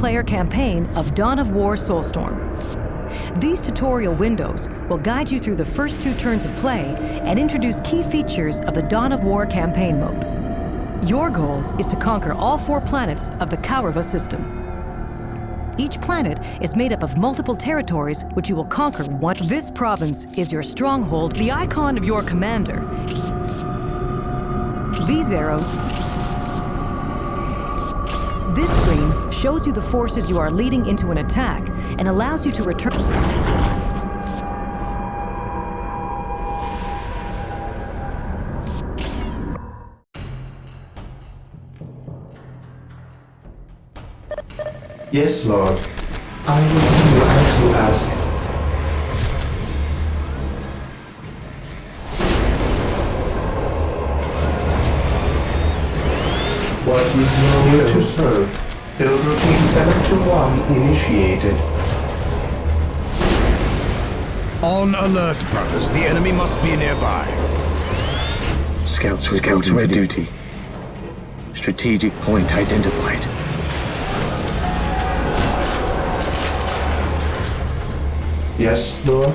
multiplayer campaign of Dawn of War Soulstorm. These tutorial windows will guide you through the first 2 turns of play and introduce key features of the Dawn of War campaign mode. Your goal is to conquer all 4 planets of the Kaurava system. Each planet is made up of multiple territories which you will conquer one. This province is your stronghold, the icon of your commander. These arrows. This screen shows you the forces you are leading into an attack and allows you to return. Yes, Lord. I will do as you ask. What is your will to serve? Build routine 721 initiated. On alert, brothers. The enemy must be nearby. Scouts ready for duty. Strategic point identified. Yes, Lord.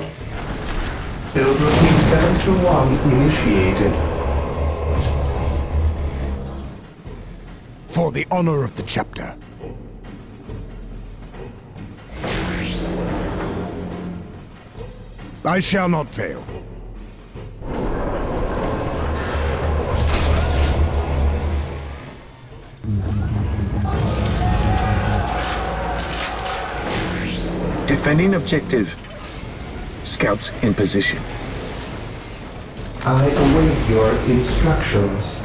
Build routine 721 initiated. For the honor of the chapter. I shall not fail. Defending objective. Scouts in position. I await your instructions.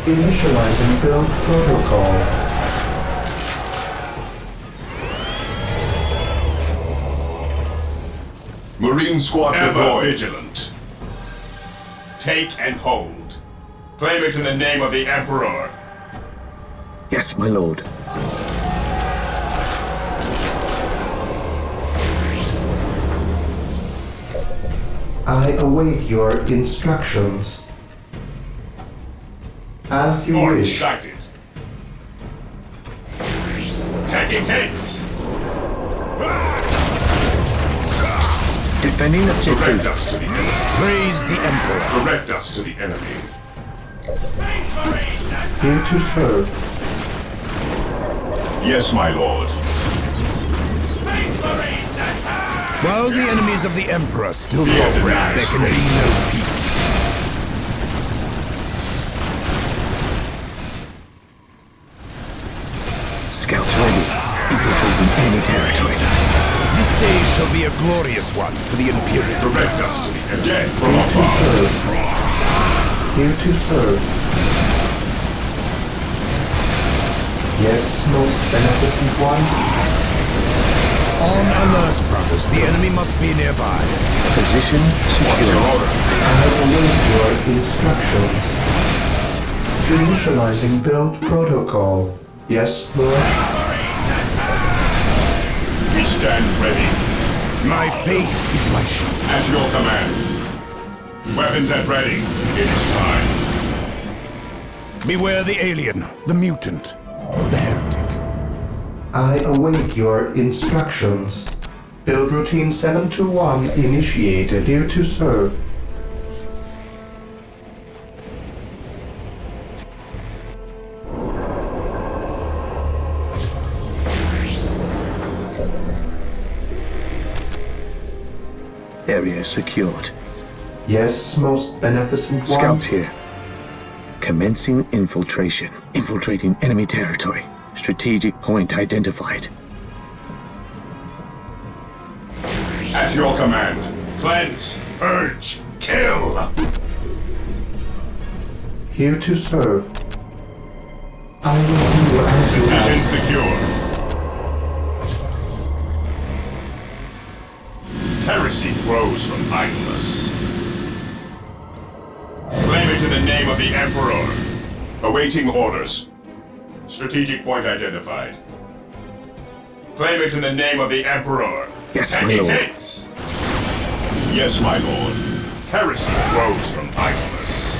Initializing build protocol. Marine squad Ever vigilant. Take and hold. Claim it in the name of the Emperor. Yes, my lord. I await your instructions. As you March wish. sighted. Taking hits. Defending objective. Direct us to the enemy. Praise the Emperor. Direct us to the enemy. Here to serve. Yes, my lord. While the enemies of the Emperor still draw breath, there can be no peace. Scouts ready. Infiltrating enemy territory. This day shall be a glorious one for the Imperial. Direct us to the enemy. Dead from Here to afar. serve. Here to serve. Yes, most beneficent one. On alert, brothers. The enemy must be nearby. Position What's your secure. order? I await your instructions. Initializing build protocol. Yes, Lord. We stand ready. My faith is my shield. At your command. Weapons at ready. It is time. Beware the alien, the mutant, the heretic. I await your instructions. Build routine 721 initiated. Here to serve. Area secured. Yes, most beneficent one. Scouts here. Commencing infiltration. Infiltrating enemy territory. Strategic point identified. At your command. Cleanse. Purge. Kill. Here to serve. I will do as you Position ask. secure. Heresy grows from idleness. Claim it in the name of the Emperor. Awaiting orders. Strategic point identified. Claim it in the name of the Emperor. Yes, my Taking lord. hits. Yes, my lord. Heresy grows from idleness.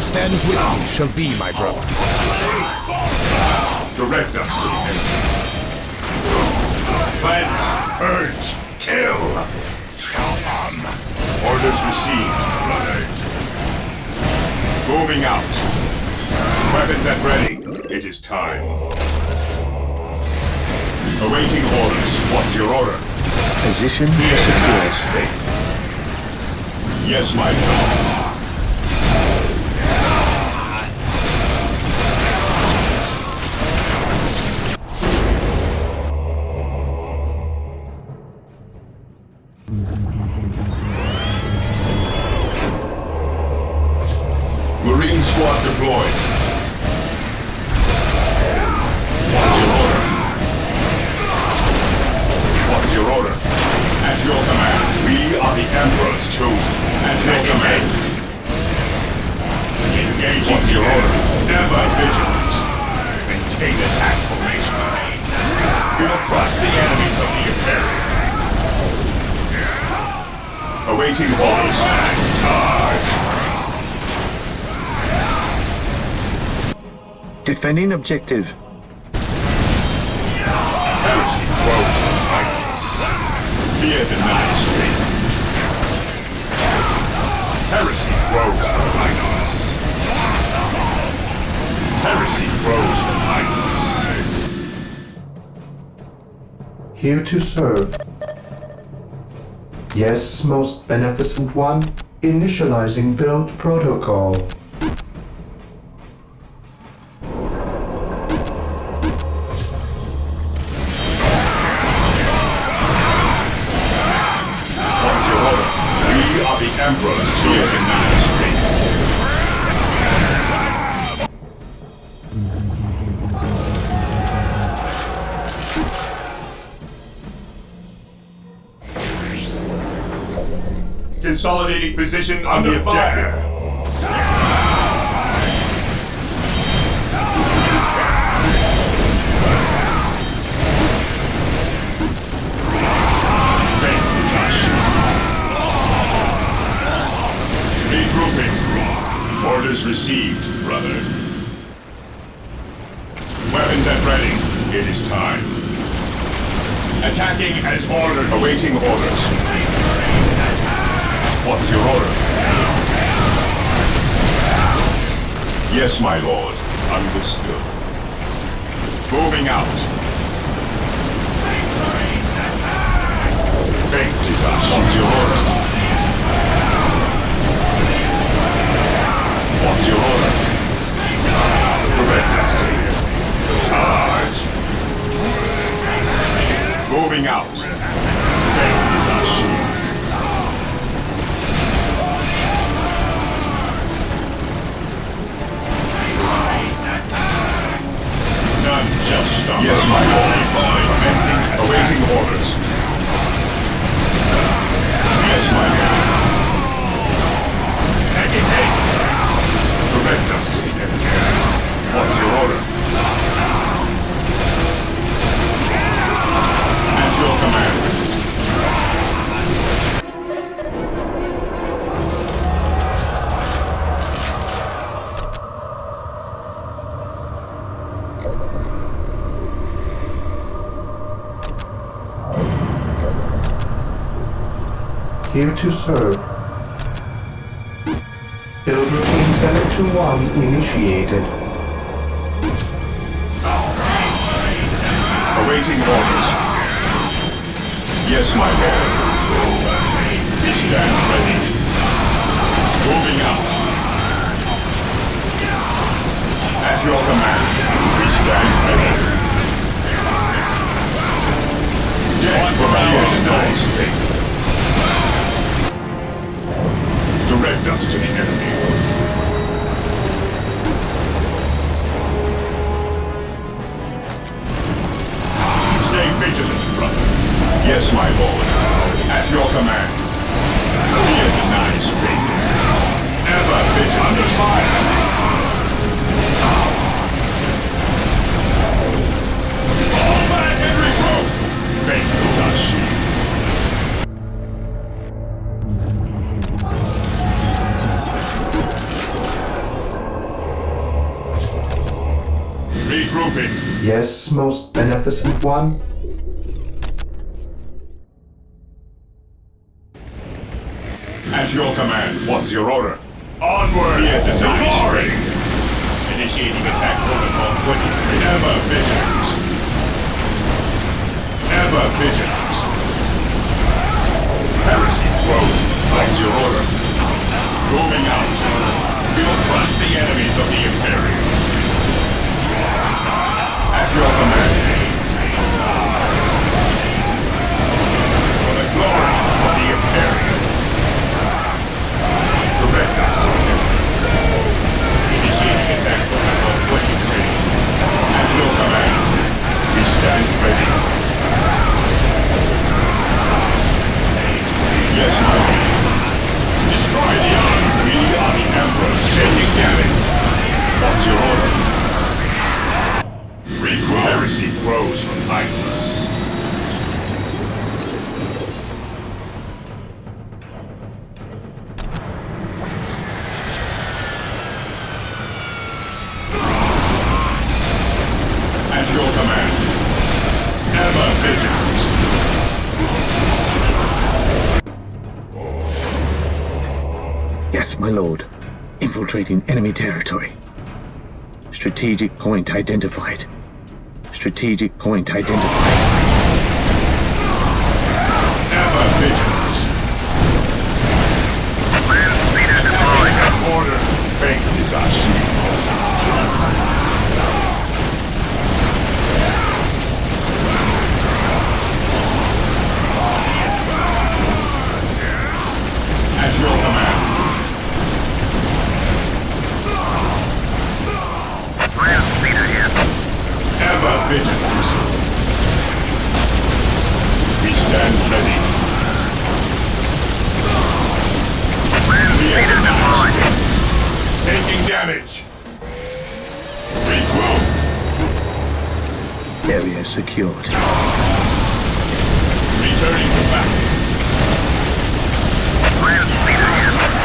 stands with me shall be my brother. Direct us to the enemy. Cleanse, purge, kill. Orders received, brother. Moving out. Weapons at ready. It is time. Awaiting orders. What's your order? Position Here secure. is faith. Yes, my lord. Marine squad deployed. What's your order? What's your order? At your command. We are the Emperor's chosen. At your command. Engage. What's your order? Ever vigilant. Maintain attack formation. We will crush the enemies of the Imperium. Awaiting orders. Charge. Defending objective. Heresy grows in mightiness. Fear denies faith. Heresy grows in mightiness. Heresy grows in mightiness. Here to serve. Yes, most beneficent one. Initializing build protocol. The Emperor's chosen majesty. Consolidating position on the objective. Orders received, brother. Weapons at ready. It is time. Attacking as ordered. Awaiting orders. What's your order? Yes, my lord. Understood. Moving out. Fate is us. What's your order? What's your order? Direct destiny. Charge. Moving out. Fate is our shield. None shall stop. Yes, my lord. Commencing. Awaiting orders. Yes, my lord. Taking haste. Direct us to the enemy. What's your order? At your command. Here to serve. Build routine 721 initiated. Awaiting orders. Yes, my lord. We stand ready. Moving out. At your command. We stand ready. Death for our stones. Direct us to the enemy. Stay vigilant, brothers. Yes, my lord. At your command. Fear denies faith. Ever vigilant. Under fire. All back and regroup. Faith is our shield. Regrouping. Yes, most beneficent one. At your command, what's your order? Onward to glory! Initiating attack protocol 23. Ever vigilant. Ever vigilant. Heresy grows. What's your order? Moving out. We will crush the enemies of the Imperium. At your command. For the glory of the Imperium. Direct us. Initiating attack protocol 23. At your command. We stand ready. Yes, my lord. Destroy the army. We are the Emperor. Taking damage. What's your order? Recruit. Heresy grows from idleness. At your command. Ever vigilant. Yes, my lord. Infiltrating enemy territory. Strategic point identified. Strategic point identified. Ever vigilant. Attacking order. Faith is our shield. At your command. Ever vigilant. We stand ready. The enemy taking damage. Regroup. Area secured. Returning to battle.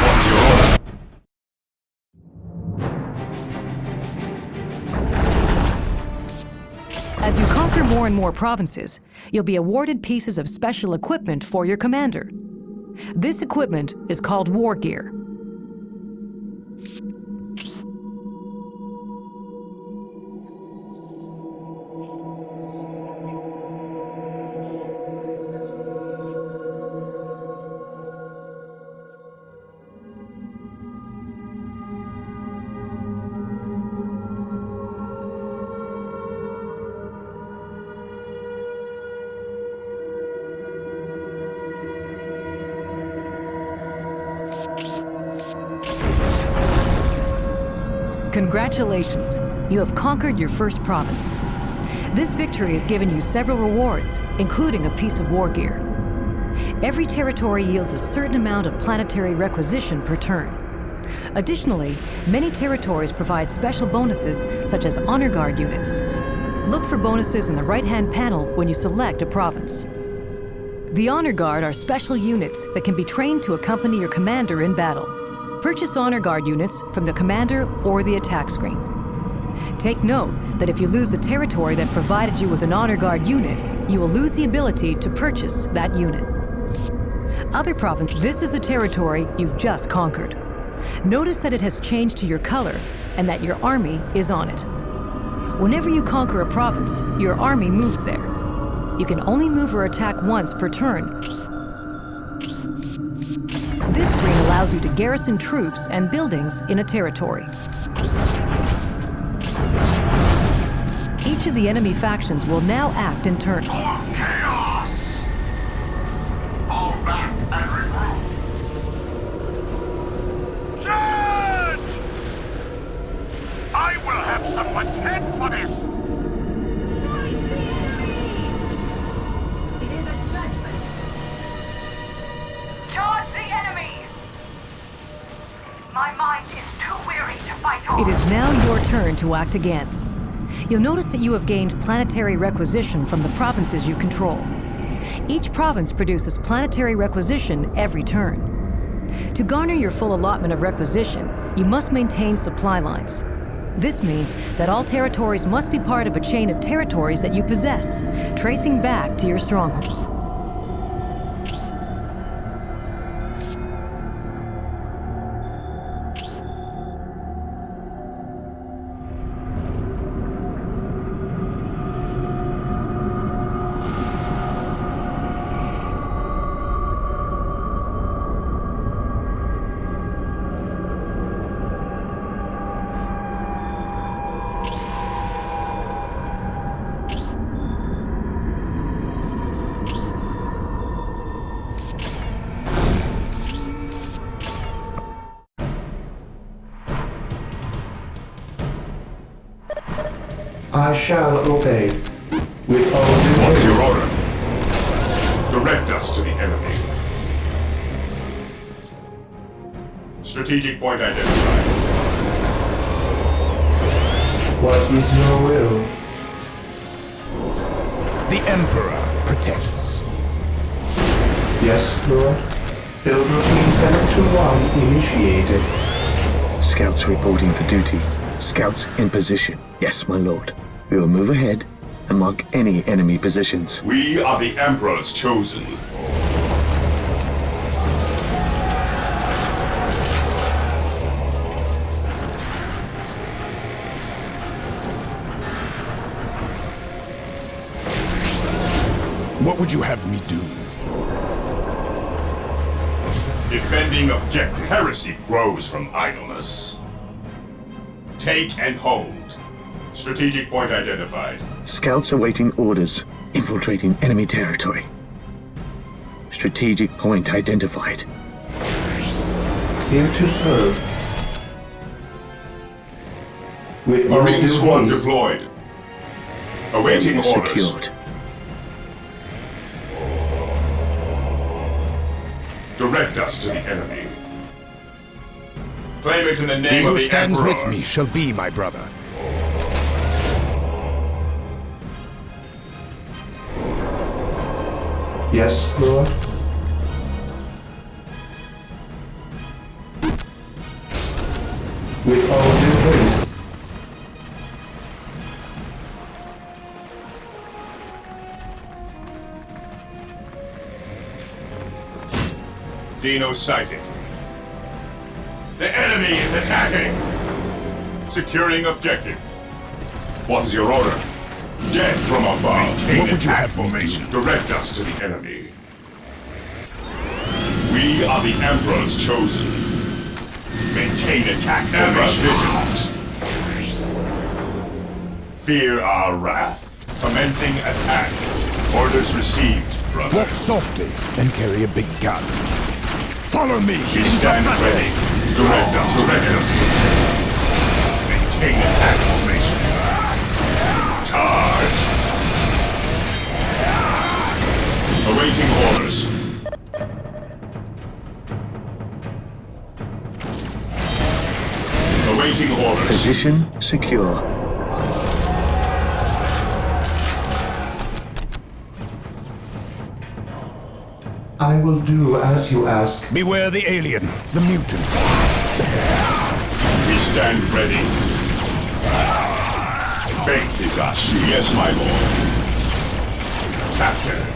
What's your order? As you conquer more and more provinces, you'll be awarded pieces of special equipment for your commander. This equipment is called war gear. Congratulations, you have conquered your first province. This victory has given you several rewards, including a piece of war gear. Every territory yields a certain amount of planetary requisition per turn. Additionally, many territories provide special bonuses such as honor guard units. Look for bonuses in the right-hand panel when you select a province. The honor guard are special units that can be trained to accompany your commander in battle. Purchase honor guard units from the commander or the attack screen. Take note that if you lose the territory that provided you with an honor guard unit, you will lose the ability to purchase that unit. Other province, this is the territory you've just conquered. Notice that it has changed to your color and that your army is on it. Whenever you conquer a province, your army moves there. You can only move or attack once per turn. This screen allows you to garrison troops and buildings in a territory. Each of the enemy factions will now act in turn. Chaos! Fall back and regroup! Judge! I will have someone head for this! Smite the enemy! It is a judgment. Charge the enemy! My mind is too weary to fight on. It is now your turn to act again. You'll notice that you have gained planetary requisition from the provinces you control. Each province produces planetary requisition every turn. To garner your full allotment of requisition, you must maintain supply lines. This means that all territories must be part of a chain of territories that you possess, tracing back to your stronghold. I shall obey. With all due What is your haste. order? Direct us to the enemy. Strategic point identified. What is your will? The Emperor protects. Yes, Lord. Build routine 721 initiated. Scouts reporting for duty. Scouts in position. Yes, my lord. We will move ahead and mark any enemy positions. We are the Emperor's chosen. What would you have me do? Defending objective. Heresy grows from idleness. Take and hold. Strategic point identified. Scouts awaiting orders. Infiltrating enemy territory. Strategic point identified. Here to serve. With all Marine due squad haste. deployed. Awaiting Area orders. secured. Direct us to the enemy. Claim it in the He name who of the stands Emperor. with me shall be my brother. Yes, Lord. With all due haste. Xeno sighted. The enemy is attacking! Securing objective. What is your order? Death from above. Maintain What would you attack have me do? formation. Direct us to the enemy. We are the Emperor's chosen. Maintain attack formation. Vigilant. Fear our wrath. Commencing attack. Orders received, brother. Walk softly and carry a big gun. Follow me We into stand battle. ready. Direct us. Maintain attack formation. Charge. Awaiting orders. Awaiting orders. Position secure. I will do as you ask. Beware the alien, the mutant. We stand ready. Faith is our shield. Yes, my lord. Captain.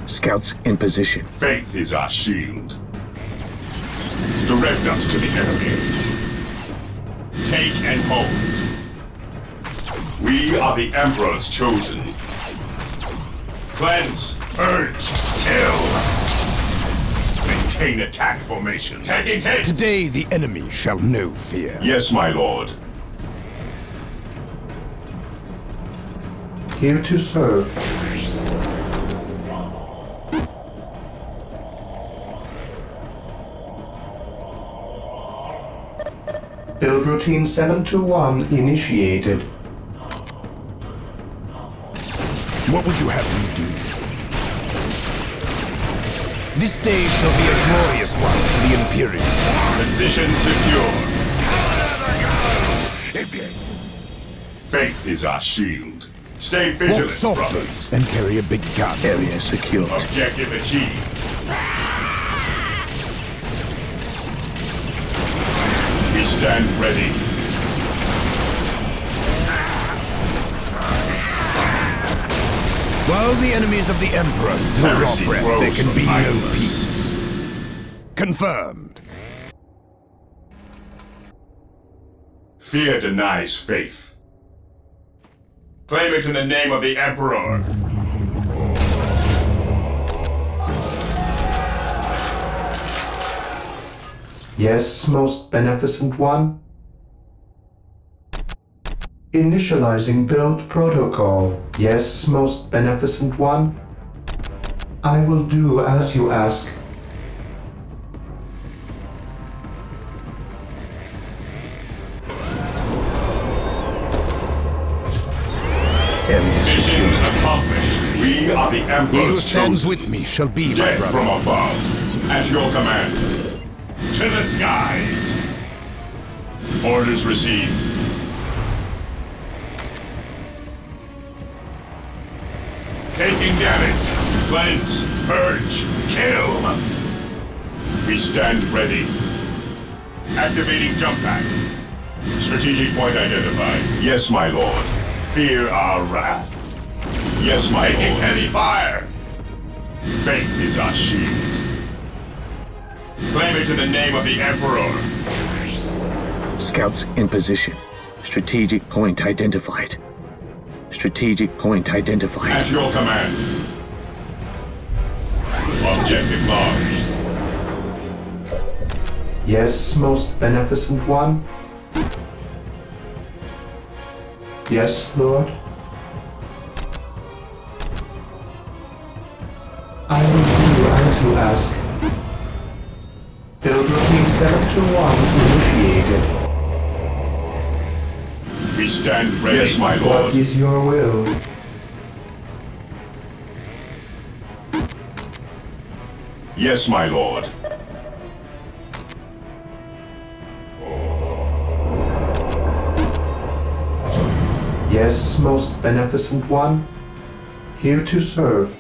Scouts in position. Faith is our shield. Direct us to the enemy. Take and hold. We are the Emperor's chosen. Cleanse, purge, kill. Maintain attack formation. Taking hits. Today the enemy shall know fear. Yes, my lord. Here to serve. Build routine 721 initiated. What would you have me do? This day shall be a glorious one for the Imperium. Position secure. Faith is our shield. Stay Walk vigilant, softly brothers. and carry a big gun. Area secured. Objective achieved. stand ready. While the enemies of the Emperor still draw Heresy breath, grows there can from be no idleness. peace. Confirmed. Fear denies faith. Claim it in the name of the Emperor. Yes, most beneficent one. Initializing build protocol. Yes, most beneficent one. I will do as you ask. Area Mission secured. accomplished. We are the He who Emperor's stands chosen. with me shall be my Death brother. from above. At your command. To the skies. Orders received. Taking damage. Cleanse. Purge. Kill. We stand ready. Activating jump pack. Strategic point identified. Yes, my lord. Fear our wrath. Yes, my lord. Taking heavy fire. Faith is our shield. Claim it in the name of the Emperor. Scouts in position. Strategic point identified. Strategic point identified. At your command. Objective logged. Yes, most beneficent one. Yes, Lord. I will do as you ask. Build routine 721 initiated. We stand ready, yes, my lord. What is your will? Yes, my lord. Yes, most beneficent one. Here to serve.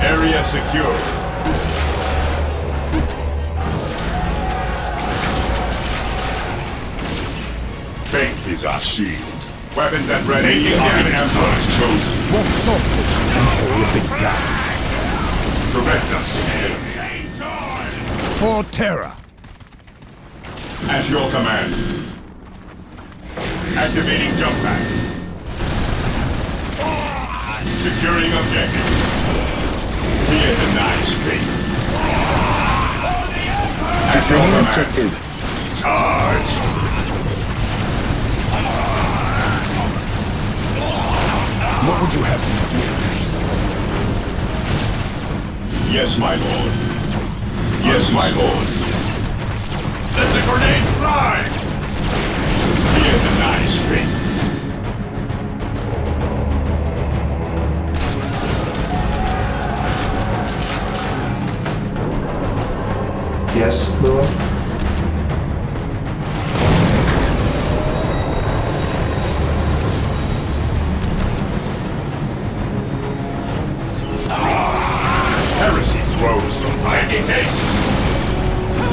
Area secure. Faith is our shield. Weapons at ready. We are the Emperor's chosen. Walk softly and carry a big gun. Direct us to the enemy. For terror. At your command. Activating jump pack. Securing objective. Fear denies faith. At your Defending command. objective. Charge! What would you have me do? Yes, my lord. Yes, my lord. Let the grenades fly! Fear denies faith. Yes, Lord. Heresy grows from finding hate.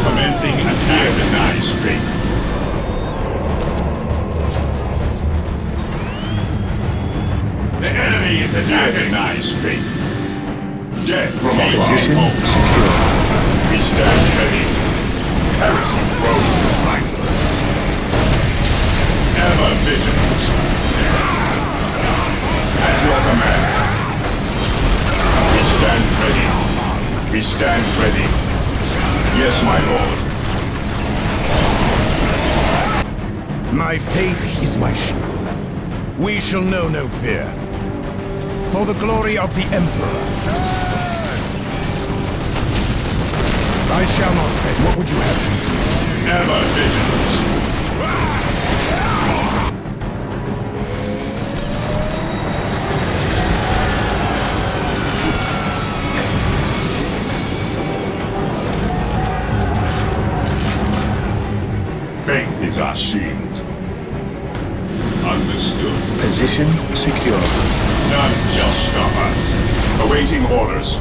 Commencing attack denies faith. The enemy is attacking. Denies faith. Death from a Position home. secure. We stand ready. Heresy grows mindless. Ever vigilant. At your command. We stand ready. We stand ready. Yes, my lord. My faith is my shield. We shall know no fear. For the glory of the Emperor. I shall not fail. What would you have me do? Ever vigilant. Faith is our shield. Understood. Position secure. None shall stop us. Awaiting orders.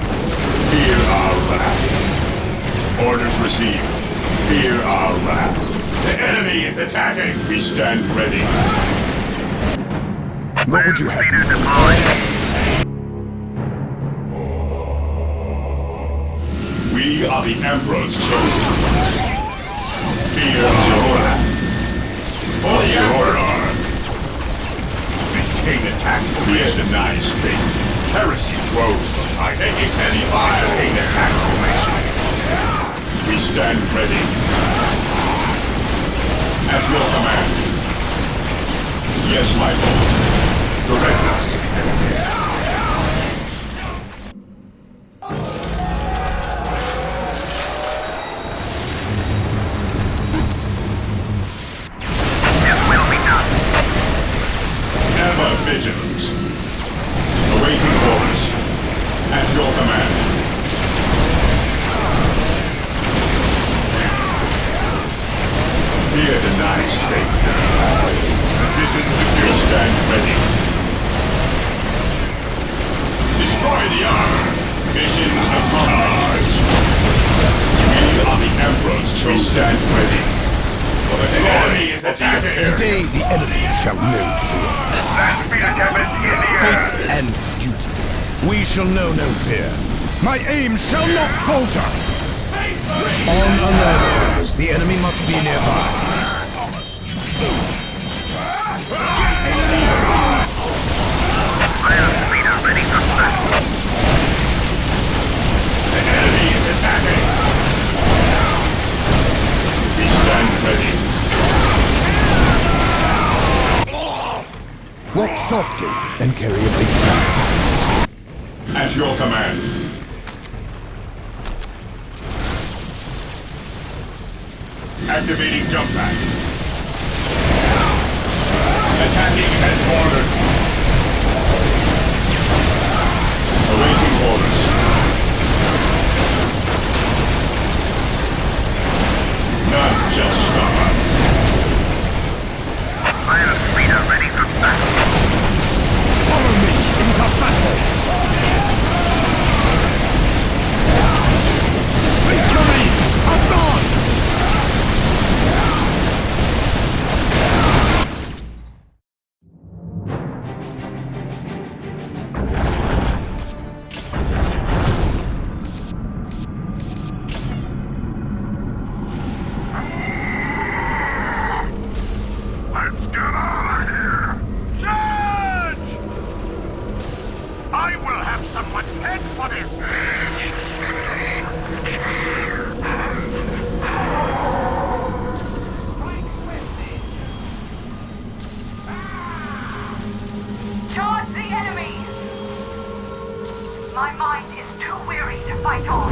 Fear our wrath. Orders received. Fear our wrath. The enemy is attacking. We stand ready. What would you have me do? We are the Emperor's chosen. Fear our wrath. For the Emperor! Maintain attack. Fear denies faith. Heresy grows. I take a heavy fire. Maintain attack formation. We stand ready. At your command. Yes, my lord. Direct us. Ever vigilant. Awaiting orders. At your command. Fear denies faith. Position secure. Stand ready. Destroy the armor. Mission accomplished. We are the Emperor's chosen. We stand ready. For the enemy is attacking. Today the enemy shall know fear. Faith and duty. We shall know no fear. My aim shall not falter. On alert, orders. The enemy must be nearby. The enemy is attacking. We stand ready. Walk softly and carry a big gun. At your command. Activating jump pack. Attacking as ordered. Awaiting orders. None shall stop us. Fire leader ready for battle. Follow me into battle! Space Marines, advance! Let's get out of here! Judge! I will have someone head for this! Charge the enemy! My mind is too weary to fight on.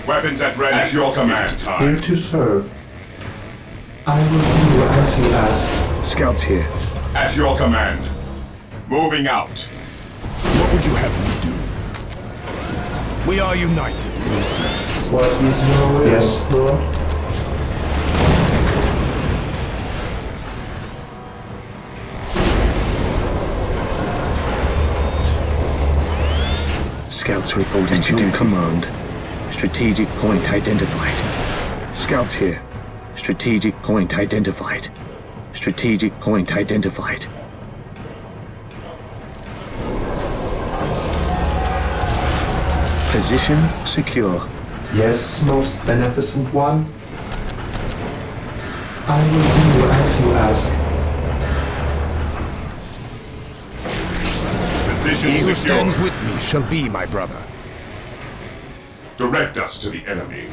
Weapons at ready. At your command. Here to serve. I will do as you ask. Scouts here. At your command. Moving out. What would you have me do? We are united in your service. What is your will? Yes, Lord. Scouts reporting to command. Strategic point identified. Scouts here. Strategic point identified. Strategic point identified. Position secure. Yes, most beneficent one. I will do as you ask. Position He who secure. stands with me shall be my brother. Direct us to the enemy.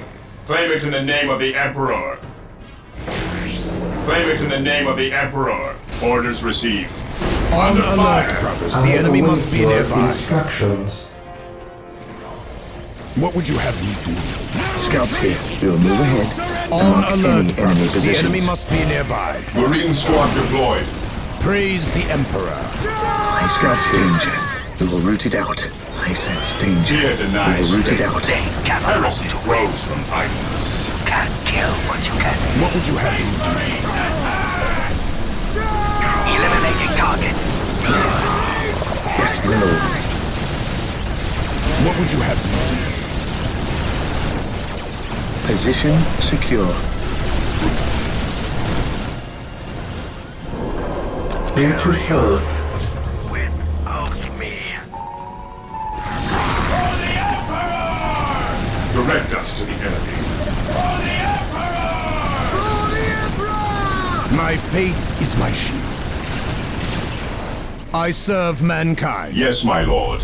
Claim it in the name of the Emperor. Claim it in the name of the Emperor. Orders received. On Under alert, fire. brothers. I The enemy await must be your nearby. instructions. What would you have me do? Scouts here. We will move ahead and On mark alert, any enemy brothers. The enemy positions. must be nearby. Marine squad deployed. Praise the Emperor. I sense danger. We will root it out. I sense danger. Fear We denies will root it faith. out. Heresy grows from idleness. Can't kill what you can. What would you have me do? Eliminating targets. Yes, my lord. What would you have me do? Position secure. Here to serve. Without me. Direct us to the enemy. My faith is my shield. I serve mankind. Yes, my lord.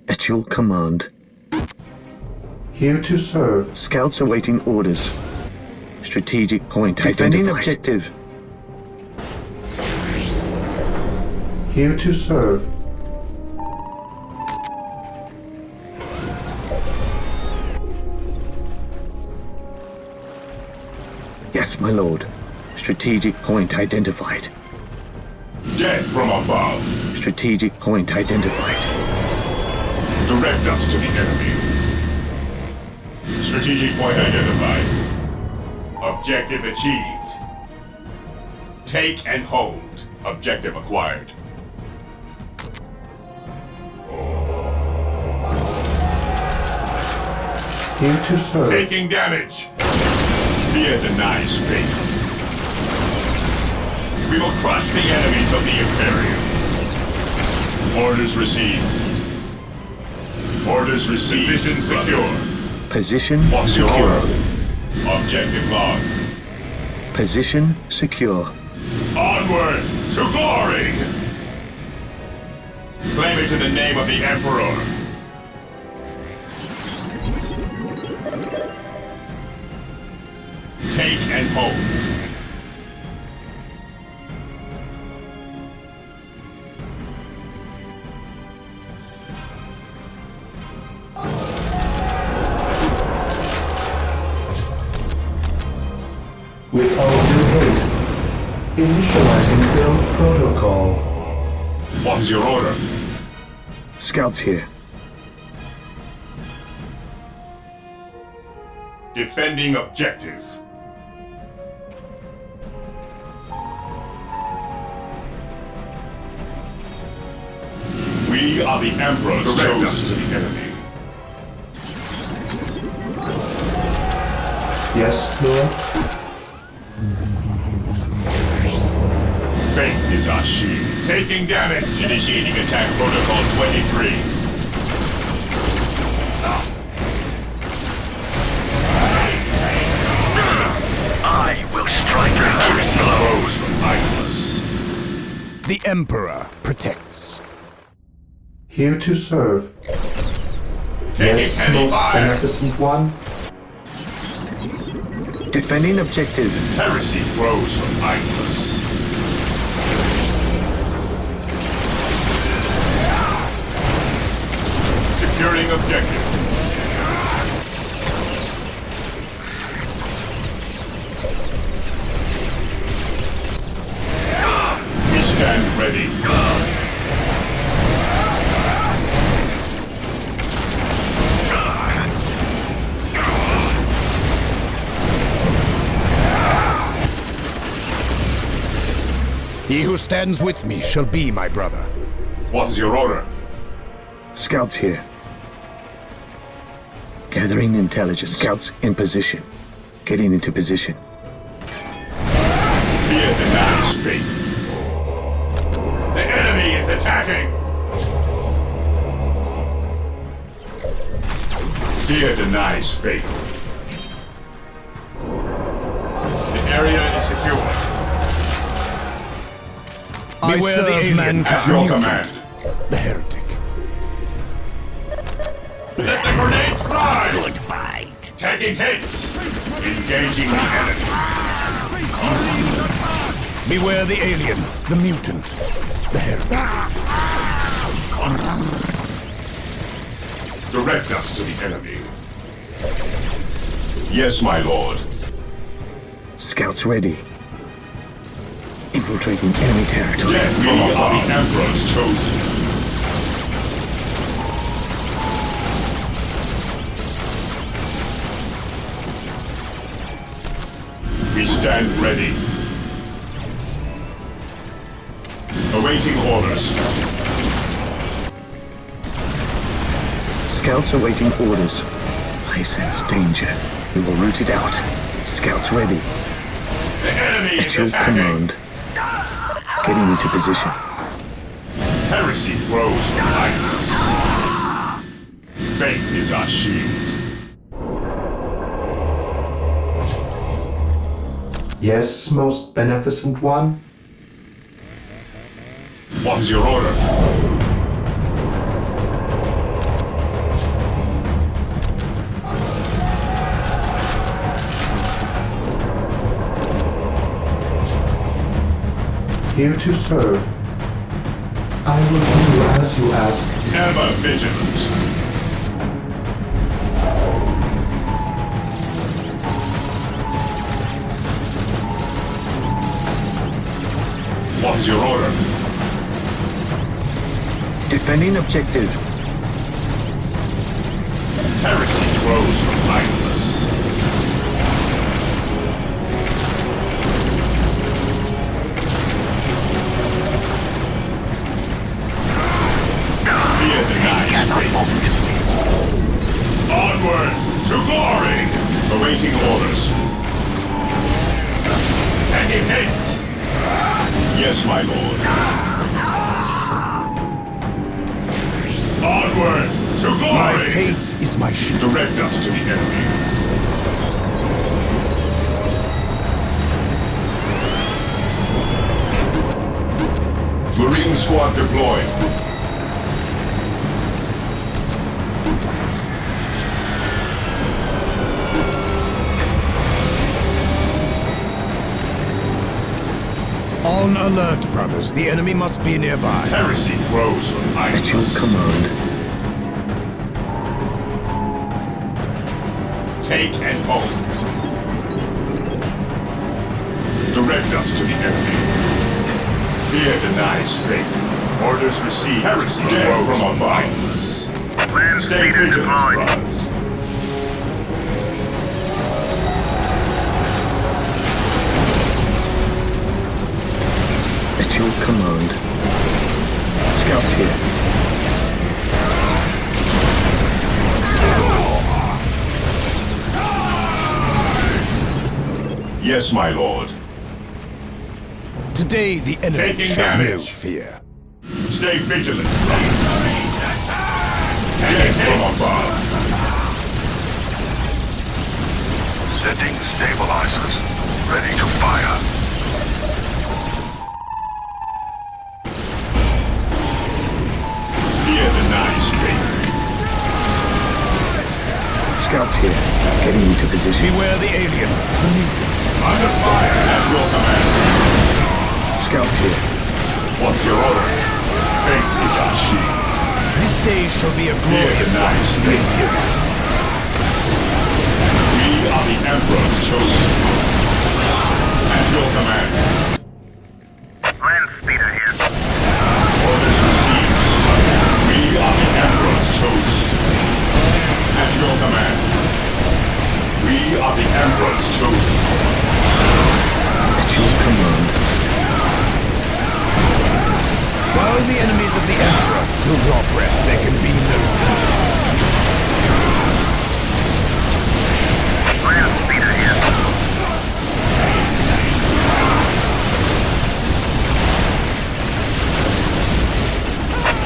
At your command. Here to serve. Scouts awaiting orders. Strategic point identified. Objective. Here to serve. Yes, my lord. Strategic point identified. Death from above. Strategic point identified. Direct us to the enemy. Strategic point identified. Objective achieved. Take and hold. Objective acquired. Here to serve. Taking damage. Fear denies faith. We will crush the enemies of the Imperium. Orders received. Orders received. Position secure. Position What's your secure. order? Objective log. Position secure. Onward to glory! Claim it in the name of the Emperor. Take and hold. With all due haste. Initializing build protocol. What is your order? Scouts here. Defending objective. We are the Emperor's chosen to the enemy. Yes, Lord? Faith is our shield. Taking damage. Initiating attack protocol 23. I will strike a killing blow. Blows from idleness. The Emperor protects. Here to serve. Taking Yes, heavy most fire. beneficent one. Defending objective. Heresy grows from idleness. Securing objective. We stand ready. He who stands with me shall be my brother. What is your order? Scouts here. Gathering intelligence. Scouts in position. Getting into position. Fear denies faith. The enemy is attacking! Fear denies faith. The area is secure. Beware the alien At your command. The heretic. Let the grenades fly! Good fight. Taking hits! Engaging the enemy. Beware the alien, the mutant, the heretic. Direct us to the enemy. Yes, my lord. Scouts ready. Infiltrating enemy territory. Yet we are the Emperor's chosen. We stand ready. Awaiting orders. Scouts awaiting orders. I sense danger. We will root it out. Scouts ready. The enemy At is your attacking. command. Getting into position. Heresy grows behind us. Faith is our shield. Yes, most beneficent one? What is your order? Here to serve. I will do as you ask. Ever vigilant. What is your order? Defending objective. Heresy grows mindless. Fear denies faith. Onward to glory! Awaiting orders. Taking hits! Yes, my lord. Onward to glory! My faith is my shield. Direct us to the enemy. Marine squad deployed. On alert, brothers. The enemy must be nearby. Heresy grows from At your idleness. command. Take and hold. Direct us to the enemy. Fear denies faith. Orders received. Heresy grows from mindless. Stay vigilant, brothers. At your command. Scouts here. Yes, my lord. Today the enemy Taking shall know damage. fear. Stay vigilant. Take from above. Setting stabilizers. Ready to fire. Fear denies faith. Scouts here. Getting into position. Beware the alien, the mutant. Under fire at your command. Scouts here. What's your order? Faith is our shield. This day shall be a Fear glorious one. denies faith. We are the Emperor's chosen. At your command. Land speeder here. Orders received. We are the Emperor's chosen. At your command. We are the Emperor's chosen. At your command. While the enemies of the Emperor still draw breath, there can be no peace. Land speeder here.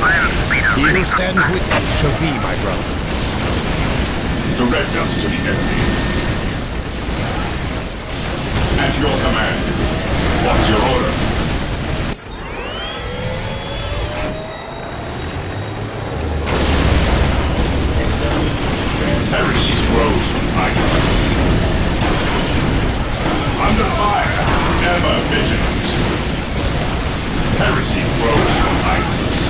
Land speeder He ready who for stands with you shall be my brother. Direct us to the enemy. At your command. What's your order? Heresy grows from idleness. Under fire, ever vigilant. Heresy grows from idleness.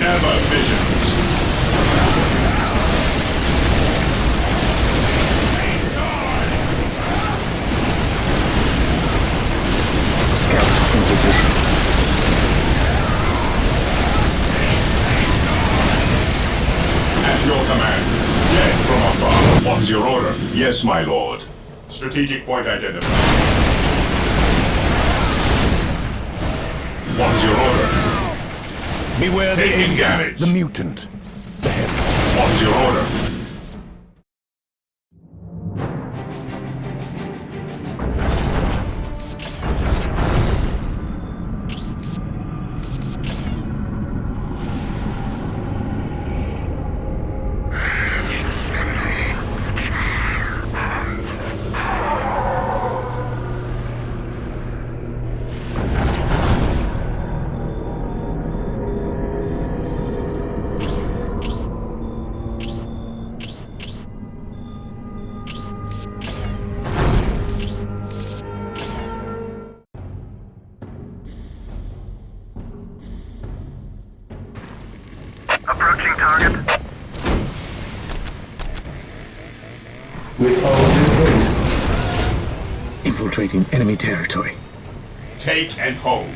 Ever vigilant. Scouts in position. At your command. Dead from afar. What's your order? Yes, my lord. Strategic point identified. What's your order? Beware the Taking alien, damage. the mutant, the heretic. What's your order? Approaching target. With all due haste. Infiltrating enemy territory. Take and hold.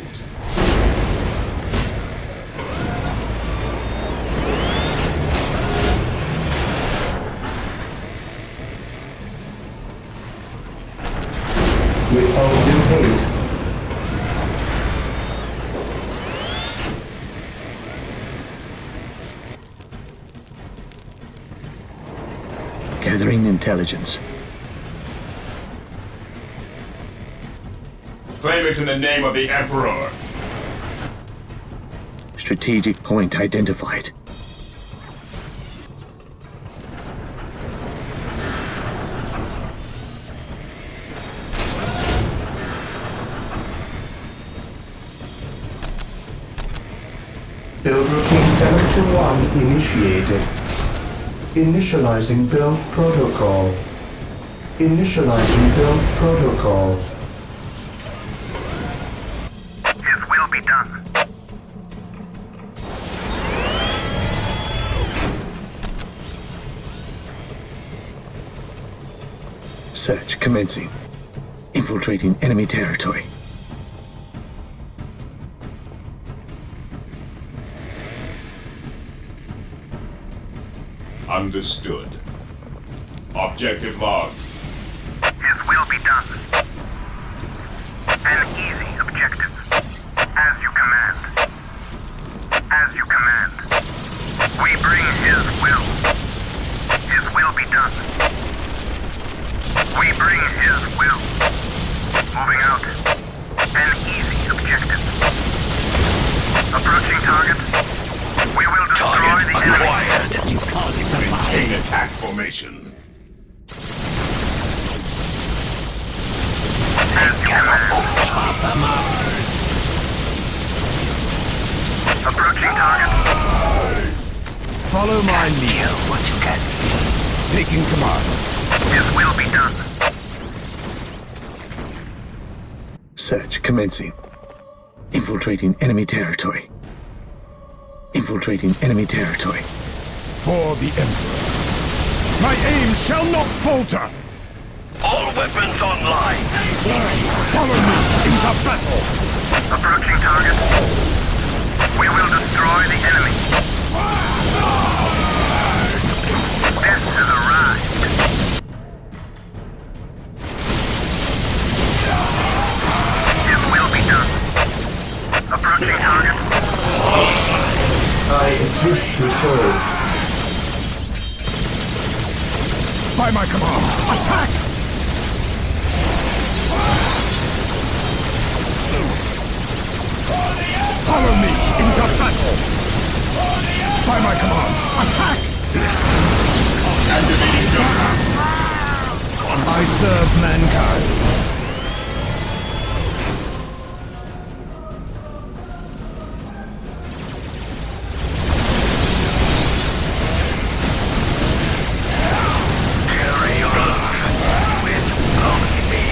With all due haste. Gathering intelligence. Claim it in the name of the Emperor. Strategic point identified. Build routine 721 initiated. Initializing build protocol. Initializing build protocol. His will be done. Search commencing. Infiltrating enemy territory. Understood. Objective log. His will be done. An easy objective. As you command. As you command. We bring his will. His will be done. We bring his will. Moving out. An easy objective. Approaching target. We will destroy the enemy. Maintain attack formation. As you command. Approaching target. Follow my lead. What you can. Taking command. His will be done. Search commencing. Infiltrating enemy territory. Infiltrating enemy territory. For the Emperor. My aim shall not falter! All weapons online. Follow me into battle! Approaching target. We will destroy the enemy. Death has arrived. His will be done. Approaching target. I exist to serve. By my command, attack! Follow me into battle! By my command, attack! Activating jump pad. I serve mankind. Carry on without me.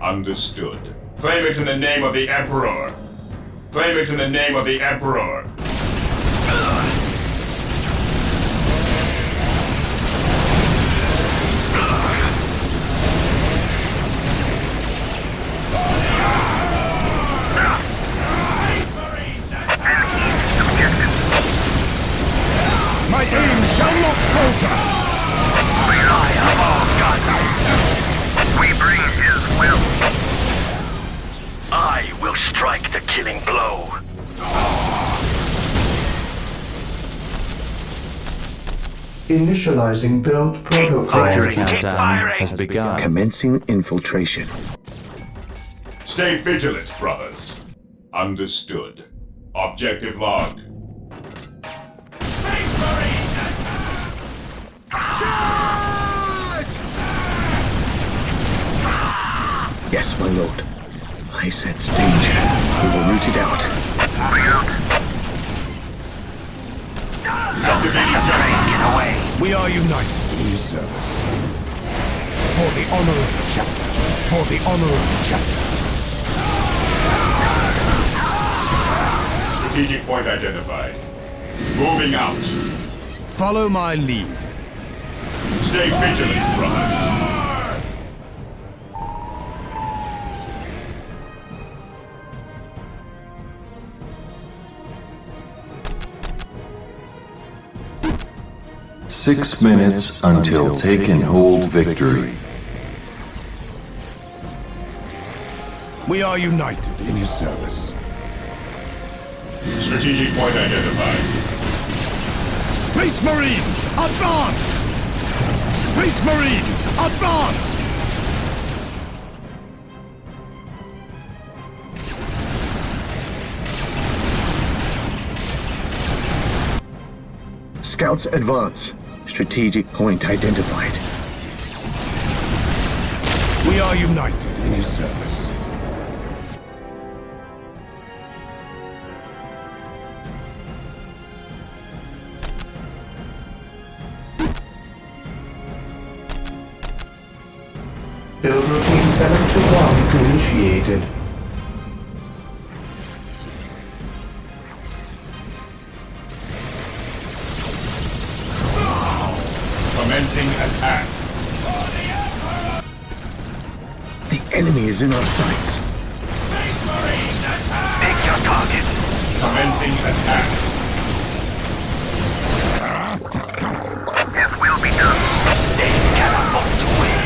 Understood. Claim it in the name of the Emperor. Claim it in the name of the Emperor. My aim shall not falter. We bring his will. I will strike the killing blow. Initializing build protocol. Firing, keep Countdown firing. has begun. Commencing infiltration. Stay vigilant, brothers. Understood. Objective logged. Yes, my lord. I sense danger. We will root it out. Moving out. Activating jump pad. We are united in his service. For the honor of the chapter. For the honor of the chapter. Strategic point identified. Moving out. Follow my lead. Stay vigilant, brothers. 6 minutes until take and hold victory. We are united in his service. Strategic point identified. Space Marines, advance! Space Marines, advance! Scouts advance. Strategic point identified. We are united in his service. Build routine 7 to 1 initiated. Commencing attack. The enemy is in our sights. Pick your targets. Commencing attack. His will be done. They cannot afford to win.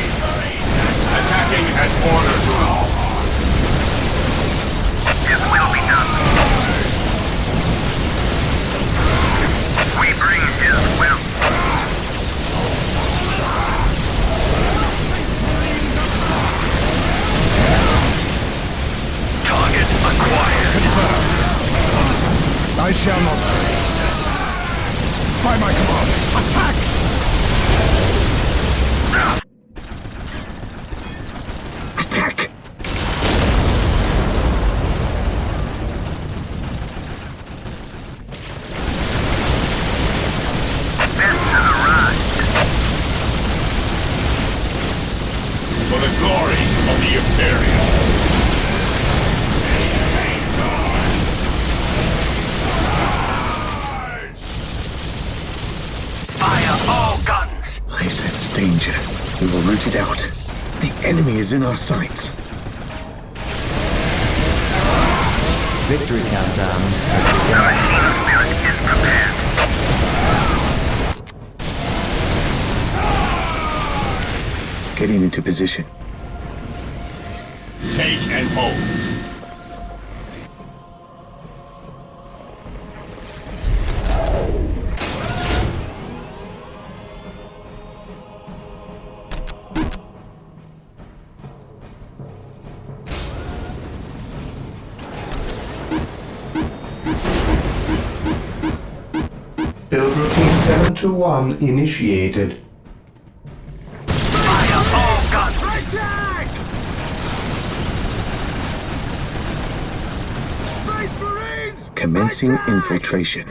Attacking as ordered. His will be done. We bring his will. Target acquired. Confirmed. I shall not fail. By my command, attack! Attack! Best has arrived. For the glory of the Imperium. Fire all guns. I sense danger. We will root it out. The enemy is in our sights. Victory countdown has The machine spirit is prepared. Getting into position. Take and hold. Build routine 721 initiated. Fire all guns! Attack! Space Marines! Commencing infiltration.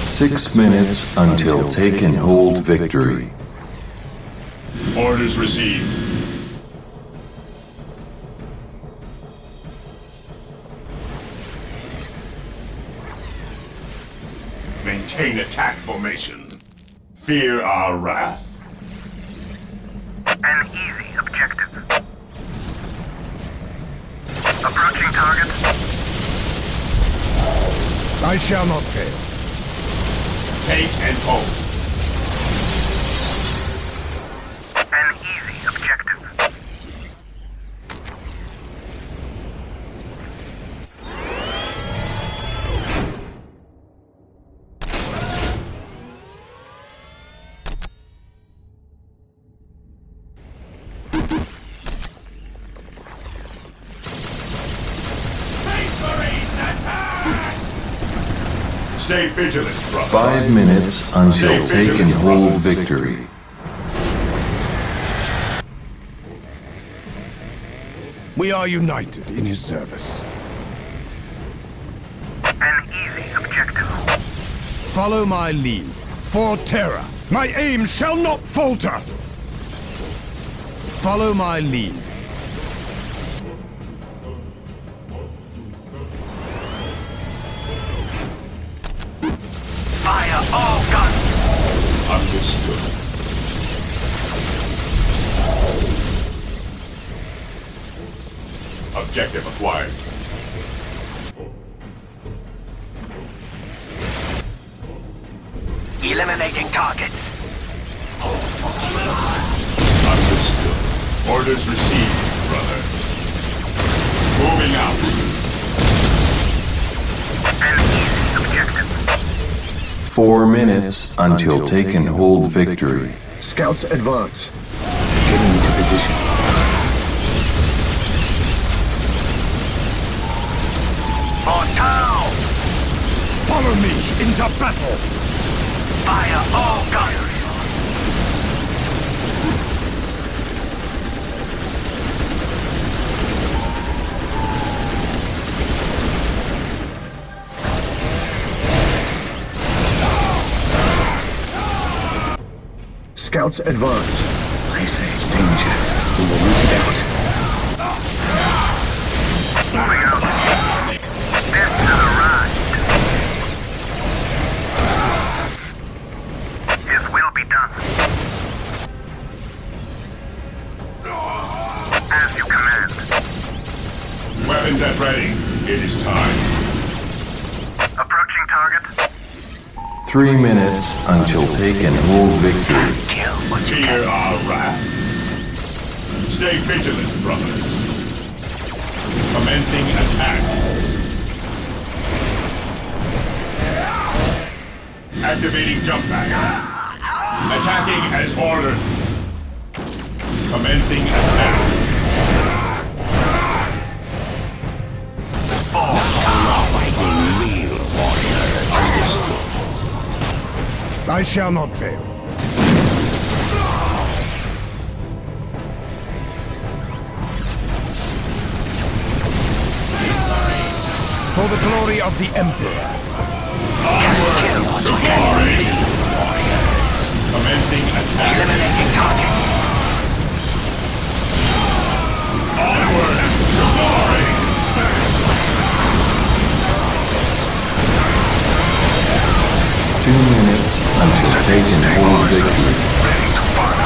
Six minutes until take and hold victory. Orders received. Maintain attack formation. Fear our wrath. An easy objective. Approaching target. I shall not fail. Take and hold. An easy objective. Stay vigilant, brother. 5 minutes until take and hold victory. We are united in his service. An easy objective. Follow my lead. For terror. My aim shall not falter. Follow my lead. Fire all guns! Understood. Objective acquired. Eliminating targets. Understood. Orders received, brother. Moving out. An easy objective. 4 minutes until take and hold victory. Scouts advance. Getting into position. For town! Follow me into battle. Fire all guns! Scouts advance. I sense danger. We will root it out. Moving out. Death has arrived. His will be done. As you command. Weapons at ready. It is time. Approaching target. 3 minutes until take and hold victory. Kill what you Fear can. our wrath. Stay vigilant, brothers. Commencing attack. Activating jump pack. Attacking as ordered. Commencing attack. Fighting real warriors. I shall not fail. For the glory of the Emperor. Onward to glory. Commencing attack. Eliminating targets. Onward to glory. 2 minutes until take and hold victory. Ready to fire.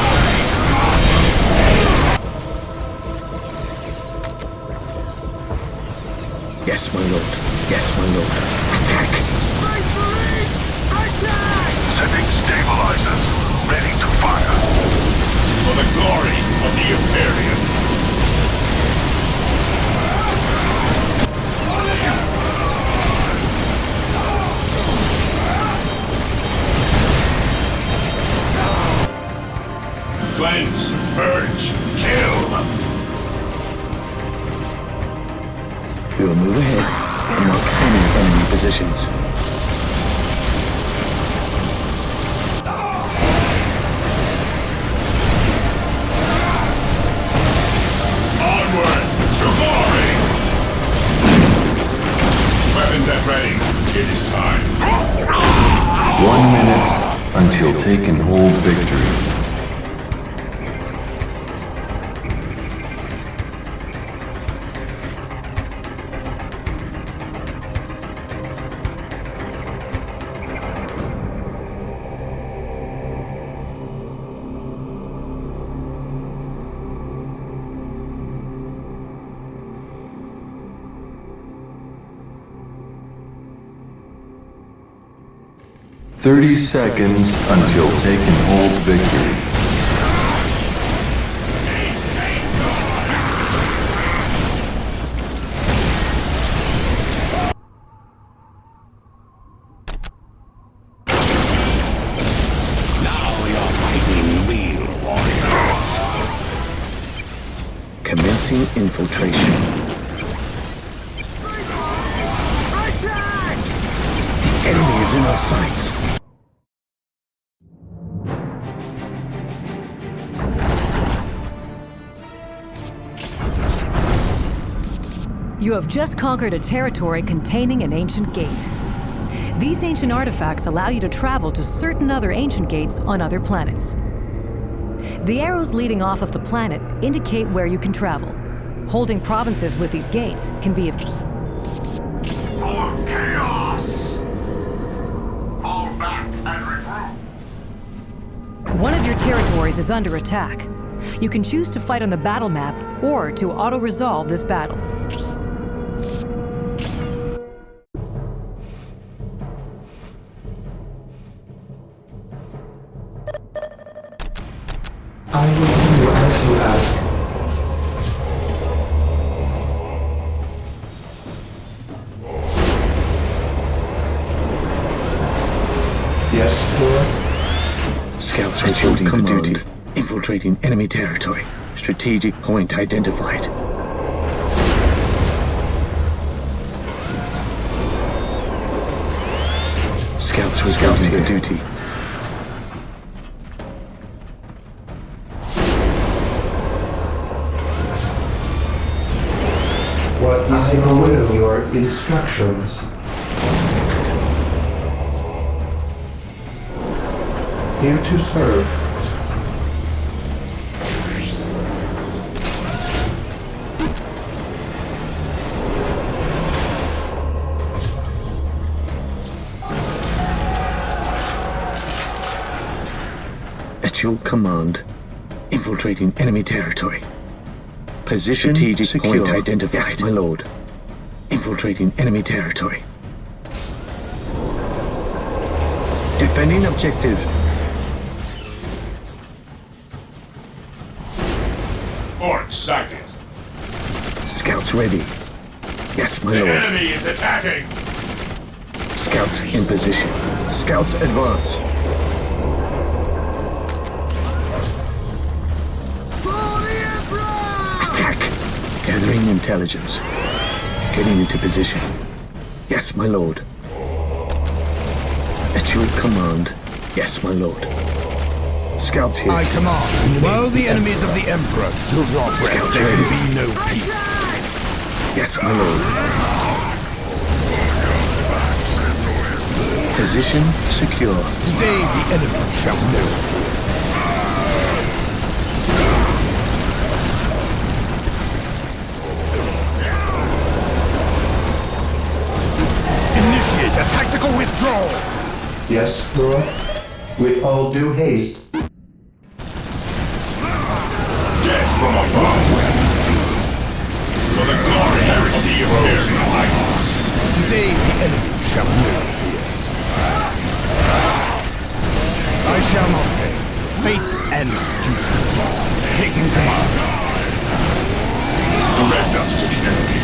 Yes, my lord. Yes, my lord. Attack! Space Marines! Attack! Setting stabilizers. Ready to fire. For the glory of the Imperium. Cleanse, purge, kill! move ahead and mark any enemy positions. Onward to glory! Weapons at ready. It is time. 1 minute until take and hold victory. "30 seconds until take and hold victory." Now you're fighting real warriors. Commencing infiltration. The enemy is in our sights. You have just conquered a territory containing an ancient gate. These ancient artifacts allow you to travel to certain other ancient gates on other planets. The arrows leading off of the planet indicate where you can travel. Holding provinces with these gates can be of Chaos! Fall back and regroup. One of your territories is under attack. You can choose to fight on the battle map or to auto-resolve this battle. I will do as you ask. Yes, Lord? Scouts reporting for duty. Infiltrating enemy territory. Strategic point identified. Scouts reporting for duty. What is your instructions? Here to serve. At your command. Infiltrating enemy territory. Position strategic point identified. Yes, my lord. Infiltrating enemy territory. Defending objective. Orc sighted. Scouts ready. Yes, my The lord. enemy is attacking. Scouts in position. Scouts advance. Attack. Gathering intelligence. Getting into position. Yes, my lord. At your command. Yes, my lord. Scouts here. I command. While the enemies of the Emperor still draw breath, Scouts there ready. can be no peace. Yes, my lord. Position secure. Today the enemy shall know fear. Initiate a tactical withdrawal. Yes, Lord? With all due haste. Death from above. For the glory I receive here in lights. Today the enemy shall know fear. I shall not fail. Faith and duty. Taking command. Direct us to the enemy.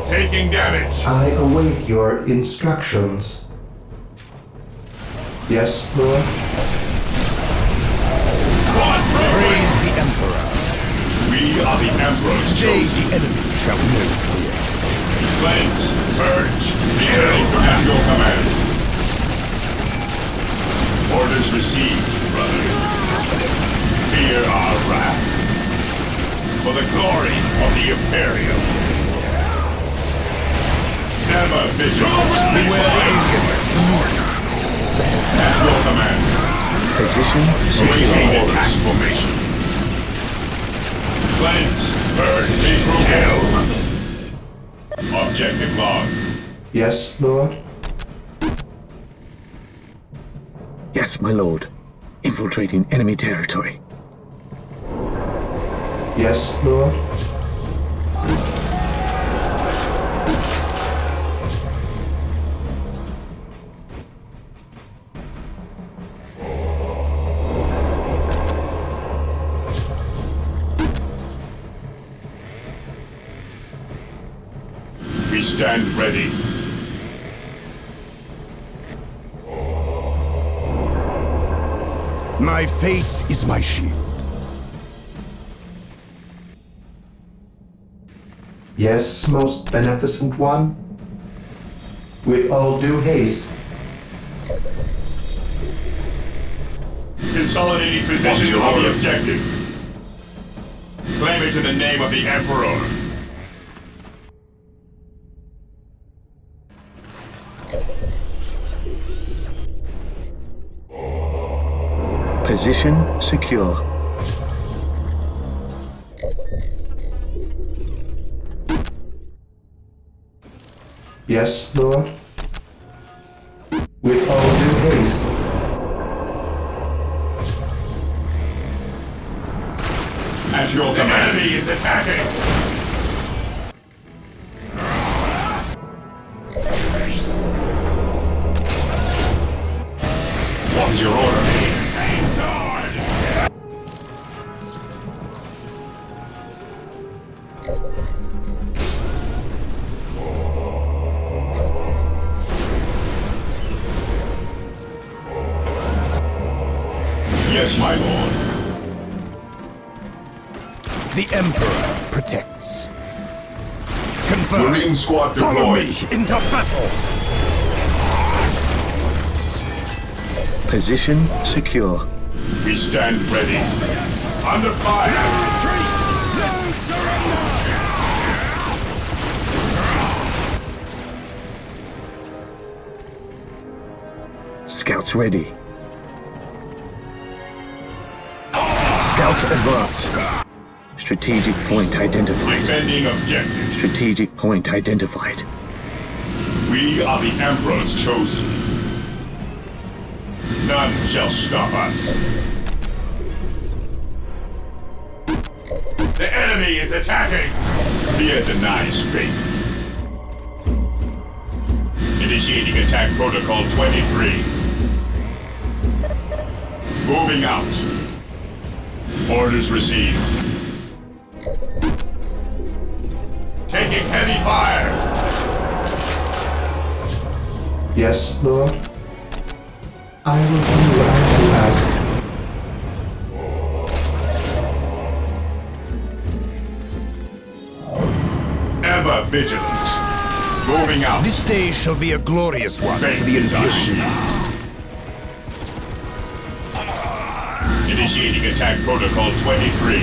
Taking damage. I await your instructions. Yes, Lord? Praise the Emperor. We are the Emperor's Today chosen. the enemy shall know fear. Cleanse, purge, kill at your command. Orders received, brother. Fear our wrath. For the glory of the Imperium. Never vigilant. Beware the alien, the mutant. At your command. Position Maintain secure. attack formation. Cleanse, purge, kill. Objective log. Yes, Lord? Yes, my lord. Infiltrating enemy territory. Yes, Lord? We stand ready. My faith is my shield. Yes, most beneficent one? With all due haste. Consolidating position on the objective. Claim it to the name of the Emperor. Position secure. Yes, Lord? With all due haste. At your command. The enemy is attacking! What's your order? Yes, my lord. The Emperor protects. Confirm. Marine squad Follow deployed. me into battle. Position secure. We stand ready. Under fire! Retreat! No surrender! Scouts ready. Scouts advance. Strategic point identified. Defending objective. Strategic point identified. We are the Emperor's chosen. None shall stop us. The enemy is attacking! Fear denies faith. Initiating attack protocol 23. Moving out. Orders received. Taking heavy fire! Yes, Lord? I will do as you ask. Ever vigilant. Moving out. This day shall be a glorious one for the Imperium. Initiating attack protocol 23.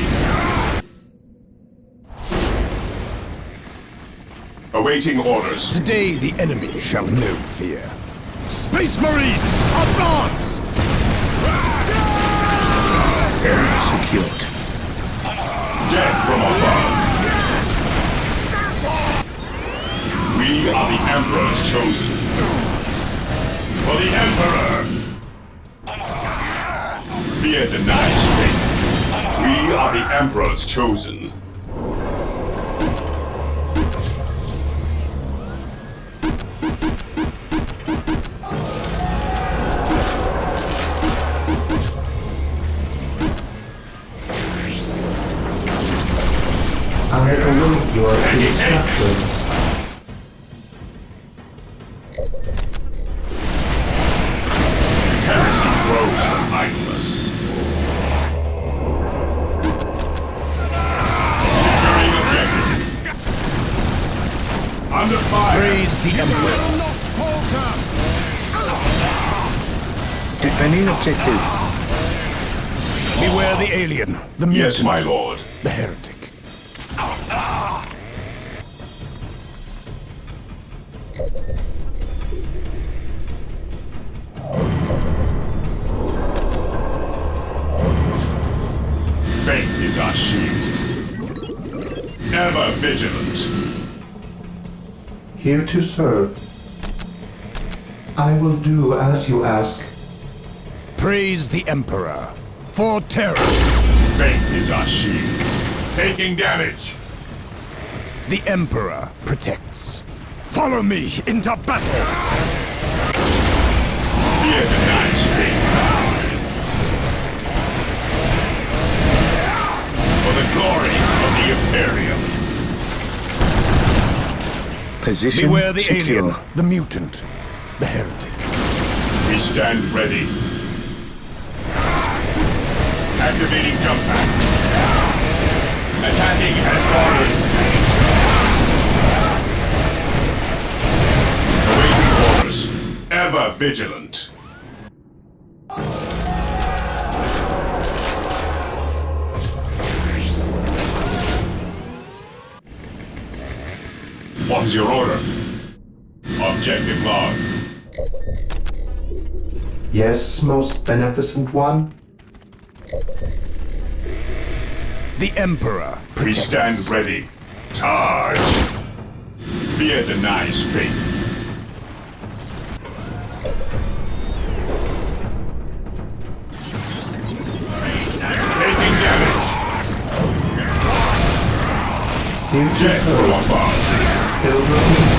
Awaiting orders. Today the enemy shall know fear. Space Marines, advance! Area secured. Death from above. We are the Emperor's chosen. For the Emperor! Fear denies faith. We are the Emperor's chosen. I await your instructions. Heresy grows mindless. Under fire! Praise the Emperor. Defending objective. Beware the alien, the mutant. Yes, my lord. The heretic. Faith is our shield. Ever vigilant. Here to serve. I will do as you ask. Praise the Emperor. For terror. Faith is our shield. Taking damage. The Emperor protects. Follow me into battle. Fear denies faith. For the glory of the Imperium. Position Beware the secure. alien, the mutant, the heretic. We stand ready. Activating jump pack. Attacking as ordered. Awaiting orders. Ever vigilant. What is your order? Objective log. Yes, most beneficent one. The Emperor protects. We stand ready. Charge! Fear denies faith. Taking damage. Here to Jet from serve. above. Build routine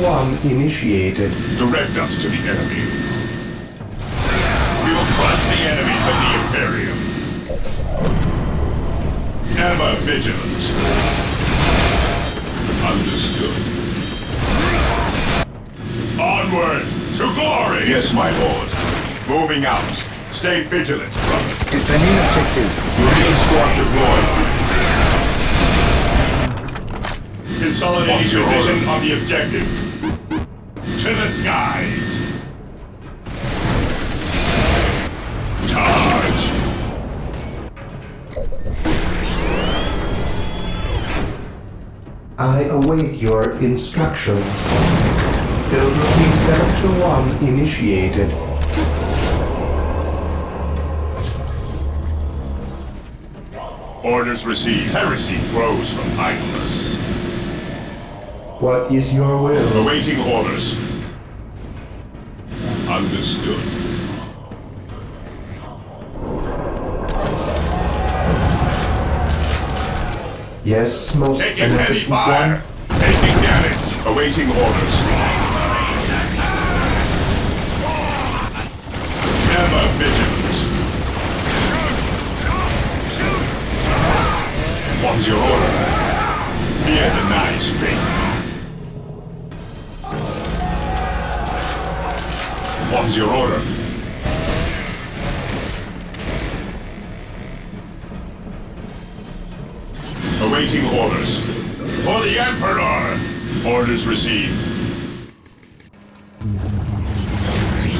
7-1 initiated. Direct us to the enemy. We will crush the enemies of the Imperium. Ever vigilant. Understood. Onward to glory! Yes, my lord. Moving out. Stay vigilant, brothers. Defending objective. Marine squad deployed. Consolidating position on the objective. To the skies. Charge! I await your instructions. Build routine 7-1 initiated. Orders received. Heresy grows from idleness. What is your will? Awaiting orders. Understood. Yes, most Taking heavy beneficent fire. one. Taking damage. Awaiting orders. Ever vigilant. What is your order? Fear denies faith. What is your order? Awaiting orders. For the Emperor! Orders received.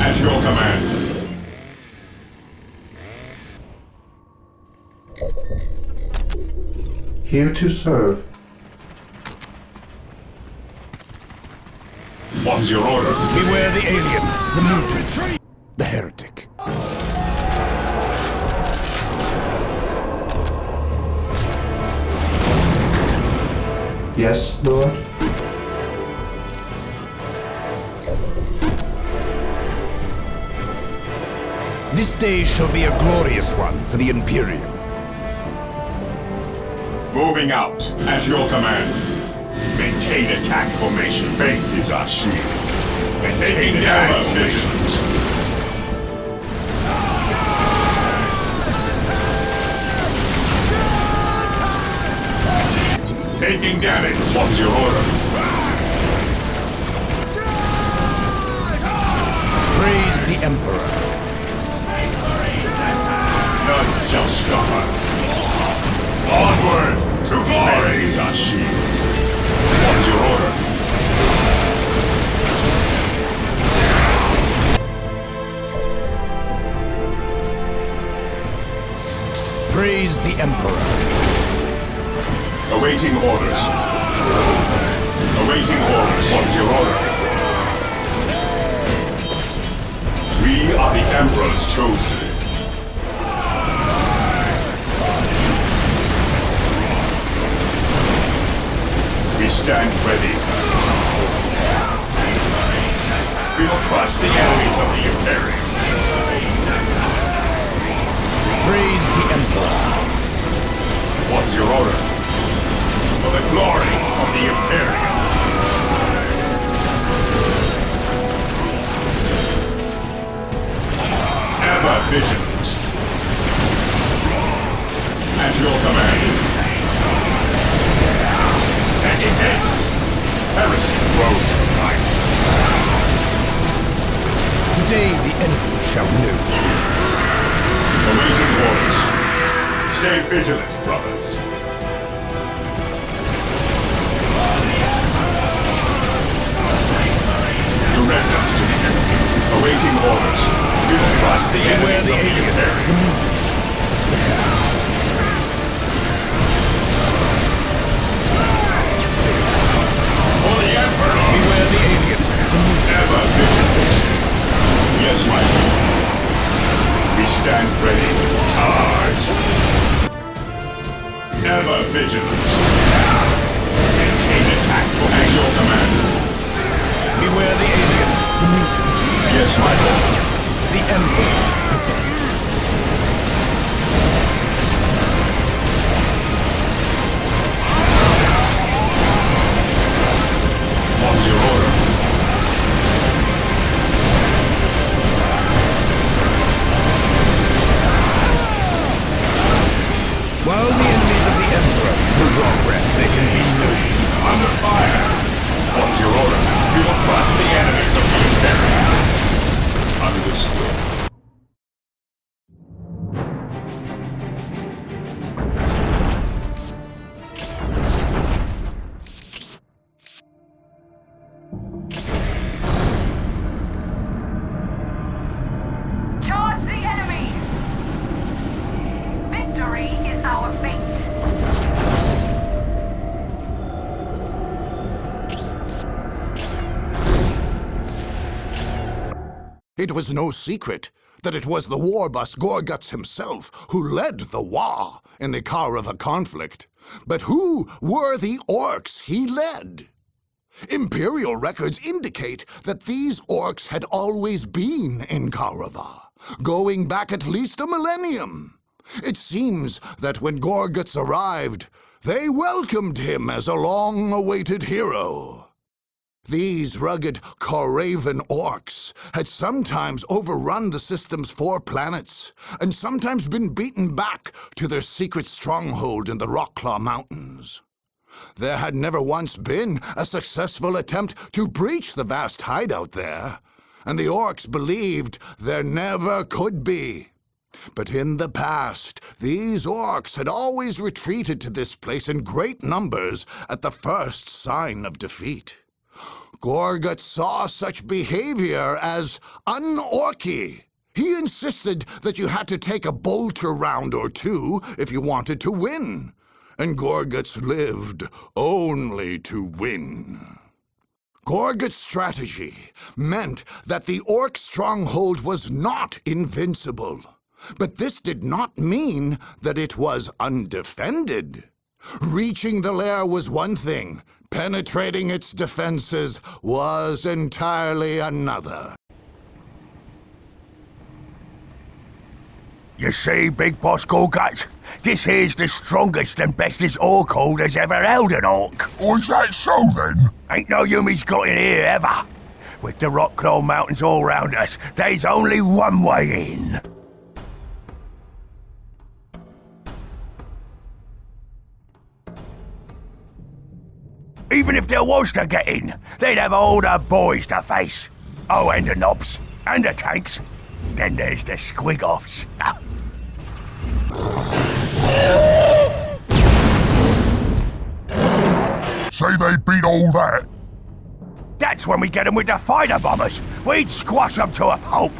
At your command. Here to serve. What is your order? Beware the alien, the mutant, the heretic. Yes, Lord. This day shall be a glorious one for the Imperium. Moving out. At your command. Maintain attack formation. Faith is our shield. Maintain damage. Vigilant. Taking damage. What's your order? Praise the Emperor. None shall stop us. Onward to glory! Praise our shield. What's your order? Praise the Emperor. Awaiting orders. Awaiting orders. What's your order? We are the Emperor's chosen. We stand ready. We will crush the enemies of the Imperium. Praise the Emperor. What's your order? For the glory of the Imperium. Ever vigilant. At your command. Sending hits. Heresy grows tonight. Today the enemy shall know fear. Awaiting orders. Stay vigilant, brothers. Direct us to the enemy. Awaiting orders. We will crush the enemies of the Imperium. The mutant. The heretic. For the Emperor! Beware the alien. The mutant. Ever vigilant. Yes, my lord. We stand ready to charge. Ever vigilant. Maintain attack at your command. Beware the alien. The mutant. Yes, my lord. The Emperor protects. What's your order? While the enemies of the Emperor still draw breath, there can be no peace. Under fire! What's your order? We will crush the enemies of the Imperium. Understood. Charge the enemy! Victory is our fate. It was no secret that it was the war bus Gorguts himself who led the war in the Kaurava conflict. But who were the orcs he led? Imperial records indicate that these orcs had always been in Kaurava, going back at least a millennium. It seems that when Gorguts arrived, they welcomed him as a long-awaited hero. These rugged Koravan orcs had sometimes overrun the system's 4 planets, and sometimes been beaten back to their secret stronghold in the Rockclaw Mountains. There had never once been a successful attempt to breach the vast hideout there, and the orcs believed there never could be. But in the past, these orcs had always retreated to this place in great numbers at the first sign of defeat. Gorgut saw such behavior as un-orky. He insisted that you had to take a bolter round or 2 if you wanted to win. And Gorguts lived only to win. Gorgut's strategy meant that the orc stronghold was not invincible. But this did not mean that it was undefended. Reaching the lair was one thing. Penetrating its defenses was entirely another. You see, Big Boss Gorgut, this here's the strongest and bestest orc horde has ever held an orc. Oh, is that so then? Ain't no Yumi's got in here ever. With the Rockclaw Mountains all round us, there's only one way in. Even if there was to get in, they'd have all the boys to face. Oh, and the knobs, and the tanks. Then there's the squig-offs. Say they beat all that? That's when we get them with the fighter bombers. We'd squash them to a pulp.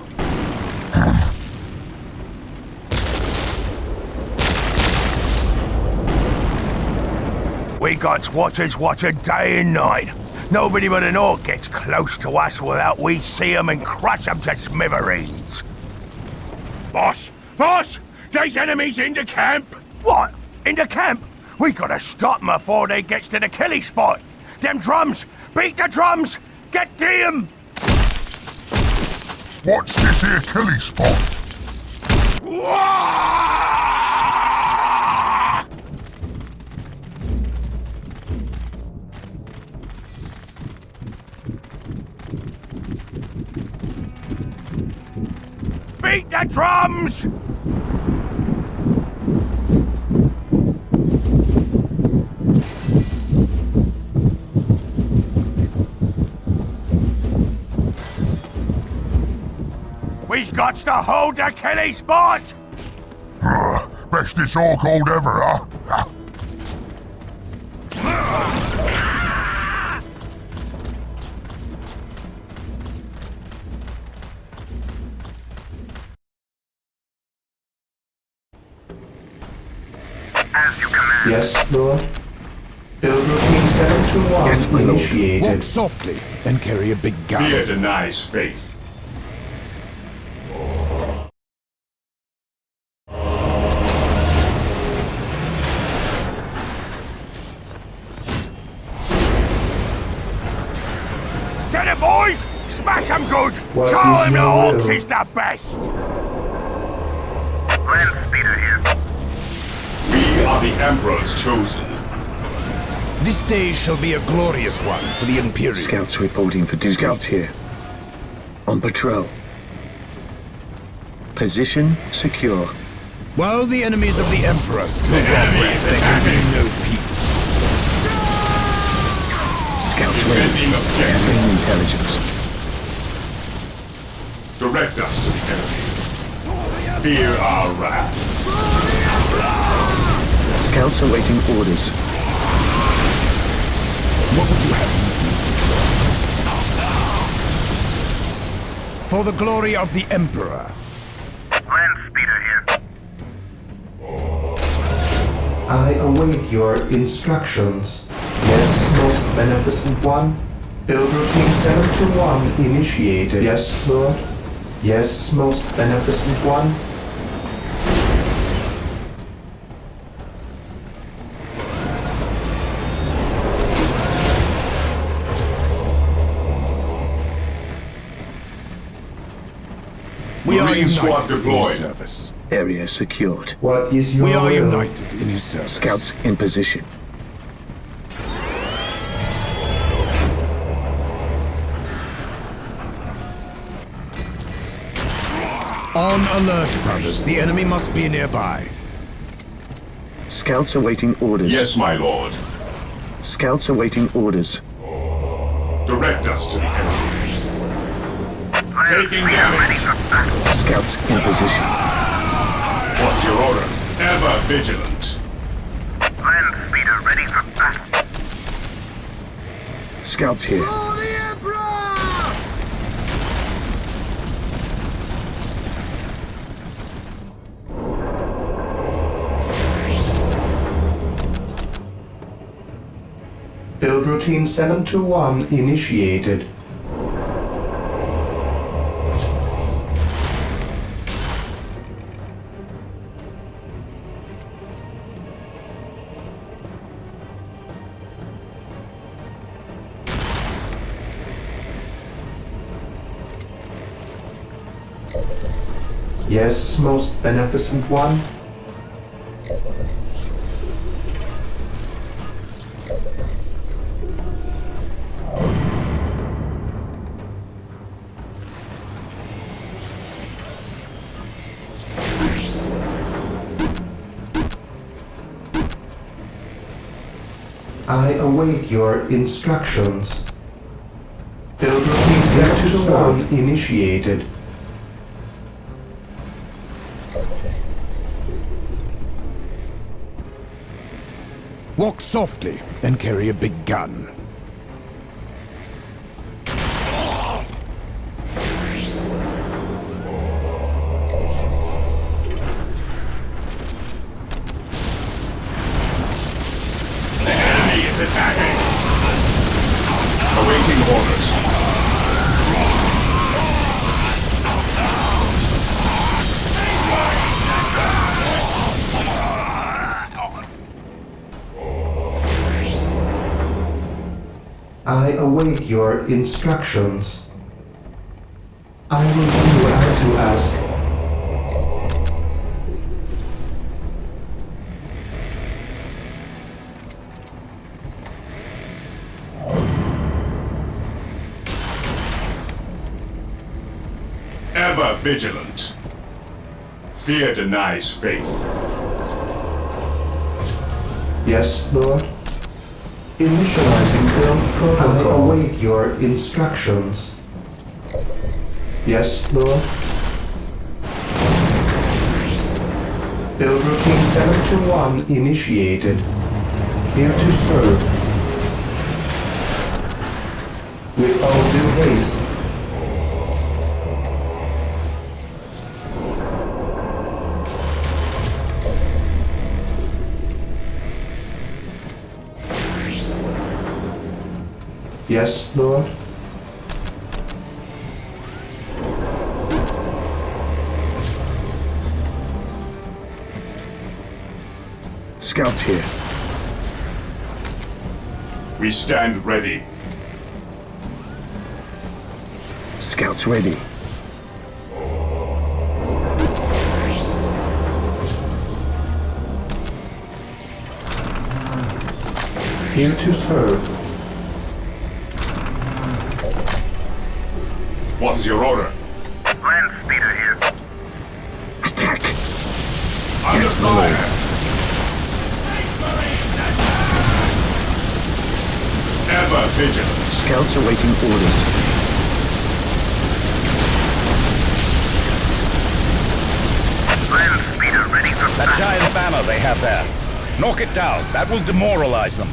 We got watchers watching day and night. Nobody but an orc gets close to us without we see 'em and crush 'em to smithereens. Boss! Boss! There's enemies in the camp! What? In the camp? We gotta stop 'em before they gets to the killy spot. Them drums! Beat the drums! Get to 'em! What's this here killy spot? Beat the drums! We've got to hold the killy spot! Bestest orc hold ever, huh? As you command. Yes, Lord. Build routine 721 Yes, my lord. initiated. Walk softly and carry a big gun. Fear denies faith. Get it, boys! Smash 'em good! What Show is 'em the your orcs will? is the best! Land speeder here. We are the Emperor's chosen. This day shall be a glorious one for the Imperial. Scouts reporting for duty. Scouts here. On patrol. Position secure. While the enemies of the Emperor still draw breath, there can be no peace. Scouts ready. Defending objective. Gathering intelligence. Direct us to the enemy. Fear our wrath. Scouts awaiting orders. What would you have me do? For the glory of the Emperor. Land speeder here. I await your instructions. Yes, most beneficent one. Build routine 721 initiated. Yes, Lord. Yes, most beneficent one. We are Marine squad united in deployed. his service. Area secured. What is your We are will? united in his service. Scouts in position. On alert, brothers. The enemy must be nearby. Scouts awaiting orders. Yes, my lord. Scouts awaiting orders. Direct us to the enemy. Land Taking speeder damage. ready for battle. Scouts in position. What's your order? Ever vigilant. Land speeder ready for battle. Scouts here. Build routine 721 initiated. Yes, most beneficent one. I await your instructions. Build routine 721 initiated. Walk softly and carry a big gun. The enemy Awaiting orders. I await your instructions. I will do as you ask. Ever vigilant. Fear denies faith. Yes, Lord? Initializing build protocol. I await your instructions. Yes, Lord? Build routine 721 initiated. Here to serve. With all due haste. Yes, Lord? Scouts here. We stand ready. Scouts ready. Here to serve. What is your order? Land speeder here. Attack. Under fire! Ever vigilant. Scouts awaiting orders. Land speeder ready for That battle. giant banner they have there. Knock it down. That will demoralize them.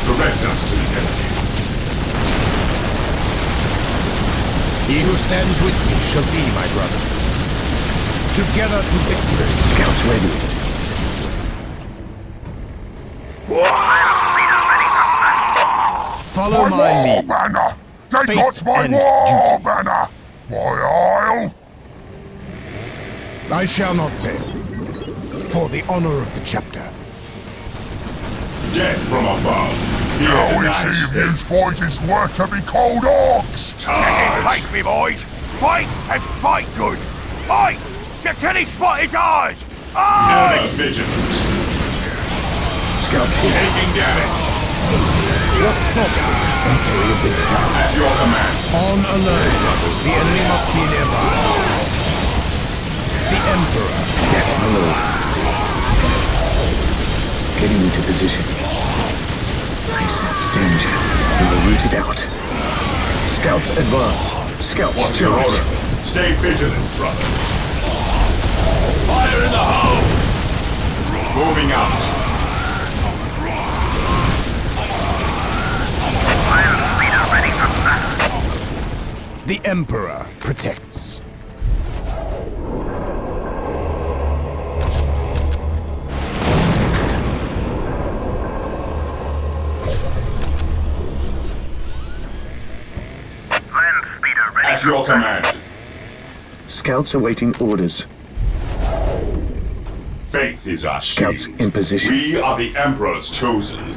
Direct us to the enemy. He who stands with me shall be my brother. Together to victory. Scouts ready. Land speeder ready for battle. Follow my war lead. banner! They Fate got my and war duty. banner! My isle! I shall not fail. For the honor of the chapter. Death from above. Fear Now we denies see if faith. yous boys is worth to be called orcs! Charge! me, boys! Fight and fight good! Fight! Get any spot is ours! Ever vigilant. Scouts here. Taking damage. Walk softly and carry a big gun. At your command. On alert, brothers. The enemy must be nearby. The Emperor. Yes, my lord. Getting into position. I sense danger. We will root it out. Scouts advance. Scouts What's your charge. order? Stay vigilant, brothers. Fire in the hole! Moving out. Land speeder ready for battle. The Emperor protects. Land speeder ready At for your battle. command. Scouts awaiting orders. Faith is our Scouts shield. in position. We are the Emperor's chosen.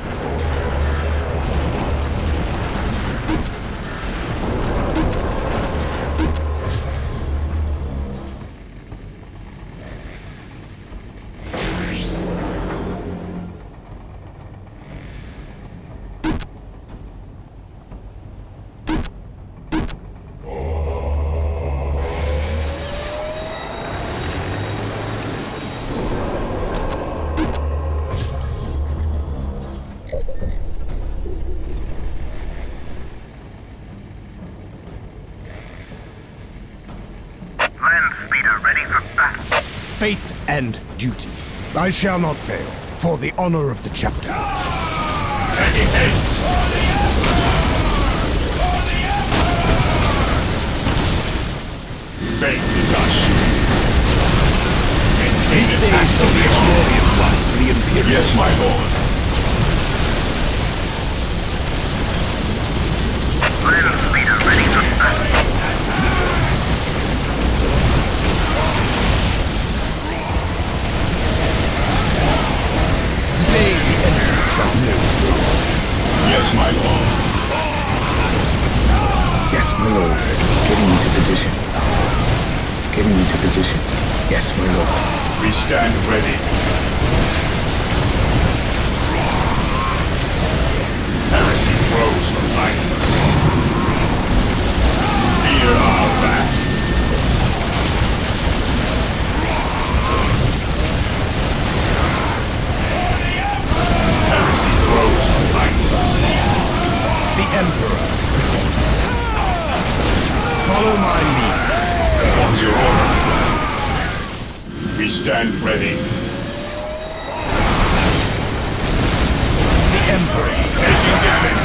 Land speeder ready for battle. Faith and duty. I shall not fail. For the honor of the chapter. Taking haste. Fate is our shield. This day shall be a glorious one for the Imperium. Yes, my lord. Land speeder ready for battle. Today the enemy shall live. Yes, my lord. Yes, my lord. Getting into position. Getting into position. Yes, my lord. We stand ready. Heresy grows from violence. Fear our wrath. Heresy grows from violence. The Emperor protects. Follow my lead. What's your order? We stand ready. The Emperor Taking damage.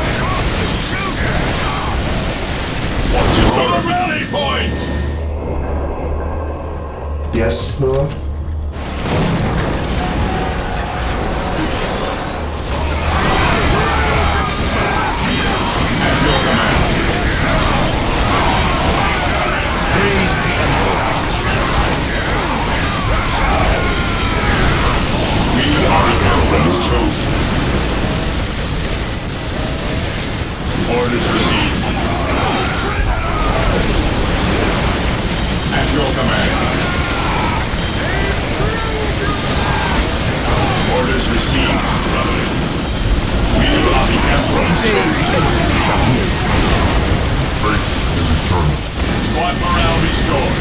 What's your order? Rally point! Yes, Lord? At your command. praise the Emperor. We are the Emperor's chosen. Orders received. At your command. Orders received, brother. We are the Emperor's Today the chosen. enemy shall live. Faith is eternal. Squad morale restored.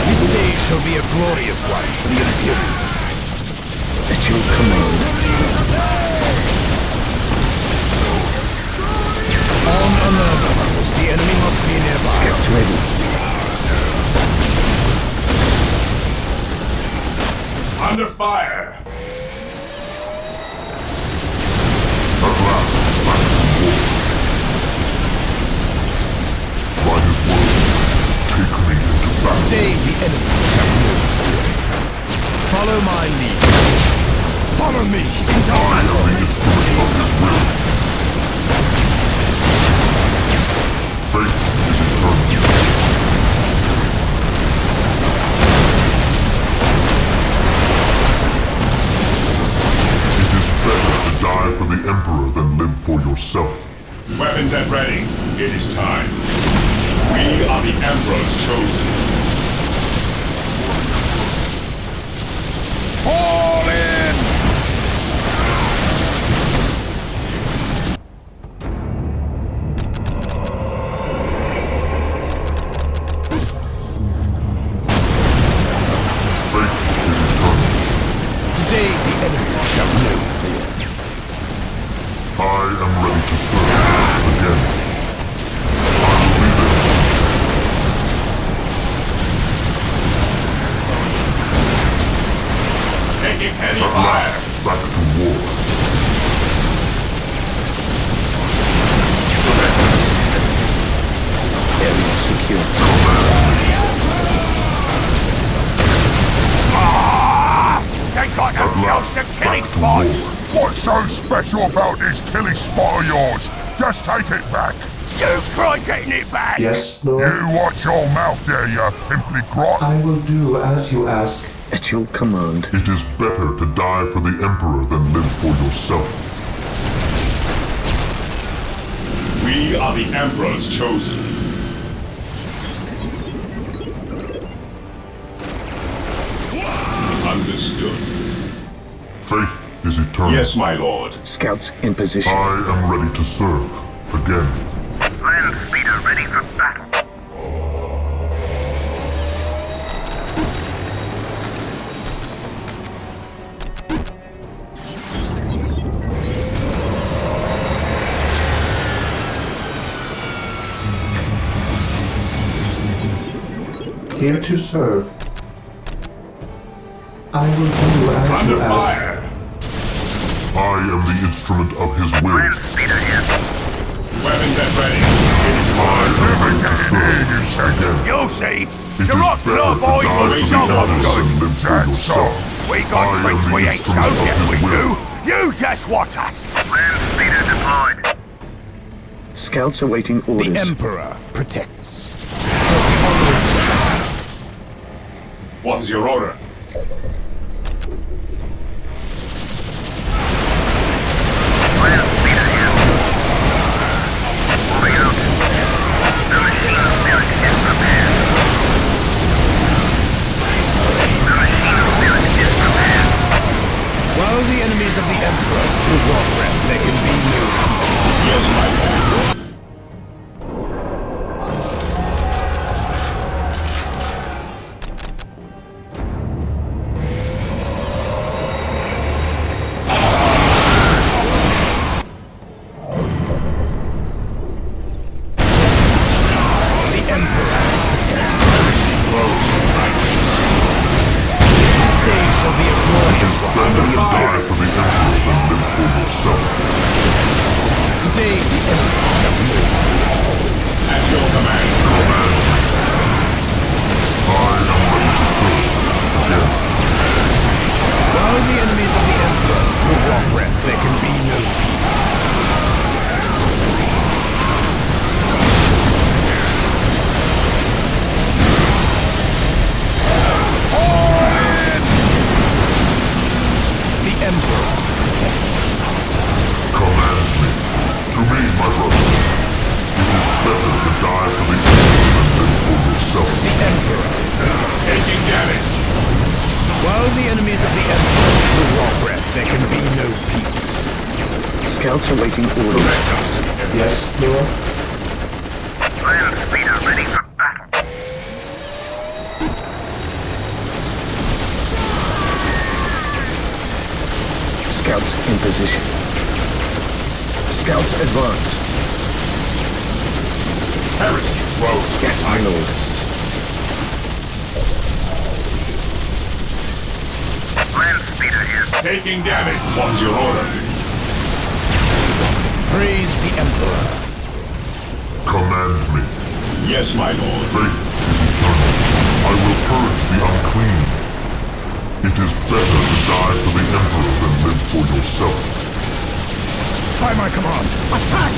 This day shall be a glorious one for the Imperium. At your command. On alert, Marcus. The enemy must be nearby. Scouts ready. Under fire. At last, back to war. By his word, take me into battle. Today the enemy shall live. Follow my lead. Follow me into I am battle. the instrument of his will. Faith is eternal. It is better to die for the Emperor than live for yourself. Weapons at ready. It is time. We are the Emperor's chosen. Fall in! Faith is eternal. Today the enemy shall know fear. I am ready to serve again. I will be there soon. Taking heavy At fire. last, back to war. Area secure. They got At themselves last, a killing back to spot! war. What's so special about this killing spot of yours? Just take it back. You try getting it back! Yes, Lord? You watch your mouth there, you pimply grot. I will do as you ask. At your command. It is better to die for the Emperor than live for yourself. We are the Emperor's chosen. Understood. Faith is eternal. Yes, my lord. Scouts in position. I am ready to serve again. Land speeder ready for battle. Here to serve. I will do as Under you ask. fire. I am the instrument of his will. Land speeder here. Mindset ready. It is mine. Never get You'll see. The Rock Claw boys will stop them good. That's so. We got tricks we ain't shown yet, we do. You just watch us. Land speeder deployed. Scouts awaiting orders. The Emperor protects. What is your order? Land speeder here. Moving out. The machine spirit is prepared. The machine spirit is prepared. While the enemies of the Emperor still draw breath, there can be no peace. Yes, my lord. The Emperor protects. This day shall be a glorious one for the Imperium. for the Emperor than live for yourself. Today the Emperor shall live. At your command. I am ready to serve. Again. While the enemies of the Emperor still draw breath, there can be no peace. The Emperor protects. Command me. To me, my brothers. It is better to die for the Emperor than live for yourself. The Emperor protects. Taking damage. While the enemies of the Emperor still draw breath, there can be no peace. Scouts awaiting orders. Yes, Lord? Land speeder ready for battle. Scouts in position. Scouts advance. Heresy, road. Yes, my lord. Land speeder here. Taking damage. What's your order? Praise the Emperor. Command me. Yes, my lord. Faith is eternal. I will purge the unclean. It is better to die for the Emperor than live for yourself. By my command, attack!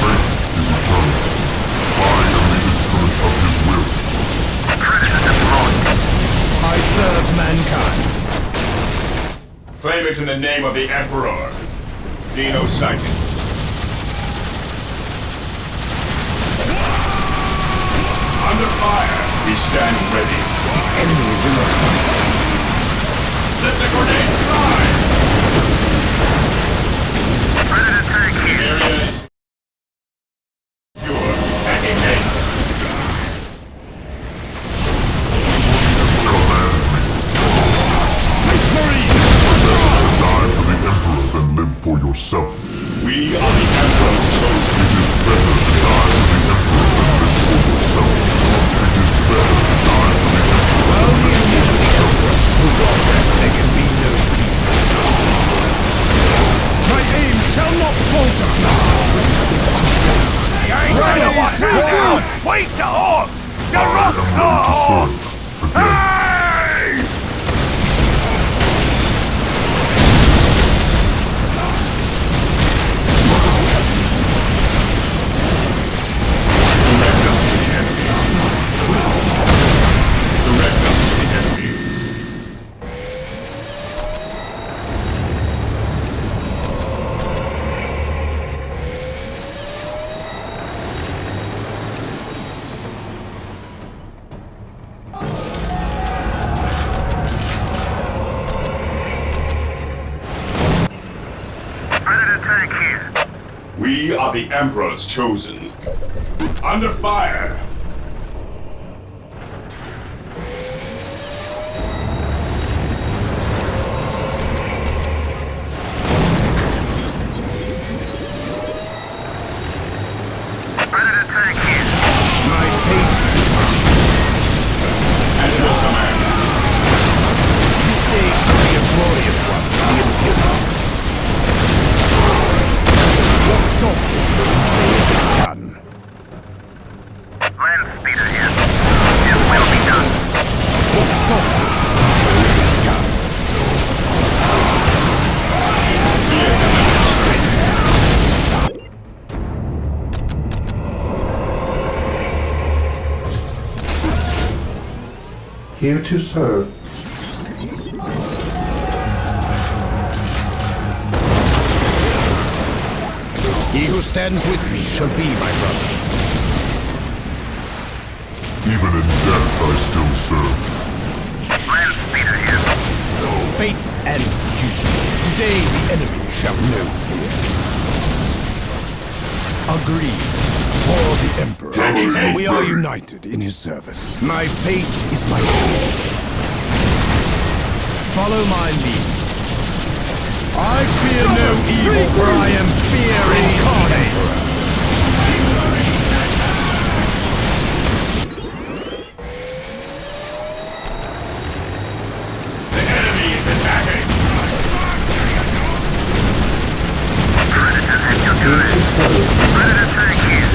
Faith is eternal. I am the instrument of his will. Predator deployed. I serve mankind. Claim it in the name of the Emperor. Dino sighted. Under fire. We stand ready. The enemy is in our sights. Let the grenade fly! Predator tank here. Area is secure. Taking base. Command me. Space Marine! Die for the Emperor than live for yourself. We are the Emperor's chosen. It is better to die for the Emperor than live for yourself. It is better to die for the Emperor. While the enemies of the Emperor still draw breath, there can be no peace. My aim shall not falter! You ain't gonna watch me down. Wait the orcs. The Rock I am Claw ready to orcs. serve. Again. Hey! Direct us to the enemy. Direct us to the enemy. Predator tank here. We are the Emperor's chosen. Under fire. Predator tank here. My fate is assured. At your command. This day shall be a glorious one for the Imperium. softly. Done. Land speeder here. His will be done. Walk softly. Done. Here to serve. He who stands with me shall be my brother. Even in death I still serve. Land speeder here. Faith and duty. Today the enemy shall know fear. Agreed. For the Emperor. We are united in his service. My faith is my shield. Follow my lead. I fear no evil, for I am fear incarnate. The enemy is attacking. Predator at your command. Predator tank here.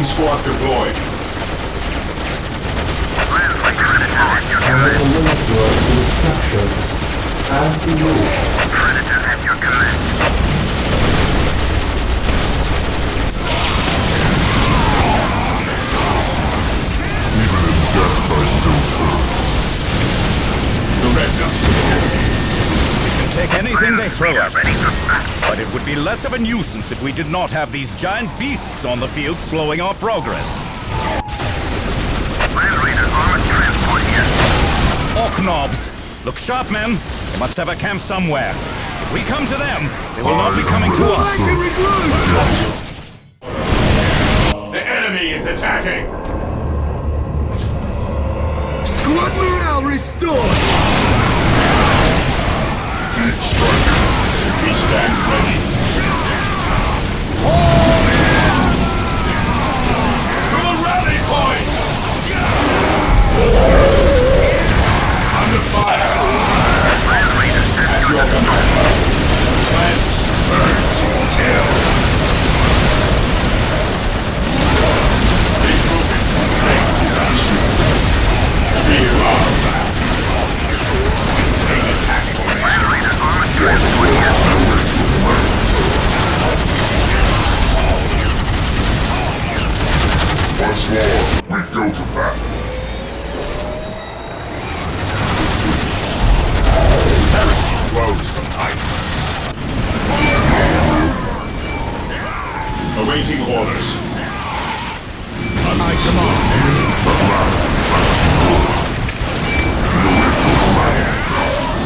Squad deployed. I will await your instructions as you wish. Predator at your command. Even in death I still serve. Direct us to the enemy. We can take anything they throw at Ready us. for battle. But it would be less of a nuisance if we did not have these giant beasts on the field slowing our progress. Land Raider armored transport here. Orc knobs! Look sharp, men! They must have a camp somewhere. If we come to them, they will not be coming to us. The enemy is attacking. Squad morale restored! Deep strike. He stands ready. To the rally point! Under fire! Land Raider At your command. Cleanse, purge, kill. Regrouping. Take possession. Feel our wrath. Maintain attack. Land Raider armored transport here. Once more, we go to battle. Heresy grows from idleness. Awaiting orders. I command.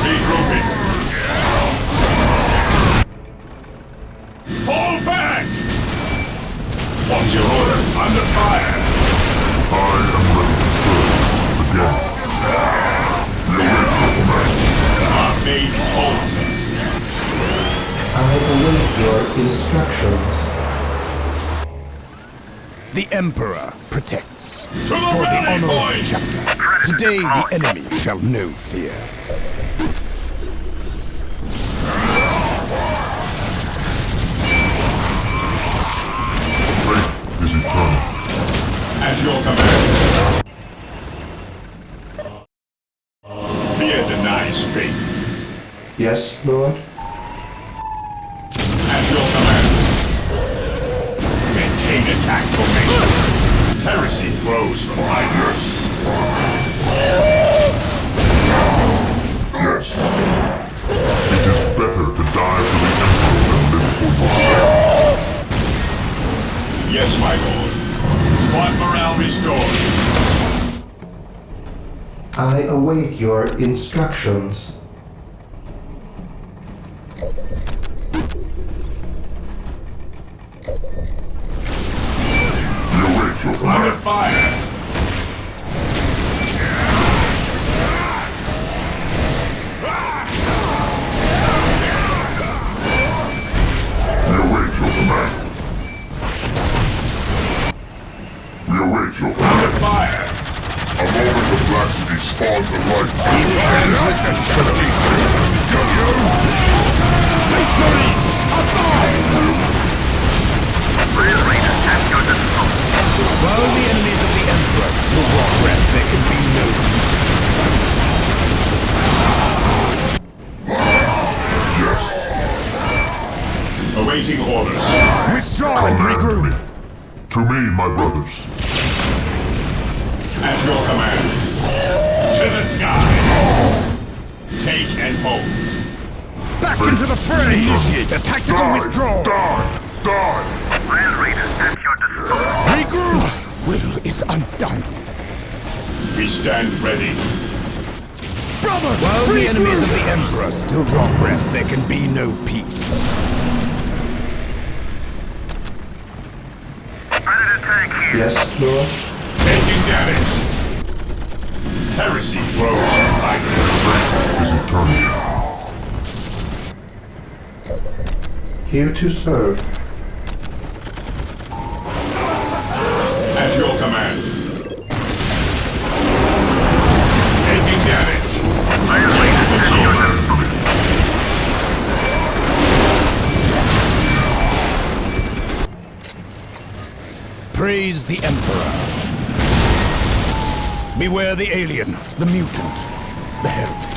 Regrouping. Fall back! What's your order? Under fire! I am ready to serve again. We await your command. Our main holds us. I await your instructions. The Emperor protects. To the For the rally honor of the point! chapter, today the enemy shall know fear. Yes, Lord? At your command. Maintain attack formation. Heresy grows from idleness. Yes. It is better to die for the Emperor than live for yourself. Yes, my lord. Squad morale restored. I await your instructions. We await your command. Under fire. We await your command. We await your command. Under fire. A moment of laxity spawns a life. He stands with the ship. Space Marines, advance! Rail Raiders at your disposal. While the enemies of the Emperor still walk around, there can be no peace. Yes. Awaiting orders. Withdraw and regroup. To me, my brothers. At your command. To the skies. Take and hold. Back into the fray! Initiate a tactical withdrawal! Die! Die! Rail Raiders at your disposal. Regroup! Will is undone. We stand ready. Brother! While the enemies of the Emperor still draw breath, there can be no peace. Ready to tank here. Yes, Lord? Taking damage. Heresy grows from idleness. Is eternal. Here to serve. At your command. Taking damage. Rail Raiders at your disposal. Praise the Emperor. Beware the alien, the mutant, the heretic.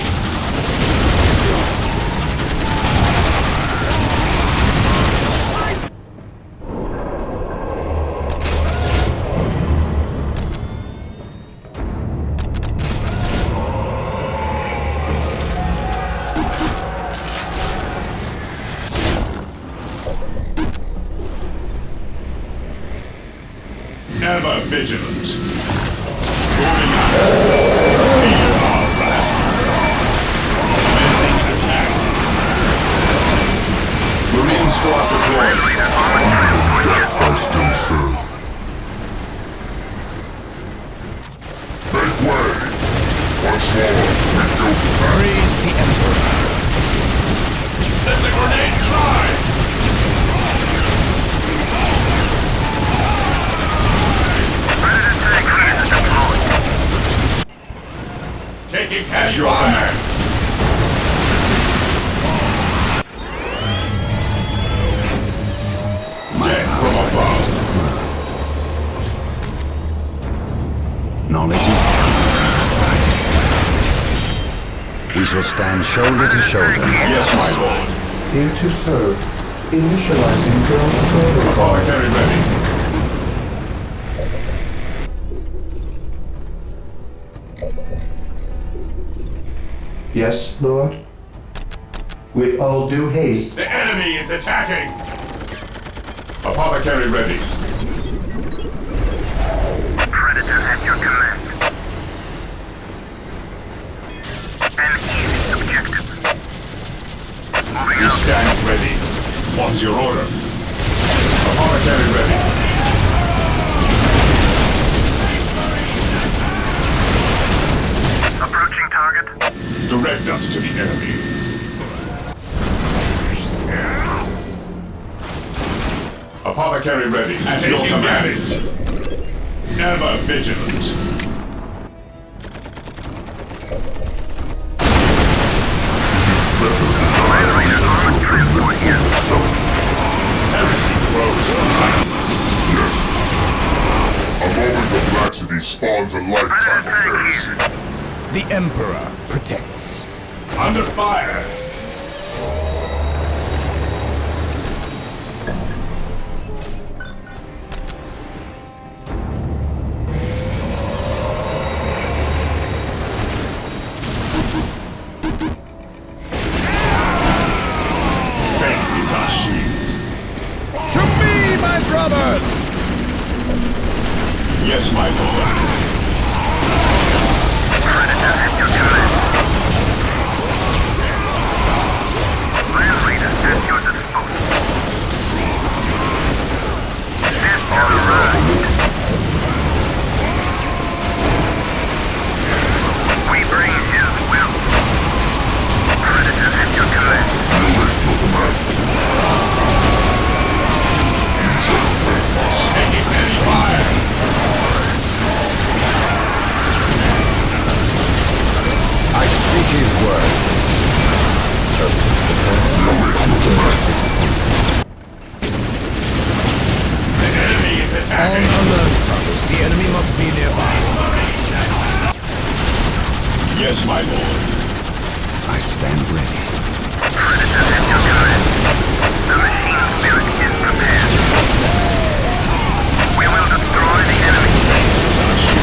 Ever vigilant. Moving out. Feel our wrath. Commencing attack. Marine squad deployed. Death I still serve. Make way! Once more, we go to battle. Praise the Emperor. Let the grenade fly! Taking at your command. Death from above. Knowledge is power. We shall stand shoulder to shoulder. Yes, my lord. Here to serve. Initializing build protocol. Apothecary ready. Yes, Lord? With all due haste. The enemy is attacking! Apothecary ready. Predator at your command. An easy objective. Moving We out. stand ready. What's your order? Apothecary ready. Approaching target. Direct us to the enemy. Apothecary ready. At your command. Ever vigilant. Rail Raiders armored transport here. Heresy grows from idleness. Yes. A moment of laxity spawns a lifetime of heresy. The Emperor protects. Under fire. Yes, my lord. Predator at your command. Land Raider at your disposal. Death has arrived. We bring his will. Predator at your command. Taking heavy fire. I speak his word. Opens the first disappointment. The enemy is All attacking. alone, brothers. The enemy must be nearby. Yes, my lord. I stand ready. Predator at your command. The machine spirit is prepared. We will destroy the enemy.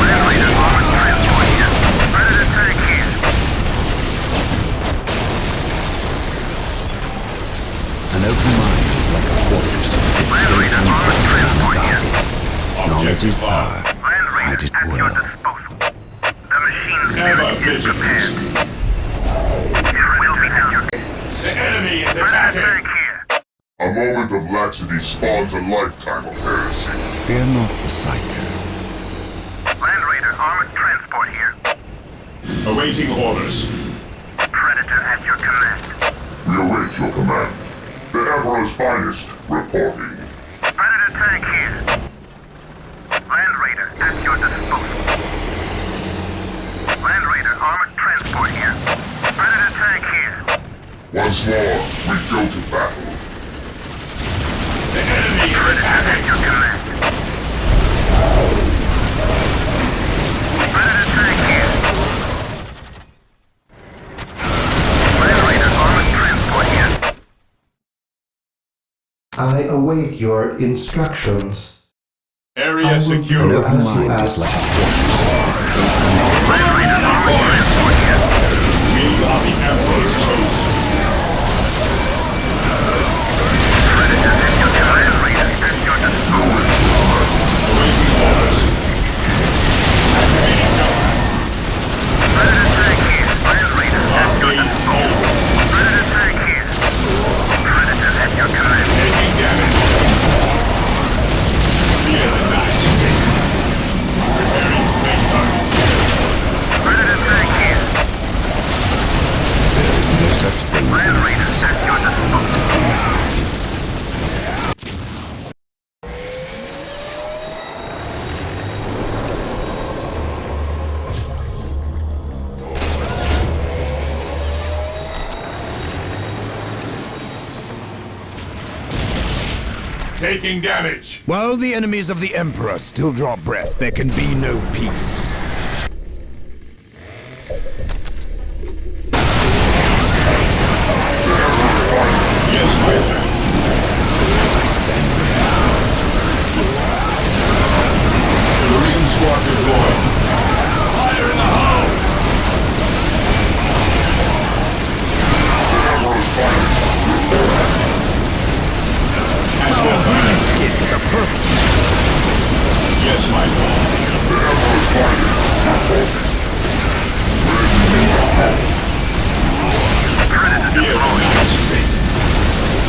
Land Raider armored transport here. Predator tank here. An open mind is like a fortress with its Land gates Raider armored transport here. unguarded. Knowledge is power. Land Hide Raider it at your well. disposal. The machine Ever spirit is vigilant. prepared. His will be at your The enemy is Predator attacking. tank here. A moment of laxity spawns a lifetime of heresy. Fear not the psycho. Land Raider armored transport here. Awaiting orders. Predator at your command. We await your command. The Emperor's finest, reporting. Predator tank here. Land Raider at your disposal. Land Raider armored transport here. Predator tank here. Once more, we go to battle. The enemy is Predator at attacking. your command. Predator tank here. Land Raider armored transport here. I await your instructions. Area secure. An open Mind is like a fortress with its gates unguarded. Land Raider armored transport here. We are the Emperor's chosen. Predator at your command. Land Raider at your disposal. Awaiting orders. Activating jump. Predator tank here. Land Raider at your disposal. Predator tank here. Predator at your command. Taking damage. Fear the night. Preparing main target. Predator tank here. There is no such thing as Land an Raider assassin. at your disposal. Taking damage. While the enemies of the Emperor still draw breath, there can be no peace. Yes, my lord. I stand ready. Marine squad deployed. Fire in the hull. At your command. Skin is a purpose. Yes, my lord. Predator Fear the deployed. night.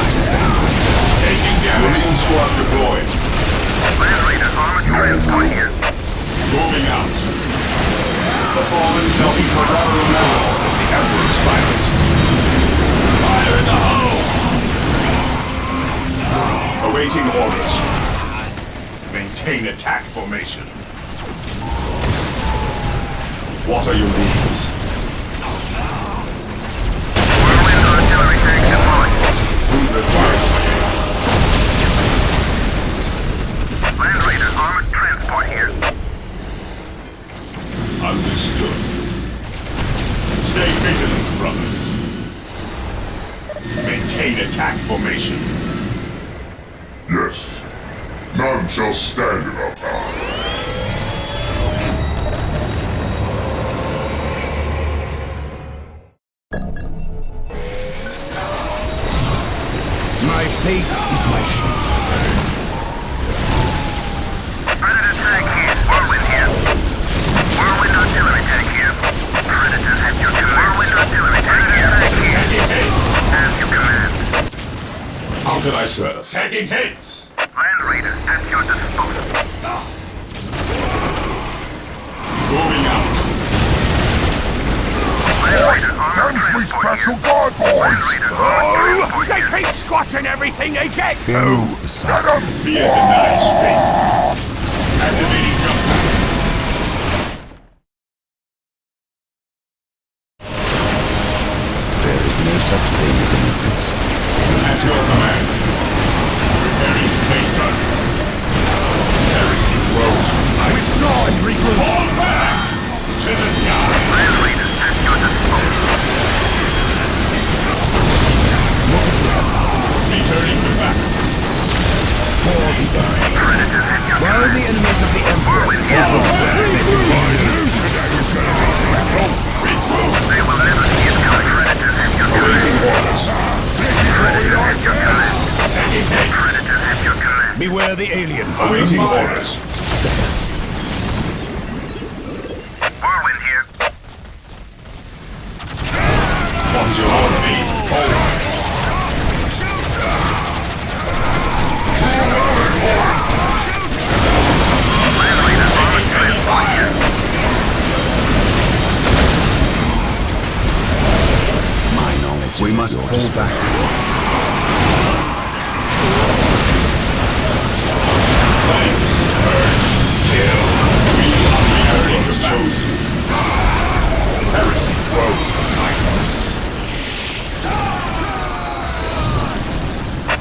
I stand ready. Taking damage. Marine squad deployed. Land Raider armored transport here. Moving out. The fallen shall be forever remembered as the Emperor's finest. Fire in the hull! Awaiting orders. Maintain attack formation. What are your needs? Whirlwind artillery tank deployed. Who requires? Land Raider armored transport here. Understood. Stay vigilant, brothers. Maintain attack formation. Yes. None shall stand in our path. My faith is my shield. Predator tank here. Whirlwind tank here. Predators at your command. Whirlwind artillery tank here. As you command. How can I serve? Taking hits! Land Raider at your disposal. Moving out. Land Raider on Guns special guard boys! Oh, they keep squashing everything they get to! Get them! Fear denies faith. Activating jump pack. There is no such thing as innocence. At your command. Preparing to face targets. Heresy grows. Withdraw and regroup! Fall back! To the sky! Land Raider at your disposal. What would you have? Returning to battle. For the enemy. Predators at your While the enemies of the Emperor still They will never see it coming. Predators at your Awaiting command. orders. Predators at your command. Taking hits. Predators at your command. beware the alien. Awaiting orders. Whirlwind here. What's your order be? Hold. Land Raider on the transport here. My knowledge. We must fall back. Kill. We are returning to chosen. Heresy grows behind us.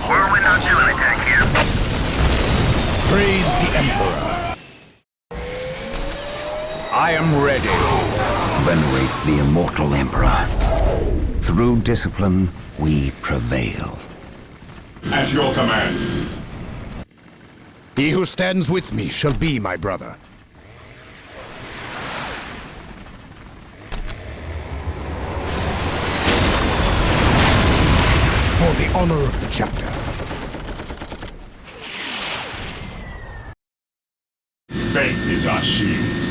Whirlwind artillery tank here. Praise the Emperor. I am ready. Venerate the immortal Emperor. Through discipline, we prevail. At your command. He who stands with me shall be my brother. For the honor of the chapter. Faith is our shield.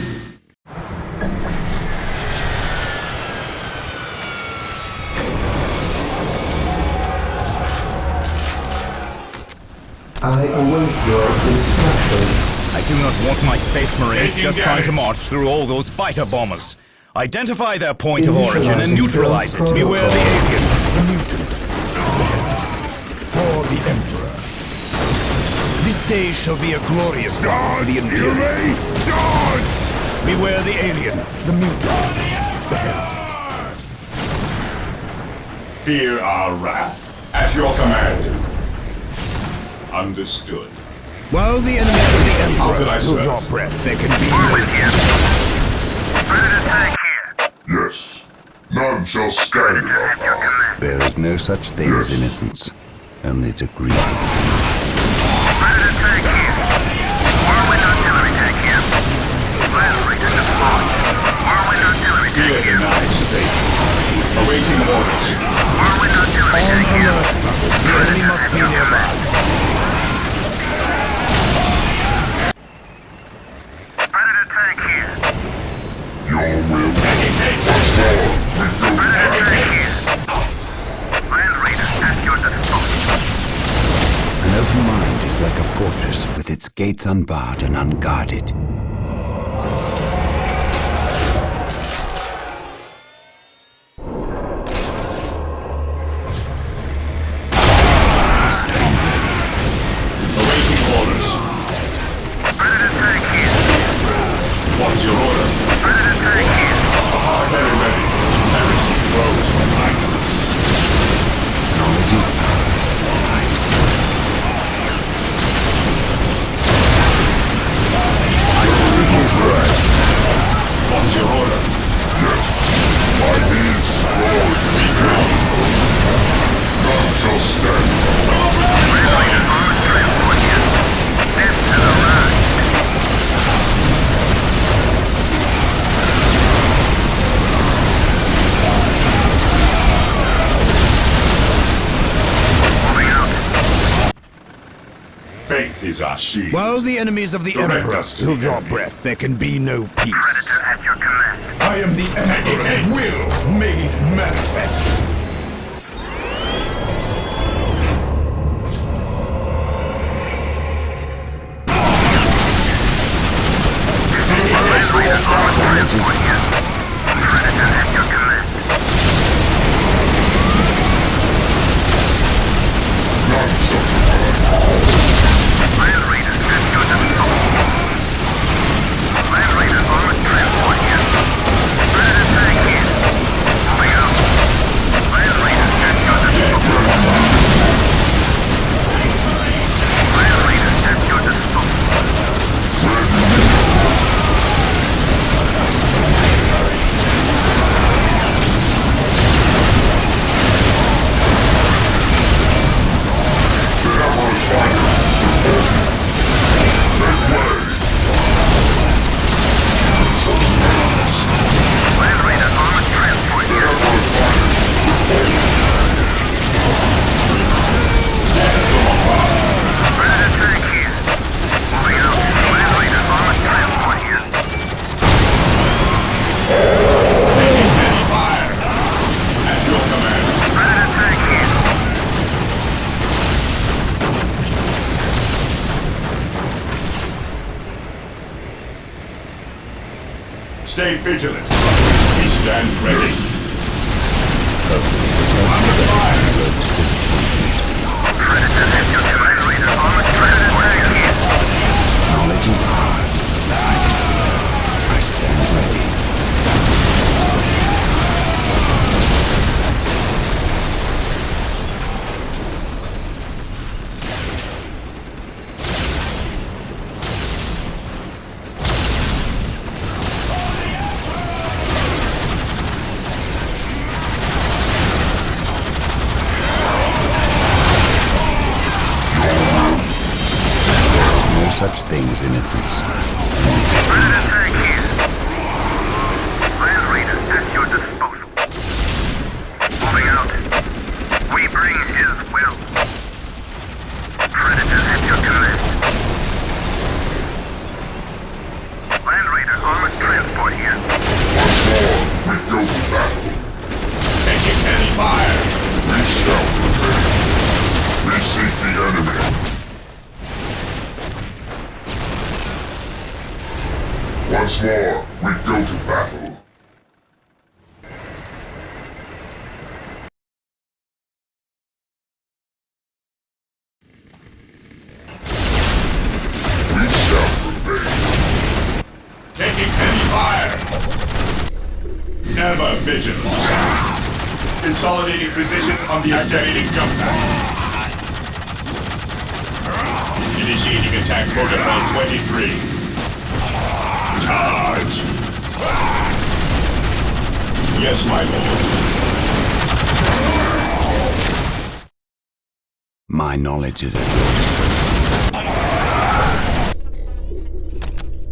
I await your instructions. I do not want my space marines Taking just trying to damage. march through all those fighter bombers. Identify their point of origin and neutralize it. Beware the alien, the mutant, the heretic. For the Emperor. This day shall be a glorious one for the Imperium. Dodge! Beware the alien, the mutant, the heretic. Fear our wrath. At your command. Understood. While the enemies of the How Emperor could I still serve? draw breath, there can be Whirlwind here. Predator tank here. Yes. None shall stand in our At your path. command. There is no such thing as innocence, only degrees of it. Predator tank here. Whirlwind artillery tank here. Land Raider deployed. Whirlwind artillery tank Fear here. denies faith. Awaiting orders. Whirlwind artillery On tank here. alert, brothers. The enemy must be nearby. Predator tank here. Your will. Taking hits. Predator tank here. Land Raider at your disposal. An open mind is like a fortress with its gates unbarred and unguarded. Awaiting orders. Predator tank here. What's your order? Predator tank here. Very ready. Heresy grows behind us. Knowledge is power. Hide it. I Faith is our shield. While the enemies of the Direct Emperor us to still the draw enemy. breath, there can be no peace. Predator at your command. I am the Emperor's will made manifest. Predator at your command. Land Raider at your disposal. Land Raider armored transport here. Predator tank here. Moving out. Land Raider at your disposal. Land Raider at your disposal. Land Raider armored transport here. Predator tank here. Moving out. Land Raider armored transport here. Taking heavy fire. At your command. Predator tank here. Stay vigilant. We stand ready. Under fire. Predator at your command. Raider armored transport here. Knowledge is power. I stand ready. Such thing as innocence. Predator tank here. Land Raider at your disposal. Moving out. We bring his will. Predator at your command. Land Raider armored transport here. Once more, we go to battle. Taking heavy fire. We shall prevail. We seek the enemy. Once more, we go to battle. We shall prevail. Taking heavy fire. Ever vigilant. Consolidating position on the activating jump pad. Initiating attack protocol 23. Charge! Yes, my lord. My knowledge is at your disposal.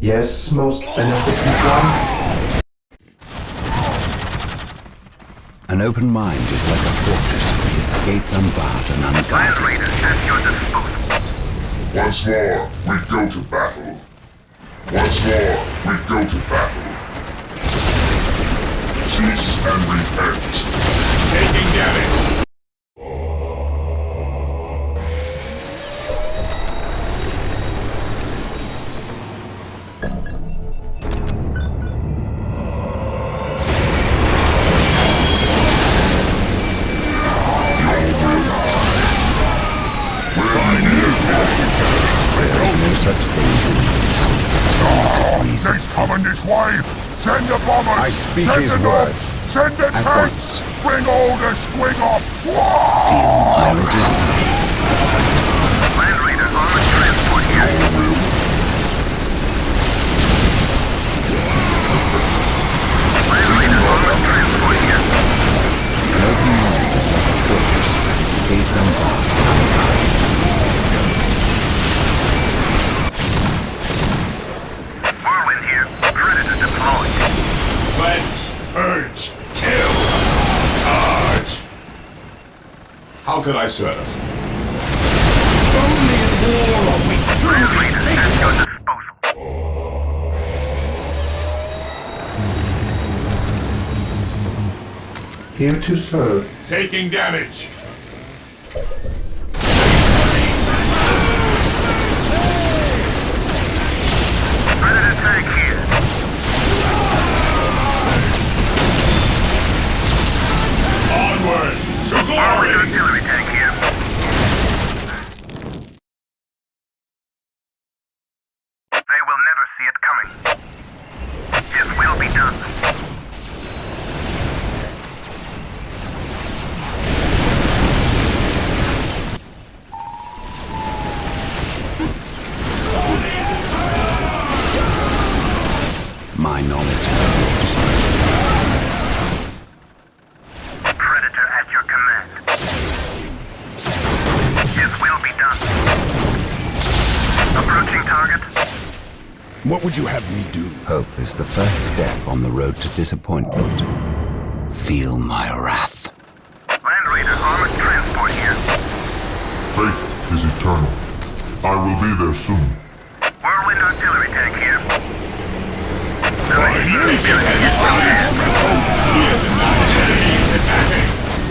Yes, most beneficent one? An open mind is like a fortress with its gates unbarred and Land unguarded. Raider at your disposal. Once more, we go to battle. Once more, we go to battle. Cease and repent. Taking damage. No such thing as innocence. He's coming this way! Send the bombers! I speak Send his the word. dogs! Send the At tanks! Bring all the squig off! Knowledge is Land Raider armored transport here. Land Raider armored transport here. an open mind is like a fortress with its gates unbarred and unguarded. Whirlwind here. Predator deployed. Cleanse, purge, kill, charge. How can I serve? Only in war are we Raider at your disposal. Here to serve. Taking damage. Predator tank here. Onward to Armored glory. artillery tank here. They will never see it coming. His will be done. My knowledge is at your disposal. Predator at your command. His will be done. Approaching target. What would you have me do? Hope is the first step on the road to disappointment. Feel my wrath. Land Raider armored transport here. Faith is eternal. I will be there soon. Whirlwind artillery tank here.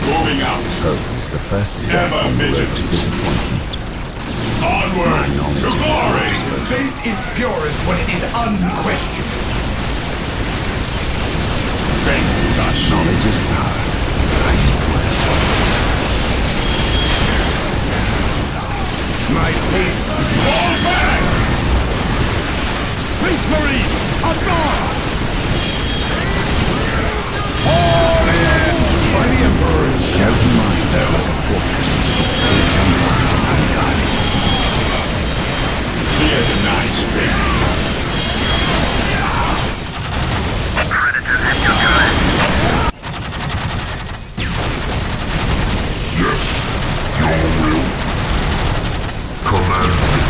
Moving out. Hope is the first step on the road to disappointment. Onward My knowledge to is at glory. your disposal. Faith is purest when it is unquestioned. Knowledge is power. Right it will. My faith is Fall back! Space Marines, advance! All in! By the Emperor's shouting myself like a fortress, its gates unbarred and unguarded. Fear the night, Predator at your command. Yes, your will. Command me.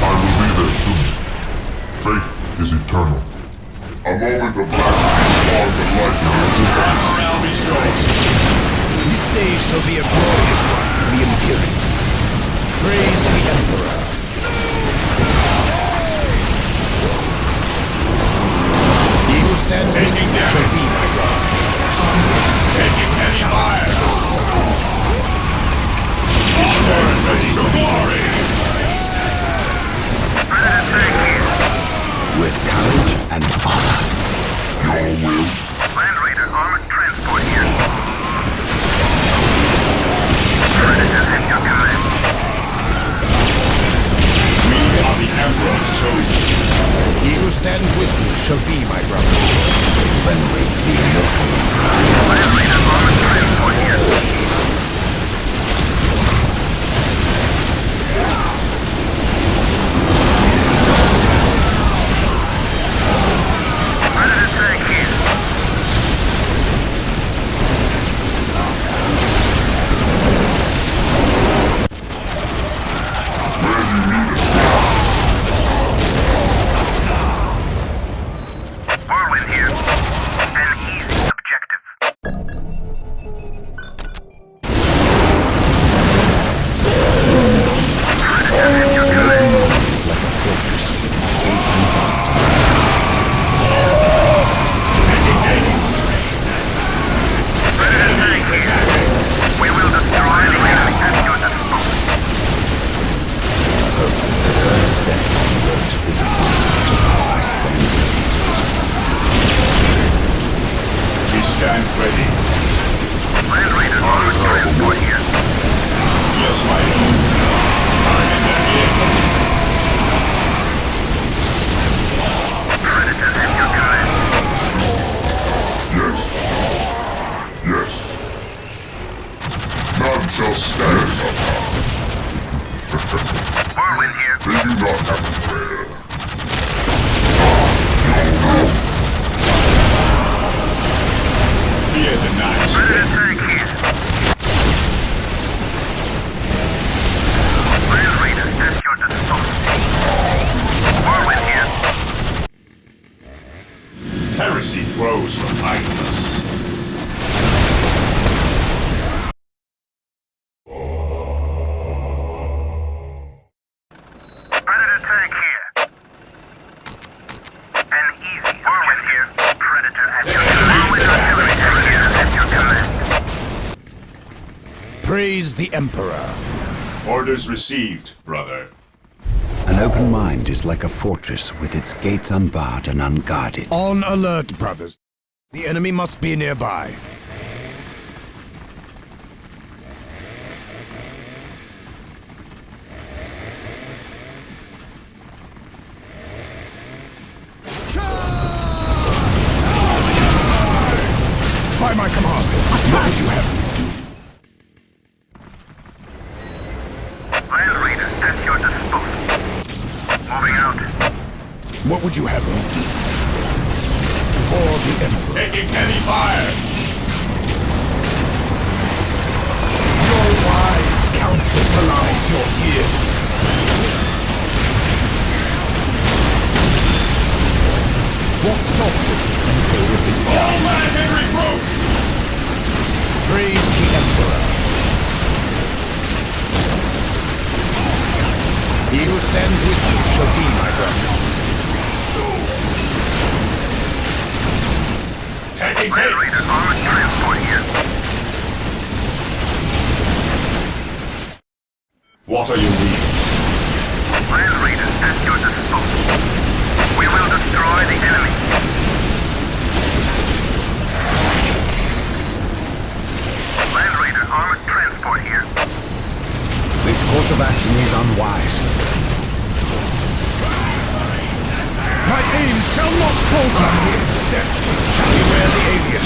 I will be there soon. Faith is eternal. A moment of blasphemy on the light. morale restored. This day shall be a glorious one for the Imperium. Praise the Emperor. He who stands with Taking me shall damage. be my God. Taking heavy fire. Onward to glory. Predator tank here. With courage and honor. Your will. Land Raider armored transport here. Predator at your command. We are the Emperor's chosen. He who stands with me shall be my brother. Friendly, the immortal. Land Raider armored transport here. Predator tank here. Whirlwind here. An easy objective. Predator at your command. Is like a fortress with its gates unbarred. Predator tank here. We will destroy the enemy at your disposal. Hope is the first step on the road to disappointment. I stand ready. We stand ready. Land Raider armored transport here. Yes, my lord. I'm in the vehicle. Predator at your command. Yes. Yes. None shall stand us. Whirlwind here. They do not have to fear. Fear the night. Predator tank here. Land Raider at your disposal. Whirlwind here. Heresy grows from idleness. Predator the Emperor. Orders received, brother. An open mind is like a fortress with its gates unbarred and unguarded. On alert, brothers. The enemy must be nearby. By my command, what would you have me do? Land Raider at your disposal. Moving out. What would you have me do? For the Emperor. Taking heavy fire! Your wise counsel belies your years. Walk softly and go with it. All land and recruit! Praise the Emperor. He who stands with you shall be my brother. Taking Land Raider armored transport here. What are your needs? Land Raider at your disposal. We will destroy the enemy. Land Raider armored transport here. This course of action is unwise. My aim shall not falter. Except shall beware the alien.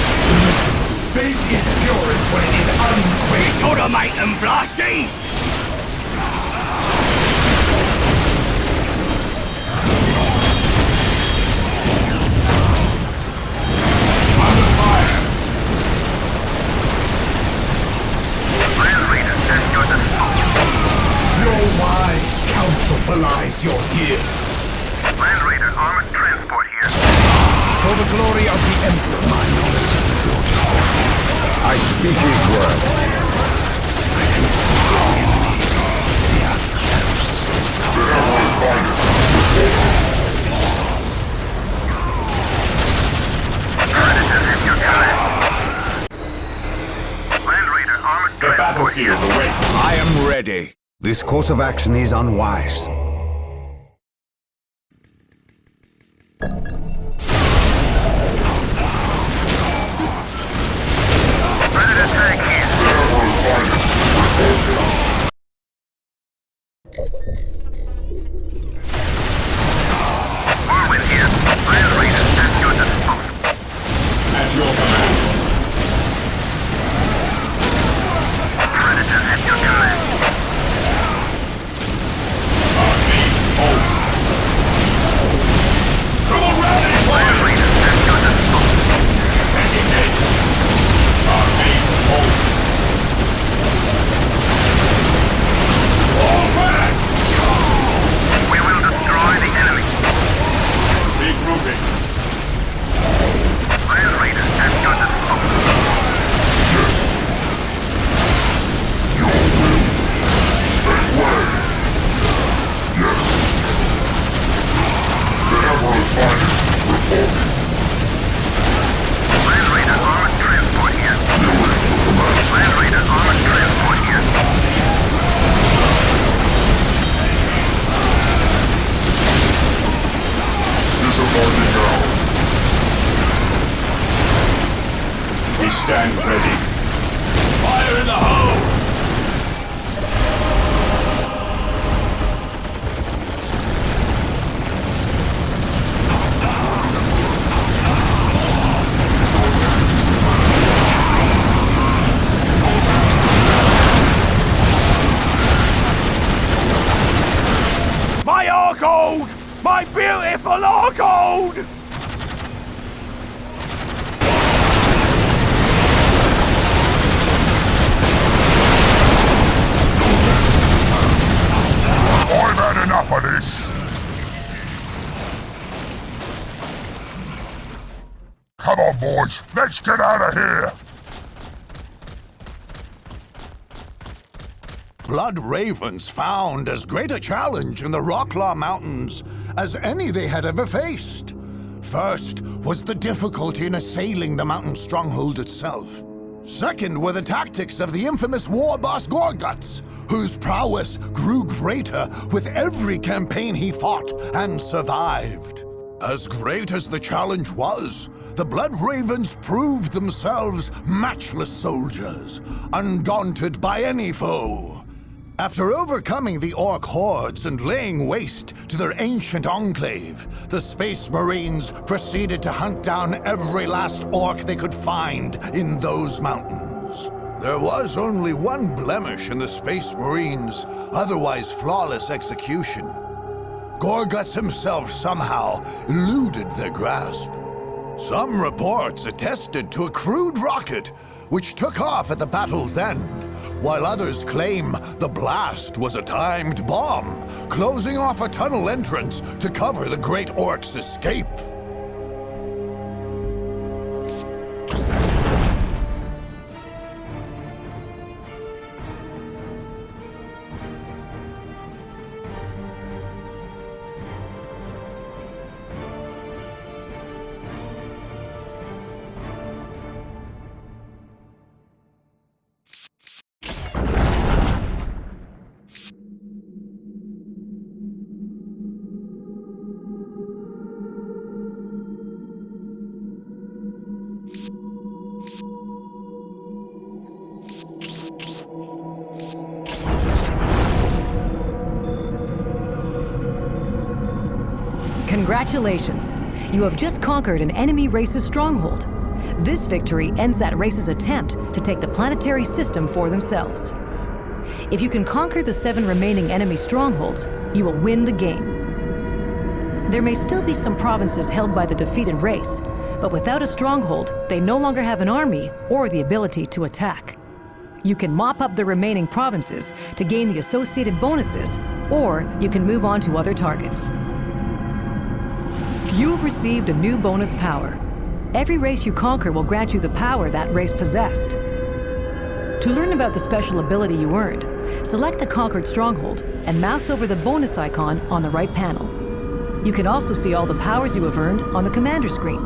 Faith is purest when it is unquestioned. Sodomite and blasting! Under fire! Land Raider at your disposal. Your wise counsel belies your years. Land Raider armored transport here. For the glory of the Emperor, my knowledge is at your disposal. I speak his word. I can sense the enemy. They are close. Predators at your command. Land Raider armored The transport here. battlefield awaits. I am ready. This course of action is unwise. Predator tank here. Whirlwind here. Land Raider at your disposal. At your command. Predator at your command. Army, hold. To the rally Land point! Raider at your disposal. Taking hit! Army, hold. All back! We will destroy the enemy. Regrouping. Land Raider at your disposal. Yes. Your will. Make way. Yes. The Emperor's finest reporting. Land Raider armored transport here. Yielding to command. Land Raider armored transport here. Disembarking now. We stand ready. Fire in the hole! My Arkhold! My beautiful Arkhold! I've had enough of this. Come on, boys. Let's get out of here. Blood ravens found as great a challenge in the Rocklaw Mountains as any they had ever faced. First was the difficulty in assailing the mountain stronghold itself. Second were the tactics of the infamous war boss Gorguts, whose prowess grew greater with every campaign he fought and survived. As great as the challenge was, the Blood Ravens proved themselves matchless soldiers, undaunted by any foe. After overcoming the Orc hordes and laying waste to their ancient enclave, the Space Marines proceeded to hunt down every last Orc they could find in those mountains. There was only one blemish in the Space Marines' otherwise flawless execution. Gorguts himself somehow eluded their grasp. Some reports attested to a crude rocket which took off at the battle's end, while others claim the blast was a timed bomb, closing off a tunnel entrance to cover the Great Orc's escape. Congratulations! You have just conquered an enemy race's stronghold. This victory ends that race's attempt to take the planetary system for themselves. If you can conquer the 7 remaining enemy strongholds, you will win the game. There may still be some provinces held by the defeated race, but without a stronghold, they no longer have an army or the ability to attack. You can mop up the remaining provinces to gain the associated bonuses, or you can move on to other targets. You have received a new bonus power. Every race you conquer will grant you the power that race possessed. To learn about the special ability you earned, select the conquered stronghold and mouse over the bonus icon on the right panel. You can also see all the powers you have earned on the commander screen.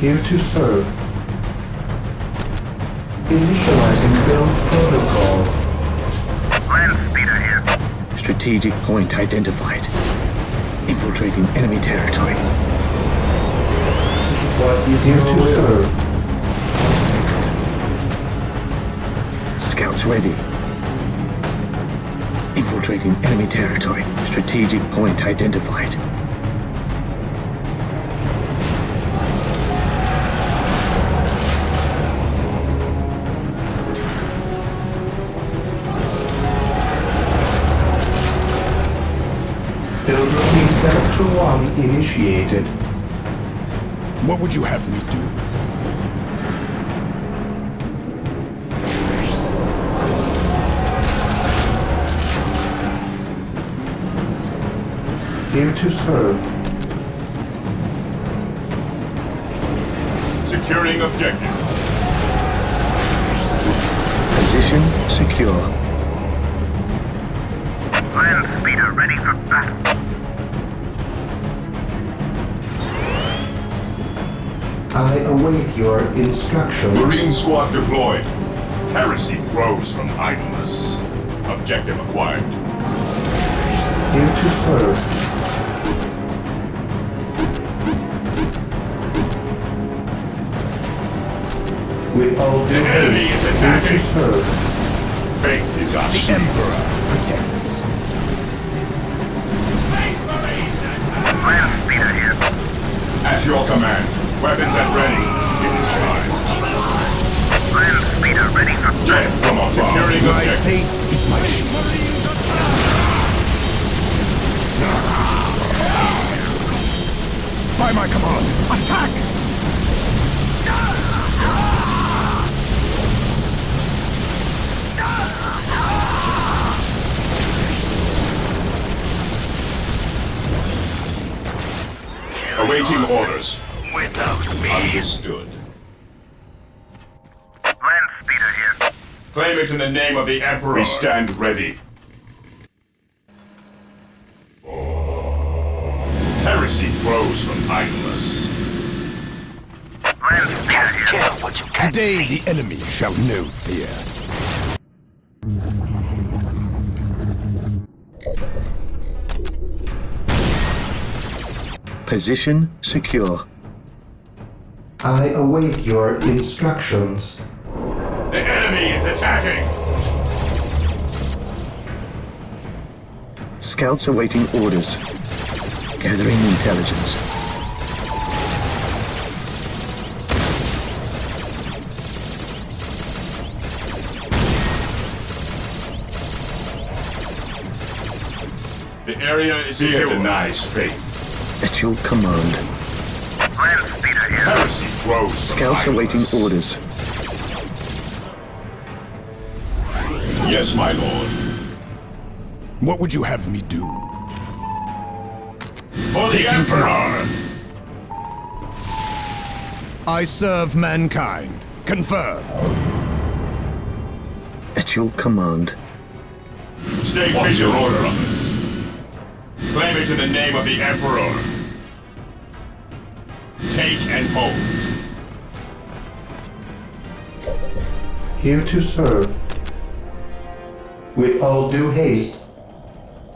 Here to serve. Initializing build protocol. Land speeder here. Strategic point identified. Infiltrating enemy territory. What is here to serve? Scouts ready. Infiltrating enemy territory. Strategic point identified. Build routine Sector 1 initiated. What would you have me do? Here to serve. Securing objective. Position secure. Land speeder ready for battle. I await your instructions. Marine squad deployed. Heresy grows from idleness. Objective acquired. Here to serve. With all due The enemy is haste, here attacking. to serve. Faith is our The shield. Emperor protects. Land speeder here. At your command. Weapons at ready. It is time. Land speeder ready for Death from above. Securing My objective. faith is my shield. By my command, attack! Awaiting orders. without me. Understood. Land speeder here. Claim it in the name of the Emperor. We stand ready. Heresy grows from idleness. Land speeder here. Kill what you can. Today the enemy shall know fear. Position secure. I await your instructions. The enemy is attacking! Scouts awaiting orders. Gathering intelligence. The area is secure. Denies faith. At your command. Land speeder here. Heresy grows. Scouts awaiting orders. Yes, my lord. What would you have me do? For the Emperor! I serve mankind. Confirm. At your command. Stay vigilant, order of us. Claim it in the name of the Emperor. Take and hold. Here to serve. With all due haste.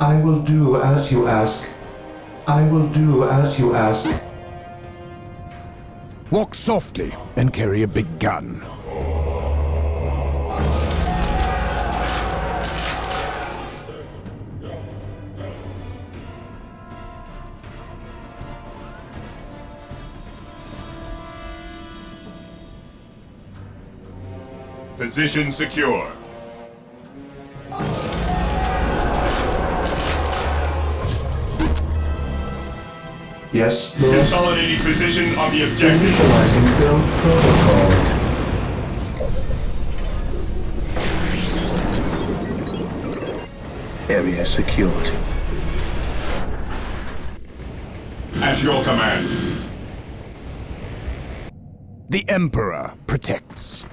I will do as you ask. I will do as you ask. Walk softly and carry a big gun. Position secure. Yes, Lord. Consolidating position on the objective. Initializing build protocol. Area secured. At your command. The Emperor protects.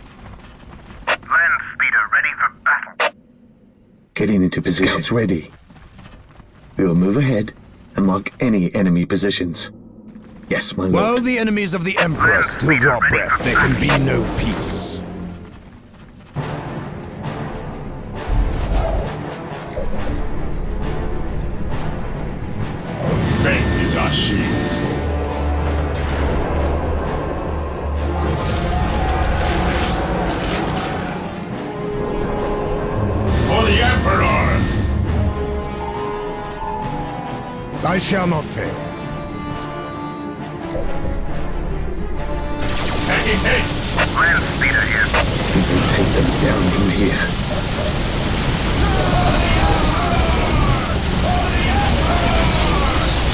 Land speeder ready for battle. Getting into position. Scouts ready. We will move ahead and mark any enemy positions. Yes, my lord. While the enemies of the Emperor still draw breath, there can be no peace. Faith is our shield. For the Emperor! I shall not fail. Taking hits! Land speeder here. We will take them down from here.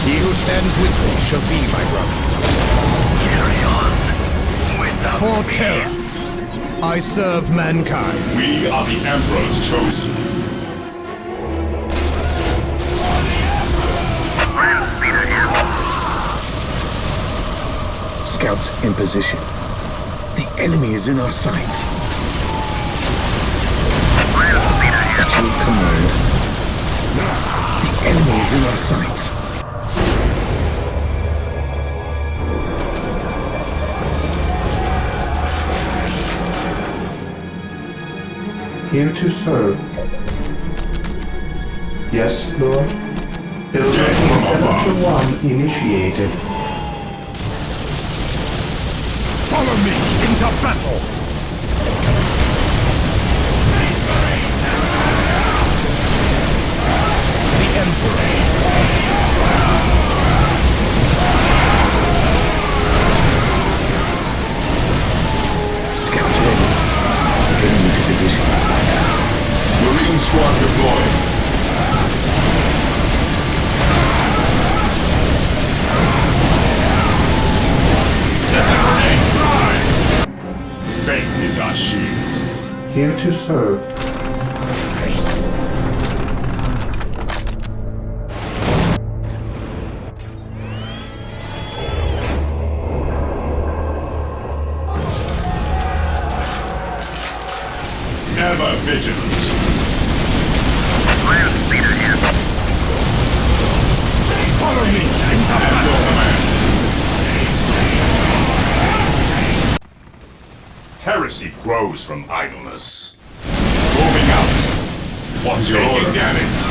He who stands with me shall be my brother. Carry on. Without For me. terror, I serve mankind. We are the Emperor's chosen. Land speeder here. Scouts in position. The enemy is in our sights. Land speeder here. At your command. The enemy is in our sights. Here to serve. Yes, Lord. Build Death from above. 7-1 initiated. Follow me into battle! Emperor takes. Scouts ready. Getting into position. Marine squad deployed. Let the grenade fly! Faith is our shield. Here to serve. Ever vigilant. Land speeder here. Follow me into At your command. Heresy grows from idleness. Moving out. What's your order? Damage.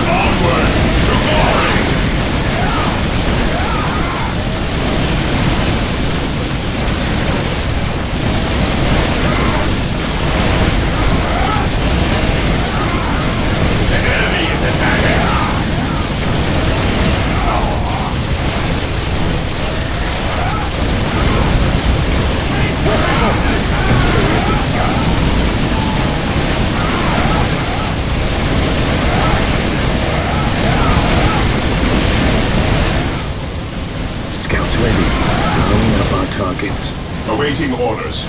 Onward to glory. The enemy is attacking. Walk softly and lower the gun. Scouts ready. Blowing up our targets. Awaiting orders.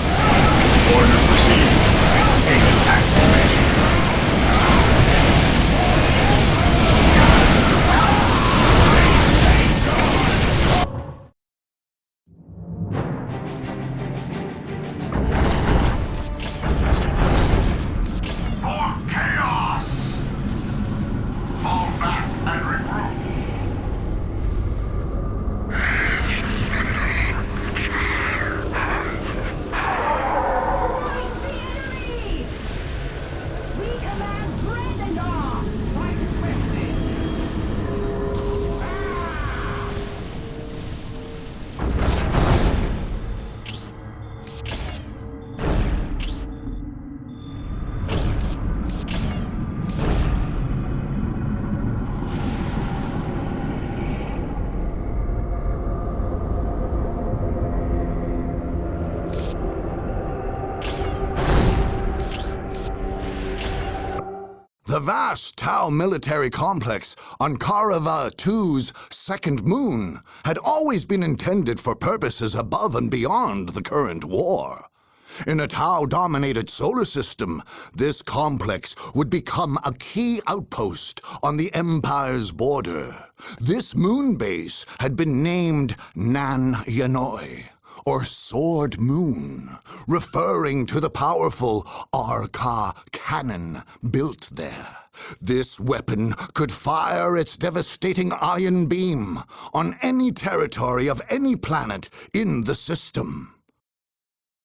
Orders received. Maintain attack formation. For chaos! Fall back and regroup. Strike the enemy! We command dread and awe! Strike swiftly! The vast Tau military complex on Karava II's second moon had always been intended for purposes above and beyond the current war. In a Tau-dominated solar system, this complex would become a key outpost on the Empire's border. This moon base had been named Nan Yanoi, or Sword Moon, referring to the powerful Arca cannon built there. This weapon could fire its devastating ion beam on any territory of any planet in the system.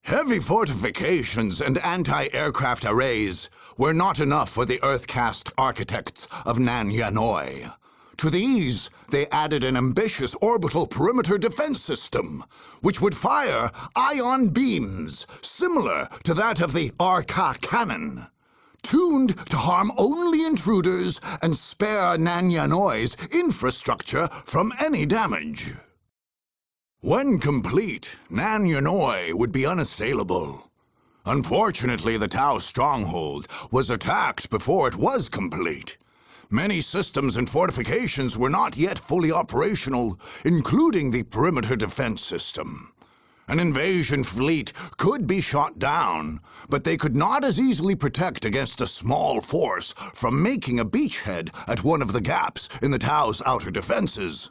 Heavy fortifications and anti-aircraft arrays were not enough for the Earth-cast architects of Nan Yanoi. To these, they added an ambitious orbital perimeter defense system, which would fire ion beams similar to that of the Arca cannon, tuned to harm only intruders and spare Nan Yanoi's infrastructure from any damage. When complete, Nan Yanoi would be unassailable. Unfortunately, the Tau stronghold was attacked before it was complete. Many systems and fortifications were not yet fully operational, including the perimeter defense system. An invasion fleet could be shot down, but they could not as easily protect against a small force from making a beachhead at one of the gaps in the Tau's outer defenses.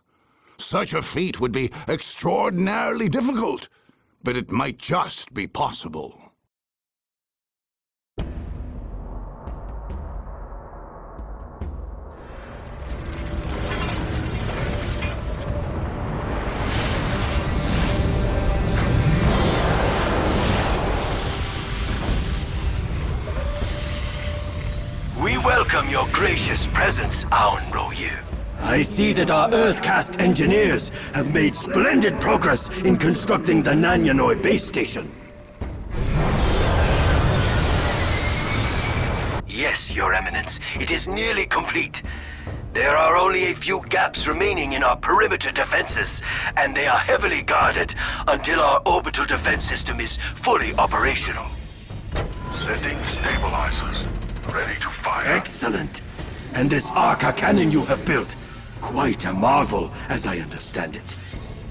Such a feat would be extraordinarily difficult, but it might just be possible. We welcome your gracious presence, Aun Royu. I see that our Earth-cast engineers have made splendid progress in constructing the Nan Yanoi base station. Yes, Your Eminence, it is nearly complete. There are only a few gaps remaining in our perimeter defenses, and they are heavily guarded until our orbital defense system is fully operational. Setting stabilizers. Ready to fire. Excellent. And this Arca cannon you have built, quite a marvel, as I understand it.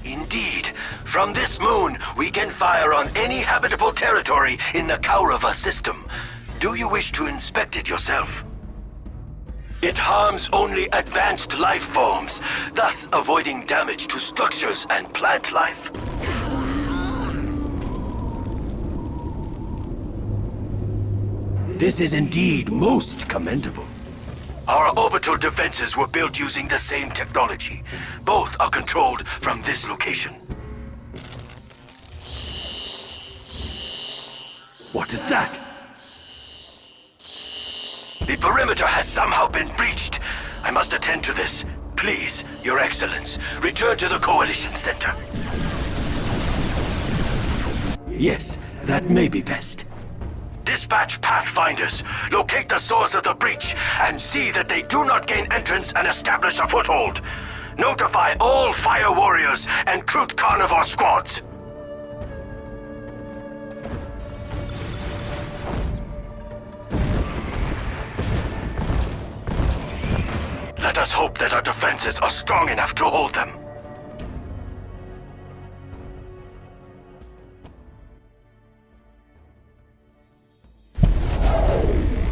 Indeed. From this moon, we can fire on any habitable territory in the Kaurava system. Do you wish to inspect it yourself? It harms only advanced life forms, thus avoiding damage to structures and plant life. This is indeed most commendable. Our orbital defenses were built using the same technology. Both are controlled from this location. What is that? The perimeter has somehow been breached. I must attend to this. Please, Your Excellence, return to the Coalition Center. Yes, that may be best. Dispatch Pathfinders, locate the source of the breach, and see that they do not gain entrance and establish a foothold. Notify all Fire Warriors and Krut Carnivore squads. Let us hope that our defenses are strong enough to hold them.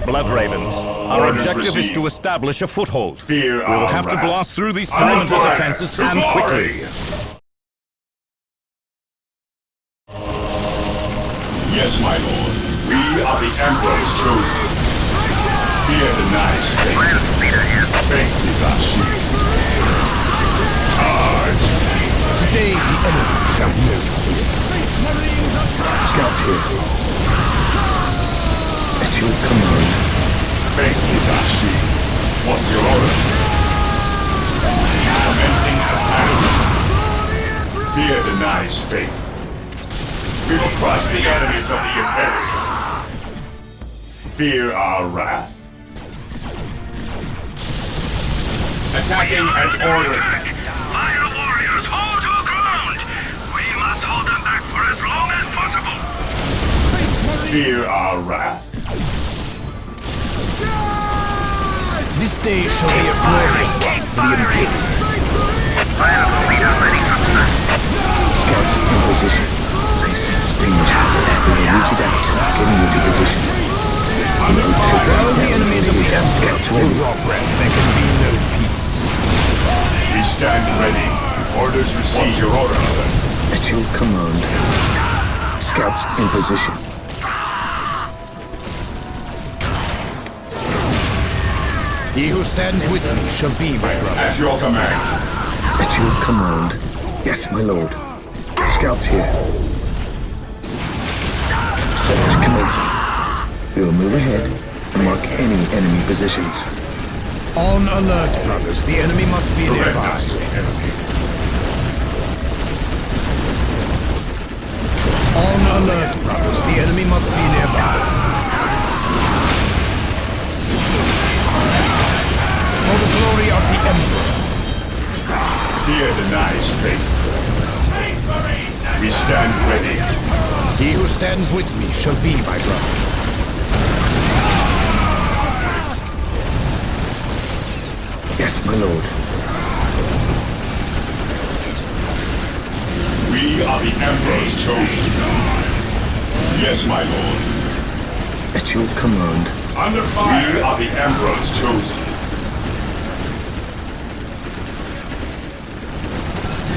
Blood Ravens, our objective is to establish a foothold. We will have to blast through these perimeter defenses and quickly. Yes, my lord. We are the Emperor's chosen. Fear denies faith. Faith is our shield. Charge! Today the enemy shall know fear. Space Marines attack! Scouts here. At your command. Faith is our shield. What's your order? Commencing attack. Fear denies faith. We will crush the enemies of the Imperium. Fear our wrath. Attacking as ordered. Fire Warriors, hold your ground! We must hold them back for as long as possible. Fear our wrath. This day shall be a glorious one for the Imperium. Scouts in position. I sense danger. We are rooted out, getting into position. While the enemies of the Empire still draw breath, there can be no peace. We stand ready. Orders received. Your order. At your command. Scouts in position. He who stands with me shall be my brother. At your command. At your command. Yes, my lord. Scouts here. Search commencing. We will move ahead and mark any enemy positions. On alert, brothers. The enemy must be nearby. On alert, brothers. The enemy must be nearby. For the glory of the Emperor. Fear denies faith. We stand ready. He who stands with me shall be my brother. Yes, my lord. We are the Emperor's chosen. Yes, my lord. At your command. Under fire. We are the Emperor's chosen.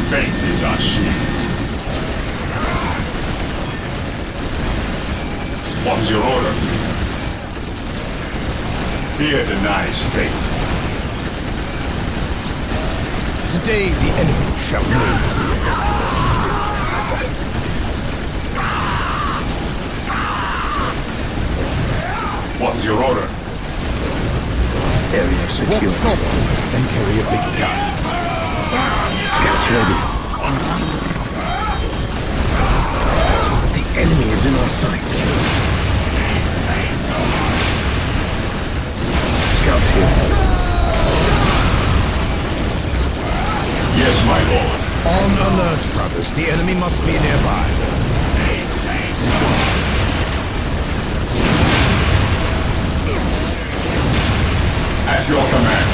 Faith is our shield. What's your order? Fear denies faith. Today the enemy shall know fear. What's your order? Area secured. Walk softly and carry a big gun. Scouts ready. The enemy is in our sights. Scouts here. orders. The enemy must be nearby. At your command.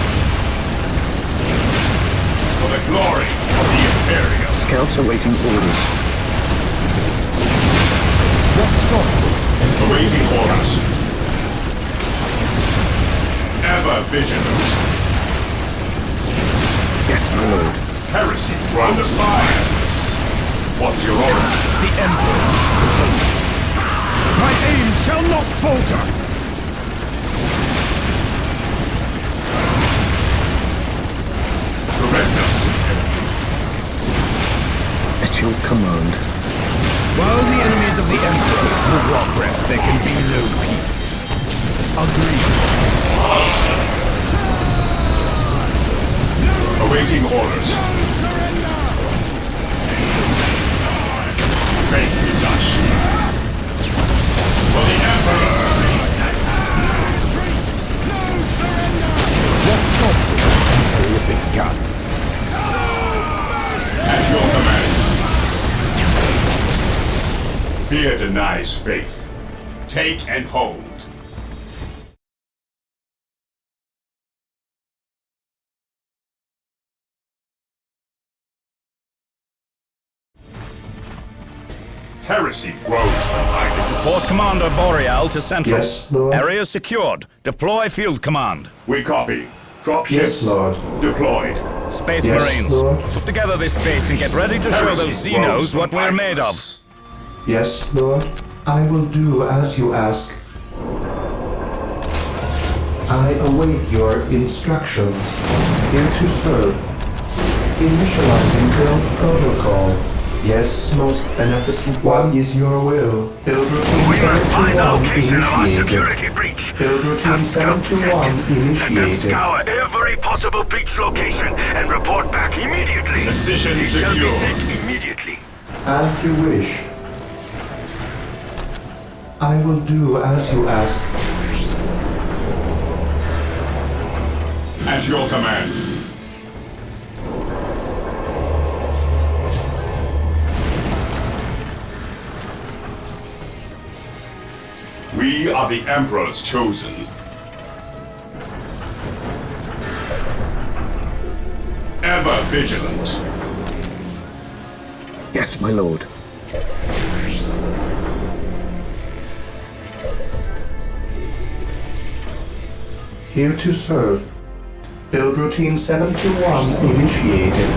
For the glory of the Imperium. Scouts awaiting orders. What software? Awaiting orders. Ever vigilant. Yes, my lord. Heresy run the fires. What's your order? The Emperor protects. My aim shall not falter. Direct us to the enemy. At your command. While the enemies of the Emperor still draw breath, there can be no peace. Agreed. Awaiting orders. Faith is our shield. For the Emperor! What software can carry a big gun? At your command. Fear denies faith. Take and hold. Heresy grows from This is Force Commander Boreal to Central. Yes, Lord. Area secured. Deploy field command. We copy. Drop ships. Yes, Lord. Deployed. Space Yes, Marines, Lord. put together this base and get ready to show those Heresy Xenos grows what from we're made of. idleness. Yes, Lord. I will do as you ask. I await your instructions. Here to serve. Initializing build protocol. Yes, most beneficent one is your will. Build routine We must find the location of our initiated. security breach. Build routine Have scouts 721 sent. Let them initiated. scour every possible breach location and report back immediately. Position They shall be secure. sent immediately. As you wish. I will do as you ask. At your command. We are the Emperor's chosen. Ever vigilant. Yes, my lord. Here to serve. Build routine 721 initiated.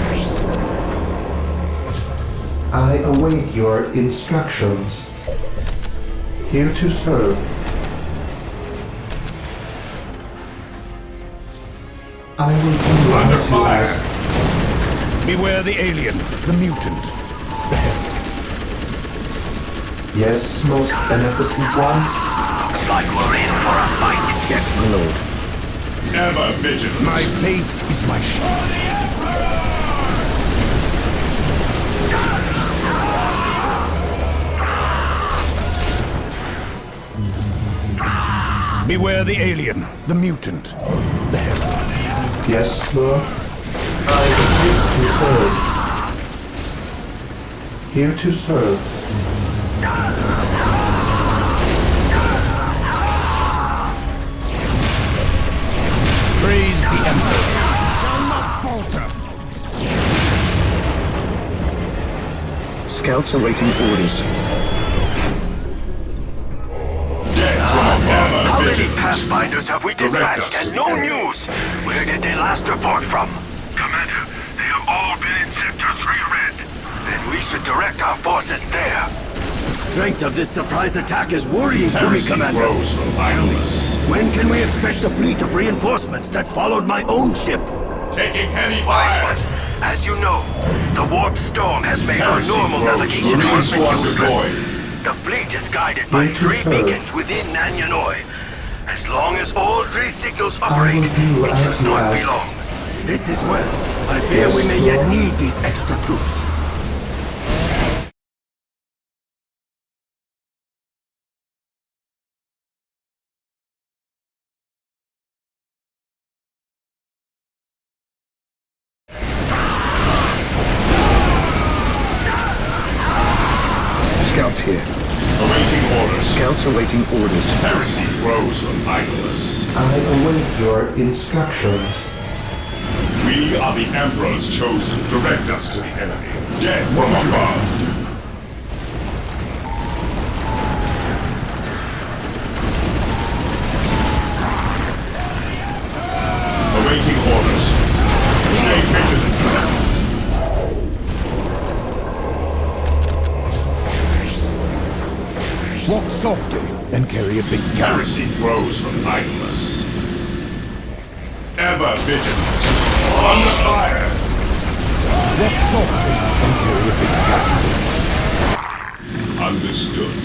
I await your instructions. Here to serve. I will do as you ask. Beware the alien, the mutant, the heretic. Yes, most beneficent one. Looks like we're in for a fight. Yes, my lord. Ever vigilant. My faith is my shield. Beware the alien, the mutant, the heretic. Yes, Lord. I exist to serve. Here to serve. Praise the Emperor. Shall not falter. Scouts awaiting orders. How many Pathfinders have we dispatched and no news? Where did they last report from? Commander, they have all been in Sector 3 Red. Then we should direct our forces there. The strength of this surprise attack is worrying to me, Heresy Commander. grows from idleness. When can we expect the fleet of reinforcements that followed my own ship? Taking heavy Wise fire. one, as you know, the warp storm has made our Heresy normal grows. navigation Marine equipment squad useless. deployed. The fleet is guided by Here to 3 serve. beacons within Nanyanoy. As long as all 3 signals operate, will do it as should you not be ask. long. This is well. I fear Yes, we may yet Lord. need these extra troops. Scouts here. Awaiting orders. Scouts awaiting orders. Heresy grows from idleness. I await your instructions. We are the Emperor's chosen. Direct us to the enemy. Death from above. Awaiting orders. Stay vigilant. Walk softly and carry a big gun. Heresy grows from idleness. Ever vigilant. Under fire. Walk softly and carry a big gun. Understood.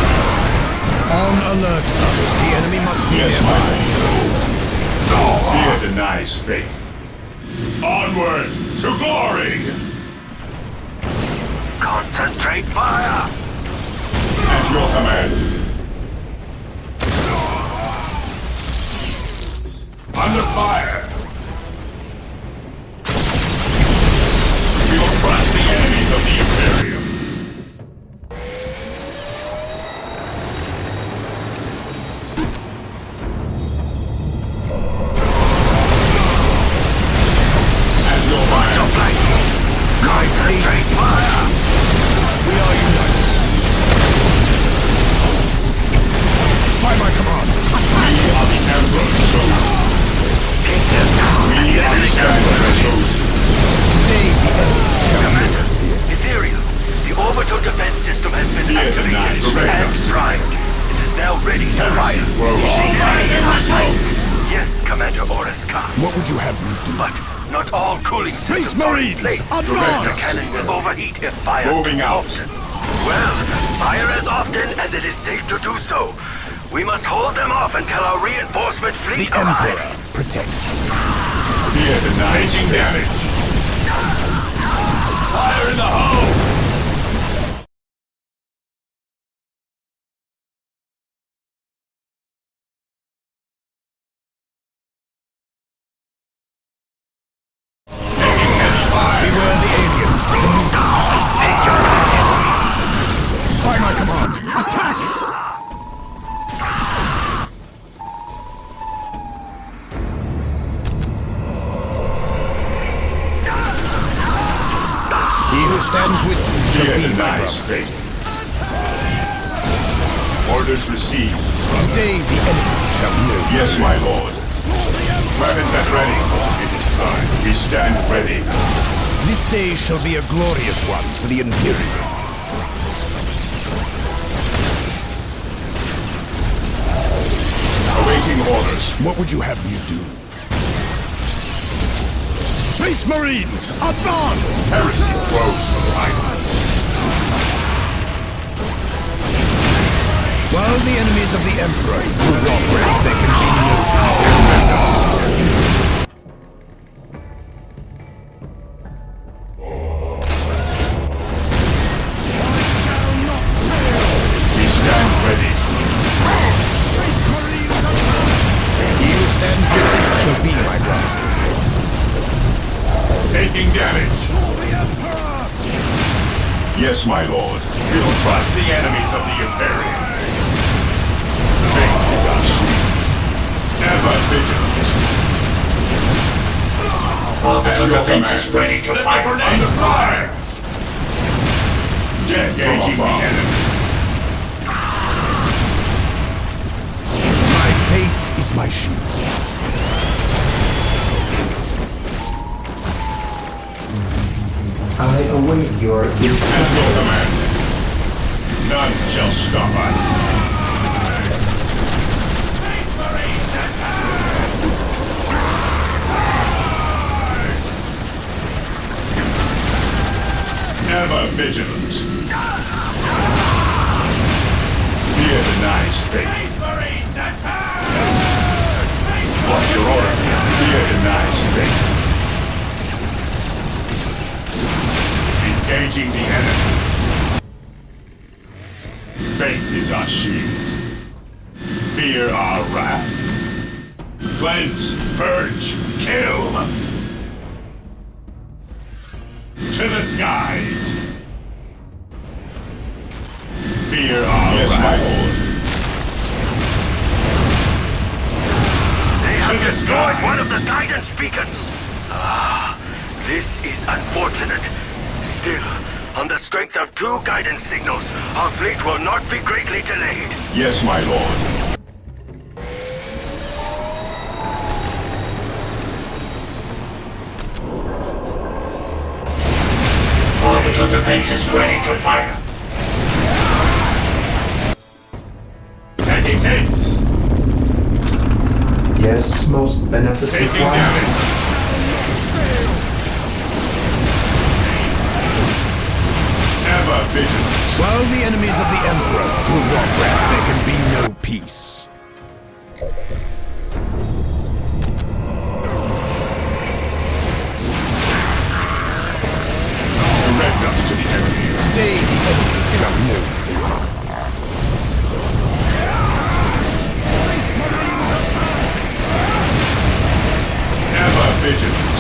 On alert, brothers. The enemy must be nearby. Fear denies faith. Onward to glory! Concentrate fire! At your command. Under fire! We will crush the enemies of the Imperium. As your fire. Concentrate fire! We are united. By my command, attack! We are the Emperor's chosen. Keep them down. We are the Emperor's chosen. Today, the enemy shall Commander, never fear. Ethereal, the orbital defense system has been Fear activated denies faith. and primed. It is now ready to fire. Heresy grows from idleness. Yes, Commander Oriska. What would you have me do? But not all cooling Space systems are in Marines, place. The advance! cannon will overheat if fired Moving too out. often. Well, fire as often as it is safe to do so. We must hold them off until our reinforcement fleet The Emperor arrives. protects. Fear denies damage. Fire in the hole! Beware the alien, the mutant. By my command, attack! He who stands with you shall Fear be my denies brother. faith. Orders received. Today the enemy shall know. Yes, my lord. Weapons at ready. It is time. We stand ready. This day shall be a glorious one for the Imperium. Awaiting orders. What would you have me do? Space Marines, advance! Heresy grows from idleness. While the enemies of the Emperor still rock where there can be no We stand ready. He who stands with you shall be my brother. Taking damage. Yes, my lord. We will crush the enemies of the Imperium. Faith is our shield. Ever vigilant. Orbital defense is ready to fire. Under fire! Death engaging the enemy. My faith is my shield. I await your At your command. None shall stop us. Ever vigilant. Fear denies faith. What's your order? Fear denies faith. Engaging the enemy. Faith is our shield. Fear our wrath. Cleanse, purge, kill! To the skies! Fear our wrath. My lord. They have destroyed one of the guidance beacons! Ah, this is unfortunate. Still, on the strength of 2 guidance signals, our fleet will not be greatly delayed. Yes, my lord. Orbital defense is ready to fire. Taking hits. Yes, most beneficent Taking one. damage. Ever vigilant. While the enemies of the Emperor still walk wrath, there can be no peace. Direct us to the enemy. Today the enemy shall know fear. Ever vigilant.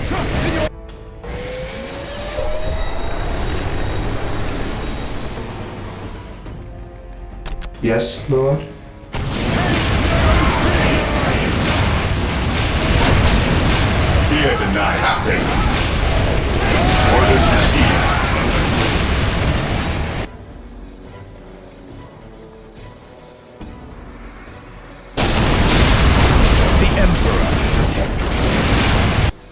Trust in your... Yes, Lord. Fear denies faith. Orders received. The Emperor protects.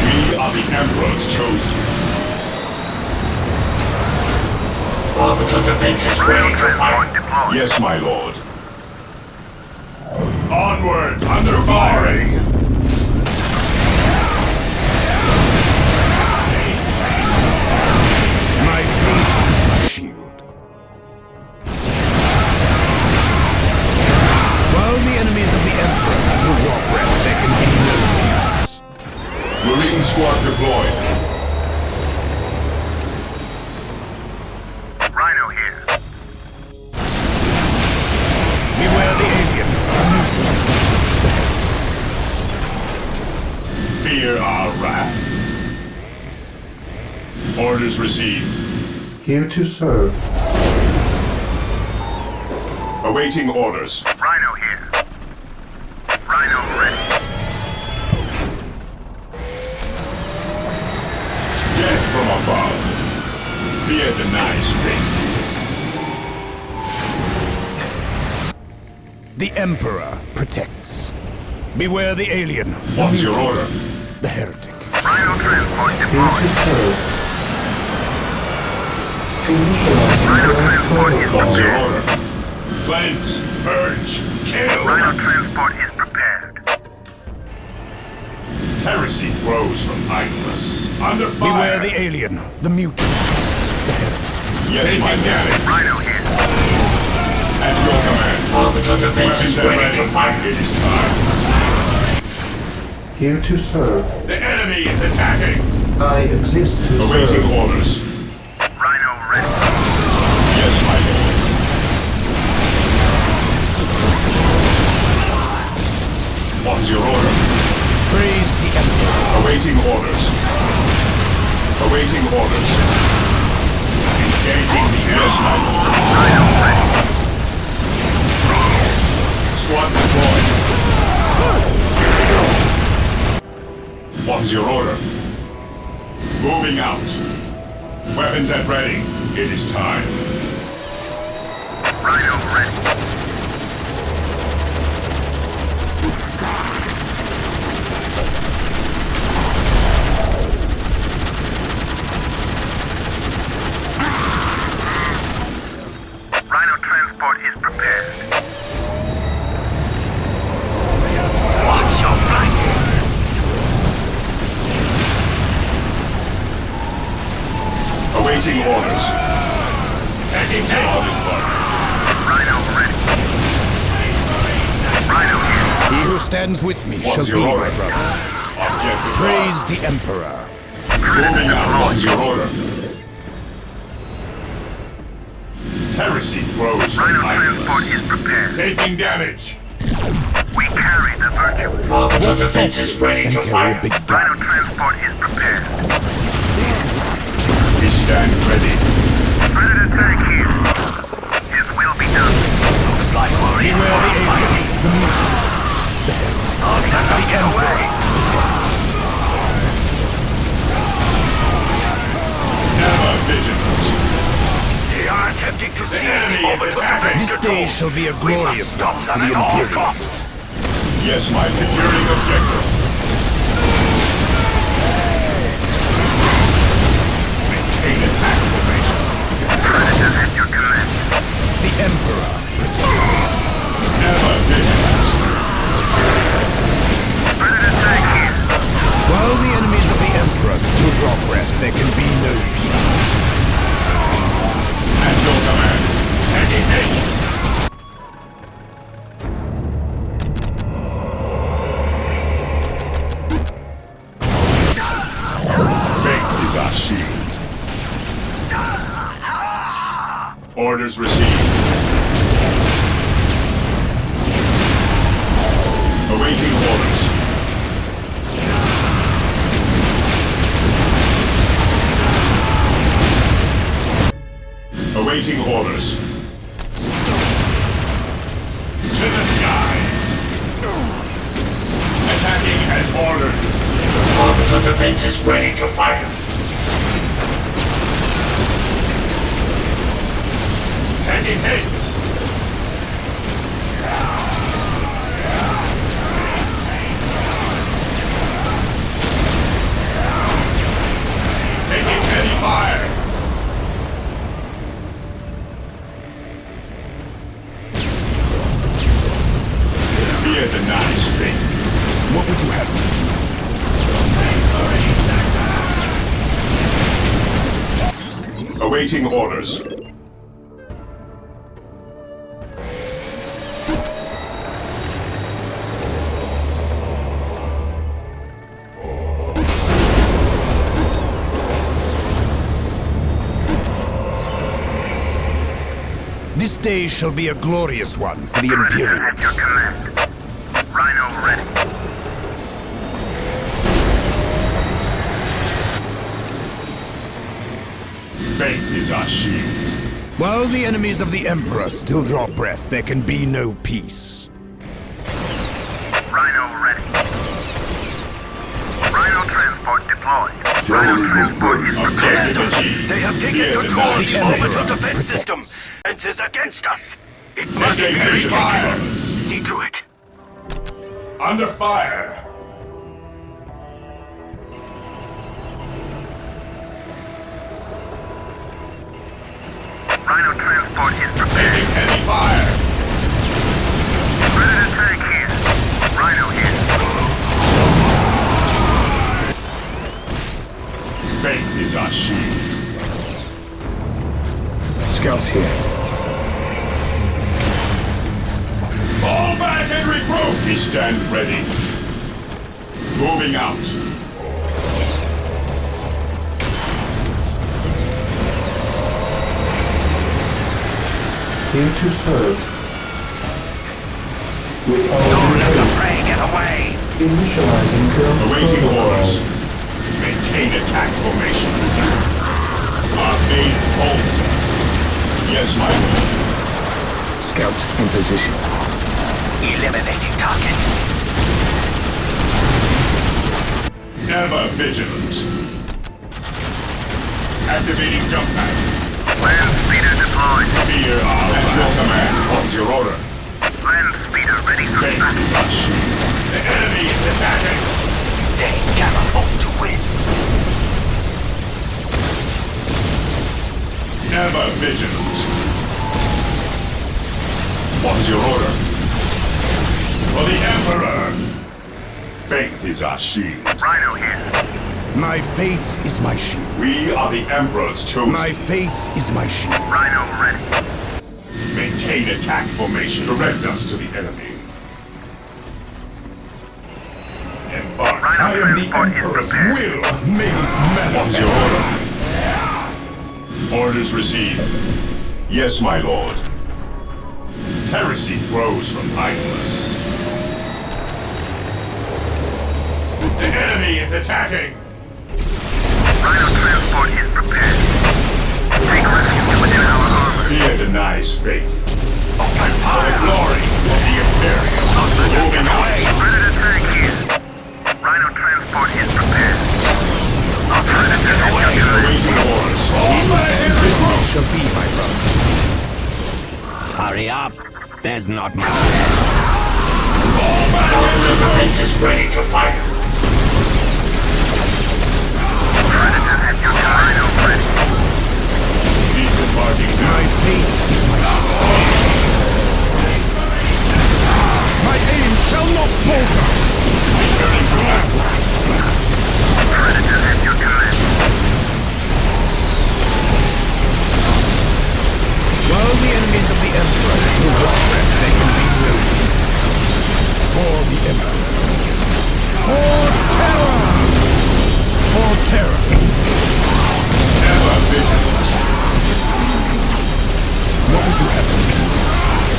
We are the Emperor's chosen. Orbital defense is ready to fire. Yes, my lord. Onward, under fire! My faith is my shield. While the enemies of the Emperor still walk wrath, there can be no peace. Marine squad deployed. Rhino here. Beware the alien, the mutant. Fear our wrath. Orders received. Here to serve. Awaiting orders. Rhino here. Rhino ready. Death from above. Fear denies faith. The Emperor protects. Beware the alien, the What's your mutant, order? the heretic. Rhino transport Here to deployed. serve. Rhino transport is What's your prepared. order? Cleanse, purge, kill! Rhino transport is prepared. Heresy grows from idleness. Under fire! Beware the alien, the mutant, the heretic. Yes, my damage. Rhino here. At your command. Orbital defense is Weapons ready to fire. It is time. Here to serve. The enemy is attacking. I exist to Awaiting serve. orders. Rhino ready. Yes, my lord. What's your order? Praise the Emperor. Awaiting orders. Awaiting orders. Engaging the yes, my lord. Rhino ready. Squad deployed. What's your order? Moving out. Weapons at ready. It is time. Rhino ready. Rhino transport is prepared. Watch your flank! Awaiting orders. Taking care of it, who stands with me What's shall your be my order? brother. Objective Praise the Emperor. Moving out. What's your order? Heresy grows from idleness. Taking damage. We carry the virtue. Orbital defense is ready to fire. Rhino transport is prepared. We stand ready. Predator attack here. His will be done. Looks like we're in Beware the for a alien, fight. the mutant, the head. The Emperor away. protects. Never vigilant. They are attempting to seize enemy the is orbital attacking. defense This day control. shall be a We glorious must stop one for them the at all Imperium. costs. Yes, my securing objective. Maintain attack formation. Predator at your command. The Emperor protects. Never vigilant. Predator attack here. While the enemies of the Emperor still draw breath, there can be no peace. At your command. Taking haste. Faith is our shield. Orders received. Awaiting orders. Awaiting orders. To the skies. Attacking as ordered. Orbital defense is ready to fire. Taking hits. Taking heavy fire. Fear denies faith. What would you have me do? Awaiting orders. This day shall be a glorious one for the Predator Imperium. at your command. Rhino ready. Faith is our shield. While the enemies of the Emperor still draw breath, there can be no peace. Rhino ready. Rhino transport deployed. Rhino transport is prepared. They have taken Fear control of denies the faith. orbital defense protects. system. Defense is against us. It must be Taking heavy fire. See to it. Under fire. Rhino transport is prepared. Taking heavy fire. Predator attack here. Rhino here. Faith is our shield. Scouts here. Fall back and regroup! We stand ready. Moving out. Here to serve. With our Don't let the haste, prey get away. initializing current Awaiting protocol. orders. Maintain attack formation. Our faith holds us. Yes, my lord. Scouts in position. Eliminating targets. Ever vigilant. Activating jump pad. Land speeder deployed. Fear at your command. What's your order? Land speeder ready for Faith battle. is our shield. The enemy is attacking. They can afford to win. Ever vigilant. What's your order? For the Emperor. Faith is our shield. Rhino here. My faith is my shield. We are the Emperor's chosen. My faith is my shield. Rhino ready. Maintain attack formation. Direct us to the enemy. the Emperor's will made manifest. Orders received. Yes, my lord. Heresy grows from idleness. The enemy is attacking! Rhino transport is prepared. Take refuge within our armor. Fear denies faith. Open fire! The glory of the Imperium. Moving away! Predator tank here. Rhino transport is prepared. Predator away! Awaiting orders. He stands with me shall be my brother. Hurry up. There's not much left. The defense is ready to fire. Predator at your Rhino ready. Disembarking. My faith is my shield. My aim shall not falter. Predator at your command. While the enemies of the Emperor still walk, they can be wilderness. For the Emperor. For terror! For terror. Ever vigilant. What would you have me?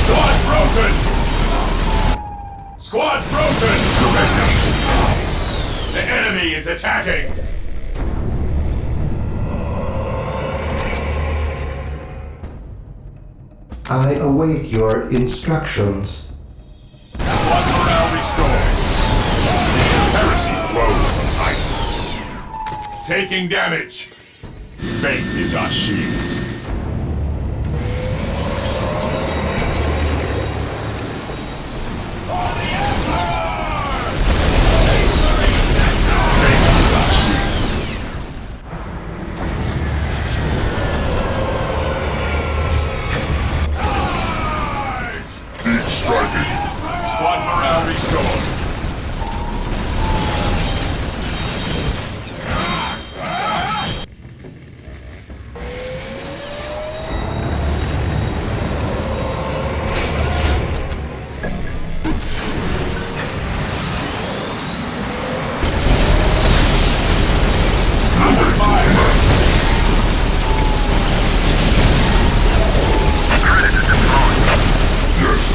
Squad broken! Squad broken! The enemy is attacking! I await your instructions. Squad morale restored. Heresy grows from idleness. Taking damage. Faith is our shield. Squad morale restored. Under fire. Predator deployed. Yes.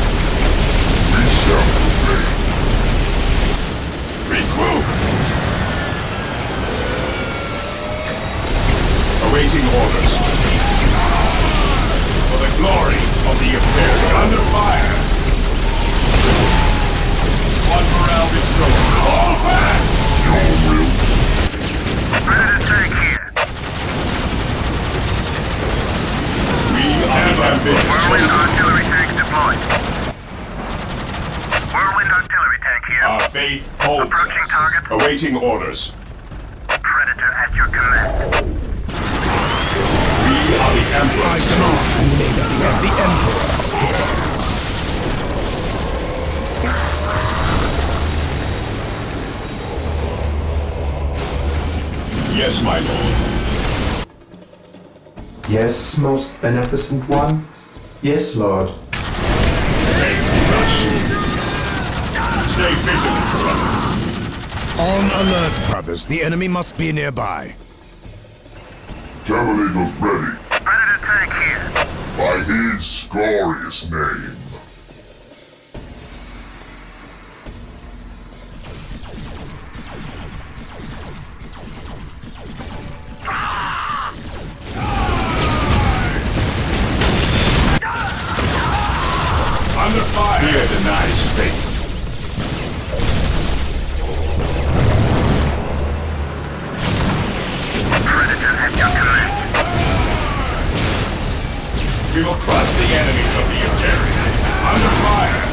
We shall obey. Regroup! Awaiting orders. For the glory of the Imperium. Under fire! Squad morale restored. All back! Your will. Predator tank here. We are the ambitious. Whirlwind artillery tank deployed. Whirlwind artillery tank here. Our faith holds Approaching us. target. Awaiting orders. Predator at your command. We are the I Emperor's cannot eliminate the Emperor protects. Yes, my lord. Yes, most beneficent one? Yes, Lord. Faith is our shield. Stay vigilant, brothers. On alert, brothers. The enemy must be nearby. Terminators ready. Predator tank here. By his glorious name. Under fire! Fear denies faith. Predator at your command. We will crush the enemies of the Imperium. Under fire!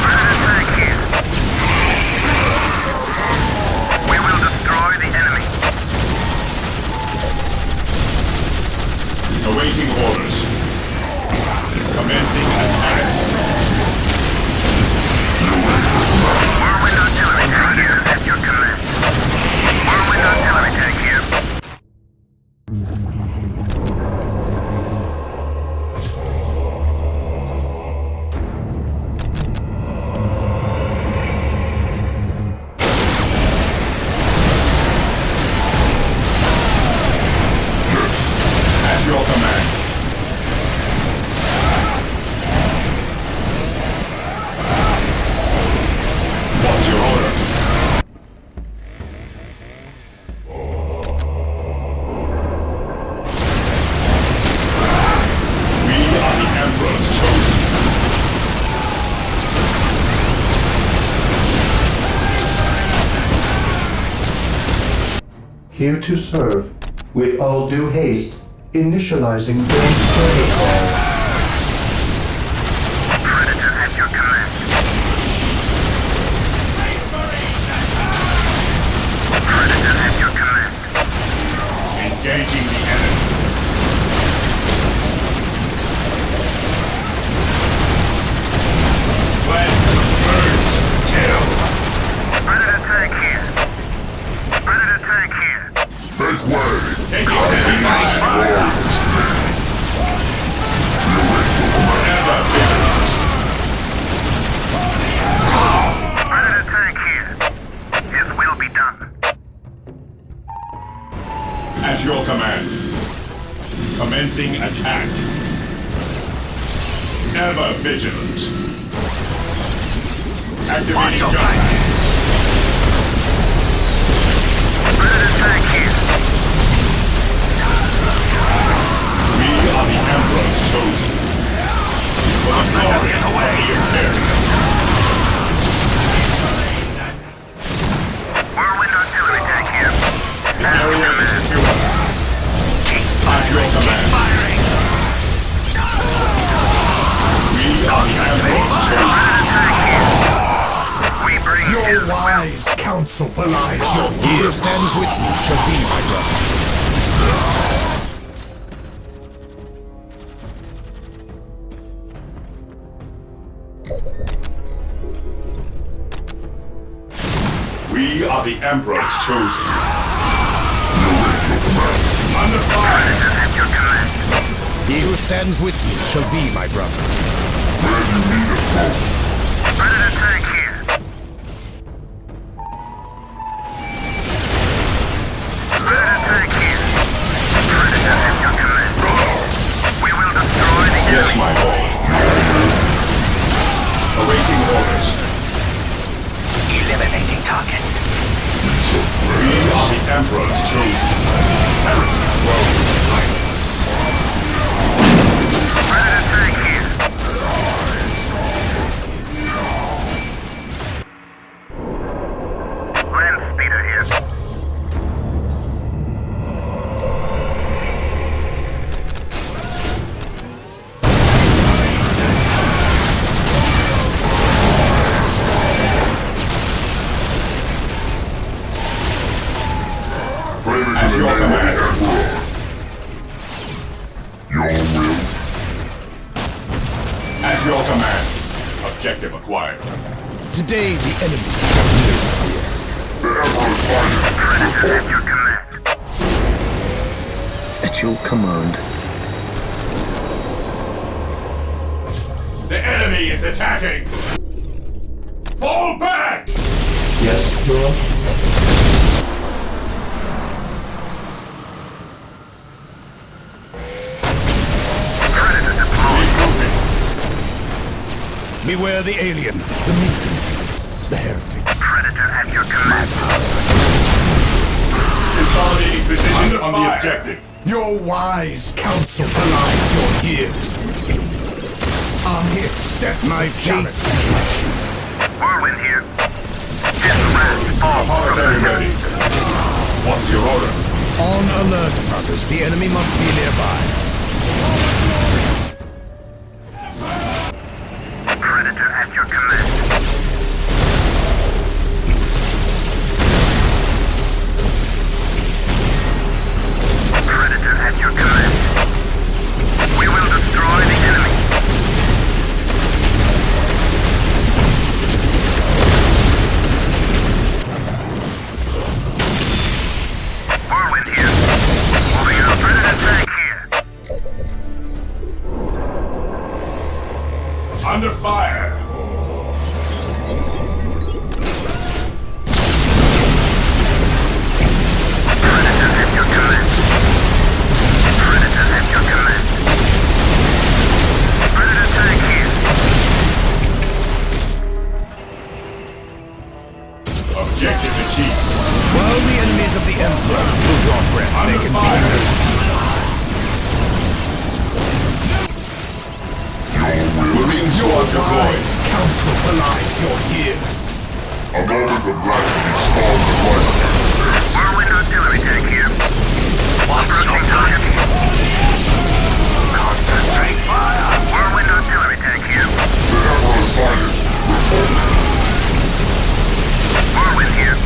Predator tank here. We will destroy the enemy. Awaiting orders. Commencing attack. Whirlwind artillery tank here at your command. Whirlwind artillery tank here. command. What's your order? We are the Emperor's chosen. Here to serve. With all due haste, initializing build protocol. Predator at your command. Predator at your command. Engaging the enemy. Cleanse, purge, kill. Predator tank here. Predator tank here. Make way! Taking heavy fire. Never vigilant. Predator tank here. His will be done. At your command. Commencing attack. Ever vigilant. Activating jump. Predator tank here. We are the Emperor's chosen. For the glory of the Imperium. Whirlwind artillery tank here. The area is secure. At your command. We are the Emperor's chosen. We bring Your wise counsel belies your He who stands with me shall be my brother. We are the Emperor's chosen. Under fire! at your command. He who stands with me shall be my brother. Predator tank here. Predator tank here. Predator at your command. We will destroy the Yes, enemy. my lord. Awaiting orders. Eliminating targets. We are the Emperor's chosen. Heresy grows behind us. Predator tank here. Land speeder here. At your command. Your will. At your command. Objective acquired. Today the enemy shall live fear. The Emperor's finest. Predator at your command. At your command. The enemy is attacking! Fall back! Yes, Lord? Predator deployed. Beware the alien, the mutant, the heretic. Predator at your command. Consolidating position on the objective. Your wise counsel belies your ears. I accept my fate is my shield. Whirlwind here. His wrath falls from Very the ready. What's your order? On alert, brothers. The enemy must be nearby. Predator at your command. Predator at your command. We will destroy the enemy. Whirlwind here. Moving out. Predator tank here. Under fire! Predator at your command. Predator at your command. counsel belies your years. A moment of lightning storm the light. Whirlwind artillery tank here. Approaching target. Concentrate fire. Whirlwind artillery tank here. The Emperor's finest reporting. Whirlwind here.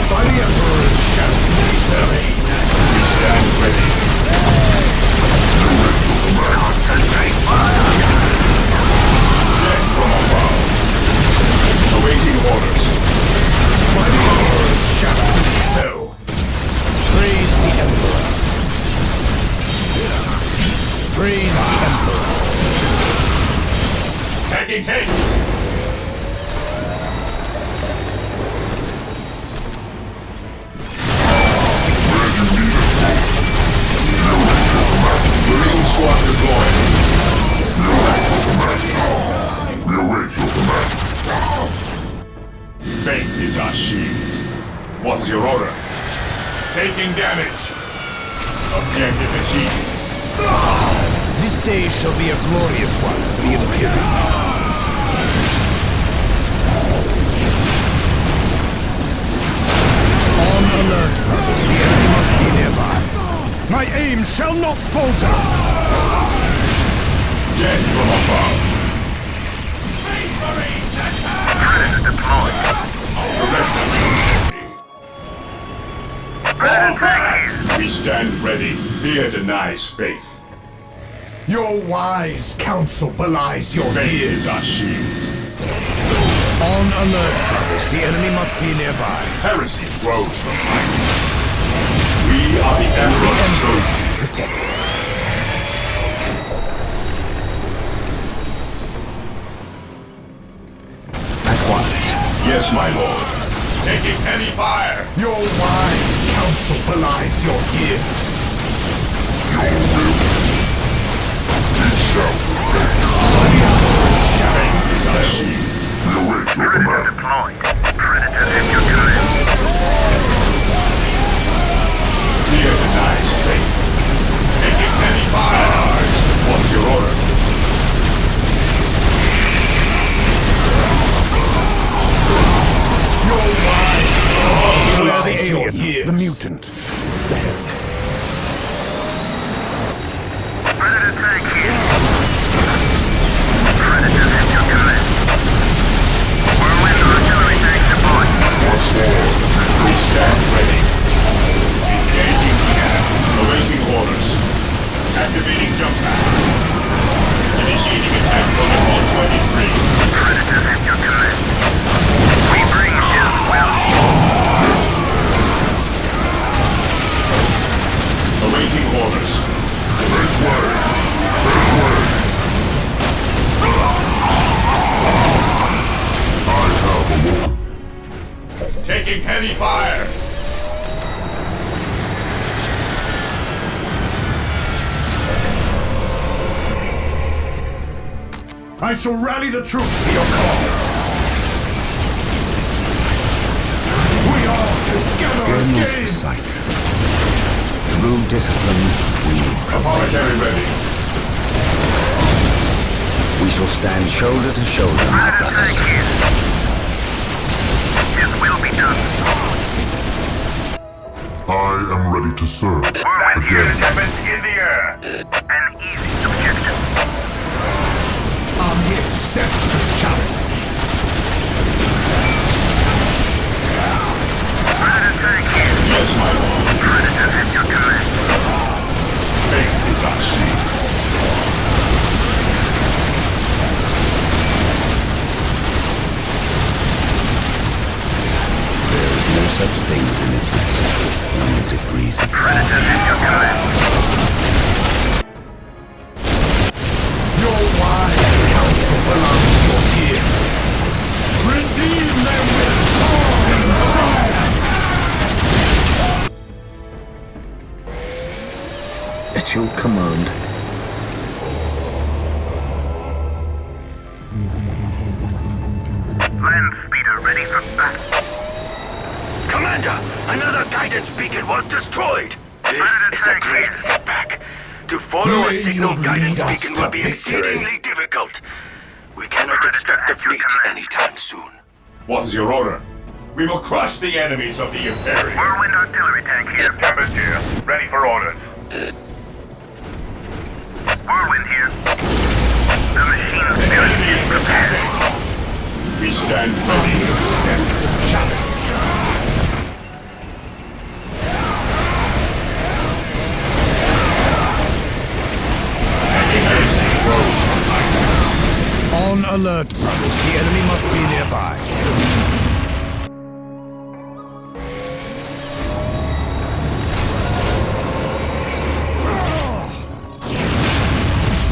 By the Emperor's shadow, sir. We stand ready. Concentrate fire. Dead from above. Awaiting orders. By the Emperor's shadow, so. Praise the Emperor. Praise the Emperor. Tagging heads. Marine squad deployed. We await your command. Faith is our shield. What's your order? Taking damage. Objective achieved. This day shall be a glorious one for the Imperium. On alert, brothers. The enemy must be nearby. My aim shall not falter. Dead from above. Predator deployed. Predator tank here. We stand ready. Fear denies faith. Your wise counsel belies your Faith years. is our shield. On alert, brothers. The enemy must be nearby. Heresy grows from kindness. We are the Emperor's chosen. Protects. At once. Yes, my lord. Taking heavy fire. Your wise counsel belies your years. Your will. We shall protect. We await your Predator command. deployed. Predator at your command. Fear denies faith. Taking heavy fire. What's your order? Your wise counsel belies your years. The mutant. Beheld. Predator tank here. Predator at your command. Whirlwind artillery tank deployed. Once more. We stand ready. Engaging cannon. Awaiting orders. Activating jump pad. Initiating attack protocol 23. Predator at your command. We bring his will. Awaiting orders. Make way. Make way. I have a war. Taking heavy fire. I shall rally the troops to your cause. We are together again. Through discipline, Military ready. we shall stand shoulder to shoulder, my Predator brothers. tank here. His will be done. I am ready to serve. Whirlwind here. Again. Weapons in the air. An easy objective. I accept the challenge. Predator tank here. Yes, my lord. Predator at your command. Faith is our shield. There is no such thing as innocence, only degrees of Predator at your command. Your wise counsel belongs your years. Redeem them with song and fire. At your command. Land speeder ready for battle. Commander, another guidance beacon was destroyed. This is a great setback. To follow a May signal you guidance lead us beacon to will be victory. exceedingly difficult. We expect a fleet anytime soon. What is your order? We will crush the enemies of the Imperium. Whirlwind artillery tank here. Tempest here. Ready for orders. Whirlwind here. The machine spirit is prepared. We stand ready. Accept the challenge. On alert, brothers. The enemy must be nearby.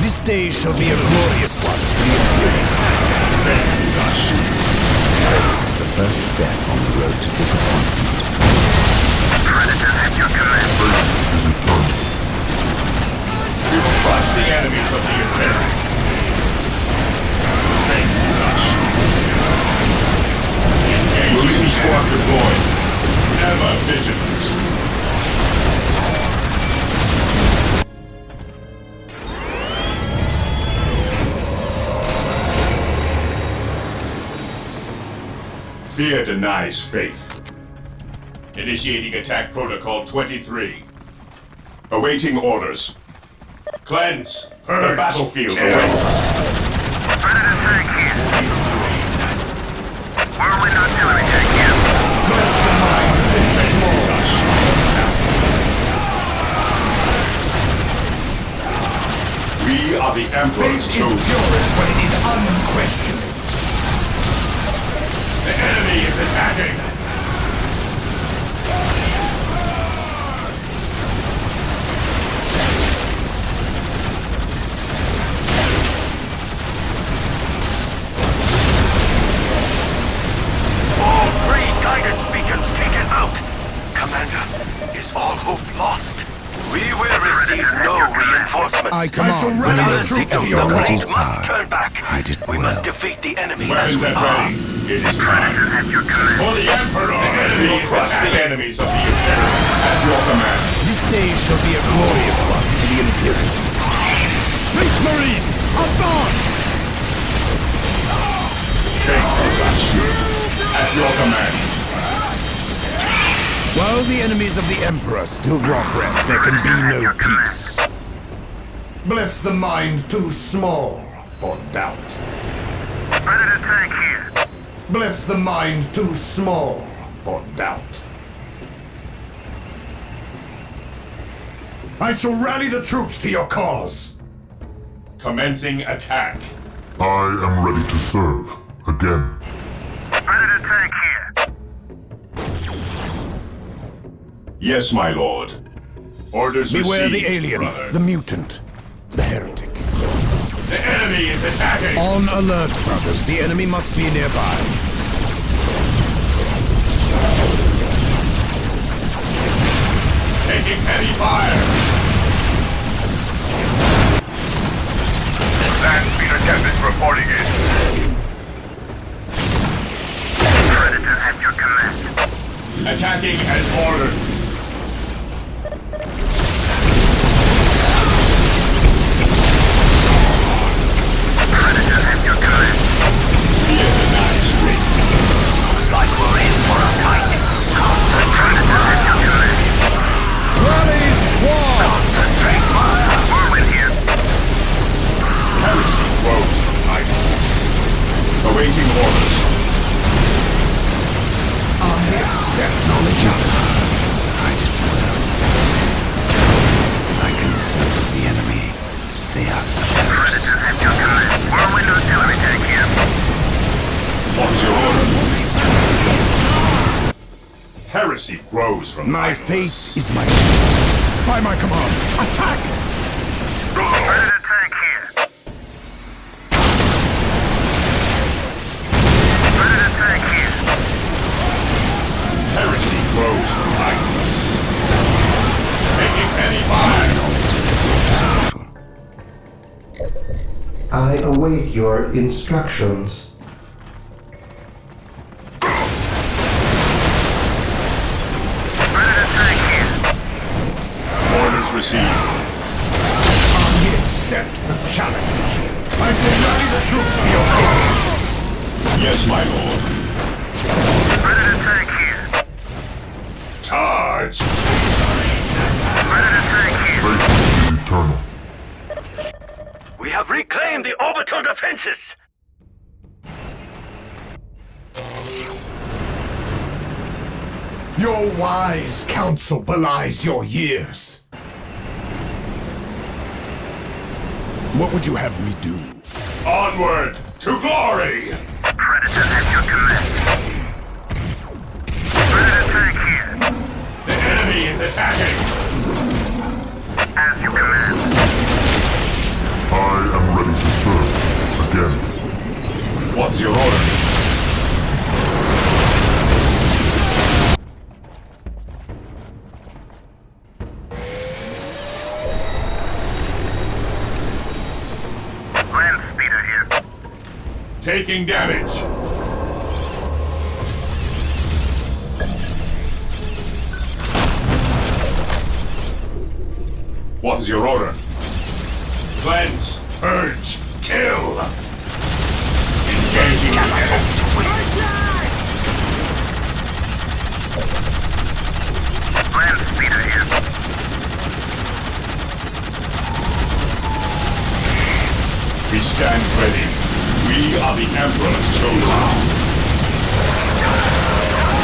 This day shall be a glorious one. It's the first step on the road to disappointment. Predator at your command. Is eternal. We will crush the enemies of the Imperium. Marine squad deployed. Ever vigilant. Fear denies faith. Initiating attack protocol 23. Awaiting orders. Cleanse. The battlefield awaits. Predator tank here. Whirlwind artillery tank here. Bless the mind that is small. We are the Emperor's Faith is chosen. purest when it is unquestioned. The enemy is attacking. All 3 guidance beacons taken out. Commander, is all hope lost? We will receive no reinforcements. I command rally the troops to your Fleet cause. must turn back. I did We well. must defeat the enemy as Weapons we at are. ready. It is time. Predator at your command. For the Emperor, the enemy will crush the enemies of the Imperium. As your command. This day shall be a glorious one for the Imperium. Space Marines, advance! Take as your command. While the enemies of the Emperor still draw breath, there can be no peace. Bless the mind too small for doubt. Predator tank here. Bless the mind too small for doubt. I shall rally the troops to your cause. Commencing attack. I am ready to serve. Again. Predator tank here. Yes, my lord. Orders Beware received, the alien, brother. the mutant, the heretic. The enemy is attacking. On alert, brothers. The enemy must be nearby. Taking heavy fire. Land speeder Tempest reporting in. Predator at your command. Attacking as ordered. Predator at your command. Fear denies faith. Looks like we're in for a fight. Concentrate. Predator at your command. Rally squad! Concentrate fire. Whirlwind here. Heresy grows from idleness. Awaiting orders. I accept knowledge. I did well. I can sense the enemy. They are close. Predator at your command. Whirlwind artillery tank here. What is your order? Heresy grows from My idleness. faith is my shield. By my command, attack! Predator tank here. Predator tank here. Heresy grows from idleness. Taking heavy fire. I await your instructions. Predator tank here. Orders received. I accept the challenge. I shall rally the troops to your cause. Yes, my lord. Ready to take here. Charge! Ready to take here. Faith is eternal. We have reclaimed the orbital defenses! Your wise counsel belies your years. What would you have me do? Onward to glory! Predator at your command. Ready to take here. The enemy is attacking! As you command. I am ready to serve again. What's your order? Land speeder here. Taking damage. What is your order? Cleanse, purge, kill! Engaging enemies. Land speeder here. We stand ready. We are the Emperor's chosen.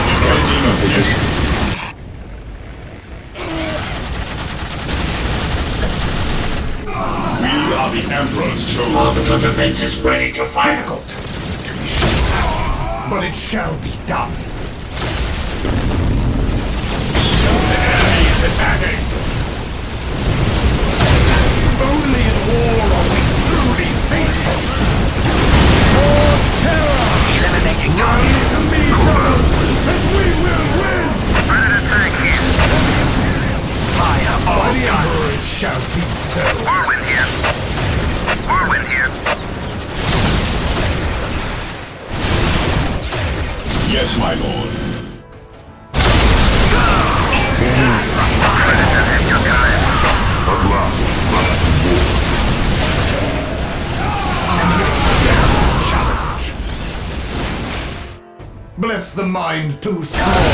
Changing of position. We are the Emperor's chosen. Orbital defense is ready to fire. Difficult to be sure, but it shall be done. The enemy is attacking. Only in war are we truly faithful. For terror! Eliminating Rally to me, brothers, and we will win! Ready to take here. fire By all the guns. Emperor it shall be so. Whirlwind here. Whirlwind here. Yes, my lord. Predator at your command. At last, back to war. Challenge. Bless the mind too small.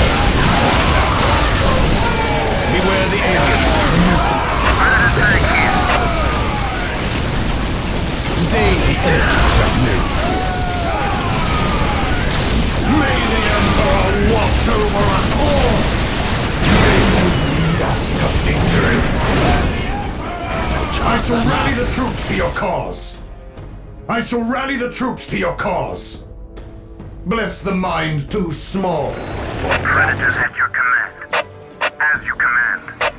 Beware the alien, the mutant. Ready to take here. Today the enemy shall know fear. May the Emperor watch over us all. May he lead us to victory. I shall rally the troops to your cause. I shall rally the troops to your cause. Bless the mind too small. Predators at your command. As you command.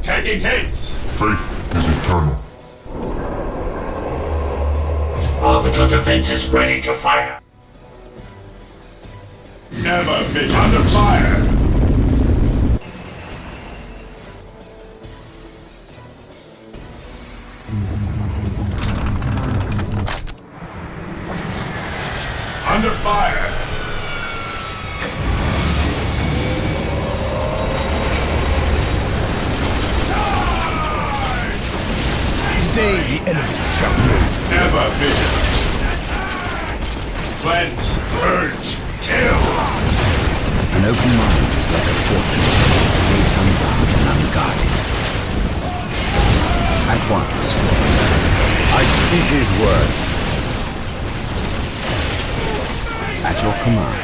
Taking hits. Faith is eternal. Orbital defense is ready to fire. Never been under fire. Under fire. Today the enemy shall know fear. Never vigilant. Cleanse, purge, kill. An open mind is like a fortress with its gates unbound and unguarded. At once, I speak his word. At your command.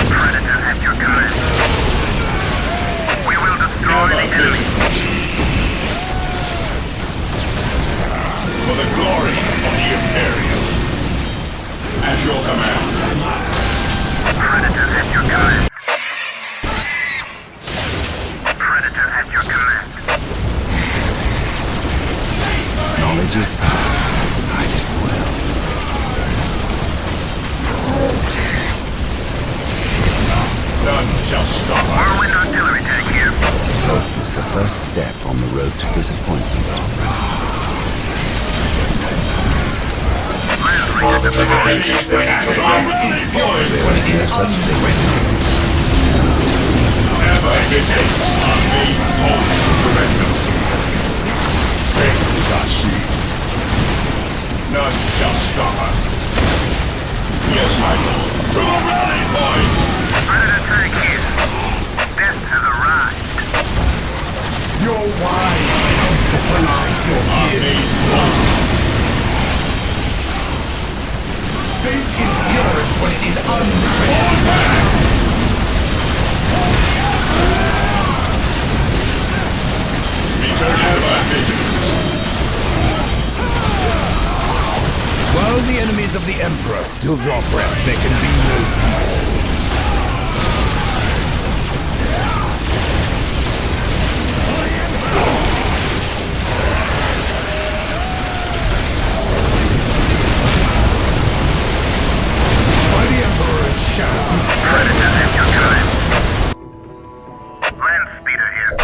Predator at your command. We will destroy the enemy. For the glory of the Imperium. At your command. Predator at your command. Predator at your command. Knowledge is power. Hide it well. None shall stop us. Whirlwind artillery tank here. Hope is the first step on the road to disappointment. Orbital defense is ready to fire. No such thing as citizens. Never vigilant on me, hope to prevent us. wise counsel belies your ears. Faith is purest when it is unquestioned. While the enemies of the Emperor still draw breath, there can be no peace. By the Emperor it shall be said. Land speeder here.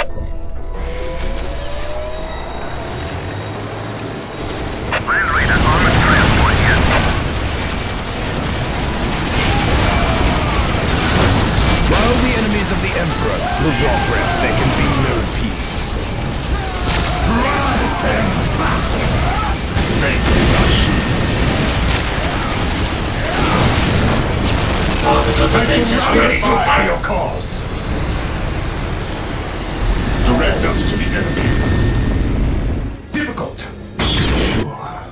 Land Raider armored transport here. While the enemies of the Emperor still draw breath, there can be no peace. Drive them back! Orbital defense is ready to fire. Your cause. Direct us to the enemy. Difficult, to be sure,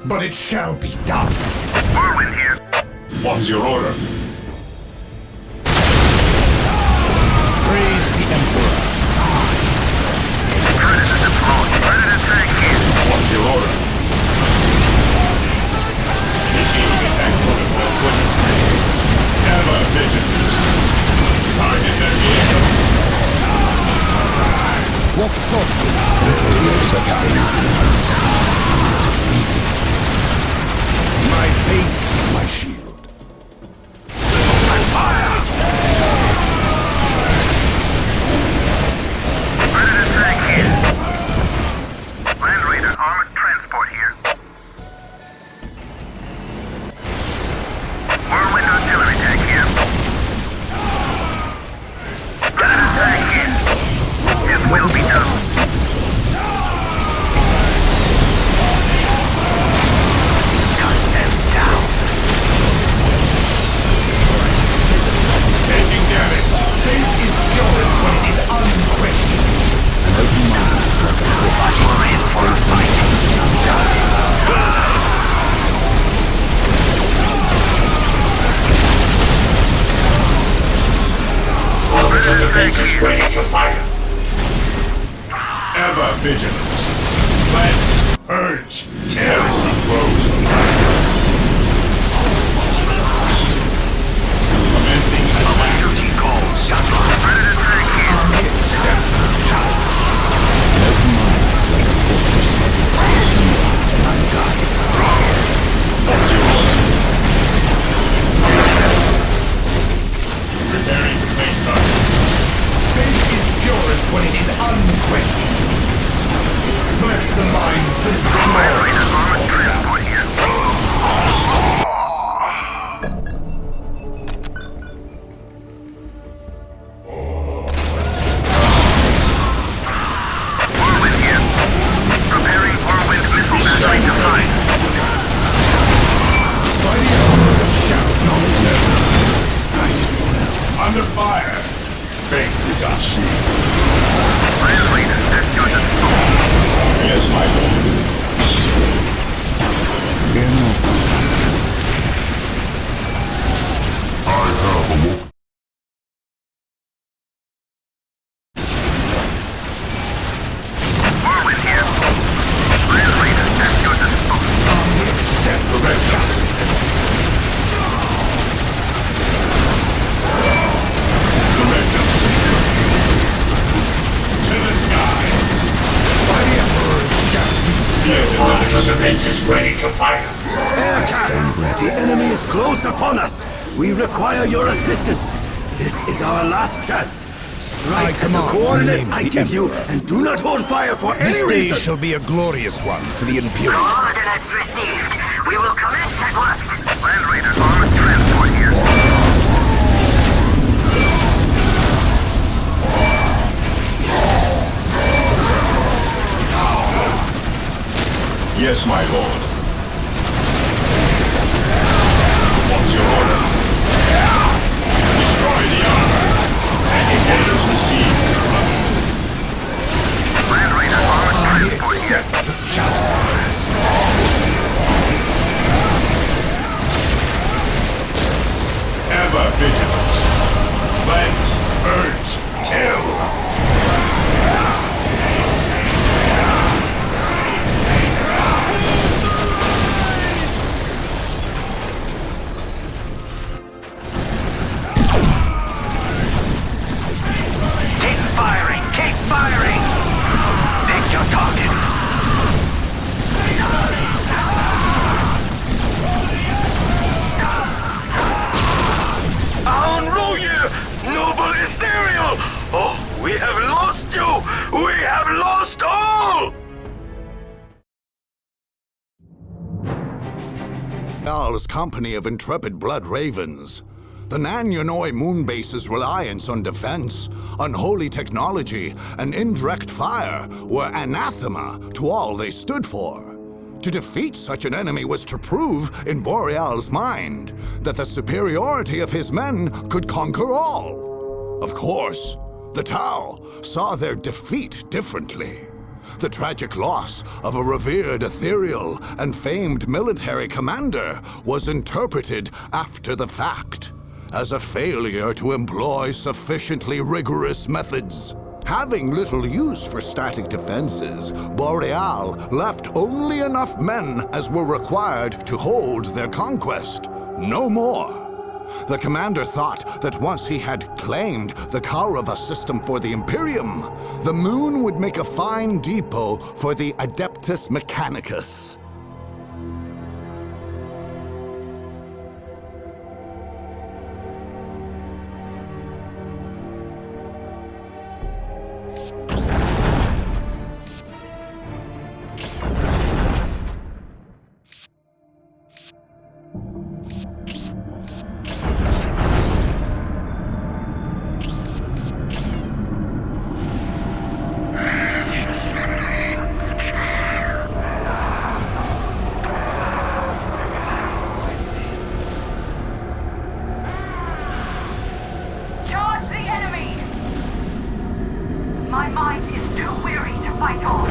but it shall be done. Whirlwind here. What's your order? Praise the Emperor. Predator deployed. Predator tank here. What's your order? Initiating attack protocol equipment. Gamma visions. Target their vehicle. Walk softly. My faith is my shield. Predator tank here. Land Raider armored transport here. Whirlwind artillery tank here. Predator tank here. His will be done. Cut them down. Taking damage. Faith is purest when it is unquestioned. An open mind is like a Orbital defense is ready to fire. Ever vigilant. Cleanse, purge, kill. Grows the darkness. Commencing attack. Duty calls. Predator tank here. I accept the challenge. An open mind is like a fortress with its gates unlocked and unguarded. What's your order? Preparing to face target. Faith is purest when it is unquestioned. Bless the mind to the Land small. Raider armored transport here. Whirlwind here. Preparing Whirlwind missile battery to fire. By the Emperor it shall not serve. Under fire. Faith is our shield. Land Raider at your disposal. Yes, my lord. I have a look. Whirlwind here. Land Raider at your disposal. I accept the challenge. Direct us to the skies. By the Emperor it shall be said. Orbital defense is ready to fire. Stand ready. The enemy is close upon us. We require your assistance. This is our last chance. Strike at the command coordinates the name I of the give you, Emperor. and do not hold fire for This any day reason. shall be a glorious one for the Imperial. Coordinates received. We will commence at once. Land Raider armored transport here. Yes, my lord. What's your order? Destroy the armor. And invaders received. Land We have lost all! Al's company of intrepid blood ravens. The Nanyonoi moonbase's reliance on defense, unholy technology, and indirect fire were anathema to all they stood for. To defeat such an enemy was to prove in Boreal's mind that the superiority of his men could conquer all. Of course, the Tau saw their defeat differently. The tragic loss of a revered ethereal and famed military commander was interpreted after the fact as a failure to employ sufficiently rigorous methods. Having little use for static defenses, Boreal left only enough men as were required to hold their conquest. No more. The commander thought that once he had claimed the Kaurava system for the Imperium, the moon would make a fine depot for the Adeptus Mechanicus. My mind is too weary to fight on.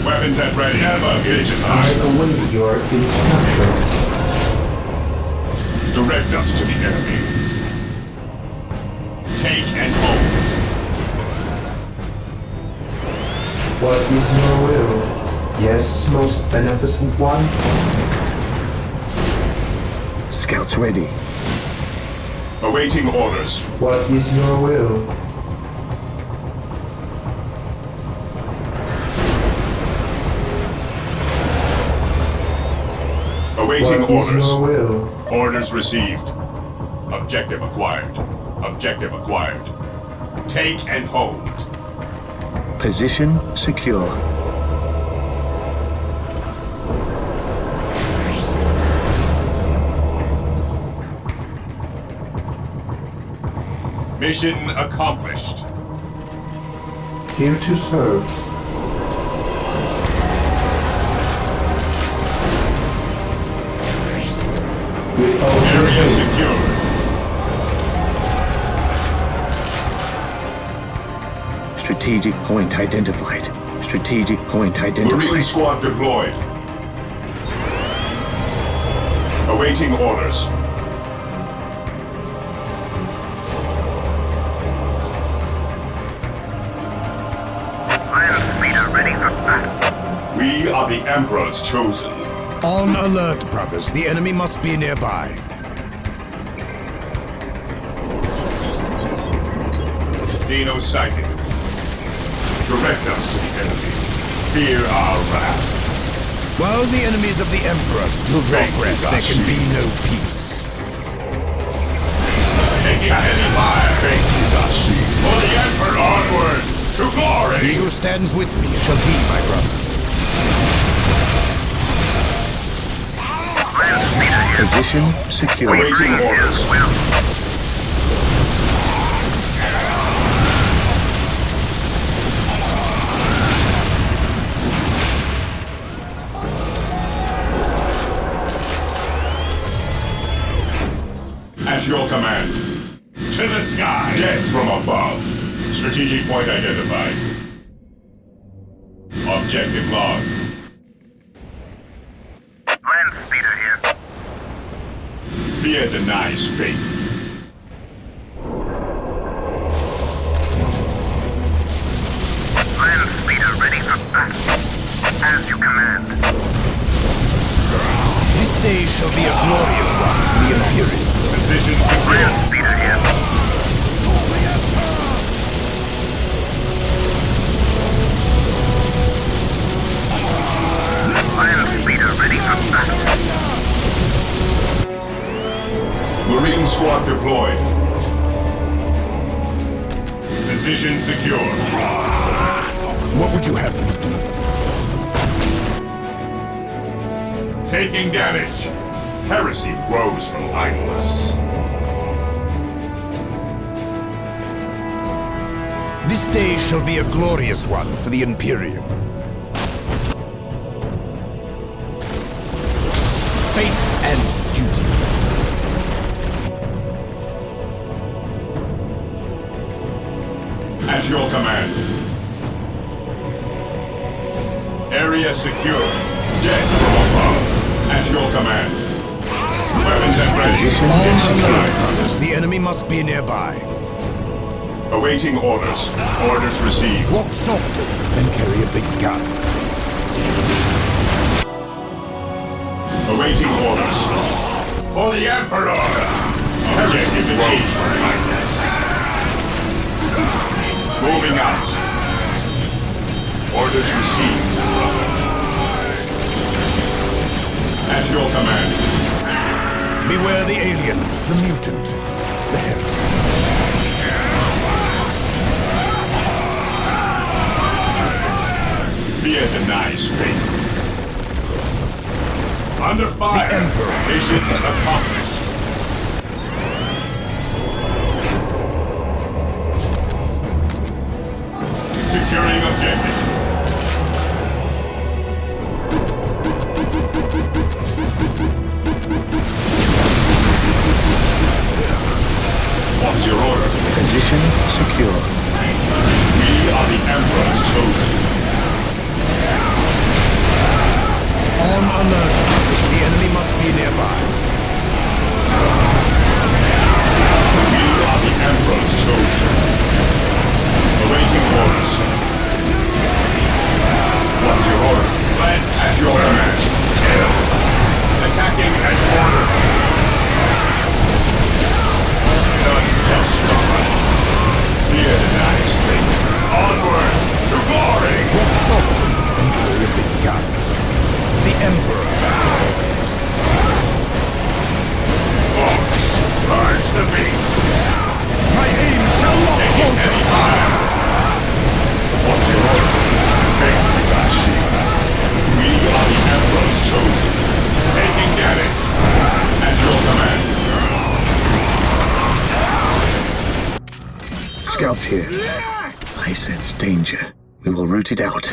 Weapons at ready. I await your instructions. Direct us to the enemy. Take and hold. What is your will? Yes, most beneficent one? Scouts ready. Awaiting orders. What is your will? Awaiting orders. Your will? Orders received. Objective acquired. Objective acquired. Take and hold. Position secure. Mission accomplished. Here to serve. Area secured. Strategic point identified. Strategic point identified. Marine squad deployed. Awaiting orders. Land speeder ready for battle. We are the Emperor's chosen. On alert, brothers. The enemy must be nearby. Dino sighted. Direct us to the enemy. Fear our wrath. While the enemies of the Emperor still draw breath, there can be no peace. Taking heavy fire. For the Emperor onward to glory. He who stands with me shall be my brother. Position secure. Awaiting orders. At your command. To the sky. Death from above. Strategic point identified. Objective log. Land speeder here. Fear denies faith. Land speeder ready for battle. As you command. This day shall be a glorious one for the Imperium. Position secure. Land speeder here. Land speeder ready for battle. Marine squad deployed. Position secure. What would you have me do? Taking damage. Heresy grows from idleness. This day shall be a glorious one for the Imperium. Faith and duty. At your command. Area secure. Dead from above. At your command. Weapons at ready. Position Inside. The enemy must be nearby. Awaiting orders. Orders received. Walk softly, then carry a big gun. Awaiting orders. For the Emperor! Objective achieved. Moving out. Orders received. At your command. Beware the alien, the mutant, the heretic. Fear denies faith. Under fire. The Emperor. Mission accomplished. Securing objective. What's your order? Position secure. We are the Emperor's chosen. On alert. The enemy must be nearby. We are the Emperor's chosen. Awaiting orders. What's your order? Land at your command. Kill. Attacking at order. None shall stop us. Fear denies faith. Onward to glory. Walk softly and carry a big gun. The Emperor protects. Orcs, purge the beasts. My aim shall not falter. What's your order? Take the Bashi. We are the Emperor's chosen. Taking damage. At your command. Scouts here. I sense danger. We will root it out.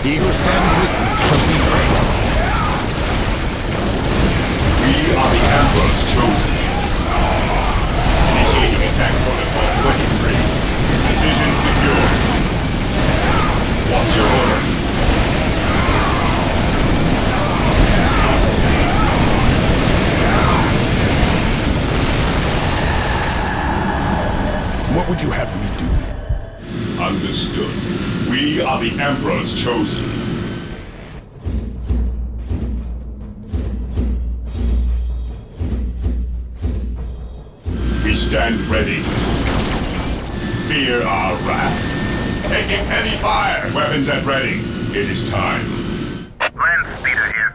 He who stands with me shall be great. We are the Emperor's chosen. Initiating attack protocol 23. Position secure. What's your order? What would you have me do? Understood. We are the Emperor's chosen. We stand ready. Fear our wrath. Taking heavy fire. Weapons at ready. It is time. Land speeder here.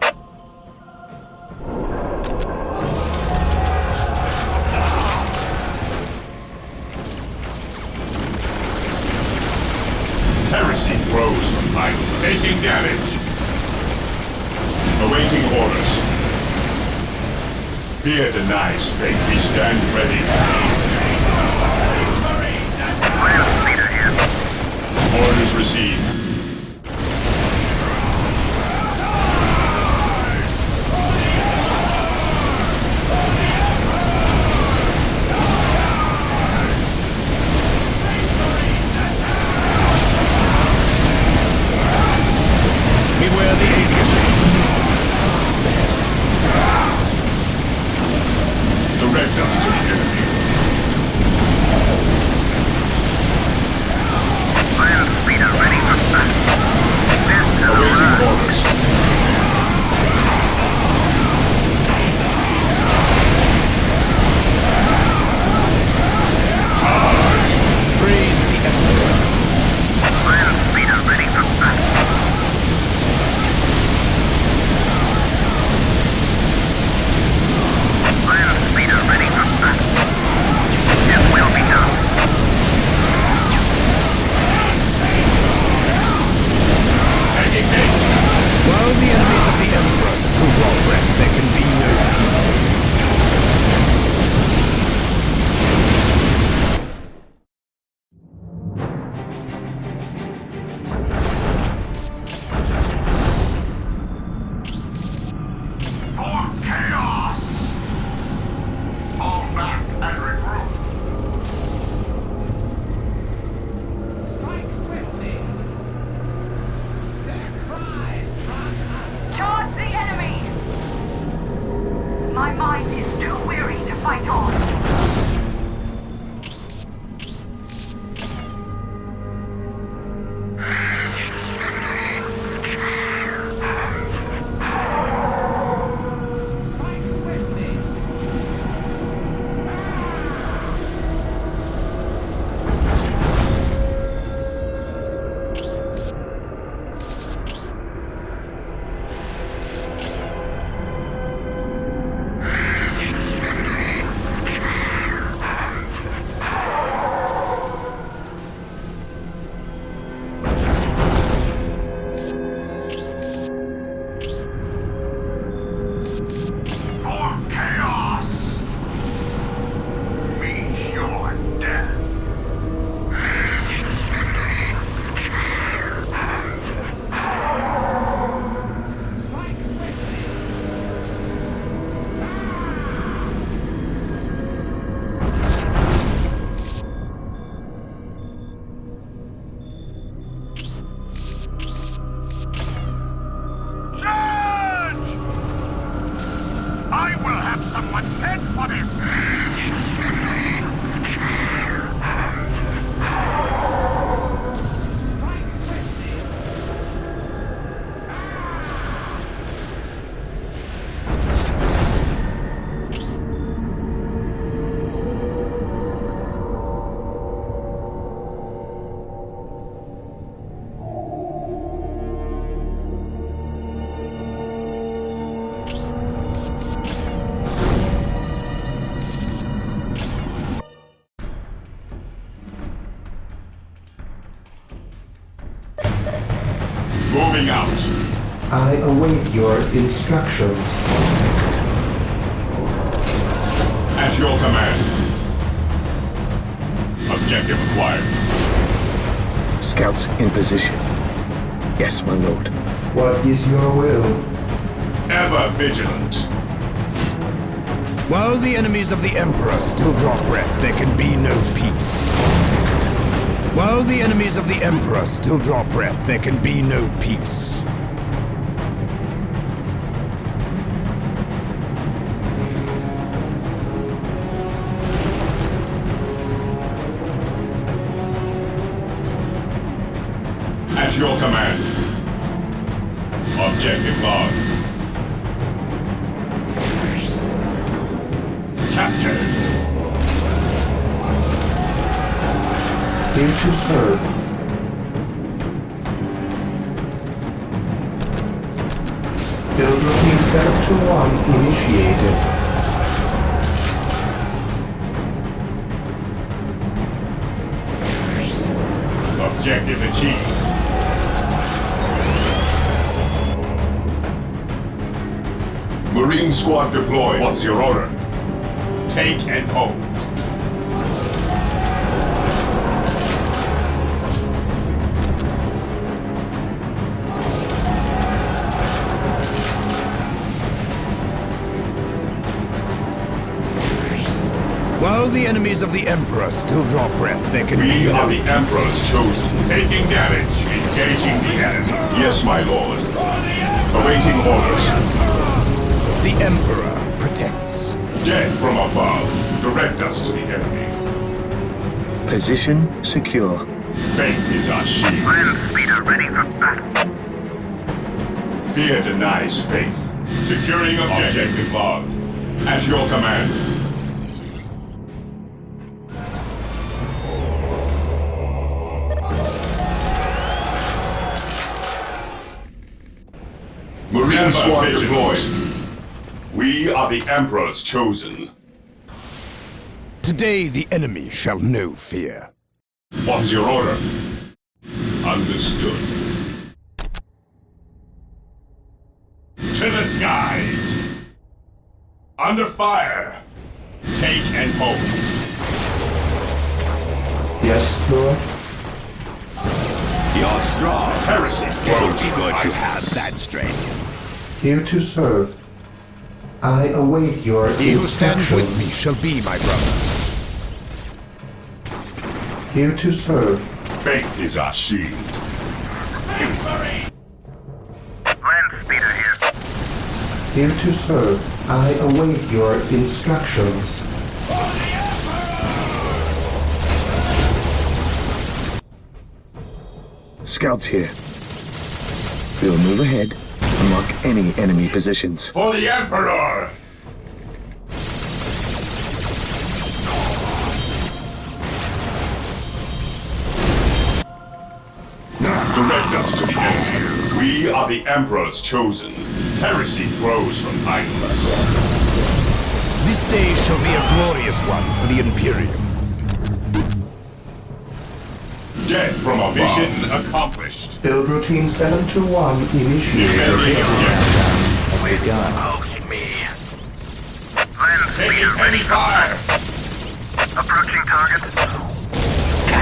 Heresy grows from idleness. Taking damage. Awaiting orders. Fear denies faith. We stand ready. Land Moving out. I await your instructions. At your command. Objective acquired. Scouts in position. Yes, my lord. What is your will? Ever vigilant. While the enemies of the Emperor still draw breath, there can be no peace. While the enemies of the Emperor still draw breath, there can be no peace. At your command. Objective log. Captured. Here to serve. Build routine 721 initiated. Objective achieved. Marine squad deployed. What's your order? Take and hold. While the enemies of the Emperor still draw breath, there can be We no are the peace. Emperor's chosen. Taking damage. Engaging the enemy. Yes, my lord. Awaiting orders. The Emperor protects. Death from above. Direct us to the enemy. Position secure. Faith is our shield. Land speeder ready for battle. Fear denies faith. Securing objective log. At your command. Marine squad deployed. We are the Emperor's chosen. Today the enemy shall know fear. What is your order? Understood. To the skies! Under fire! Take and hold. Yes, Lord. You're strong. Heresy. It will be good to have that strength. Here to serve. I await your He who stands with instructions. me shall be my brother. Here to serve. Faith is our shield. Land speeder here. Here to serve. I await your instructions. Scouts here. We'll move ahead and mark any enemy positions. For the Emperor! Direct us to the enemy. We are the Emperor's chosen. Heresy grows from idleness. This day shall be a glorious one for the Imperium. Death from above. Mission accomplished. Build routine 721 initiated. Enemy objective. Has begun. Land speeder ready for fire. approaching target.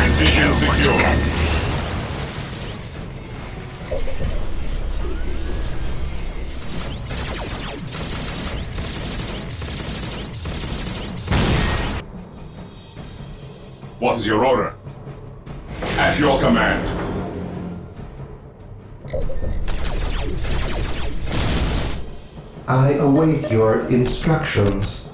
Position secure. What is your order? At your command. I await your instructions.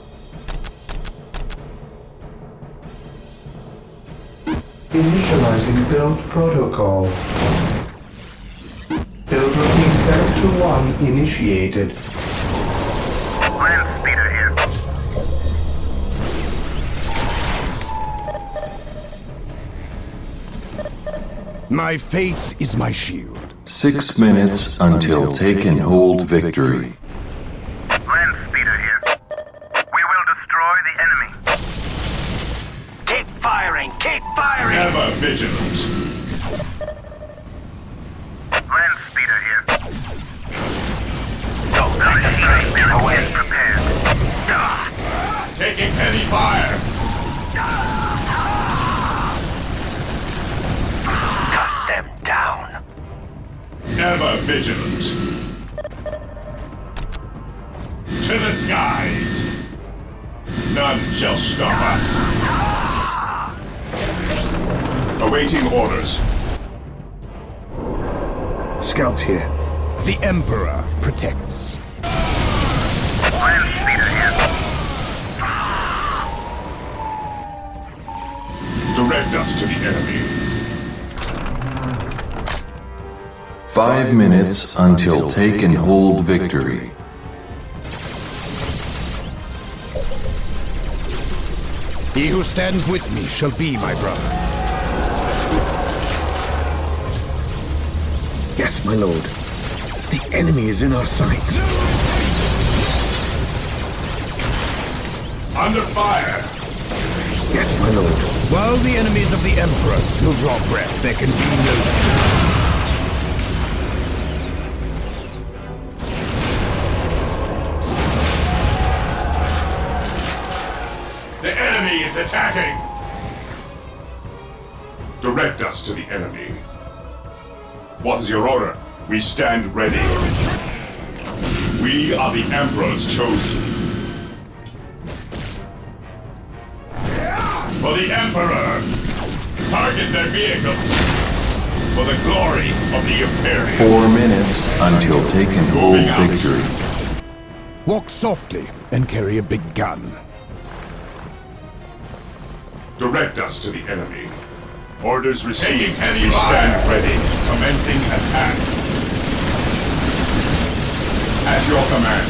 Initializing build protocol. Build routine 721 initiated. Land speeder here. My faith is my shield. 6 minutes until take and hold victory. Land speeder here. We will destroy the enemy. Keep firing! Keep firing! Ever vigilant. Land speeder fire! Cut them down. Ever vigilant. To the skies! None shall stop us. Awaiting orders. Scouts here. The Emperor protects. Land speeder here. Direct us to the enemy. 5 minutes until take and hold victory. He who stands with me shall be my brother. Yes, my lord. The enemy is in our sights. Under fire! Yes, my lord. While the enemies of the Emperor still draw breath, there can be no peace. The enemy is attacking! Direct us to the enemy. What is your order? We stand ready. We are the Emperor's chosen. For the Emperor! Target their vehicles! For the glory of the Imperium! 4 minutes until take and hold victory. Walk softly and carry a big gun. Direct us to the enemy. Orders received. Heavy stand ready. Commencing attack. At your command.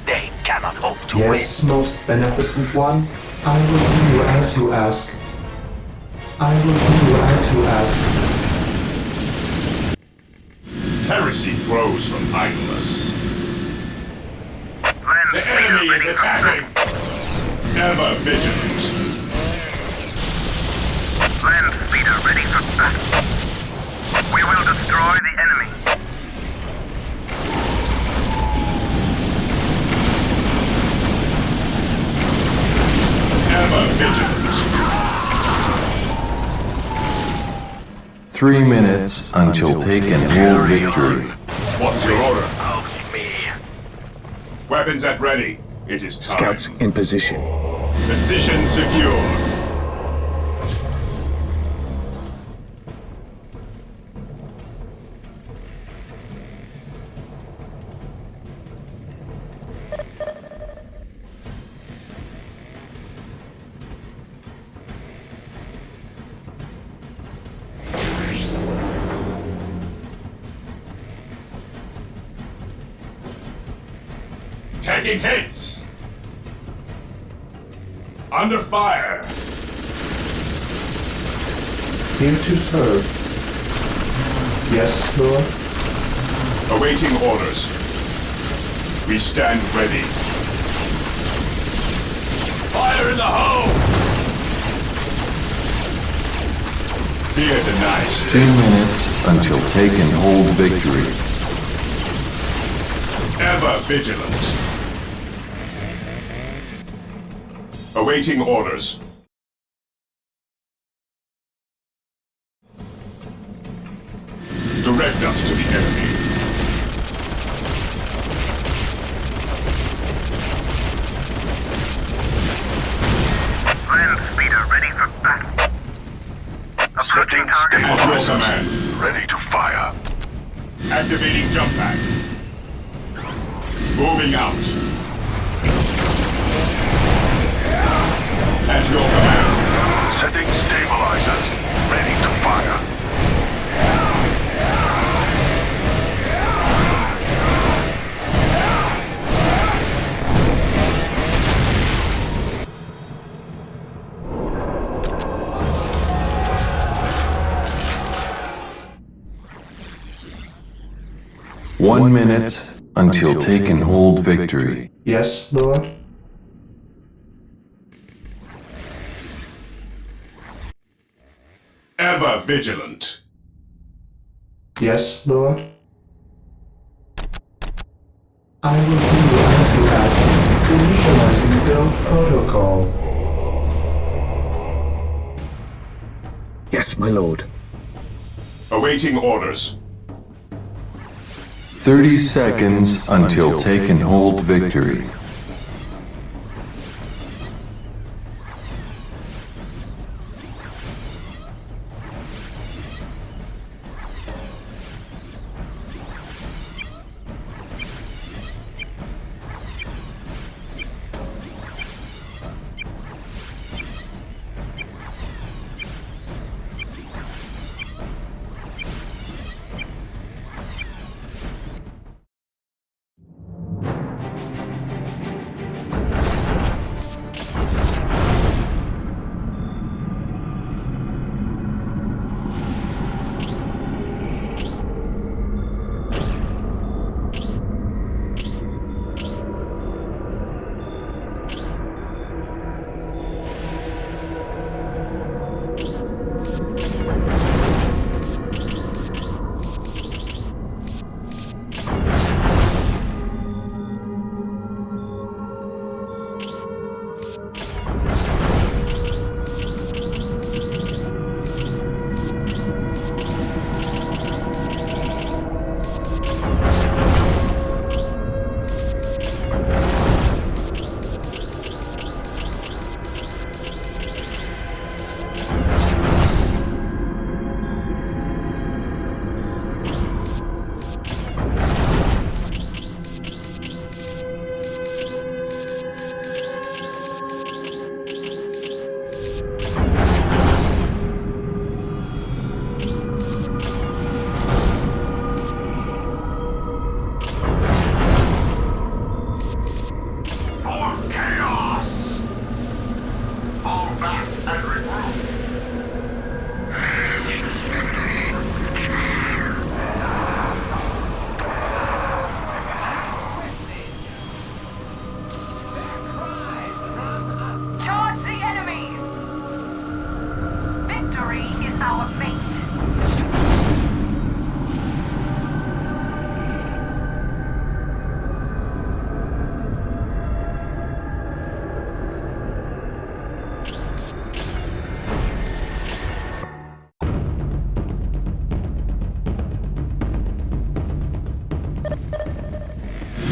They cannot hope to Yes, most beneficent one. I will do as you ask. I will do as you ask. Heresy grows from idleness. The enemy is attacking. Ever vigilant. Land speeder ready for battle. We will destroy the enemy. Ever vigilant. 3 minutes until take and hold victory. What's your order? Weapons at ready. It is time. Scouts in position. Position secure. Taking hits! Under fire! Here to serve. Yes, Lord. Awaiting orders. We stand ready. Fire in the hole! Fear denies. 2 minutes until take and hold victory. Ever vigilant. Awaiting orders. Direct us to the enemy. Land speeder ready for battle. Approaching target. At your command. Ready to fire. Activating jump pack. Moving out. At your command. Setting stabilizers. Ready to fire. One minute until take and hold victory. Yes, Lord. Ever vigilant. Yes, Lord. I will do as you ask. build protocol. Yes, my lord. Awaiting orders. 30 seconds until take and hold victory.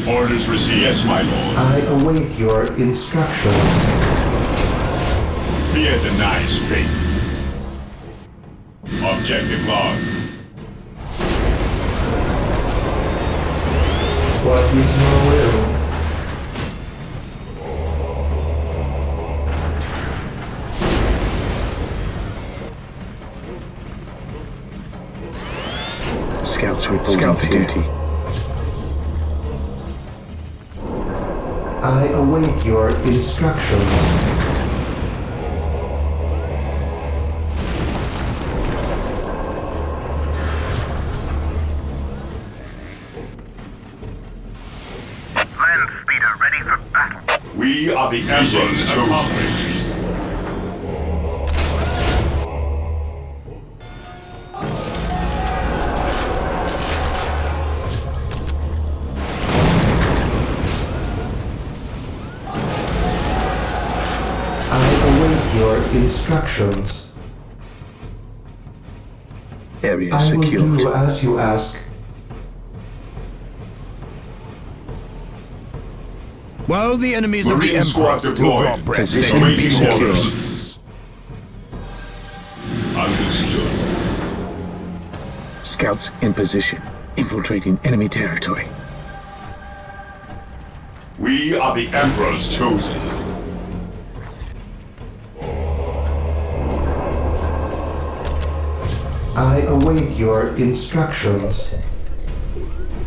Orders received. Yes, my lord. I await your instructions. Fear denies faith. Objective log. What is your will? Scouts reporting for duty. I await your instructions. Land speeder ready for battle. We are the Emperor's chosen. Your instructions. Area I secured. will do as you ask. While the enemies of the Emperor still draw breath, Position they can be secure. peace. Understood. Scouts in position, infiltrating enemy territory. We are the Emperor's chosen. I await your instructions.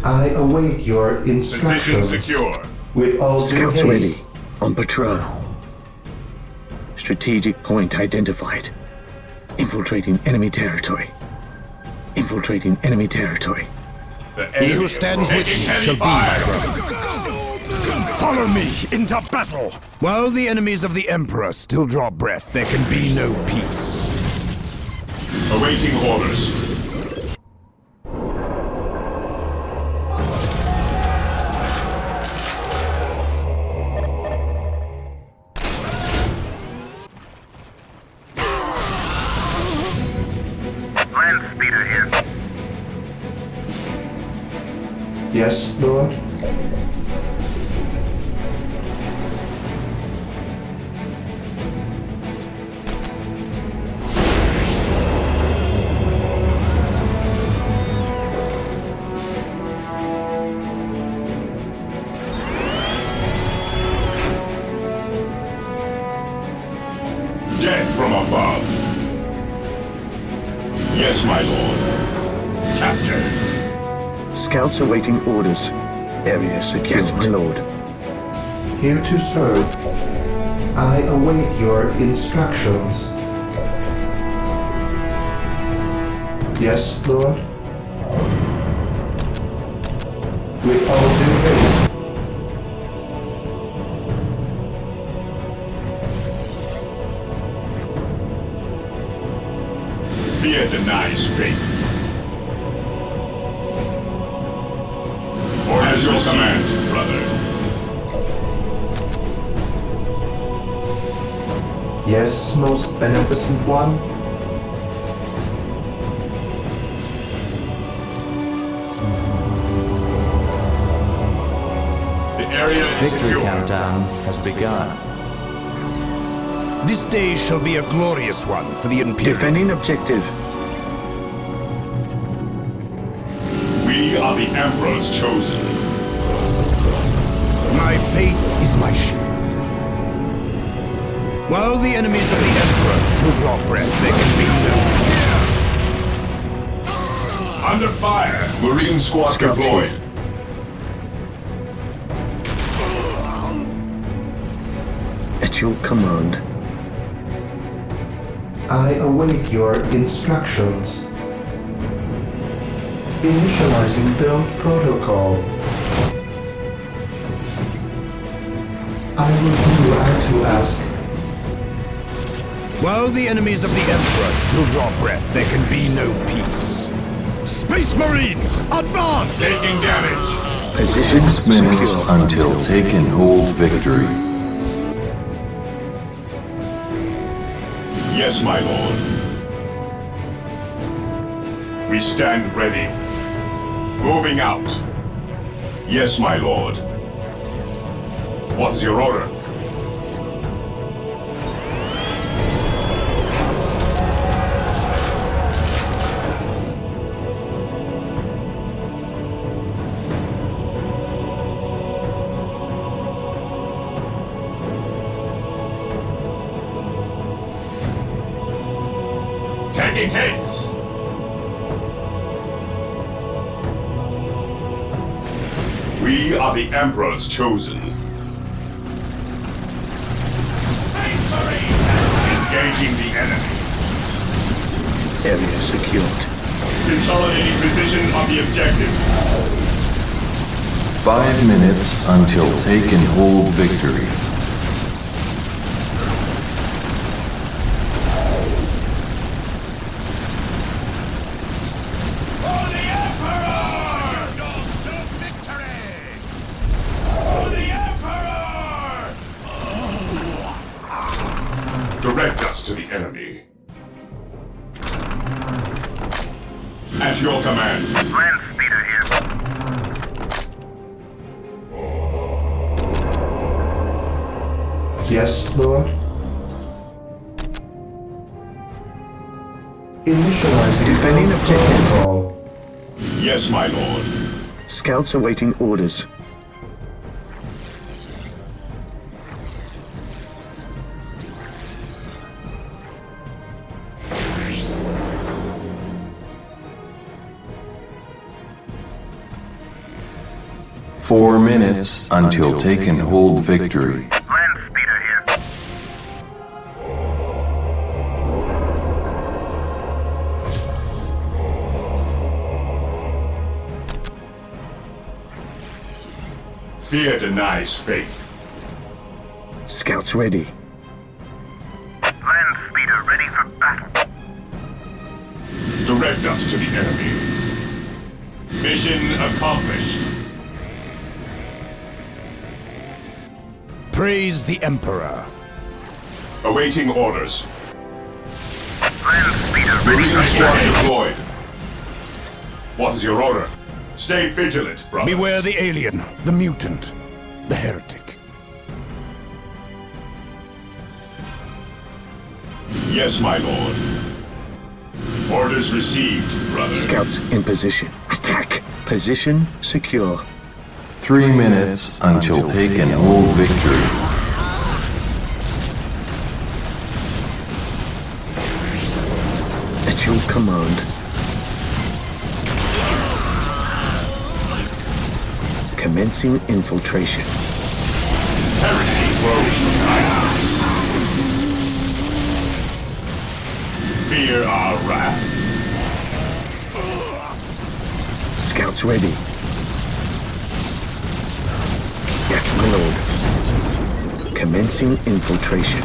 I await your instructions. Position secure. With all due Scouts haste. ready. On patrol. Strategic point identified. Infiltrating enemy territory. Infiltrating enemy territory. He who stands with me shall be my brother. Follow me into battle! While the enemies of the Emperor still draw breath, there can be no peace. Awaiting orders. Yes, Lord? Death from above. Yes, my lord. Captured. Scouts awaiting orders. Area secured. Yes, my lord. Here to serve. I await your instructions. Yes, Lord? With all due haste. Fear denies faith. As your command, brother. Yes, most beneficent one? The area is Victory secure. countdown has begun. This day shall be a glorious one for the Imperial. Defending objective. We are the Emperor's chosen. My faith is my shield. While the enemies of the Emperor still draw breath, there can be no peace. Under fire. Marine squad Scouts deployed. here. At your command. I await your instructions. Initializing build protocol. I will do as you ask. While the enemies of the Emperor still draw breath, there can be no peace. Space Marines, advance! Taking damage. Position 6 minutes secure. until take and hold victory. Yes, my lord. We stand ready. Moving out. Yes, my lord. What is your order? Taking hits. We are the Emperor's chosen. Engaging the enemy. Area secured. Consolidating position on the objective. 5 minutes until take and hold victory. For the Emperor! To victory! For the Emperor! Direct us to the enemy. At your command. Land speeder here. Yes, Lord? Initializing Defending build objective. protocol. Yes, my lord. Scouts awaiting orders. Four minutes until take and hold victory. Land speeder here. Fear denies faith. Scouts ready. Land speeder ready for battle. Direct us to the enemy. Mission accomplished. Praise the Emperor. Awaiting orders. Land speeder ready Marine for squad battle. deployed. What is your order? Stay vigilant, brothers. Beware the alien, the mutant, the heretic. Yes, my lord. Orders received, brother. Scouts in position. Attack. Position secure. 3 minutes until take and hold victory. At your command. Commencing infiltration. Heresy grows behind us. Fear our wrath. Scouts ready. Yes, my lord. Commencing infiltration.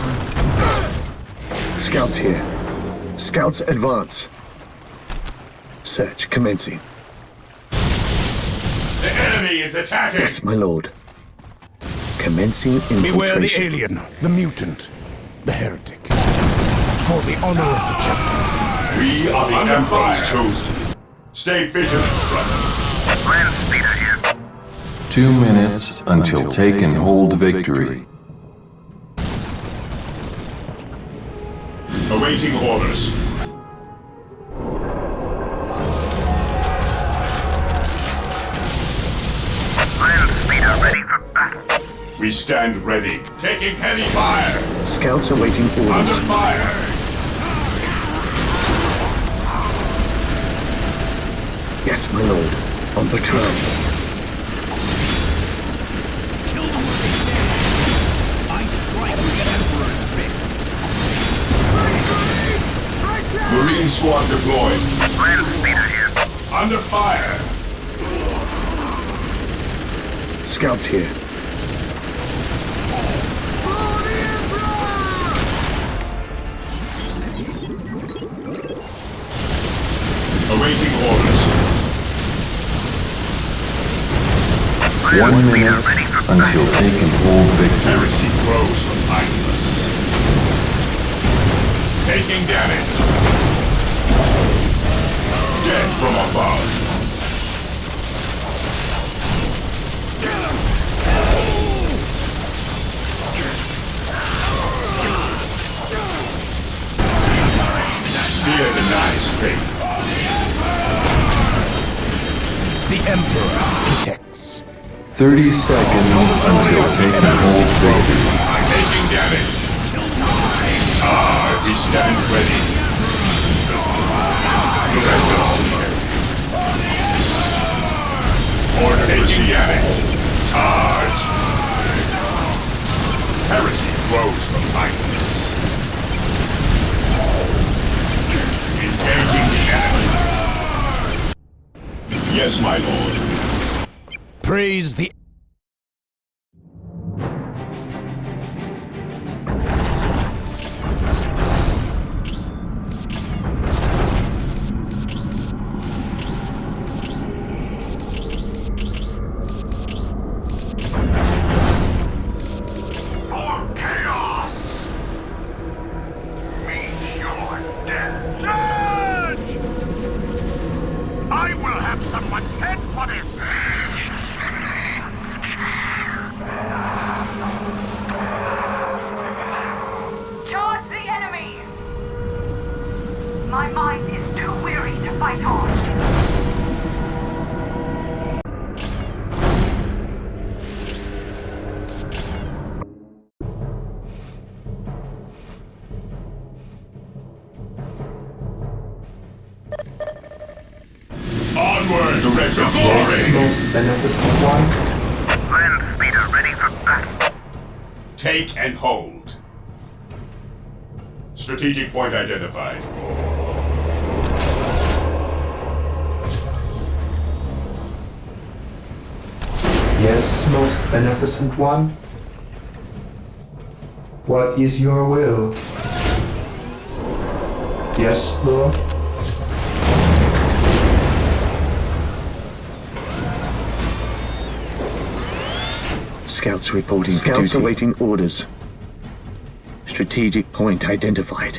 Scouts here. Scouts advance. Search commencing. The enemy is attacking! Yes, my lord. Commencing infiltration. Beware the alien, the mutant, the heretic. For the honor of the chapter. We are the Emperor's chosen. Stay vigilant, brothers. Land speeder here. 2 minutes until take and hold victory. Awaiting orders. Land speeder ready for battle. We stand ready. Taking heavy fire. Scouts awaiting orders. Under fire. Yes, my lord. On patrol. I strike with an emperor's fist. Marine squad deployed. Land speeder here. Under fire. Scouts here. Awaiting orders. 1 minute until take and hold victory. Heresy grows behind us. Taking damage. Dead from above. Fear denies faith. The Emperor protects. 30 seconds until take and hold victory. Taking damage. We stand ready. Order taking damage. Charge. Heresy grows behind us. Engaging the enemy. Yes, my lord. Praise the Onward, direct to glory! Most beneficent one. Land speeder ready for battle. Take and hold. Strategic point identified. Yes, most beneficent one. What is your will? Yes, Lord. Scouts reporting. Scouts awaiting orders. Strategic point identified.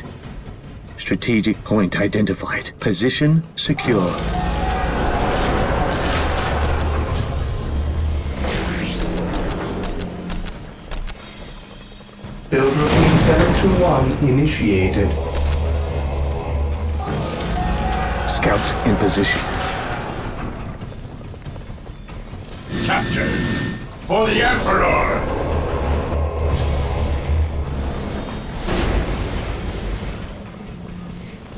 Strategic point identified. Position secure. initiated. Scouts in position. Captain, for the Emperor!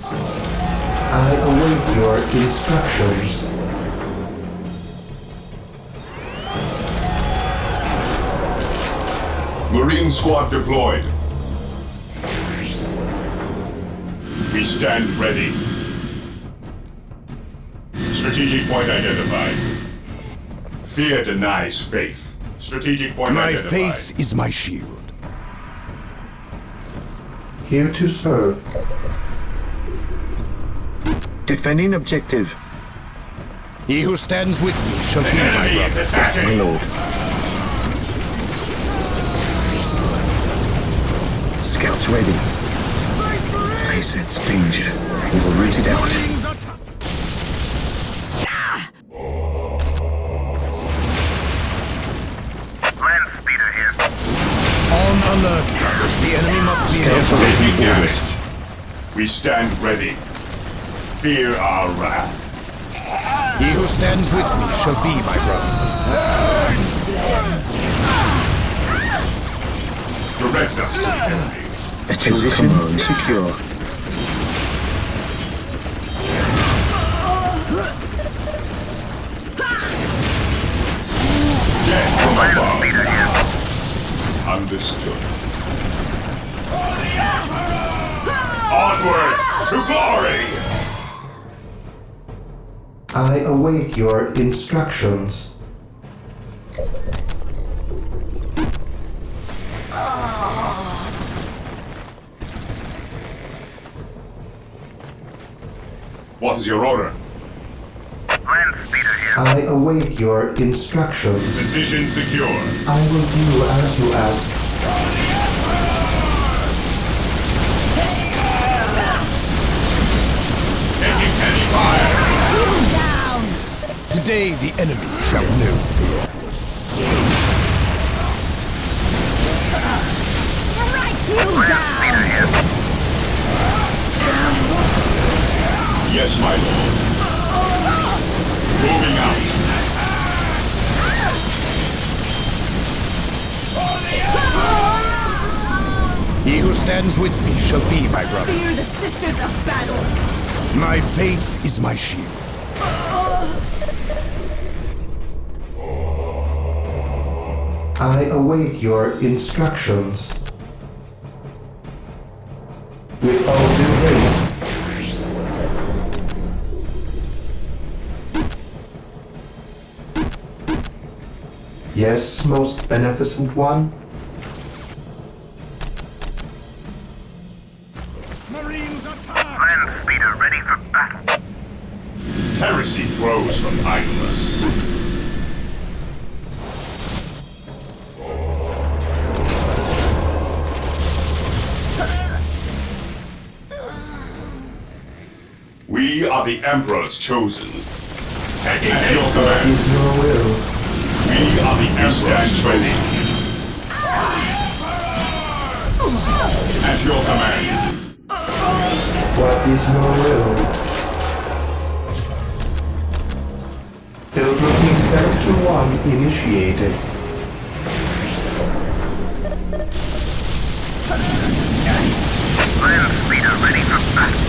I await your instructions. Marine squad deployed. We stand ready. Strategic point identified. Fear denies faith. Strategic point My identified. faith is my shield. Here to serve. Defending objective. He who stands with me shall be my brother. Yes, my lord. Scouts ready. I sense danger. We will root it out. Land speeder here. On alert, brothers. The enemy must be Scouts near. awaiting orders. We stand ready. Fear our wrath. He who stands with me shall be my brother. Direct us to the enemy. Position secure. Dead from Land above. speeder here. Understood. Onward to glory! I await your instructions. What is your order? Land speeder here. I await your instructions. Position secure. I will do as you ask. Taking heavy fire. Today the enemy shall know fear. Land speeder here. Yes, my lord. Moving out. He who stands with me shall be my brother. Fear the sisters of battle. My faith is my shield. I await your instructions. With all due haste. Yes, most beneficent one. Marines attack! Land speeder ready for battle. Heresy grows from idleness. We are the Emperor's chosen. Taking at your command. Is your will. We are the Emperor's chosen. At your command. What is your will? Build routine 721 initiated. Land speeder ready for battle.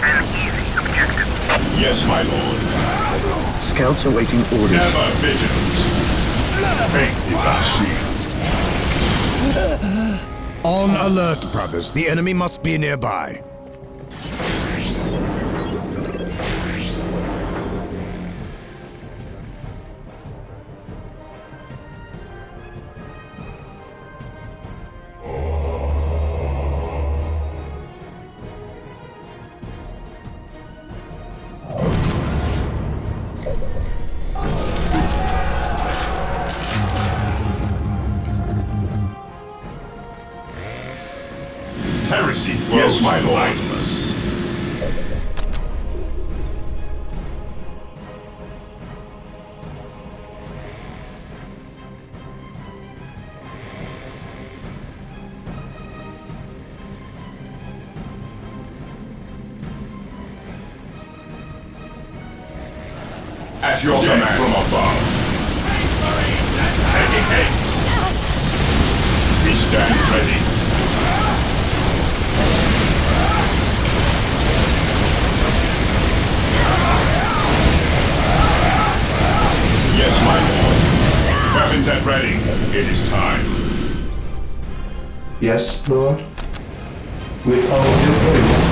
An easy objective. Yes, my lord. Scouts awaiting orders. Never visions. Faith is our shield. On alert, brothers. The enemy must be nearby. Heresy grows. Yes, my lord. Idleness. At your command from above. Taking haste. We stand ready. Yes, my lord. Weapons at ready. It is time. Yes, Lord. With all due haste.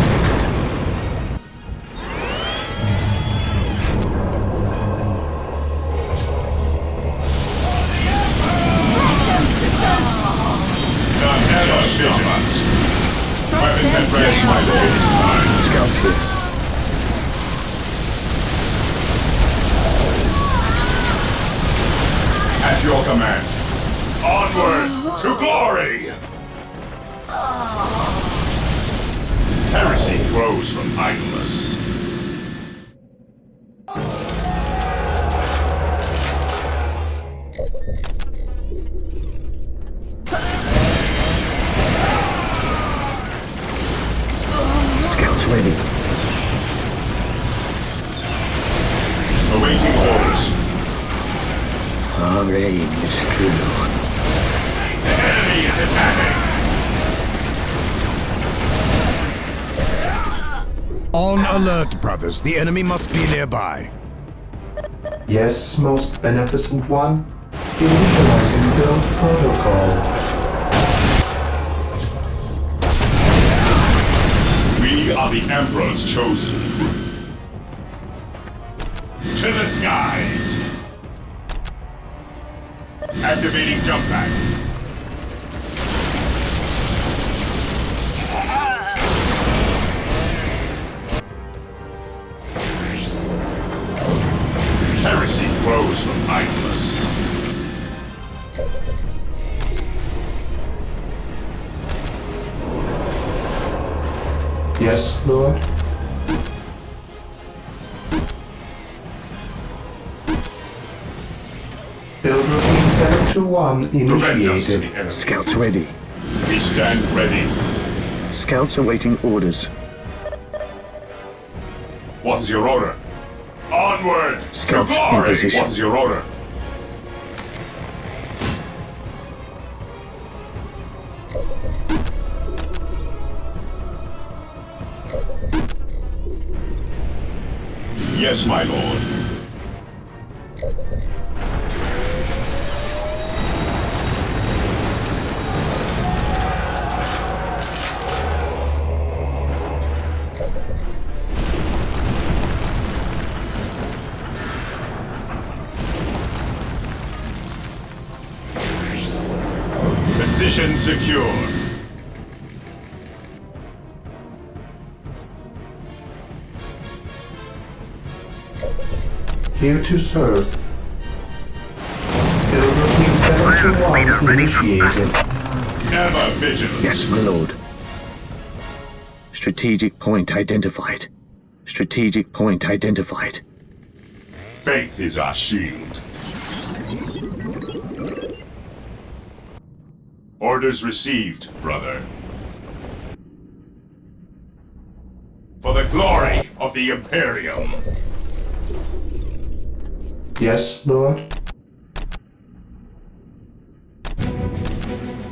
Weapons at ready, my lord. It is time. Scouts here. At your command. Onward to glory! Heresy grows from idleness. Scouts ready. Awaiting orders. Our aim is true. The enemy is attacking! On alert, brothers. The enemy must be nearby. Yes, most beneficent one. Initializing build protocol. We are the Emperor's chosen. To the skies! Activating jump pack. Heresy grows from idleness. Yes, Lord. Build routine 721 initiated. Scouts ready. We stand ready. Scouts awaiting orders. What's your order? Onward! Scouts to in glory! position. What's your order? Yes, my lord. Position secure. Here to serve. Build routine 721 initiated. Ever vigilant. Yes, my lord. Strategic point identified. Strategic point identified. Faith is our shield. Orders received, brother. For the glory of the Imperium. Yes, Lord.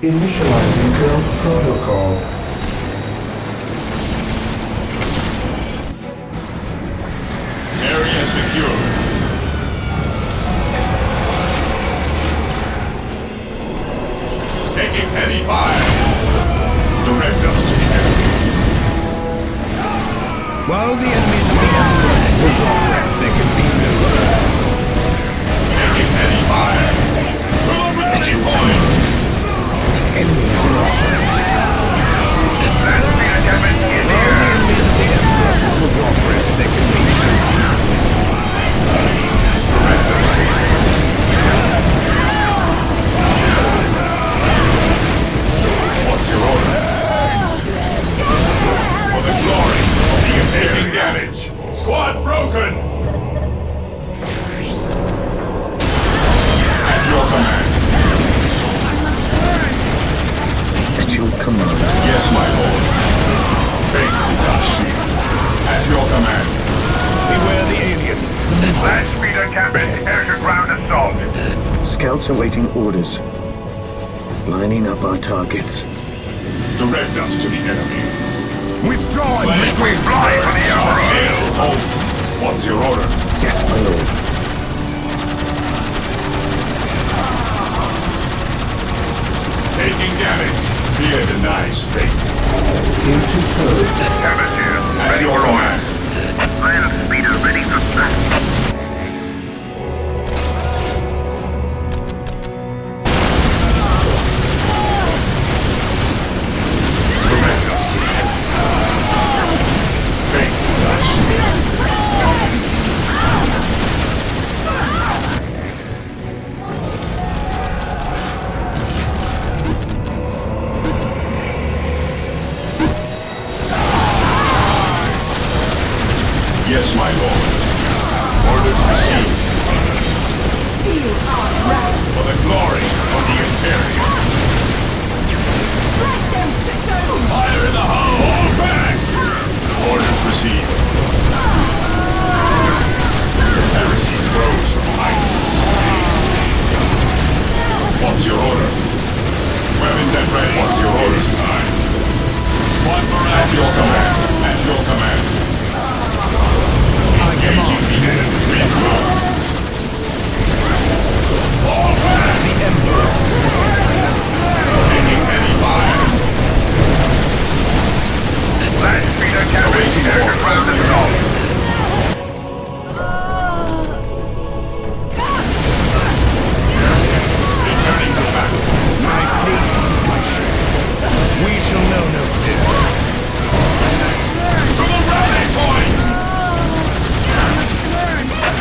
Initializing build protocol. Area secure. Taking heavy fire. Direct us to the enemy. While the enemies of the Emperor still draw breath, there can be no peace. Taking heavy fire. To the rally point. The enemy is in our sights. While the enemies of the Emperor still draw breath, there can be no peace. Direct us to the enemy. What's your order? For the glory of the taking damage. Squad broken. At your command. At your command. Scouts awaiting orders. Lining up our targets. Direct us to the enemy. Withdraw and We fly for the Emperor! Halt! What's your order? Yes, my lord. Taking damage. Fear denies faith. Into serve. Hemisphere, At ready your for command. order. Land speeder ready for battle. Direct us to the enemy. Faith denies. Yes, my lord. Orders received. For the glory of the Imperium. Fire in the hull! All back! Orders received. Heresy grows from idleness. What's your order? Weapons at ready. What's your orders? Time. Squad morale. At your command. At your command. Engaging the enemy. Recall. All back! The Emperor attacks. Taking heavy fire. Land speeder captain aircraft assault. Returning to battle. My fate is my share. We shall know no fear. To the rally point!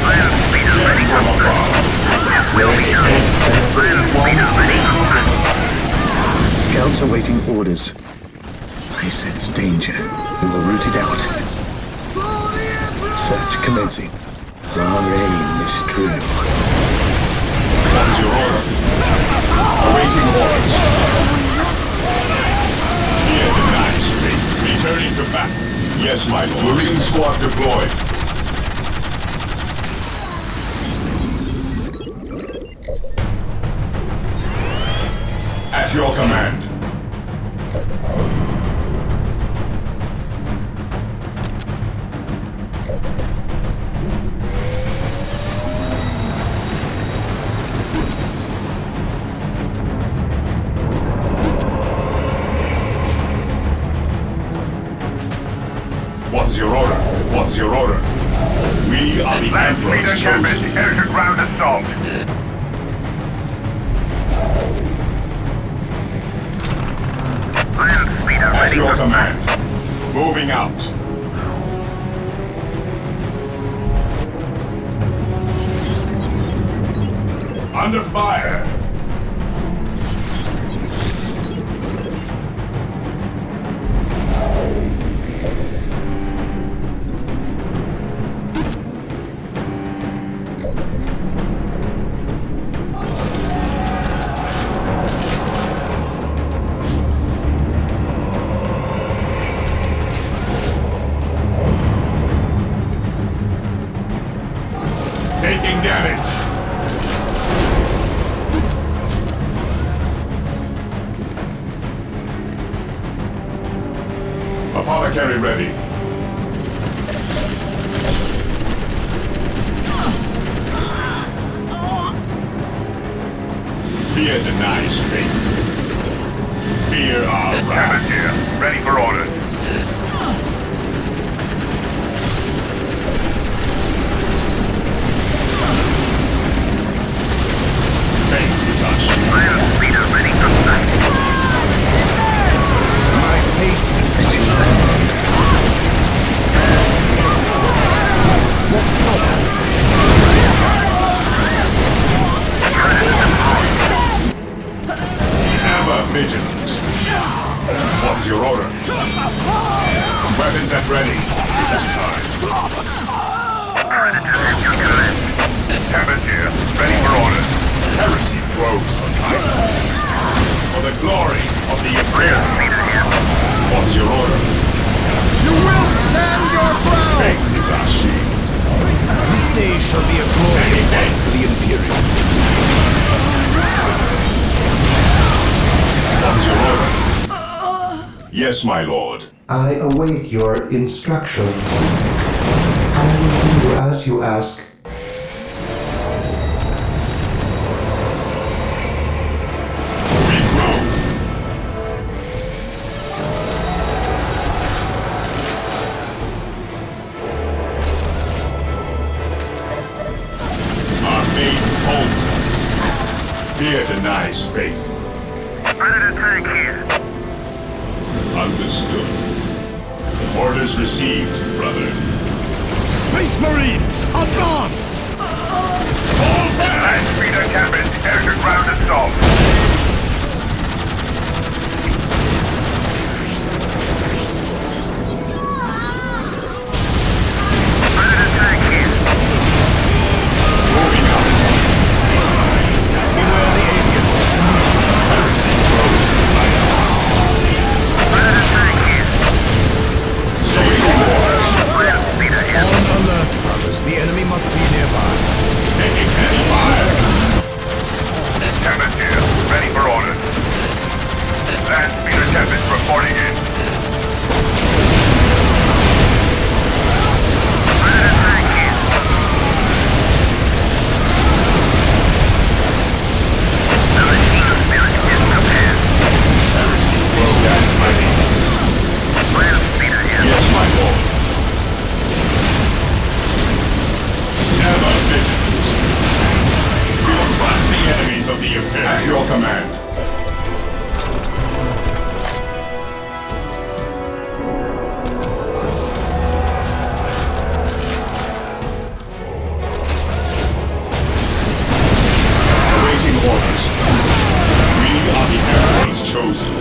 Land speeder ready for battle. This will be done. Land speeder ready for battle. Scouts awaiting orders. I sense danger. We will root it out. Search commencing. Our aim is true. What is your order? Awaiting orders. Fear denies faith. Returning to battle. Yes, my lord. Marine squad deployed. At your command. What's your order? What's your order? We are the Land speeder Emperor's captain chosen. air-to-ground assault. Land speeder At ready your for command. Moving out. Under fire. Taking damage. Apothecary ready. Fear denies faith. Fear our wrath. Hemisphere, ready for orders. Faith is our shield. Land speeder ready for battle. My fate is my share. What sort of? Ever vigilant. What's your order? Weapons at ready. It's time. Predator at your command. Hemisphere, ready for orders. Heresy grows on idleness. For the glory of the Land Imperium. speeder here. What's your order? You will stand your ground! Faith is our shield. This day shall be a glorious one for the Imperium. Yes, my lord. I await your instructions. I will do as you ask. Fear denies faith. Predator tank here. Understood. Orders received, brother. Space Marines, advance! All land speeder cabins enter ground assault. Predator tank here. Moving out. Beware the alien. Heresy grows behind us. Predator tank here. Awaiting orders. Land speeder here. On alert, brothers. The enemy must be nearby. Taking heavy fire. Tempest here. Ready for orders. Land speeder Tempest reporting in. Predator tank here. The machine spirit is prepared. Heresy grows behind us. Land speeder here. Yes, my lord. Never vigilant. We will crush the enemies of the Imperium. At your command. Awaiting orders. We are the Emperor's chosen.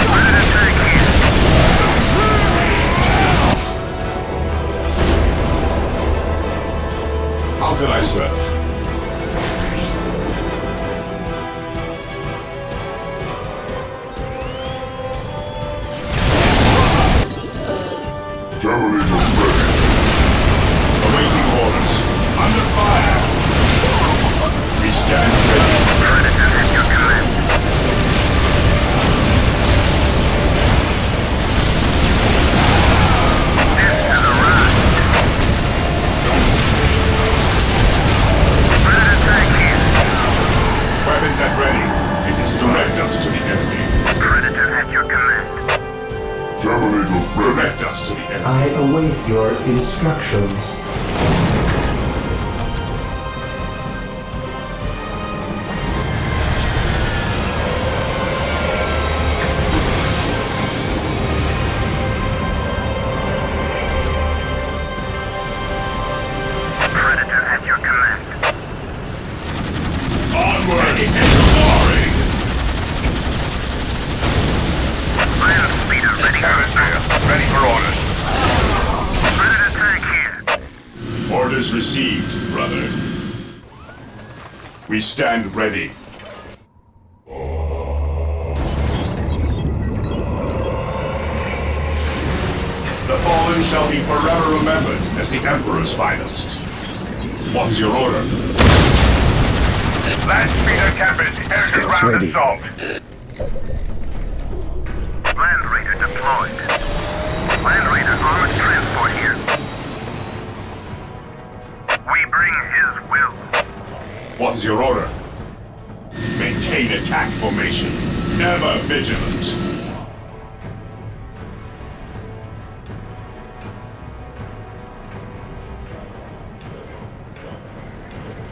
Predator tank here. How can I serve? Terminators ready. Awaiting orders. Under fire. We stand ready. Predator at your command. This is a ride. Predator tank here. Weapons at ready. It is direct us to the enemy. Predator at your command. Terminators ready. Direct us to the enemy. I await your instructions. Predator at your command. Onward into glory. Land speeder ready. Ready for orders. Predator tank here. Orders received, brother. We stand ready. The fallen shall be forever remembered as the Emperor's finest. What is your order? Land speeder cabins enter Scouts ground ready. assault. Land Raider deployed. Land Raider armored transport here. We bring his will. What is your order? Maintain attack formation. Ever vigilant.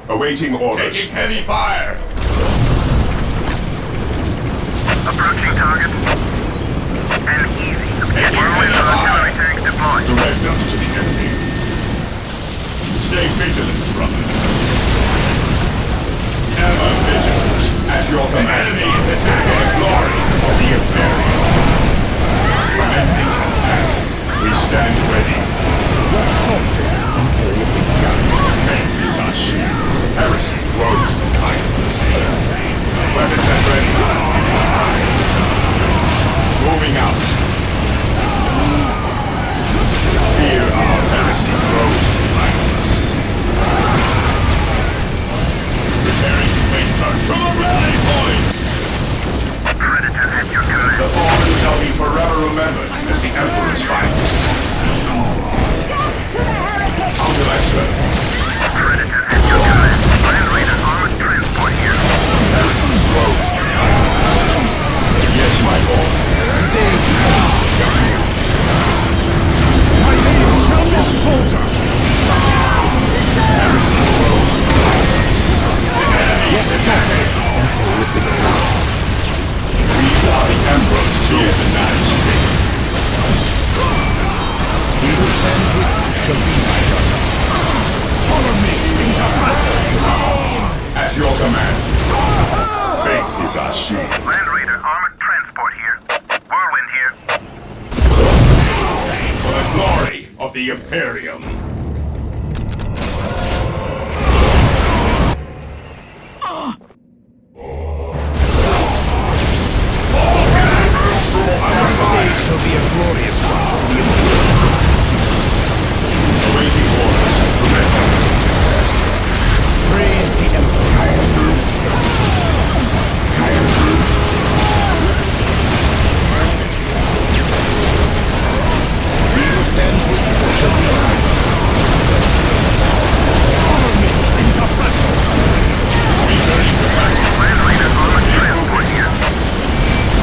Awaiting orders. Taking heavy fire. Approaching target. And easy. Whirlwind artillery tanks deployed. Direct us to the enemy. Stay vigilant, brother. Ever vigilant. At your command. The enemy is attacking the glory of the Imperium. Commencing attack. We stand ready. Walk softly and carry a big gun. Make the touch. Heresy grows behind us. Weapons at ready. Moving out. Fear our heresy grows behind us. Preparing to face turn to the rally point. Predator at your command. shall be my brother. Follow me into battle! At your command. Faith is our shield. Land Raider, armored transport here. Whirlwind here. For the glory of the Imperium. This day shall be a glorious one for the Imperium. Awaiting orders. Praise the Emperor. He who stands with you shall be mine. Follow me into battle. Returning to battle. Land Raider, armored transport here.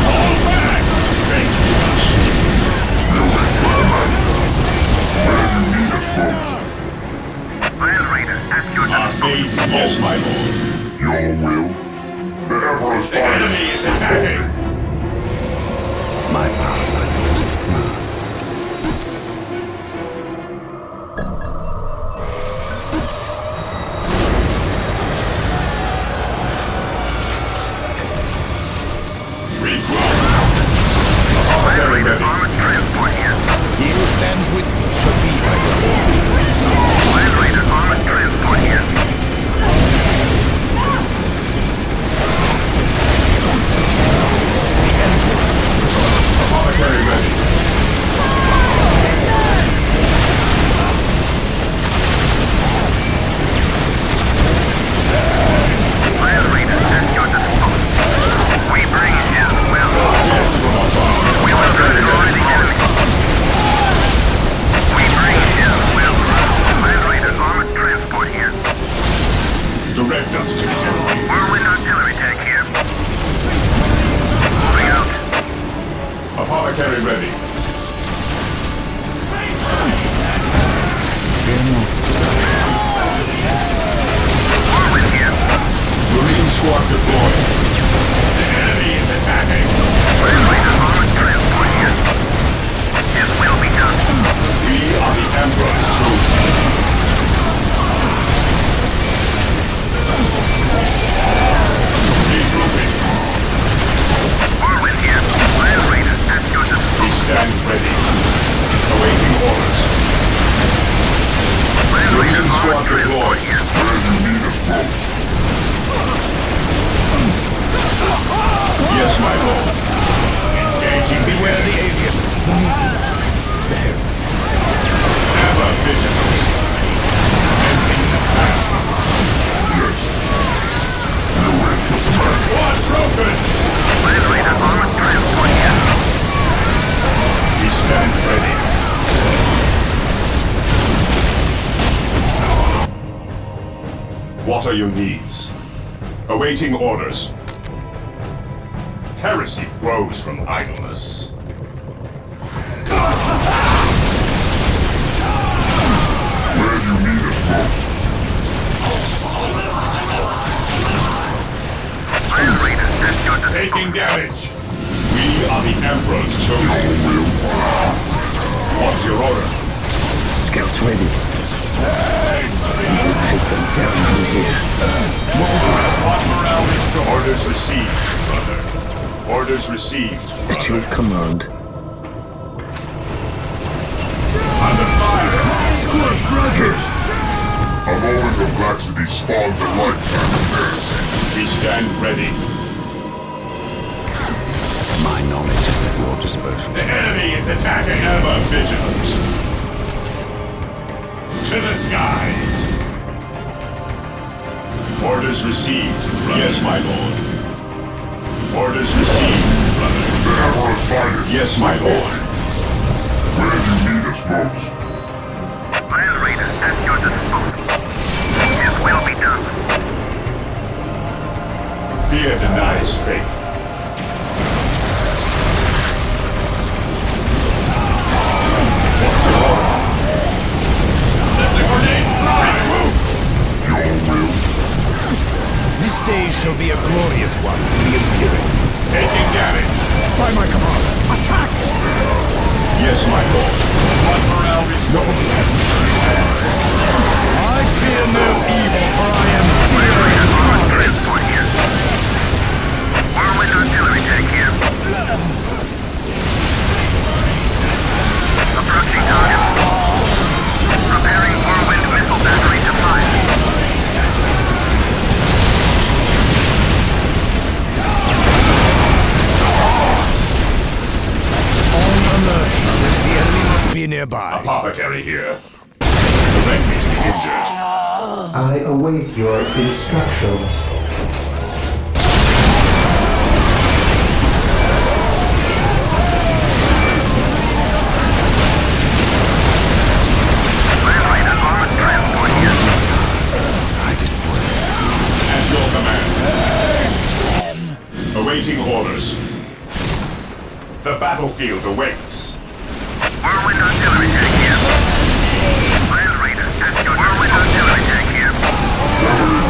Fall back! Faith is our shield. Where you need us most. Land Raider, at your Our faith, yes, my lord. Your will. The Emperor's The enemy is attacking. My powers are yours to command. Land Raider, armored transport here. He who stands with you shall be my brother. Land Raider, armored transport here. Apothecary ready. Land Raider, at your disposal. We bring his will. We will destroy the enemy. We bring his will. Land Raider, armored transport here. Direct us to the enemy. Whirlwind artillery tank here. Moving out. Apothecary ready. Whirlwind here. Marine squad deployed. The enemy is attacking. Land Raider, armored transport here. His will be done. We are the Emperor's chosen. Regrouping. Whirlwind here. Land Raider, at your disposal. We stand ready. Awaiting orders. Land Raider, Marine squad armored transport deployed. here. Where you need us most. Yes, my lord. Engaging the Beware the enemy. alien. The mutant. The heretic. Ever vigilant. Commencing the path. Yes. We await your command. Squad broken. Land Raider, armored transport here. We stand ready. What are your needs? Awaiting orders. Heresy grows from idleness. Where you need us most. Land Raider, at your disposal. Taking damage. We are the Emperor's chosen. What's your order? Scouts ready. We will take them down from here. Squad morale restored. Orders received, brother. Orders received. At your command. Under fire. Squad braggers! A moment of laxity spawns a lifetime of heresy. We stand ready. My knowledge is at your disposal. The enemy is attacking. Ever vigilant. To the skies. Orders received. Yes, my lord. Orders received, brother. The Emperor's finest. Yes, my lord. Where you need us most. Land Raider, at your disposal. His will be done. Fear denies faith. What's your order? Let the grenade fly! Your will. This day shall be a glorious one for the Imperium. Taking damage. By my command, attack! Yes, my lord. Squad morale restored. What would you have? be nearby. Apothecary here. Prevent me to be injured. I await your instructions. At your command. Awaiting orders. The battlefield awaits. Whirlwind artillery tank here. Land Raider, at your Whirlwind artillery tank here.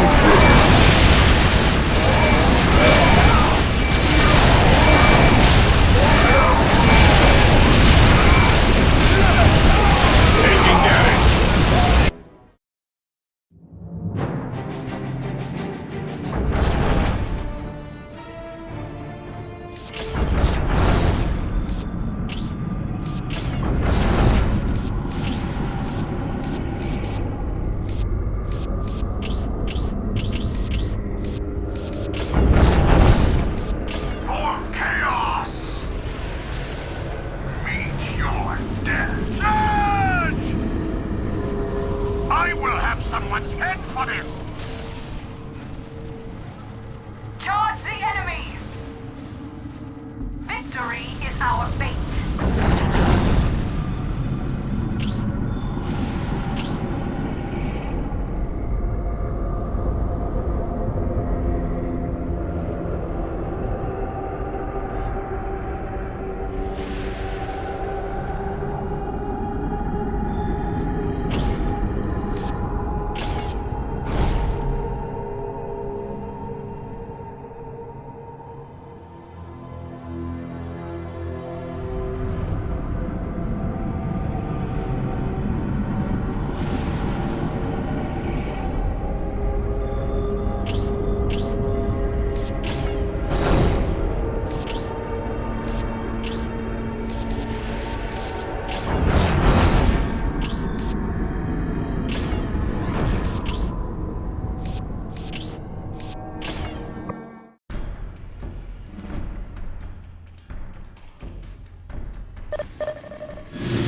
Taking damage. Charge the enemy! Victory is our fate!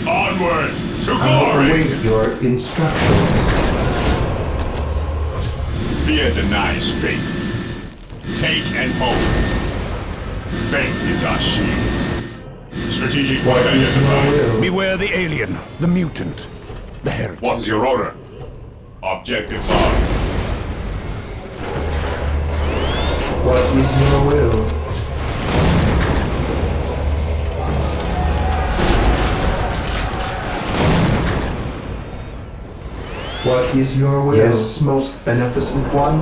Onward to I glory! await your instructions. Fear denies faith. Take and hold. Faith is our shield. Strategic point identified. Beware the alien, the mutant, the heretic. What's your order? Objective marked. What is your will? What is your will? Yes, most beneficent one.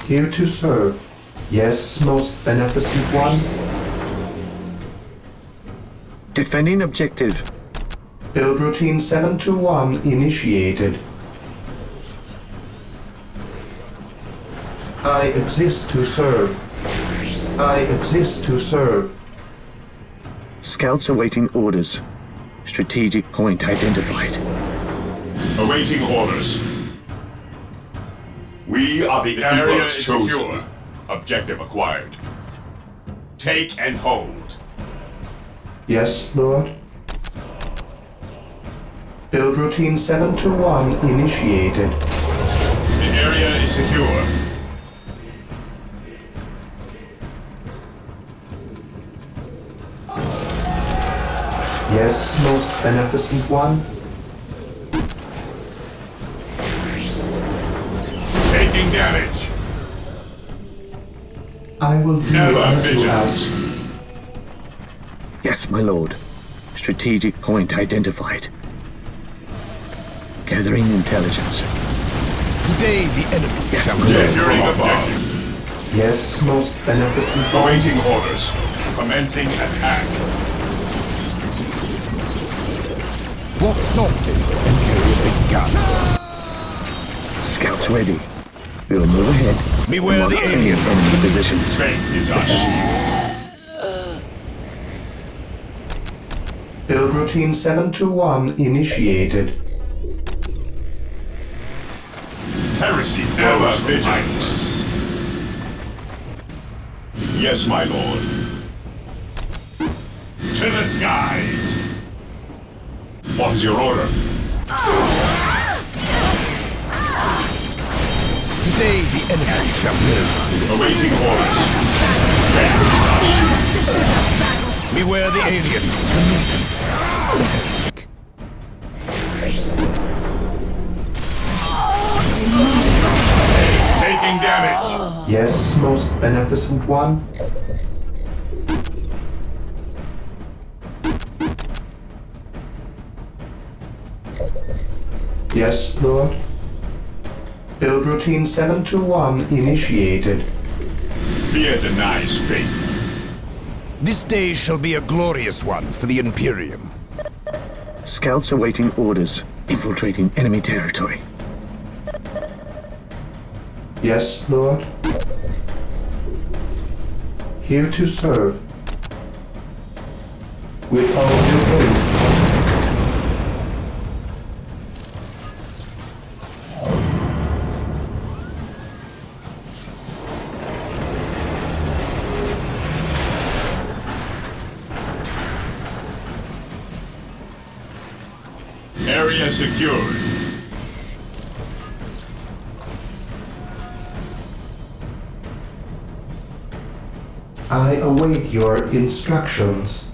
Here to serve. Yes, most beneficent one. Defending objective. Build routine 721 initiated. I exist to serve. I exist to serve. Scouts awaiting orders. Strategic point identified. Awaiting orders. We are the Emperor's chosen. Secure. Objective acquired. Take and hold. Yes, Lord. Build routine 721 initiated. The area is secure. Yes, most beneficent one. Taking damage. I will do Never as you vigilant. ask. Yes, my lord. Strategic point identified. Gathering intelligence. Today the enemy Yes, shall my live lord. Securing from above. objective. Yes, most beneficent one. Awaiting orders. Commencing attack. Walk softly and carry a big gun. Scouts ready. We will move ahead. Beware and the mark alien. any enemy positions. Faith is our shield. Build routine 721 initiated. Heresy never vigilant. Yes, my lord. To the skies! What is your order? Today the enemy shall live. Awaiting orders. Beware the alien, the mutant, the heretic. Taking damage. Yes, most beneficent one. Yes, Lord. Build routine 721 initiated. Fear denies faith. This day shall be a glorious one for the Imperium. Scouts awaiting orders, infiltrating enemy territory. Yes, Lord. Here to serve. With all due haste. Area secured. I await your instructions.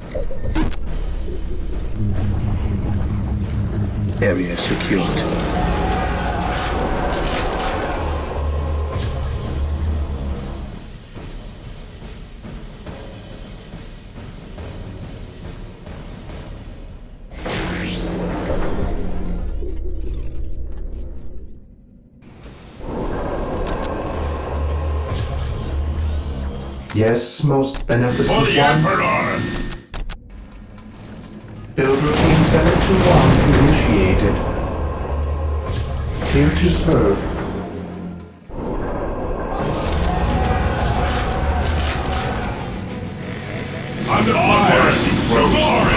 Area secured. Yes, most beneficent For the one. Emperor! Build routine 721 initiated. Here to serve. Under fire! To glory!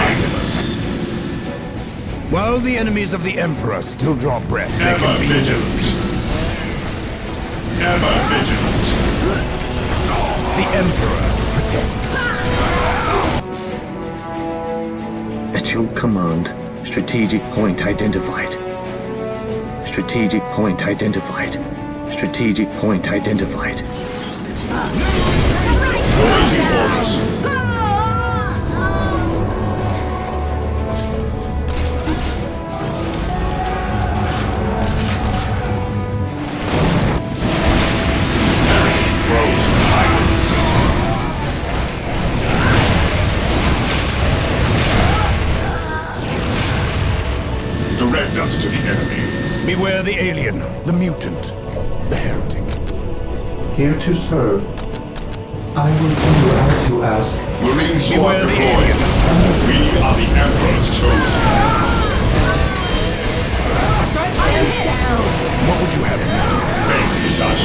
While the enemies of the Emperor still draw breath, there Ever can be vigilant. no peace. Ever vigilant. The Emperor protects. At your command, strategic point identified. Strategic point identified. Strategic point identified. Awaiting orders. Direct us to the enemy. Beware the alien, the mutant, the heretic. Here to serve. I will do as you ask. Marine squad Beware the deployed. alien. We are the Emperor's chosen. What would you have me do? Make touch.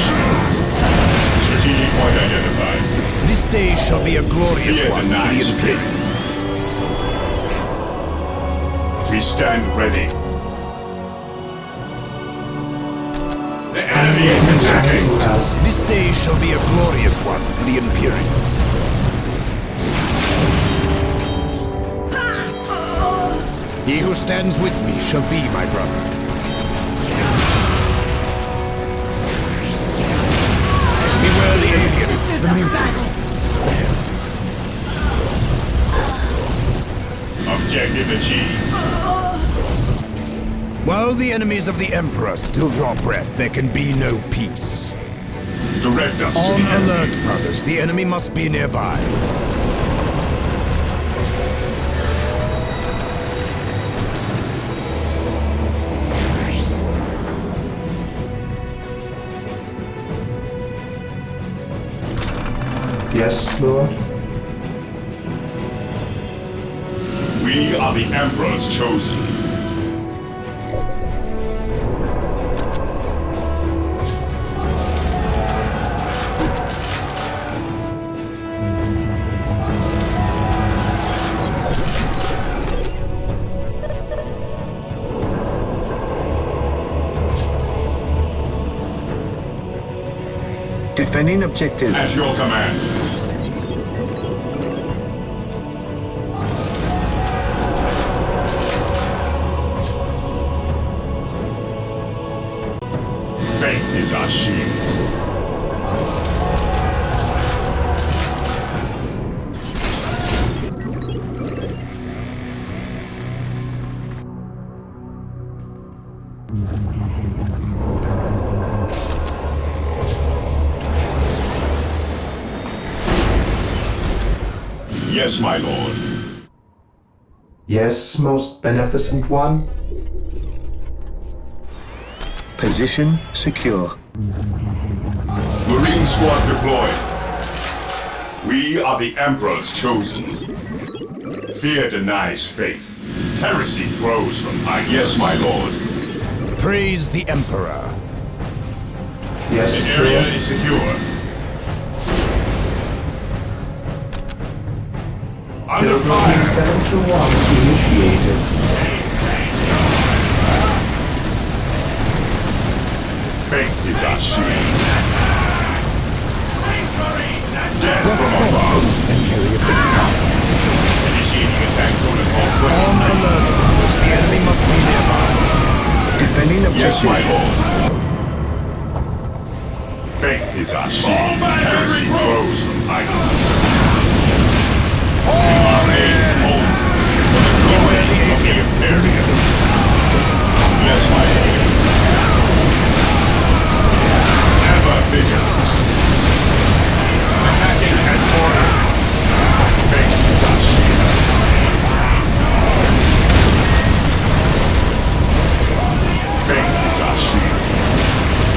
Strategic point identified. This day shall be a glorious Fear one for the denies Imperium. We stand ready. The enemy is attacking. This day shall be a glorious one for the Imperium. He who stands with me shall be my brother. Beware the alien, the mutant, the heretic. Objective achieved. While the enemies of the Emperor still draw breath, there can be no peace. Direct us to On the enemy. alert, brothers. The enemy must be nearby. Yes, Lord. We are the Emperor's chosen. Defending objective. At your command. is our shield. Yes, my lord. Yes, most beneficent one. Position secure. Marine squad deployed. We are the Emperor's chosen. Fear denies faith. Heresy grows from ignorance. Yes, my lord. Praise the Emperor. Yes, the area is secure. Under fire. 721 initiated. Faith is our shield. Death Walk from softly above. and carry a big power. Initiating attack protocol On 29. alert, because the enemy must be nearby. Defending Yes, objective. my lord. Faith is our shield. Heresy grows from ignorance. All in! For the glory of the Imperium. Yes, my lord. Ever vigilant. Attacking at order. Faith is our shield. Faith is our shield.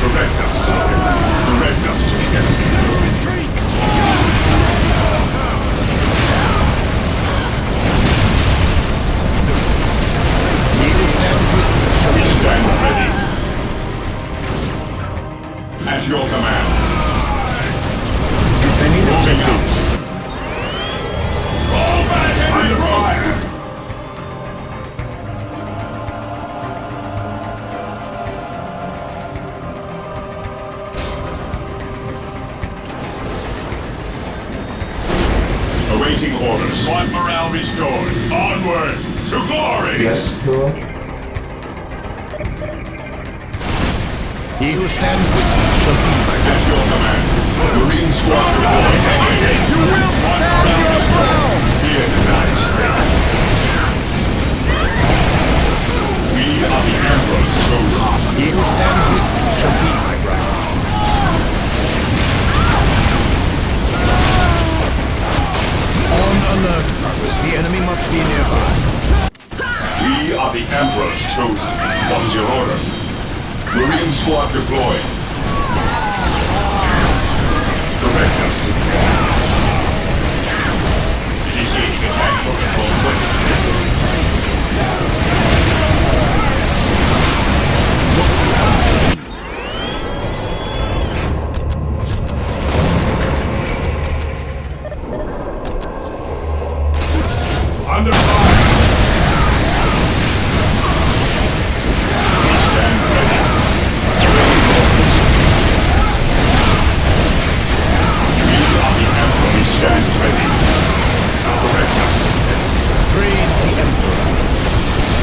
Direct us to the enemy. Direct us to the enemy. Retreat! He who stands with me shall We be stand ready. At your command. Defending Moving objective. out. Fall back, under fire. Awaiting orders. Squad morale restored. Onward to glory. Yes, Lord. He who stands with me shall be my At your command. Marine squad deployed. You will stand your ground! Fear denies faith. We are the Emperor's chosen. He who stands with me shall be my bride. On alert, brothers. The enemy must be nearby. We are the Emperor's chosen. What is your order? Marine squad deployed. Direct us to the enemy. Initiating attack protocol 20. Under fire! We stand ready. We are the Emperor. We stand ready. Direct us to the enemy. Praise the Emperor.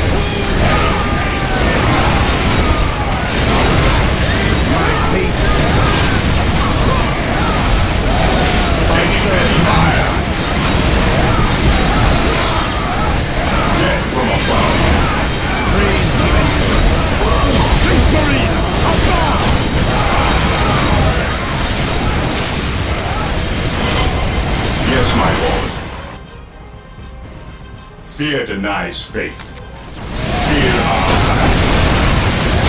My faith is my shield. I serve fire. Death from above. Praise the Emperor. Space Marines, advance! Yes, my lord. Fear denies faith. Fear our life.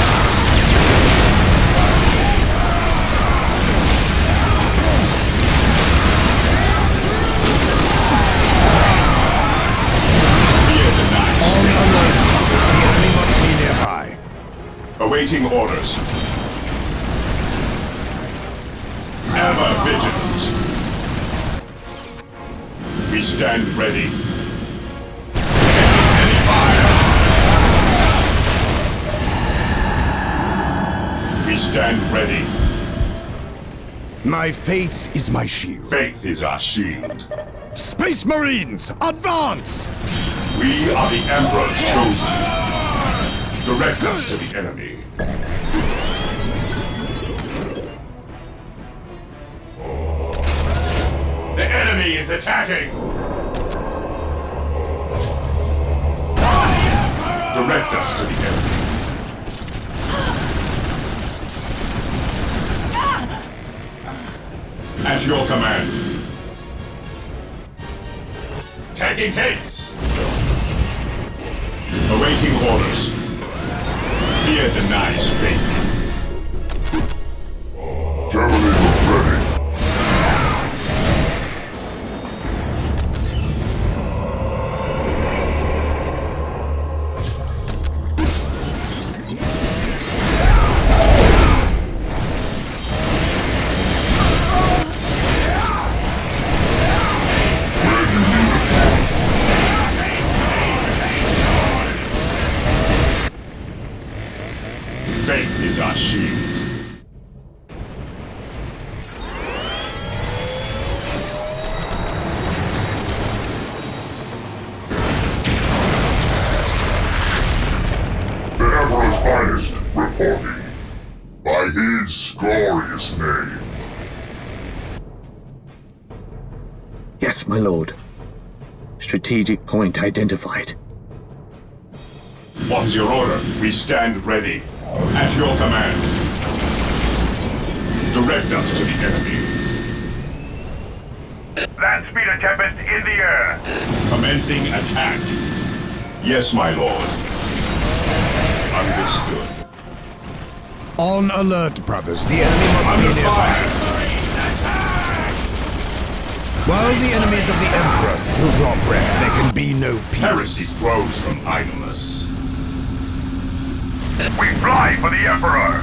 Fear denies On faith. alert, brothers. The enemy must be nearby. Awaiting orders. Ever vigilant. We stand ready. Any fire. We stand ready. My faith is my shield. Faith is our shield. Space Marines, advance! We are the Emperor's chosen. Direct us to the enemy. enemy is attacking! Direct us to the enemy. At your command. Taking hits! Awaiting orders. Fear denies faith. Terminator ready. Faith is our shield. The Emperor's Finest reporting. By his glorious name. Yes, my lord. Strategic point identified. What is your order? We stand ready. At your command. Direct us to the enemy. Land speeder Tempest in the air. Commencing attack. Yes, my lord. Understood. On alert, brothers. The enemy must be nearby. While the enemies of the Emperor still draw breath, there can be no peace. Heresy grows from idleness. We fly for the Emperor!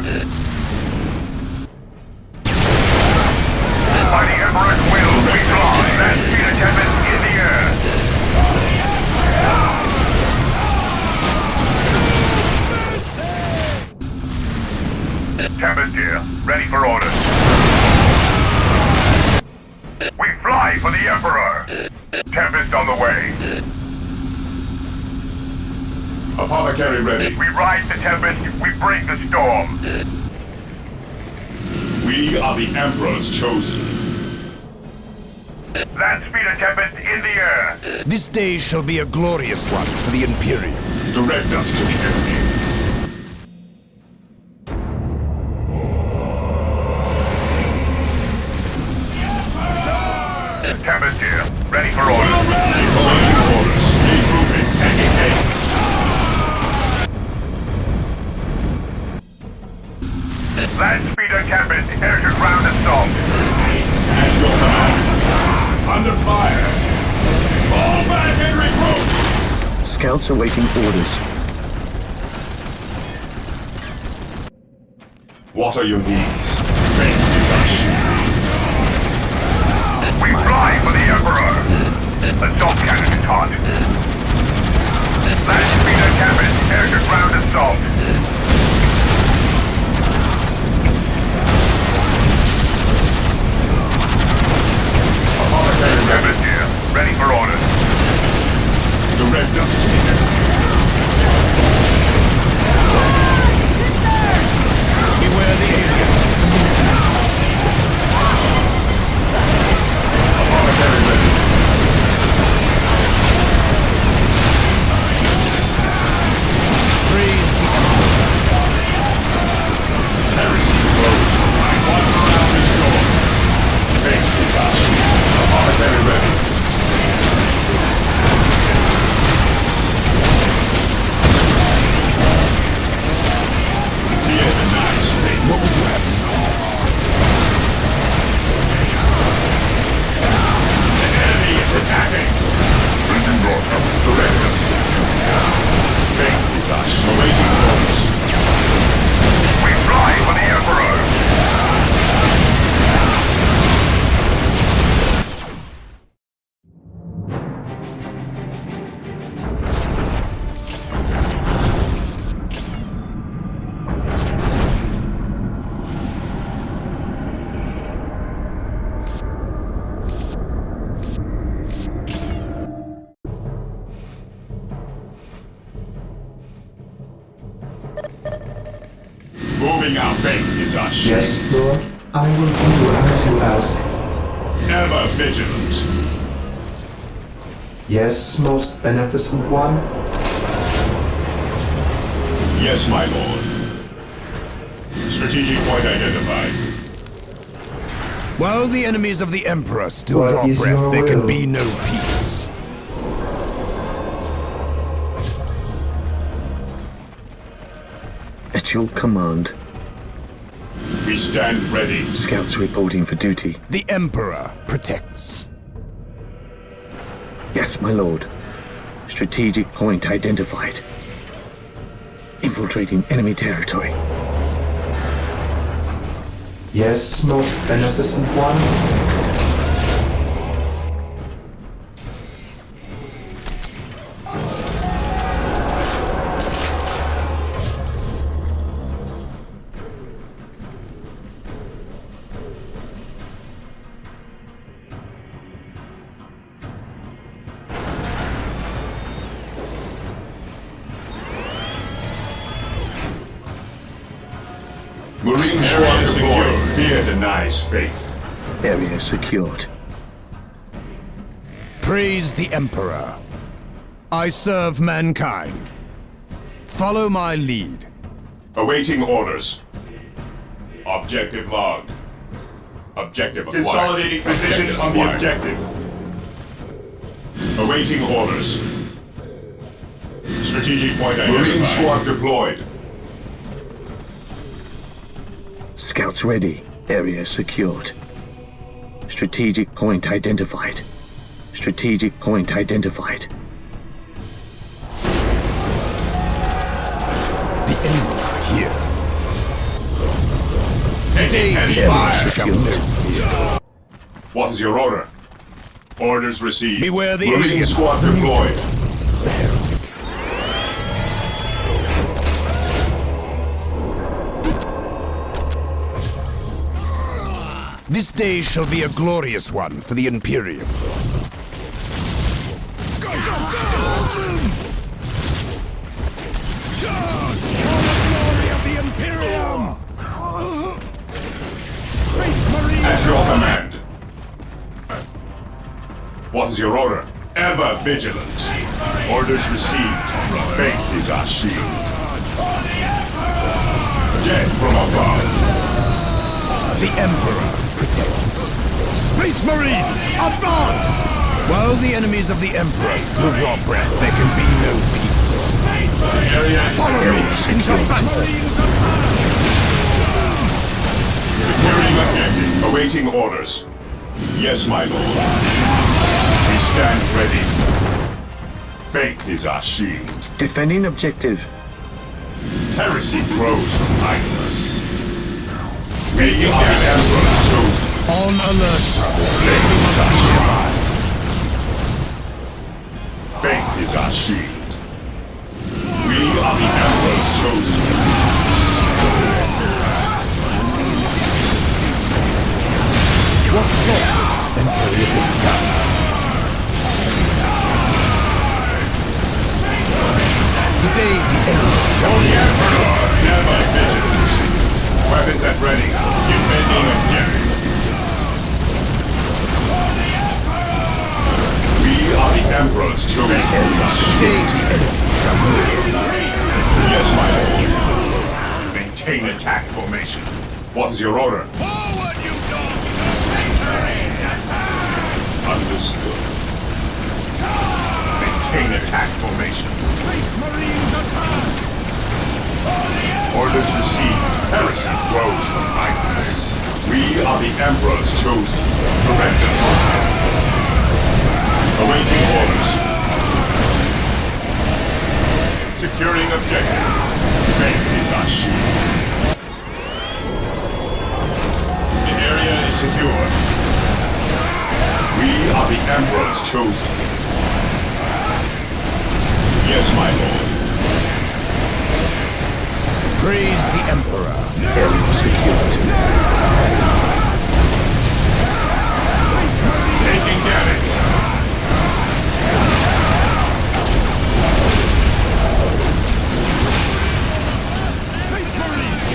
By the Emperor's will, we fly! Land speeder Tempest in the air! Tempest here, ready for orders. We fly for the Emperor! Tempest on the way. Apothecary ready. We ride the Tempest, we bring the storm. We are the Emperor's chosen. Land speeder Tempest in the air. This day shall be a glorious one for the Imperium. Direct us to the enemy. Tempest here, ready for orders. Awaiting orders. Regrouping. Taking hits. Land speeder Tempest, air to ground assault. At your command. Under fire. Fall back and regroup. Scouts awaiting orders. What are your needs? Faith is our shield. We fly for the Emperor. Assault cannon is hot. Land speeder Tempest, air to ground assault. Tempest here, ready for orders. Direct us to the enemy. Beware the alien, the mutant. Apothecary ready. Praise the Emperor. Heresy grows. One round restored. Faith is our shield. Apothecary ready. Fear denies faith. What would you have? The enemy is attacking. They do not have Direct us to the enemy. Faith is our shield. Awaiting orders. We fly for the Emperor. Moving out. Faith is our shield. Yes, Lord. I will do as you ask. Never vigilant. Yes, most beneficent one? Yes, my lord. Strategic point identified. While the enemies of the Emperor still What draw is breath, your there can will? be no peace. At your command. We stand ready. Scouts reporting for duty. The Emperor protects. Yes, my lord. Strategic point identified. Infiltrating enemy territory. Yes, most beneficent one? Marine squad secure. Fear denies faith. Area secured. Praise the Emperor. I serve mankind. Follow my lead. Awaiting orders. Objective logged. Objective acquired. Consolidating position on the objective. Awaiting orders. Strategic point identified. Marine squad deployed. Scouts ready. Area secured. Strategic point identified. Strategic point identified. The enemy are here. Today the enemy should have no fear. What is your order? Orders received. Beware the Marine alien. squad deployed. The heretic. This day shall be a glorious one for the Imperium. Go, go, go! Charge! For the glory of the Imperium! Space Marine! At your command. What is your order? Ever vigilant. Orders received. Faith is our shield. Dead from above. The Emperor protects. Space Marines, advance! While the enemies of the Emperor still draw breath, there can be no peace. Follow me into battle! Securing objective. Awaiting orders. Yes, my lord. We stand ready. Faith is our shield. Defending objective. Heresy grows from idleness. Making our emperor chosen. On alert, brothers. We must be nearby. Faith is our shield. We are the emperor's chosen. What say? And carry a big gun. Today the enemy shall be Emperor, never vigilant. Weapons at ready. Defending objective. We are the emperor's chosen. Today the enemy shall rule. Yes, my lord. Maintain attack formation. What is your order? Forward, you dogs! Understood. Maintain attack formation. Space Marines attack! Orders received. Heresy grows from idleness. We are the emperor's chosen. Correct us. Awaiting orders. Securing objective. Faith is our shield. The area is secure. We are the emperor's chosen. Yes, my lord. Praise the Emperor. Area secured. Taking damage. Space Marines!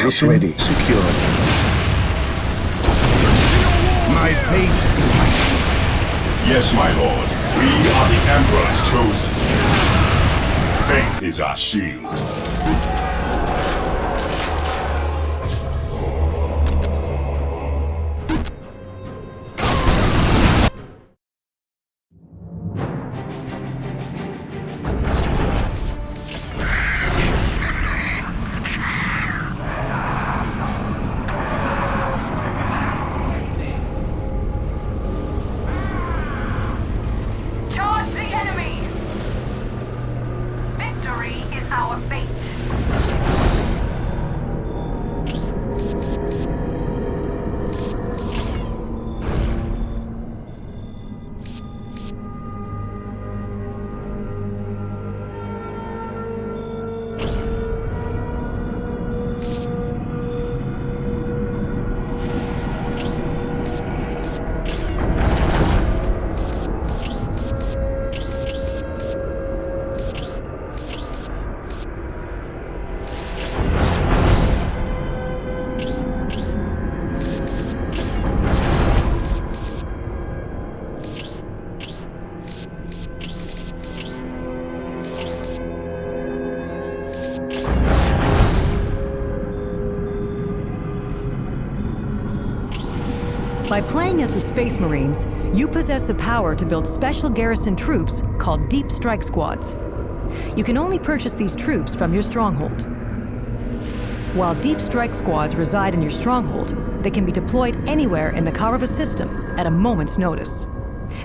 Position ready. Secure. My faith is my shield. Yes, my lord. We are the Emperor's chosen. Faith is our shield. Charge the enemy! Victory is our fate. By playing as the Space Marines, you possess the power to build special garrison troops called Deep Strike Squads. You can only purchase these troops from your stronghold. While Deep Strike Squads reside in your stronghold, they can be deployed anywhere in the Kaurava system at a moment's notice.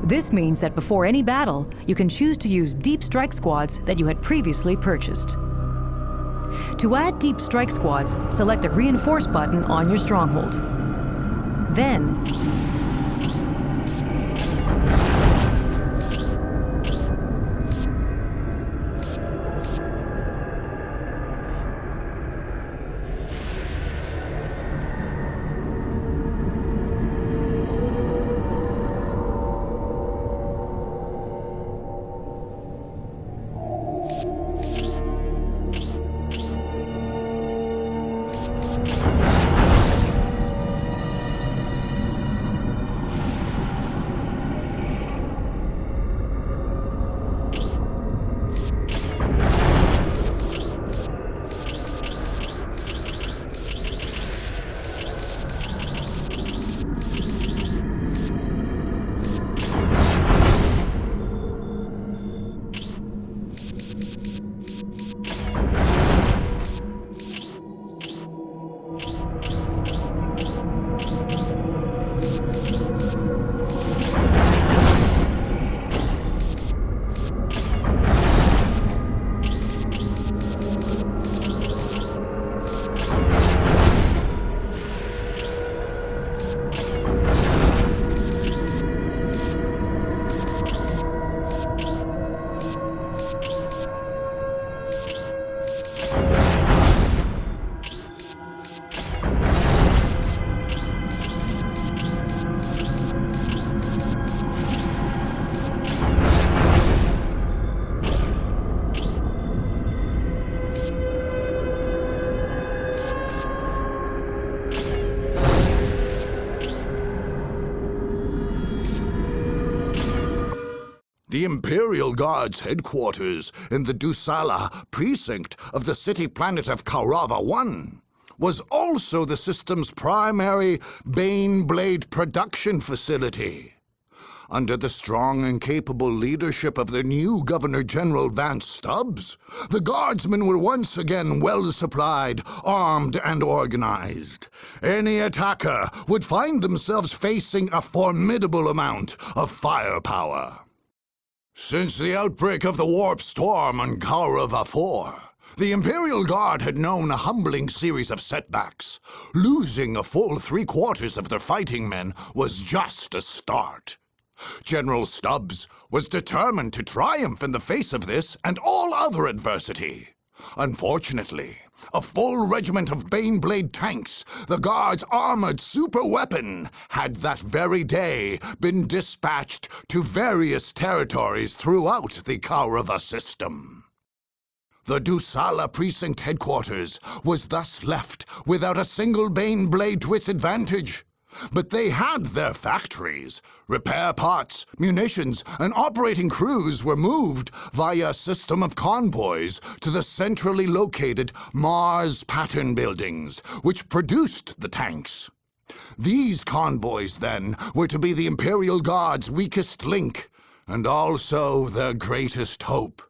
This means that before any battle, you can choose to use Deep Strike Squads that you had previously purchased. To add Deep Strike Squads, select the Reinforce button on your stronghold. Then, the Imperial Guard's headquarters in the Dusala precinct of the city planet of Kaurava 1 was also the system's primary Bane Blade production facility. Under the strong and capable leadership of the new Governor-General Vance Stubbs, the Guardsmen were once again well supplied, armed, and organized. Any attacker would find themselves facing a formidable amount of firepower. Since the outbreak of the Warp Storm on Kaurava 4, the Imperial Guard had known a humbling series of setbacks. Losing a full 3/4 of their fighting men was just a start. General Stubbs was determined to triumph in the face of this and all other adversity. Unfortunately, a full regiment of Baneblade tanks, the Guard's armored superweapon, had that very day been dispatched to various territories throughout the Kaurava system. The Dusala Precinct headquarters was thus left without a single Bane blade to its advantage. But they had their factories. Repair parts, munitions, and operating crews were moved via a system of convoys to the centrally located Mars pattern buildings, which produced the tanks. These convoys, then, were to be the Imperial Guard's weakest link, and also their greatest hope.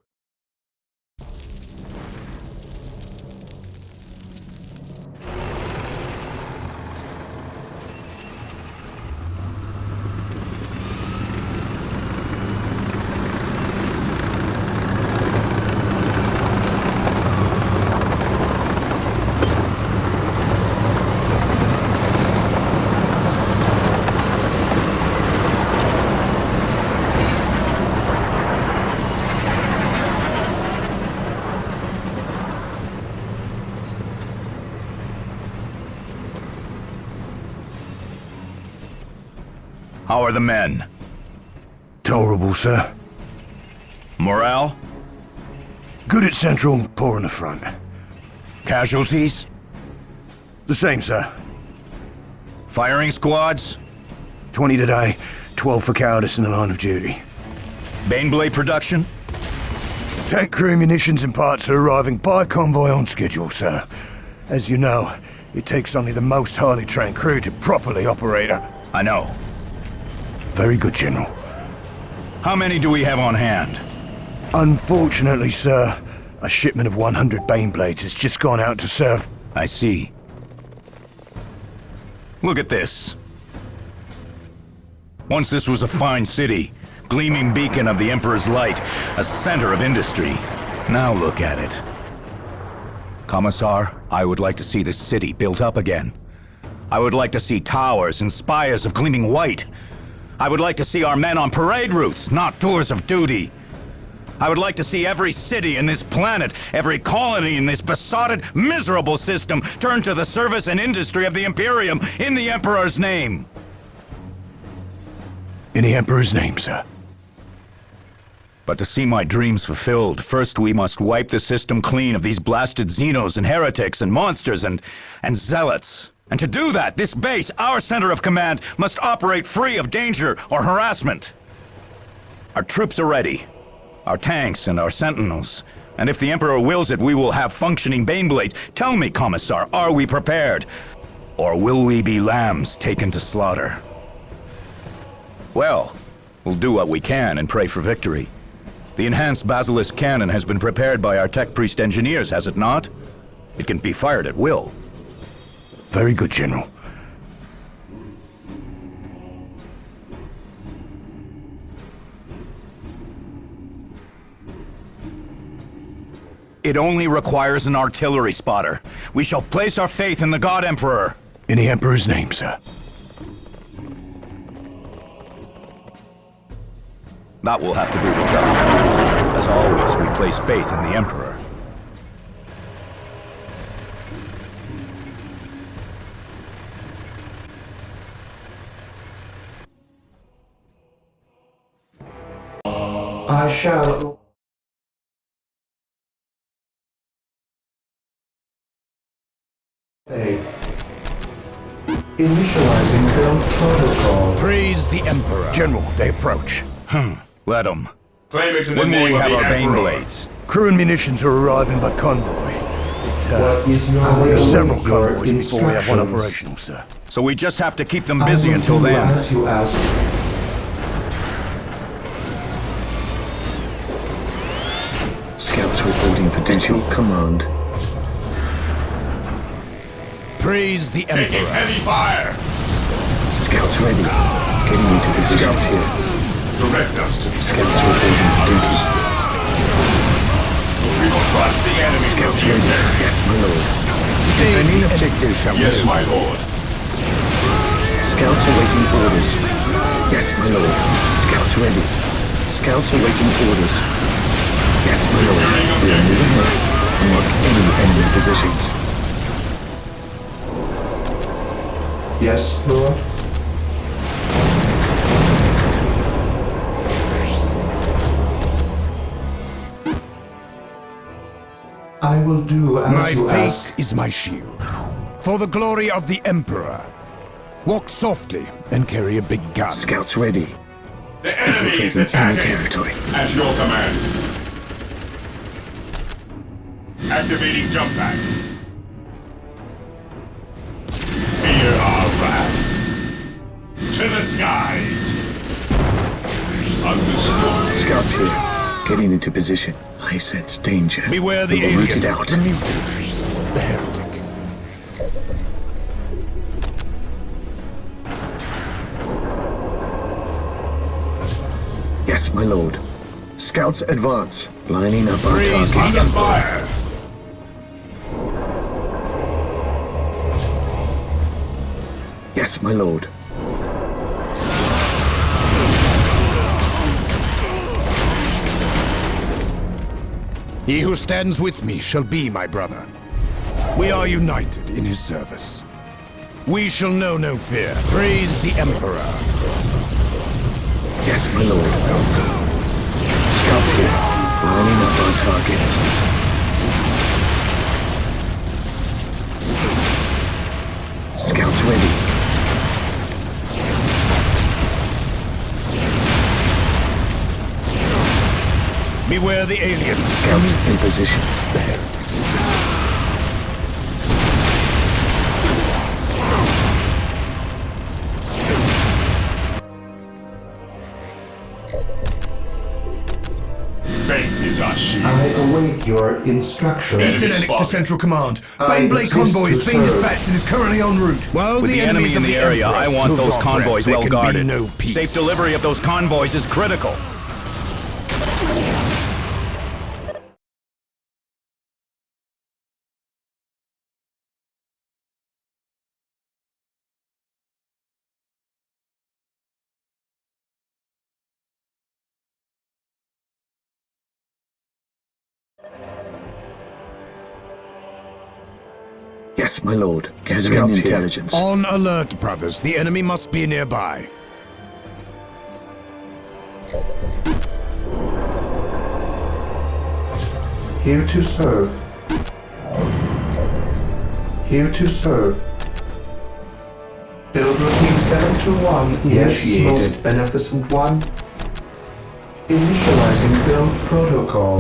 How are the men? Tolerable, sir. Morale? Good at Central, poor in the front. Casualties? The same, sir. Firing squads? 20 today, 12 for cowardice in the line of duty. Baneblade production? Tank crew, munitions and parts are arriving by convoy on schedule, sir. As you know, it takes only the most highly trained crew to properly operate a... I know. Very good, General. How many do we have on hand? Unfortunately, sir, a shipment of 100 Baneblades has just gone out to serve. I see. Look at this. Once this was a fine city, gleaming beacon of the Emperor's light, a center of industry. Now look at it. Commissar, I would like to see this city built up again. I would like to see towers and spires of gleaming white. I would like to see our men on parade routes, not tours of duty. I would like to see every city in this planet, every colony in this besotted, miserable system turn to the service and industry of the Imperium in the Emperor's name. In the Emperor's name, sir. But to see my dreams fulfilled, first we must wipe the system clean of these blasted Xenos and heretics and monsters and zealots. And to do that, this base, our center of command, must operate free of danger or harassment. Our troops are ready. Our tanks and our sentinels. And if the Emperor wills it, we will have functioning Baneblades. Tell me, Commissar, are we prepared? Or will we be lambs taken to slaughter? Well, we'll do what we can and pray for victory. The enhanced Basilisk cannon has been prepared by our tech priest engineers, has it not? It can be fired at will. Very good, General. It only requires an artillery spotter. We shall place our faith in the God Emperor. In the Emperor's name, sir. That will have to do the job. As always, we place faith in the Emperor. I shall... Initializing build protocol. Praise the Emperor. General, they approach. Let them. Claim it in the When will name we of have the our Emperor. Baneblades? Crew and munitions are arriving by convoy. What is your There's will? several Your convoys before we have one instructions. operational, sir. So we just have to keep them busy I will until do then. As you ask. Scouts reporting for potential command. Praise the Emperor. Taking heavy fire. Scouts ready. Getting into positions here. Direct us to Scouts reporting for duty. We will crush the enemy. Scouts ready. Yes, my lord. Defending objective. Yes, my lord. Scouts awaiting orders. Yes, my lord. Scouts ready. Scouts awaiting orders. Yes, my lord. We are moving ahead. Mark any enemy positions. Yes, Lord. will do as My you faith ask. is my shield. For the glory of the Emperor. Walk softly and carry a big gun. Scouts ready. The enemy is Infiltrating enemy attacking! territory. At your command. Activating jump pack. Fear our wrath. To the skies! Understood. Scouts here. Getting into position. I sense danger. Beware the We will alien, root it out. the mutant, the heretic. Yes, my lord. Scouts advance. Lining up our Praise targets. Under fire! Yes, my lord. He who stands with me shall be my brother. We are united in his service. We shall know no fear. Praise the Emperor. Yes, my lord. Scouts here. Lining up our targets. Scouts ready. Beware the alien. Scouts in position. The heretic. Faith is our shield. I await your instructions. Enemy Dynamics to spotted. Central Command. I Baneblade exist convoy to is being serve. dispatched and is currently en route. While With the enemy enemies in of the area, Emperor I want still those draw convoys breath, there well can guarded. be no peace. Safe delivery of those convoys is critical. Yes, my lord. Gathering intelligence. On alert, brothers. The enemy must be nearby. Here to serve. Here to serve. Build routine 721. Yes, most beneficent one. Initializing build protocol.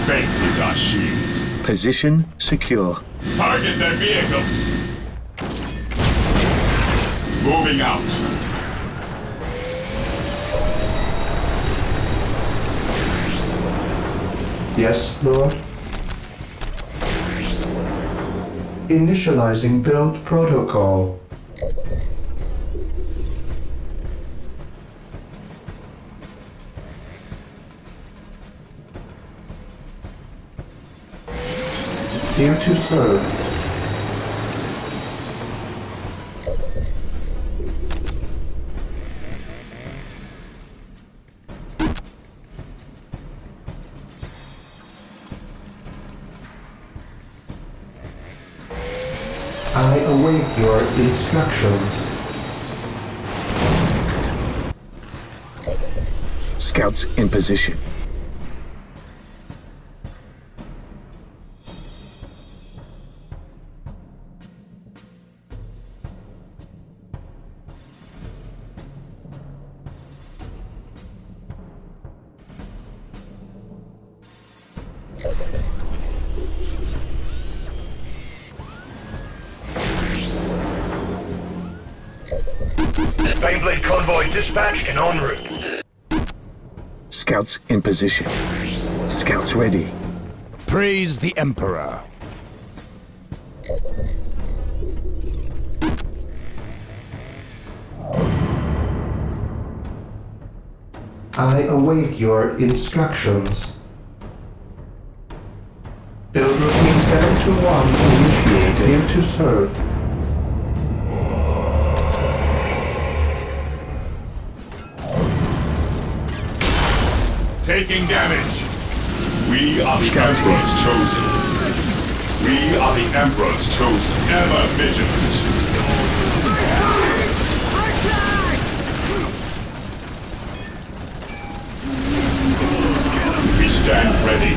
Faith is our shield. Position secure. Target their vehicles. Moving out. Yes, Lord. Initializing build protocol. Here to serve. I await your instructions. Scouts in position. Baneblade convoy dispatched and en route. Scouts in position. Scouts ready. Praise the Emperor. I await your instructions. Build routine 721 initiated. Here to serve. Taking damage. We are the Emperor's chosen. We are the Emperor's chosen. Ever vigilant. We stand ready.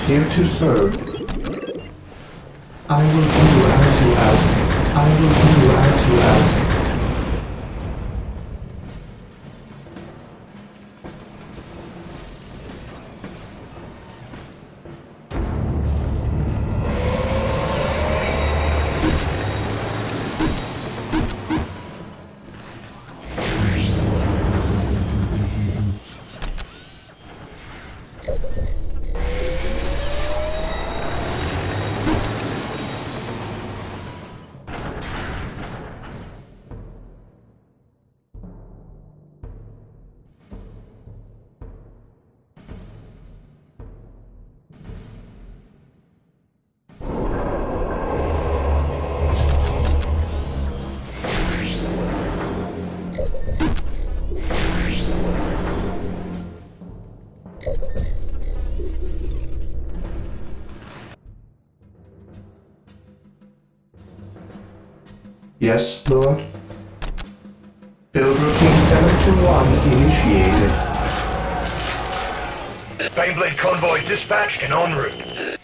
Here to serve. I will do as you ask. I will do as you ask. Yes, Lord. Build routine 721 initiated. Baneblade convoy dispatched and en route.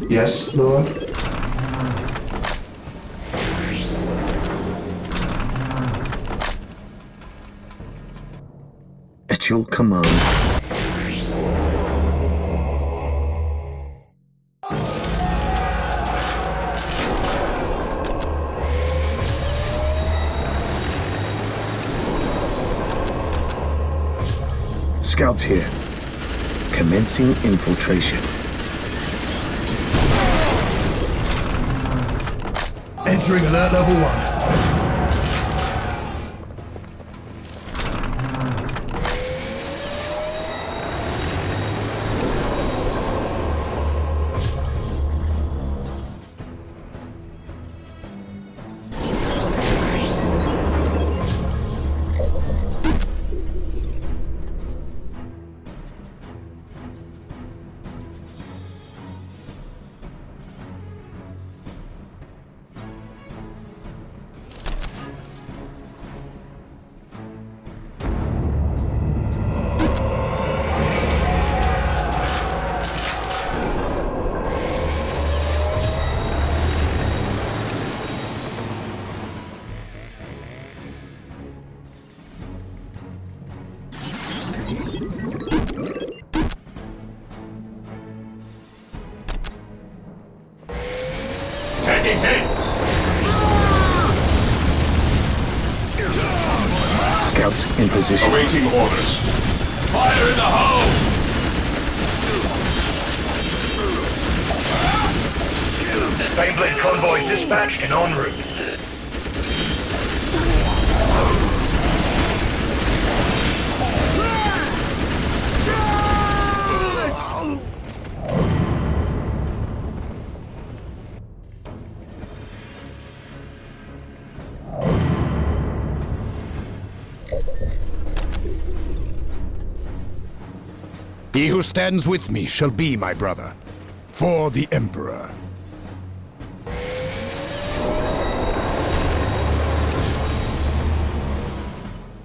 Yes, Lord. At your command. Scouts here. Commencing infiltration. Entering alert level 1. Taking hits! Scouts in position. Awaiting orders. Fire in the hole! Baneblade convoy dispatched and en route. He who stands with me shall be my brother. For the Emperor.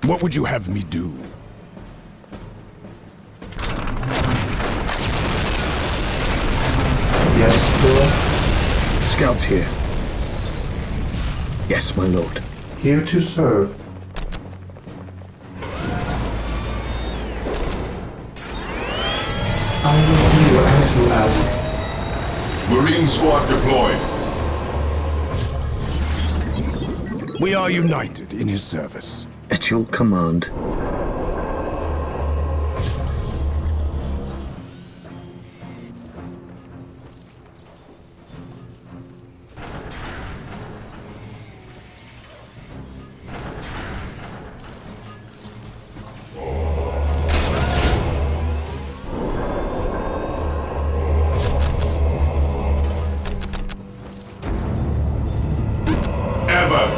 What would you have me do? Yes, Lord. Scouts here. Yes, my lord. Here to serve. I will do as you ask. Marine squad deployed. We are united in his service. At your command.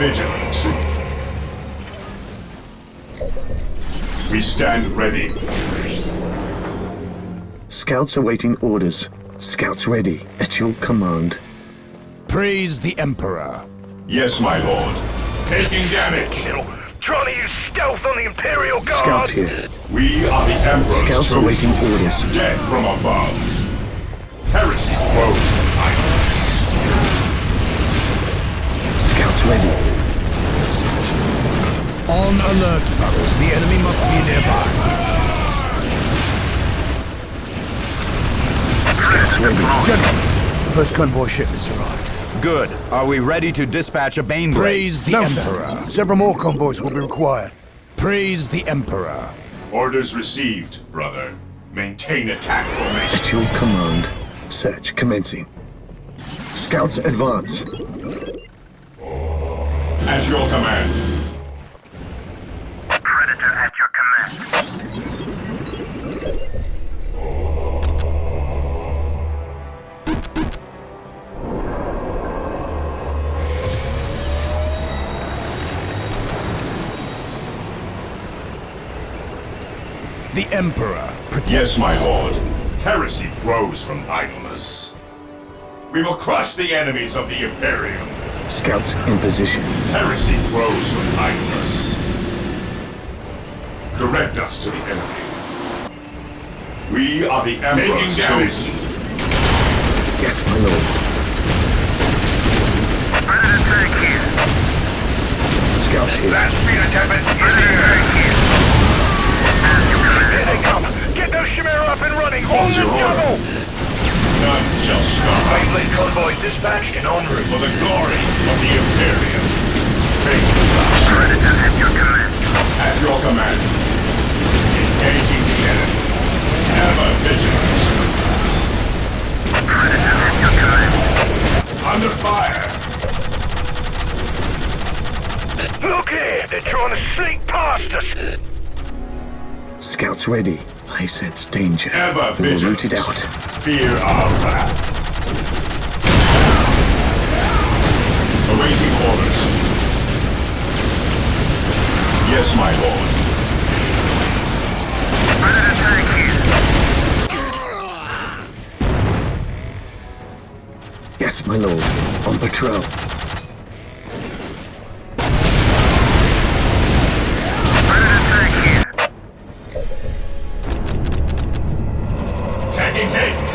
vigilant. We stand ready. Scouts awaiting orders. Scouts ready, at your command. Praise the Emperor. Yes, my lord. Taking damage. Trying to use stealth on the Imperial Guard. Scouts here. We are the Emperor's Scouts chosen. awaiting orders. Death from above. Heresy grows behind us. Scouts ready. On alert, brothers. The enemy must be nearby. Scouts ready. Gentlemen, the first convoy shipments arrived. Good. Are we ready to dispatch a Baneblade? Praise the No, Emperor. sir. Several more convoys will be required. Praise the Emperor. Orders received, brother. Maintain attack formation. At your command. Search commencing. Scouts advance. At your command. Predator at your command. The Emperor protects. Yes, my lord. Heresy grows from idleness. We will crush the enemies of the Imperium. Scouts in position. Heresy grows from idleness. Direct us to the enemy. We are the Emperor's chosen. Yes, my lord. Predator tank here. Scouts here. That's been attempted. Predator tank here. As you command. Here they come. Get those Chimera up and running. On the double. None shall stop us. Baneblade convoys dispatched and en route. For the glory of the Imperium. Predator at your command. At your command. Engaging the enemy. Ever vigilant. Predator at your command. Under fire. Look here. They're trying to sneak past us. Scouts ready. I sense danger. Ever We will vigilant. root it out. Fear our wrath. Awaiting orders. Yes, my lord. Predator tank here. Yes, my lord. On patrol. Predator tank here. Tagging heads.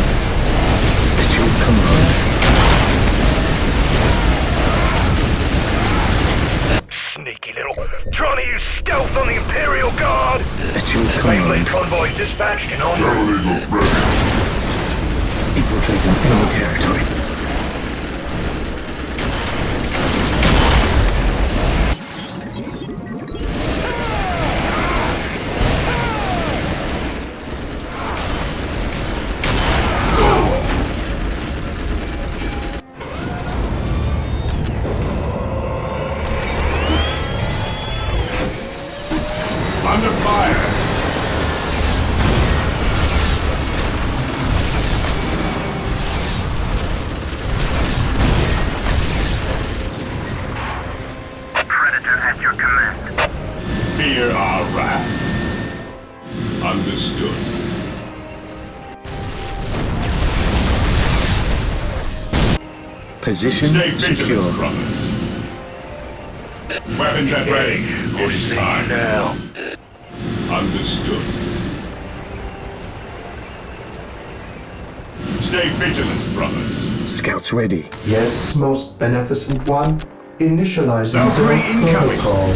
At your command. Sneaky little. Trying to use stealth on the Imperial Guard. At your Baneblade command. convoys dispatched and en route. Terminators ready. Infiltrating enemy territory. Under fire. Predator at your command. Fear our wrath. Understood. Position Stay vigilant, secure. brothers. Weapons at ready. It is time. Now. Understood. Stay vigilant, brothers. Scouts ready. Yes, most beneficent one. Initializing Valkyrie the incoming. protocol.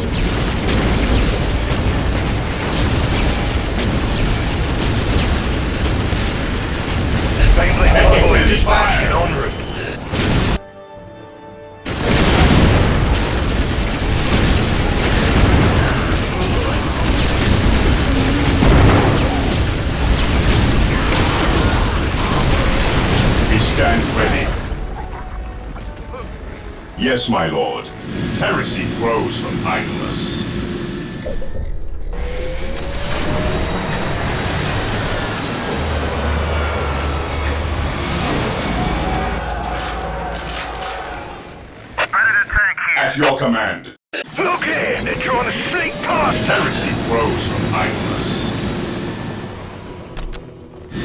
Baneblade convoys dispatched and en route. We stand ready. Yes, my lord. Heresy grows from idleness. Predator tank here. At your command. Look here! They're trying to sneak past us! Heresy grows from idleness.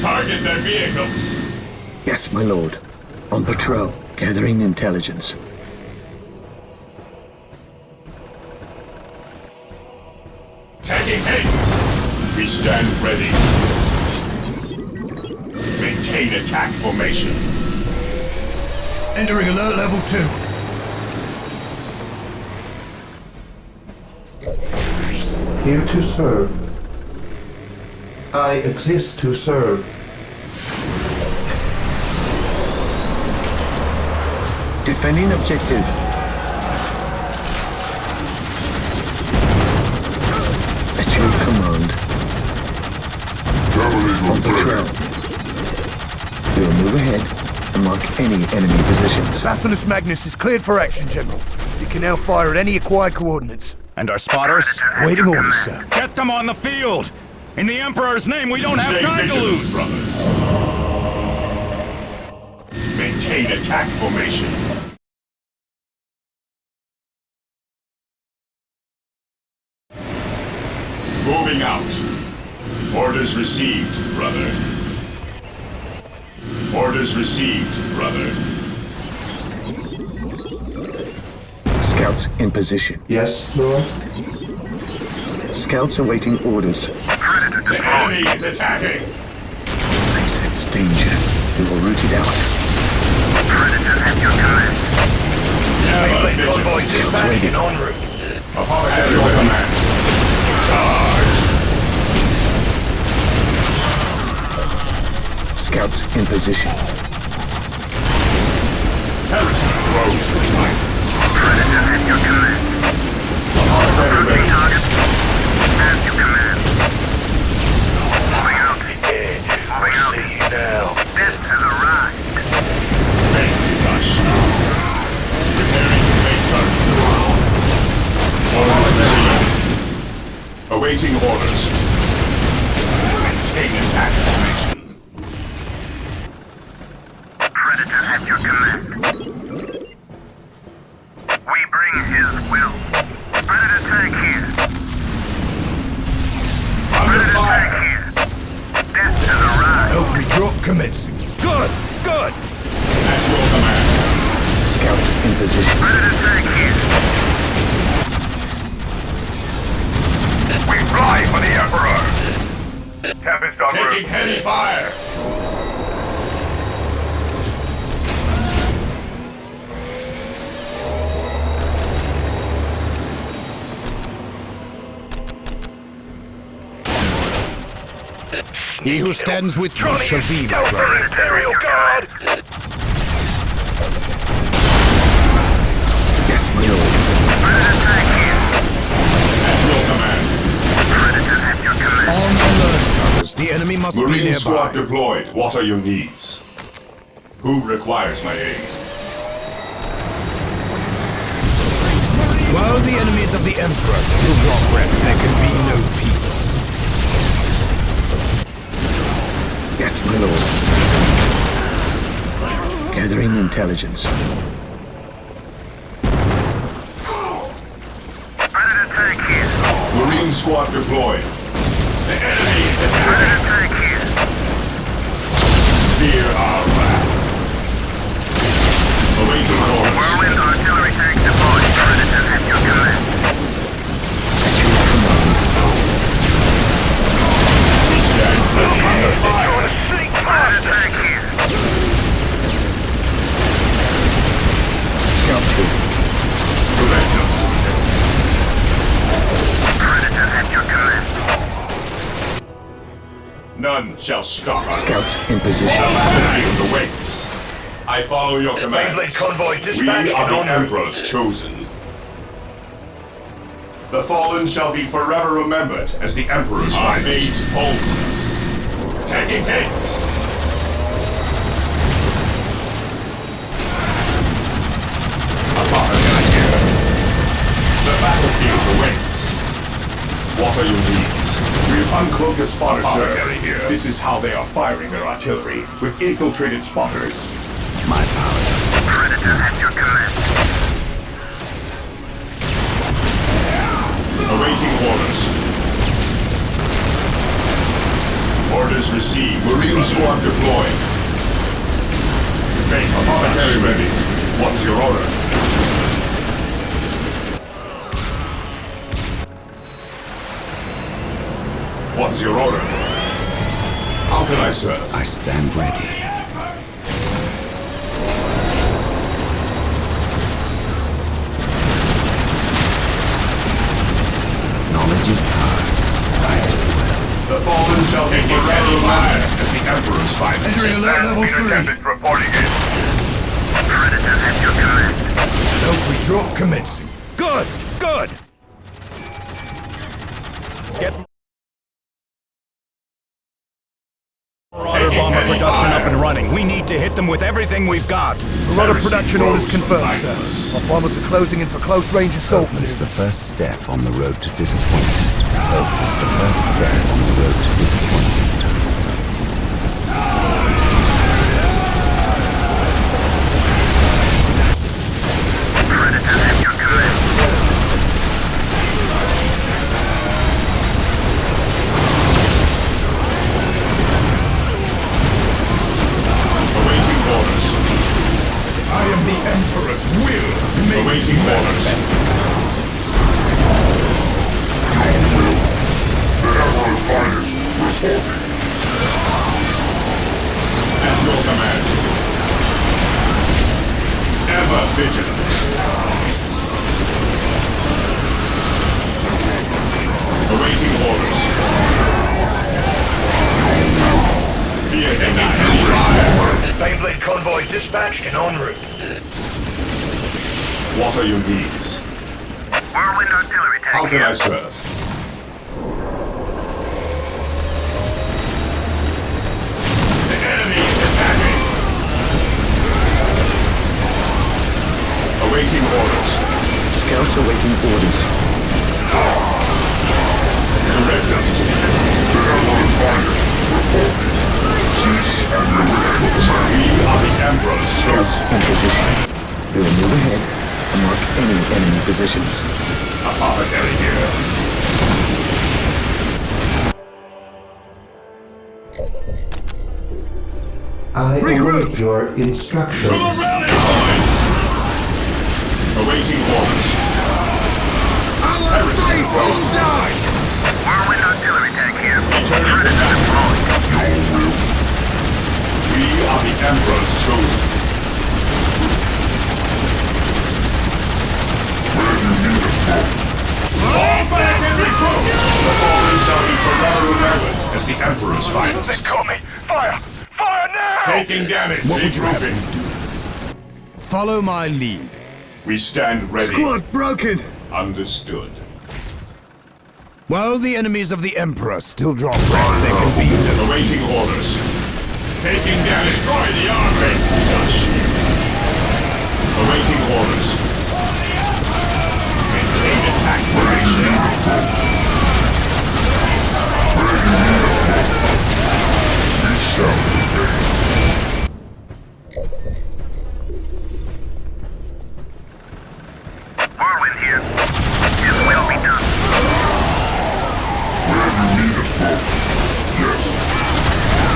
Target their vehicles. Yes, my lord. On patrol, gathering intelligence. Taking hits. We stand ready. Maintain attack formation. Entering alert level 2. Here to serve. I exist to serve. Defending objective. At your command. On patrol. We will move ahead and mark any enemy positions. Basilisk Magnus is cleared for action, General. You can now fire at any acquired coordinates. And our spotters? Waiting orders, sir. Get them on the field! In the Emperor's name, we don't have time to lose! Brothers. Maintain attack formation. Moving out. Orders received, brother. Orders received, brother. Scouts in position. Yes, Lord? Scouts awaiting orders. The enemy is attacking! I sense danger. We will root it out. Predator at your command. Convoy dispatching en route. At your command. Charge! Scouts in position. Heresy grows from violence. Predator at your command. Approaching target. As you command. Moving out. Moving out. See you now. Death has arrived. Make touch. Preparing to make target. Orders received. Awaiting orders. Maintain attack formation. Predator at your command. We bring his will. Predator tank here. Under Predator fire. tank here. Death has arrived. Opening drop commencing. Good! Good! At your command. Scouts in position. Predator tank here. We fly for the Emperor! Tempest en Taking route. heavy fire. He who stands with me shall be my Stealth brother. Imperial Guard! Yes, my lord. Predator tank here. At your command. Predator at your command. On alert, brothers. The enemy must be Marine squad nearby. deployed. What are your needs? Who requires my aid? While the enemies of the Emperor still draw breath, there can be no peace. Yes, my lord. Gathering intelligence. Predator tank here. Marine squad deployed. The enemy is attacking. Predator tank here. Fear our wrath. Awaiting orders. Whirlwind artillery tank deployed. Predator at your command. At your command. We stand ready. Under fire. Predator tank here. Scouts here. Prevent us. Predator at your command. None shall stop us. Scouts in position. Field awaits. I follow your commands. Mainland convoy We dispatching are the en route. Emperor's chosen. The fallen shall be forever remembered as the Emperor's fate holds us. Taking hits. Upon battlefield awaits. What are your needs? We've uncloaked a spotter, sir. Here. This is how they are firing their artillery, with infiltrated spotters. My powers are Predator at your command. Awaiting orders. Orders received. Marine squad deployed. Make apothecary ready. What's your order? What's your order? How can I serve? I stand ready. Knowledge is power. Right at will. The fallen shall be forever alive as the Emperor's finest. Entering alert level 3. Reporting in. Predator at your command. Stealth withdraw commencing. Good! Good! Get water bomber production up and running. We need to hit them with everything we've got. A lot of production orders confirmed, sir. Our bombers are closing in for close-range assault. Hope is the first step on the road to disappointment. Hope is the first step on the road to disappointment. Predator at your command. Awaiting orders. I am the Emperor's will. Awaiting orders. The Emperor's finest, reporting. At your command. Ever vigilant. Awaiting orders. Fear denied. Beyblade convoys dispatched and en route. What are your needs? Whirlwind artillery tank. How can I serve? The enemy is attacking. Awaiting orders. Scouts awaiting orders. Direct us to the Emperor's finest, reporting. Cease and relay your command. We are the Emperor's Scouts in position. We will move ahead and mark any enemy positions. apothecary here. I await your instructions. To the rally point! Awaiting orders. Our fate hold us! Whirlwind artillery tank here. Returning to battle. We are the Emperor's chosen. Where do you need us most? Fall back and recruit! The fallen shall be forever remembered as the Emperor's finest. They caught me! Fire! Fire now! Taking damage. What would you have me Regrouping. do? Follow my lead. We stand ready. Squad broken! Understood. While the enemies of the Emperor still draw breath, there can be no Awaiting peace. orders. Taking damage. Destroy the army. Awaiting orders. Maintain attack formation. We shall obey. Whirlwind here. His will be done. Where do you need us most? Yes.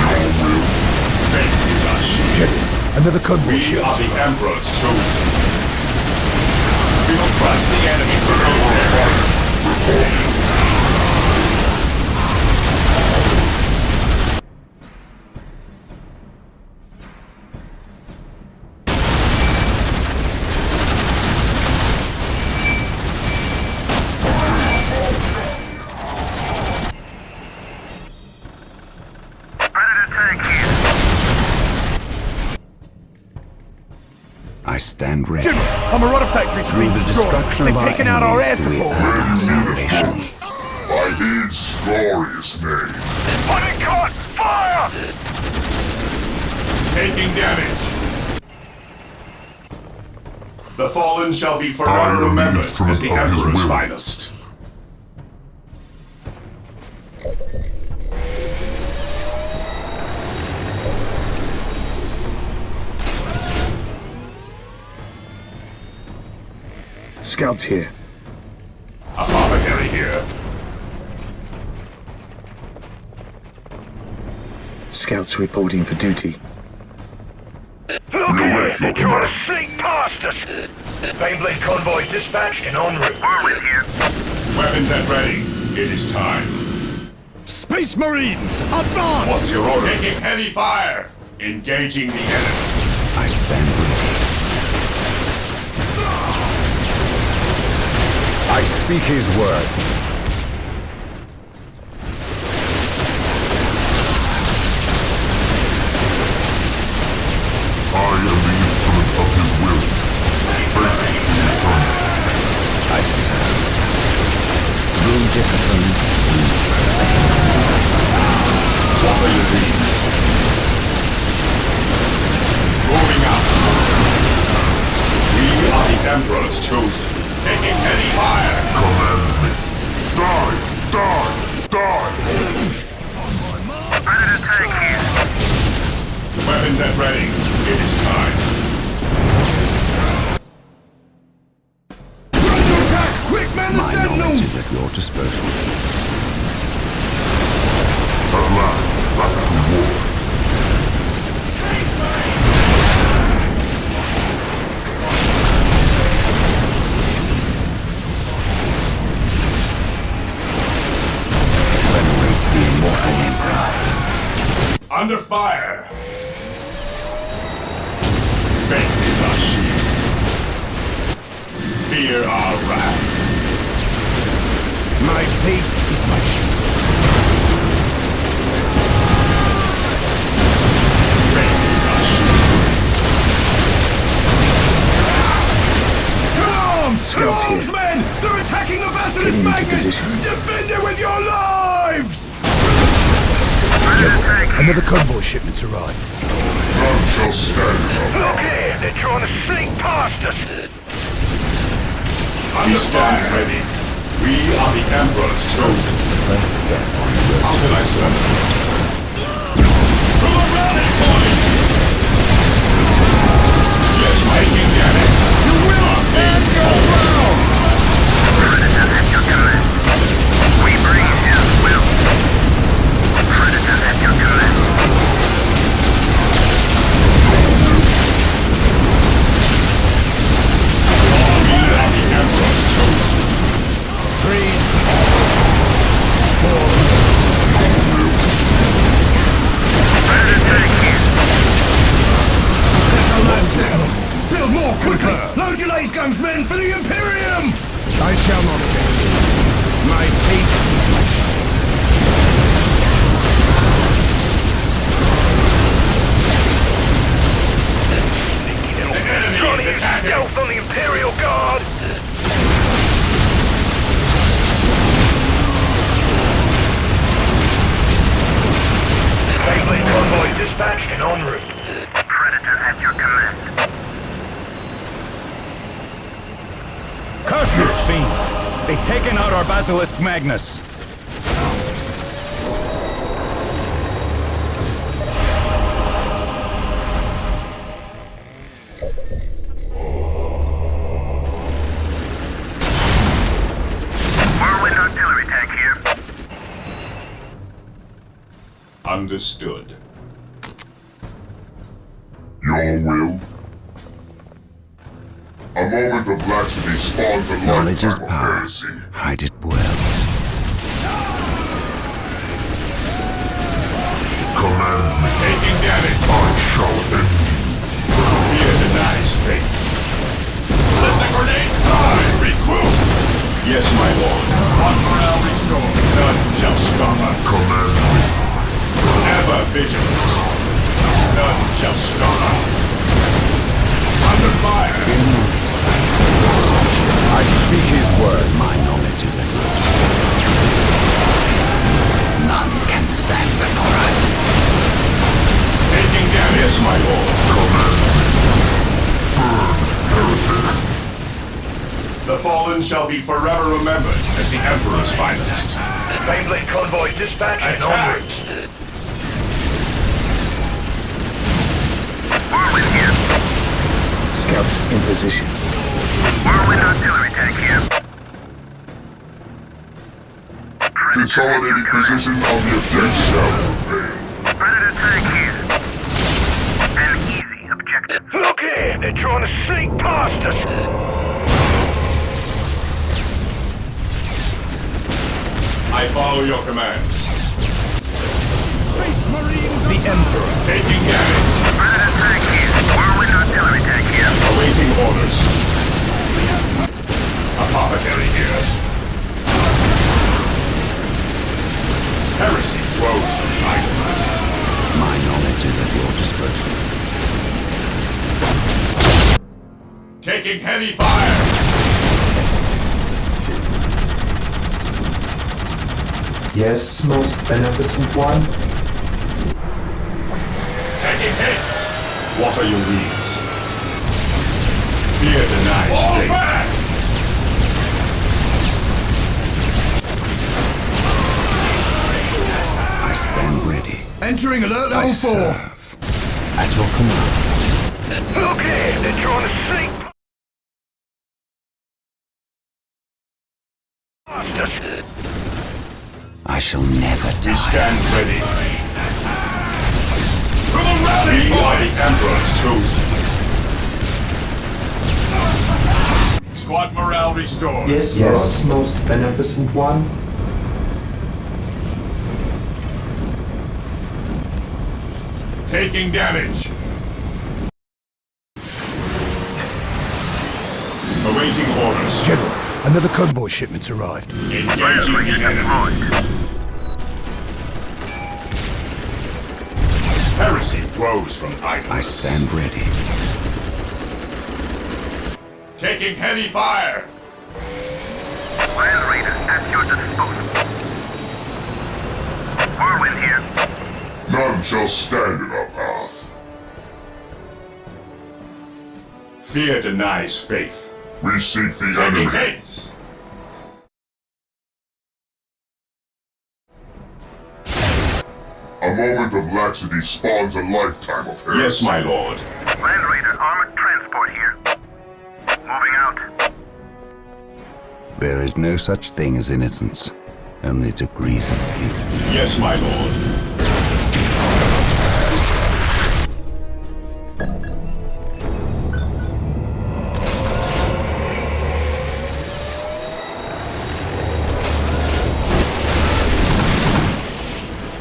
Your will. Thank you, Dashi. General, another convoy We ship. are the Emperor's chosen. We will crush the enemy for Predator tank here. I stand ready. General, our Marauder factory's Through been the destroyed. destruction They've of our taken out our air enemies, do we support. earn our salvation. By his glorious name. Putting caught! Fire! taking damage. The fallen shall be I forever am the remembered instrument as the of his Emperor's will. finest. Scouts here. Apothecary here. Scouts reporting for duty. Look here, they're trying to sneak past us! Baneblade convoy dispatched and en route. We're with you. Weapons at ready. It is time. Space Marines, advance! What's your order? Taking heavy fire. Engaging the enemy. I stand ready. I speak his word. I am the instrument of his will. Faith is eternal. I serve. Through discipline, we prevail. What are your needs? Moving out. We are the Emperor's chosen. Taking heavy fire. Command me. Die! Die! Die! Predator tank here. Weapons at ready. It is time. Ready to attack! Quick, man the My knowledge sentinels! is at your disposal. At last, back to war. Venerate the immortal Emperor. Under fire. Faith is our shield. Fear our wrath. My faith is my shield. Faith is our shield. To arms! To Scouts arms, here. men! They're attacking the Basilisk Get into Magnus! position. Defend it with your lives! Predator tank here. Another convoy shipment's arrived. None shall stand. Look here, they're trying to sneak past us! We stand ready. We are the Emperor's chosen. It's the first step on the road How to can I discipline. serve? To a rally point! Yes, making damage. You will stand your ground! Predator at your command. We bring his will. Predator at your command. We are the Emperor's chosen. Freeze. Fall. Predator tank here. There's a last battle. Build more quickly! Load your laser guns, men, for the Imperium! I shall not fail. My faith is my shield. The enemy Trying to is use attacking. stealth on the Imperial Guard! Baneblade convoy dispatched and en route. Predator at your command. Curse these fiends! They've taken out our Basilisk Magnus! Whirlwind artillery tank here. Understood. Your will? A moment of laxity spawns a Knowledge is lifetime of power. heresy. Hide it well. Command me. Taking damage. I shall end you. Fear denies faith. Let the grenade fly! Recruit! Yes, my lord. On morale restored. None shall stop us. Command me. Ever vigilant. None shall stop us. Under fire. I speak his word. My knowledge is at your disposal. None can stand before us. Taking damage. Yes, my lord. Command me. Burn, heretic. The fallen shall be forever remembered as the Emperor's finest. Baneblade convoy dispatched and en route. Whirlwind here. Scouts in position. Whirlwind artillery tank here. Consolidating position on the objective south. Predator tank here. An easy objective. Look here! They're trying to sneak past us! I follow your commands. Space Marines! The Emperor! Taking damage. Predator tank here. Whirlwind artillery tank here. Awaiting orders. Apothecary here. Heresy grows from idleness. My knowledge is at your disposal. Taking heavy fire. Yes, most beneficent one. Taking hits. What are your needs? Fear denies faith. Back. I stand ready. Entering alert level 4. Serve. At your command. Look here! They're trying to sneak past us! I shall never die. We stand ready. For the rally! We are the Emperor's chosen. Squad morale restored. Yes, most beneficent one. Taking damage. Awaiting orders. General, another convoy shipment's arrived. Engaging the enemy. Heresy grows from idleness. I stand ready. Taking heavy fire. Land Raider at your disposal. Whirlwind here. None shall stand in our path. Fear denies faith. We seek the Taking enemy. hits. A moment of laxity spawns a lifetime of heresy. Yes, my lord. Land Raider armored transport here. Moving out. There is no such thing as innocence, only degrees of guilt. Yes, my lord.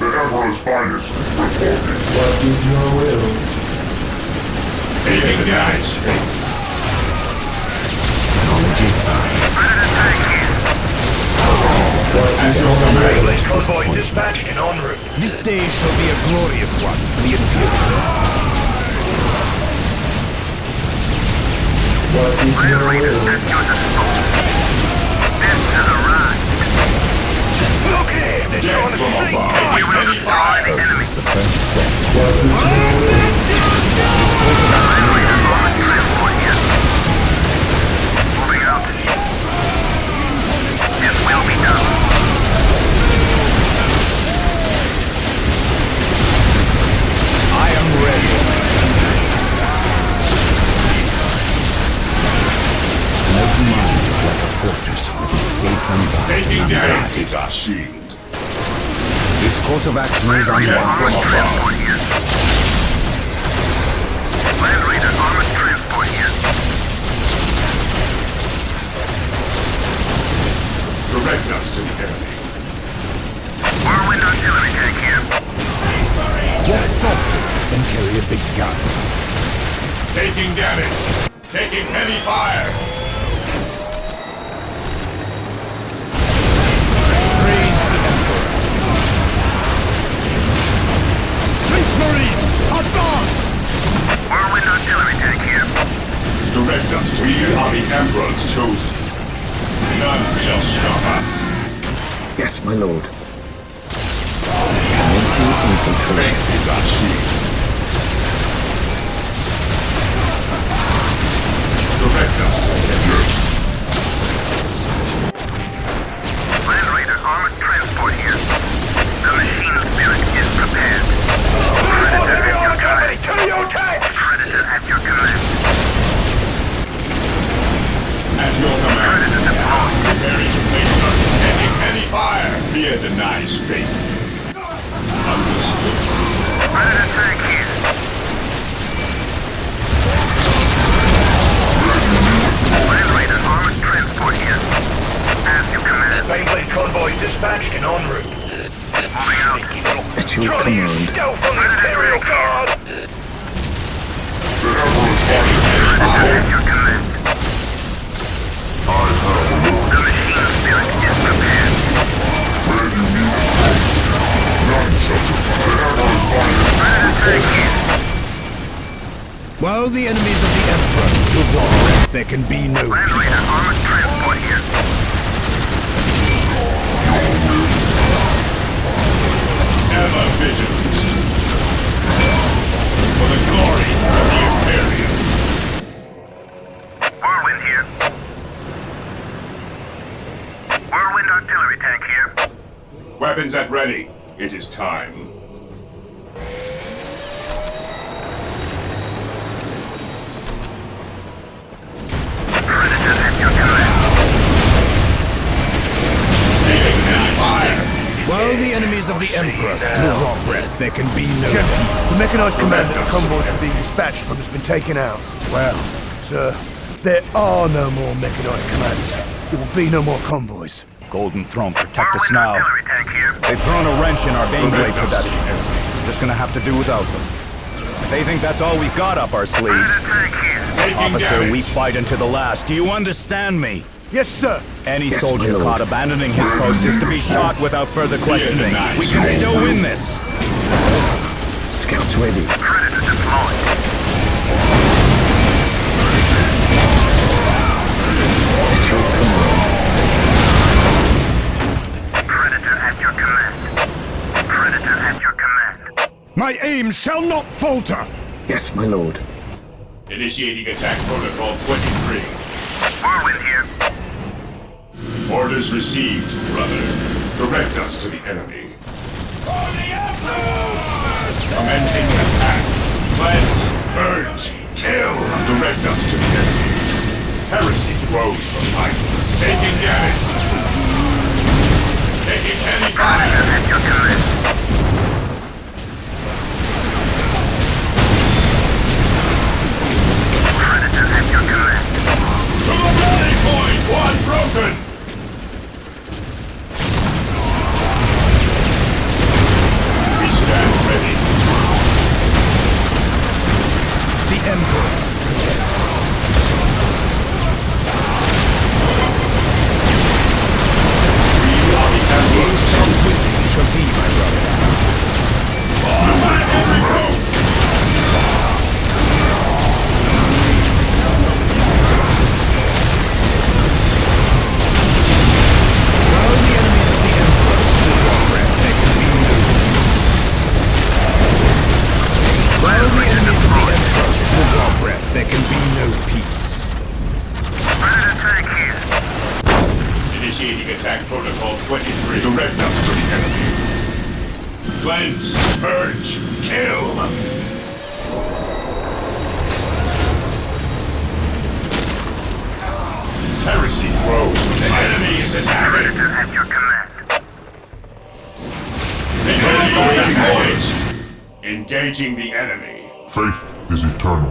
Emperor's finest reporting. What is your will? Taking damage. Knowledge is thine. Predator tank here. Baneblade convoy dispatched and en route. This day shall be a glorious one for the Imperium. What is Land your Raider will? at your disposal. This is a ride. Look here! They're trying to sneak We past will us! destroy the enemy. It's the first step. What is your will? Land Raider armored transport here. Moving out. It will be done. I am ready. An open mind is like a fortress with its gates unbarred Taking and damage unguarded. is our shield. This course of action is Land Raider unwise. armored transport here. Land Raider armored transport here. Direct us to the enemy. Whirlwind artillery tank here. Walk softly, then carry a big gun. Taking damage. Taking heavy fire. Praise the Emperor. Space Marines, advance! Whirlwind artillery tank here. Direct us to we are the Emperor's chosen. None shall stop us. Yes, my lord. Commencing infiltration. Is our shield. Direct us to the enemy. While the enemies of the Emperor still draw breath, there can be no Land Raider armored transport here. Ever vigilant. For the glory of the Imperium. Whirlwind here. Whirlwind artillery tank here. Weapons at ready. It is time. Predator at your command. While the enemies of the Emperor still draw breath, there can be no General, peace. the mechanized command that the convoys are being dispatched from has been taken out. Well, sir, there are no more mechanized commands. There will be no more convoys. Golden Throne, protect us Whirlwind now. artillery tank here. They've thrown a wrench in our Baneblade production. We're just gonna have to do without them. If they think that's all we've got up our sleeves. Predator tank here. Taking Officer, damage. we fight until the last. Do you understand me? Yes, sir. Any Yes, soldier my lord. caught abandoning his post is to be shot without further questioning. We can still win this. Scouts ready. Predator deployed. At your command. Predator at your command. Predator at your command. My aim shall not falter! Yes, my lord. Initiating attack protocol 23. Whirlwind here. Orders received, brother. Direct us to the enemy. Commencing attack. Cleanse, purge, kill. Direct us to the enemy. Heresy grows from idleness. Taking damage. Taking heavy fire. Predator at your command. Predator at your command. To the rally point! One broken! We stand ready. The Emperor protects. We are the Emperor's Comes with me shall be my brother. While the enemies of the Emperor still draw breath, there can be no peace. While the enemies of the Emperor still draw breath, there can be no peace. Predator tank here. Initiating attack protocol 23. Direct us to the enemy. Cleanse, purge, kill. Heresy grows. The enemy is attacking. Predator at your command. Engaging the enemy. Faith is eternal.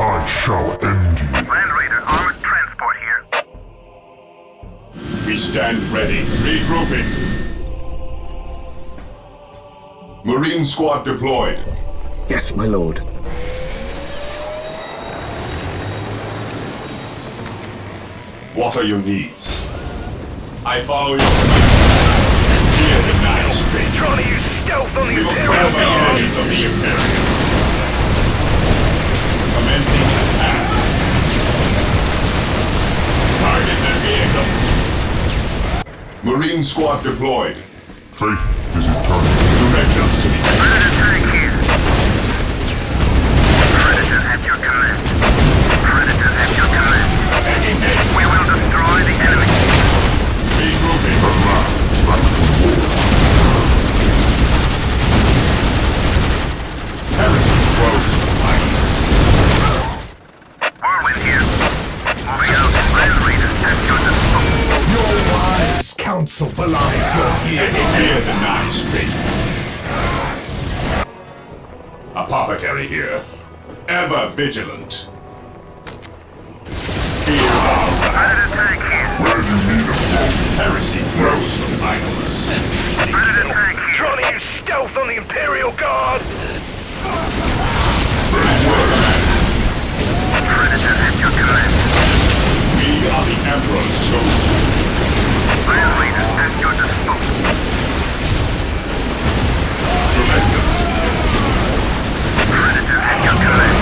I shall end you. Land Raider armored transport here. We stand ready. Regrouping. Marine squad deployed. Yes, my lord. What are your needs? I follow your command. Fear the night. Trying to use stealth on the We will trail the edges of the Imperium. Commencing attack. Target their vehicle. Marine squad deployed. Faith is eternal. Direct us to the enemy. Predator tank here. Predator at your command. Predator at your command. Taking hits. We will destroy the enemy. Regrouping. At last, back to war. Heresy grows from idleness. Whirlwind here. Moving out. Land Raider at your disposal. Your wise counsel belies your years. Fear the night. Apothecary here. Ever vigilant. Fear our Predator tank here. Where you need us most. heresy grows from idleness. Predator tank here. Trying to use stealth on the Imperial Guard. Predator at your command. We are the Emperor's chosen. Land Raider at your disposal. Direct us to the enemy. Predator at your command.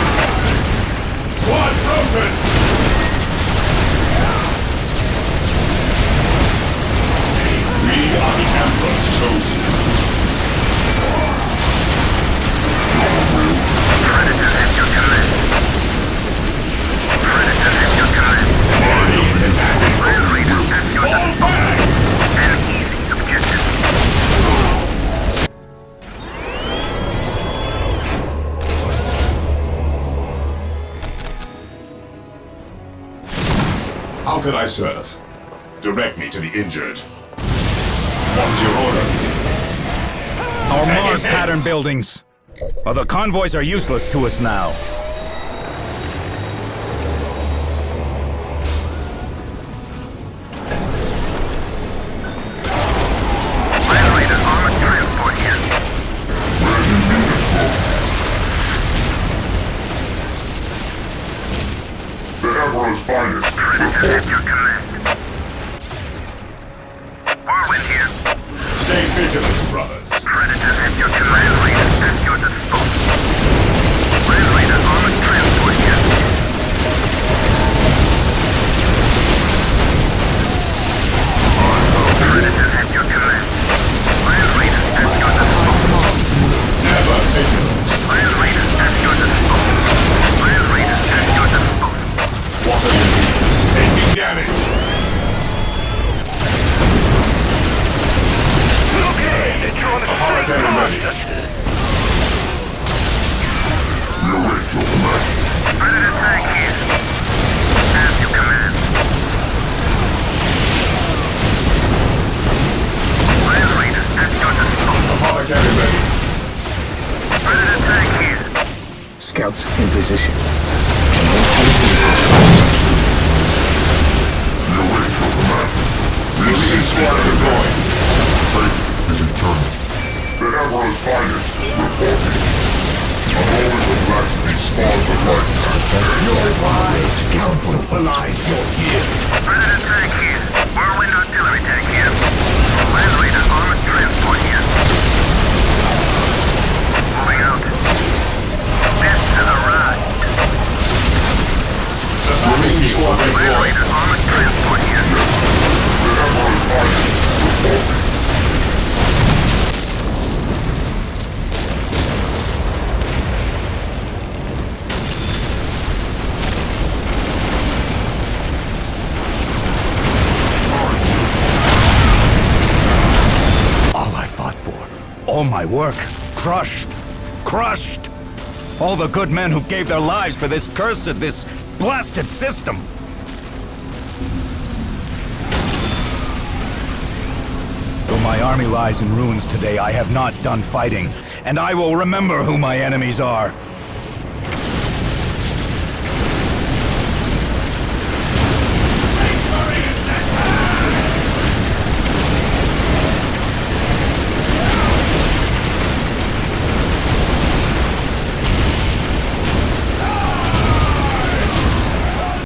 How can I serve? Direct me to the injured. What is your order? Our Mars pattern buildings. Well, the convoys are useless to us now. Finest. At your command. Whirlwind here. Stay vigilant, brothers. Predators at your command. Raiders at your disposal. Red Raider armored transport here. Predators at your command. Land Raiders at your disposal. Never vigilant. Land Raiders at your disposal. Land Raiders at your disposal. What are your needs? Taking damage. Okay, they're trying to Apollo sneak ready. past us. We await your command. Predator tank here. As you command. Land Raiders at your disposal. Apollo ready. Predator tank here. Scouts in position. We await your command. Release squadron going. Fate is eternal. The Emperor's finest reporting. I'm always glad to be spawned of light. Your wise counsel belies your years. Predator tank here. Whirlwind artillery tank here. Land Raider armored transport here. Moving out. Death to the right. The Marine squadron Land going. Raider armored transport here. The Emperor's finest reporting. All I fought for, all my work, crushed, crushed. All the good men who gave their lives for this cursed, this blasted system. Though my army lies in ruins today, I have not done fighting, and I will remember who my enemies are.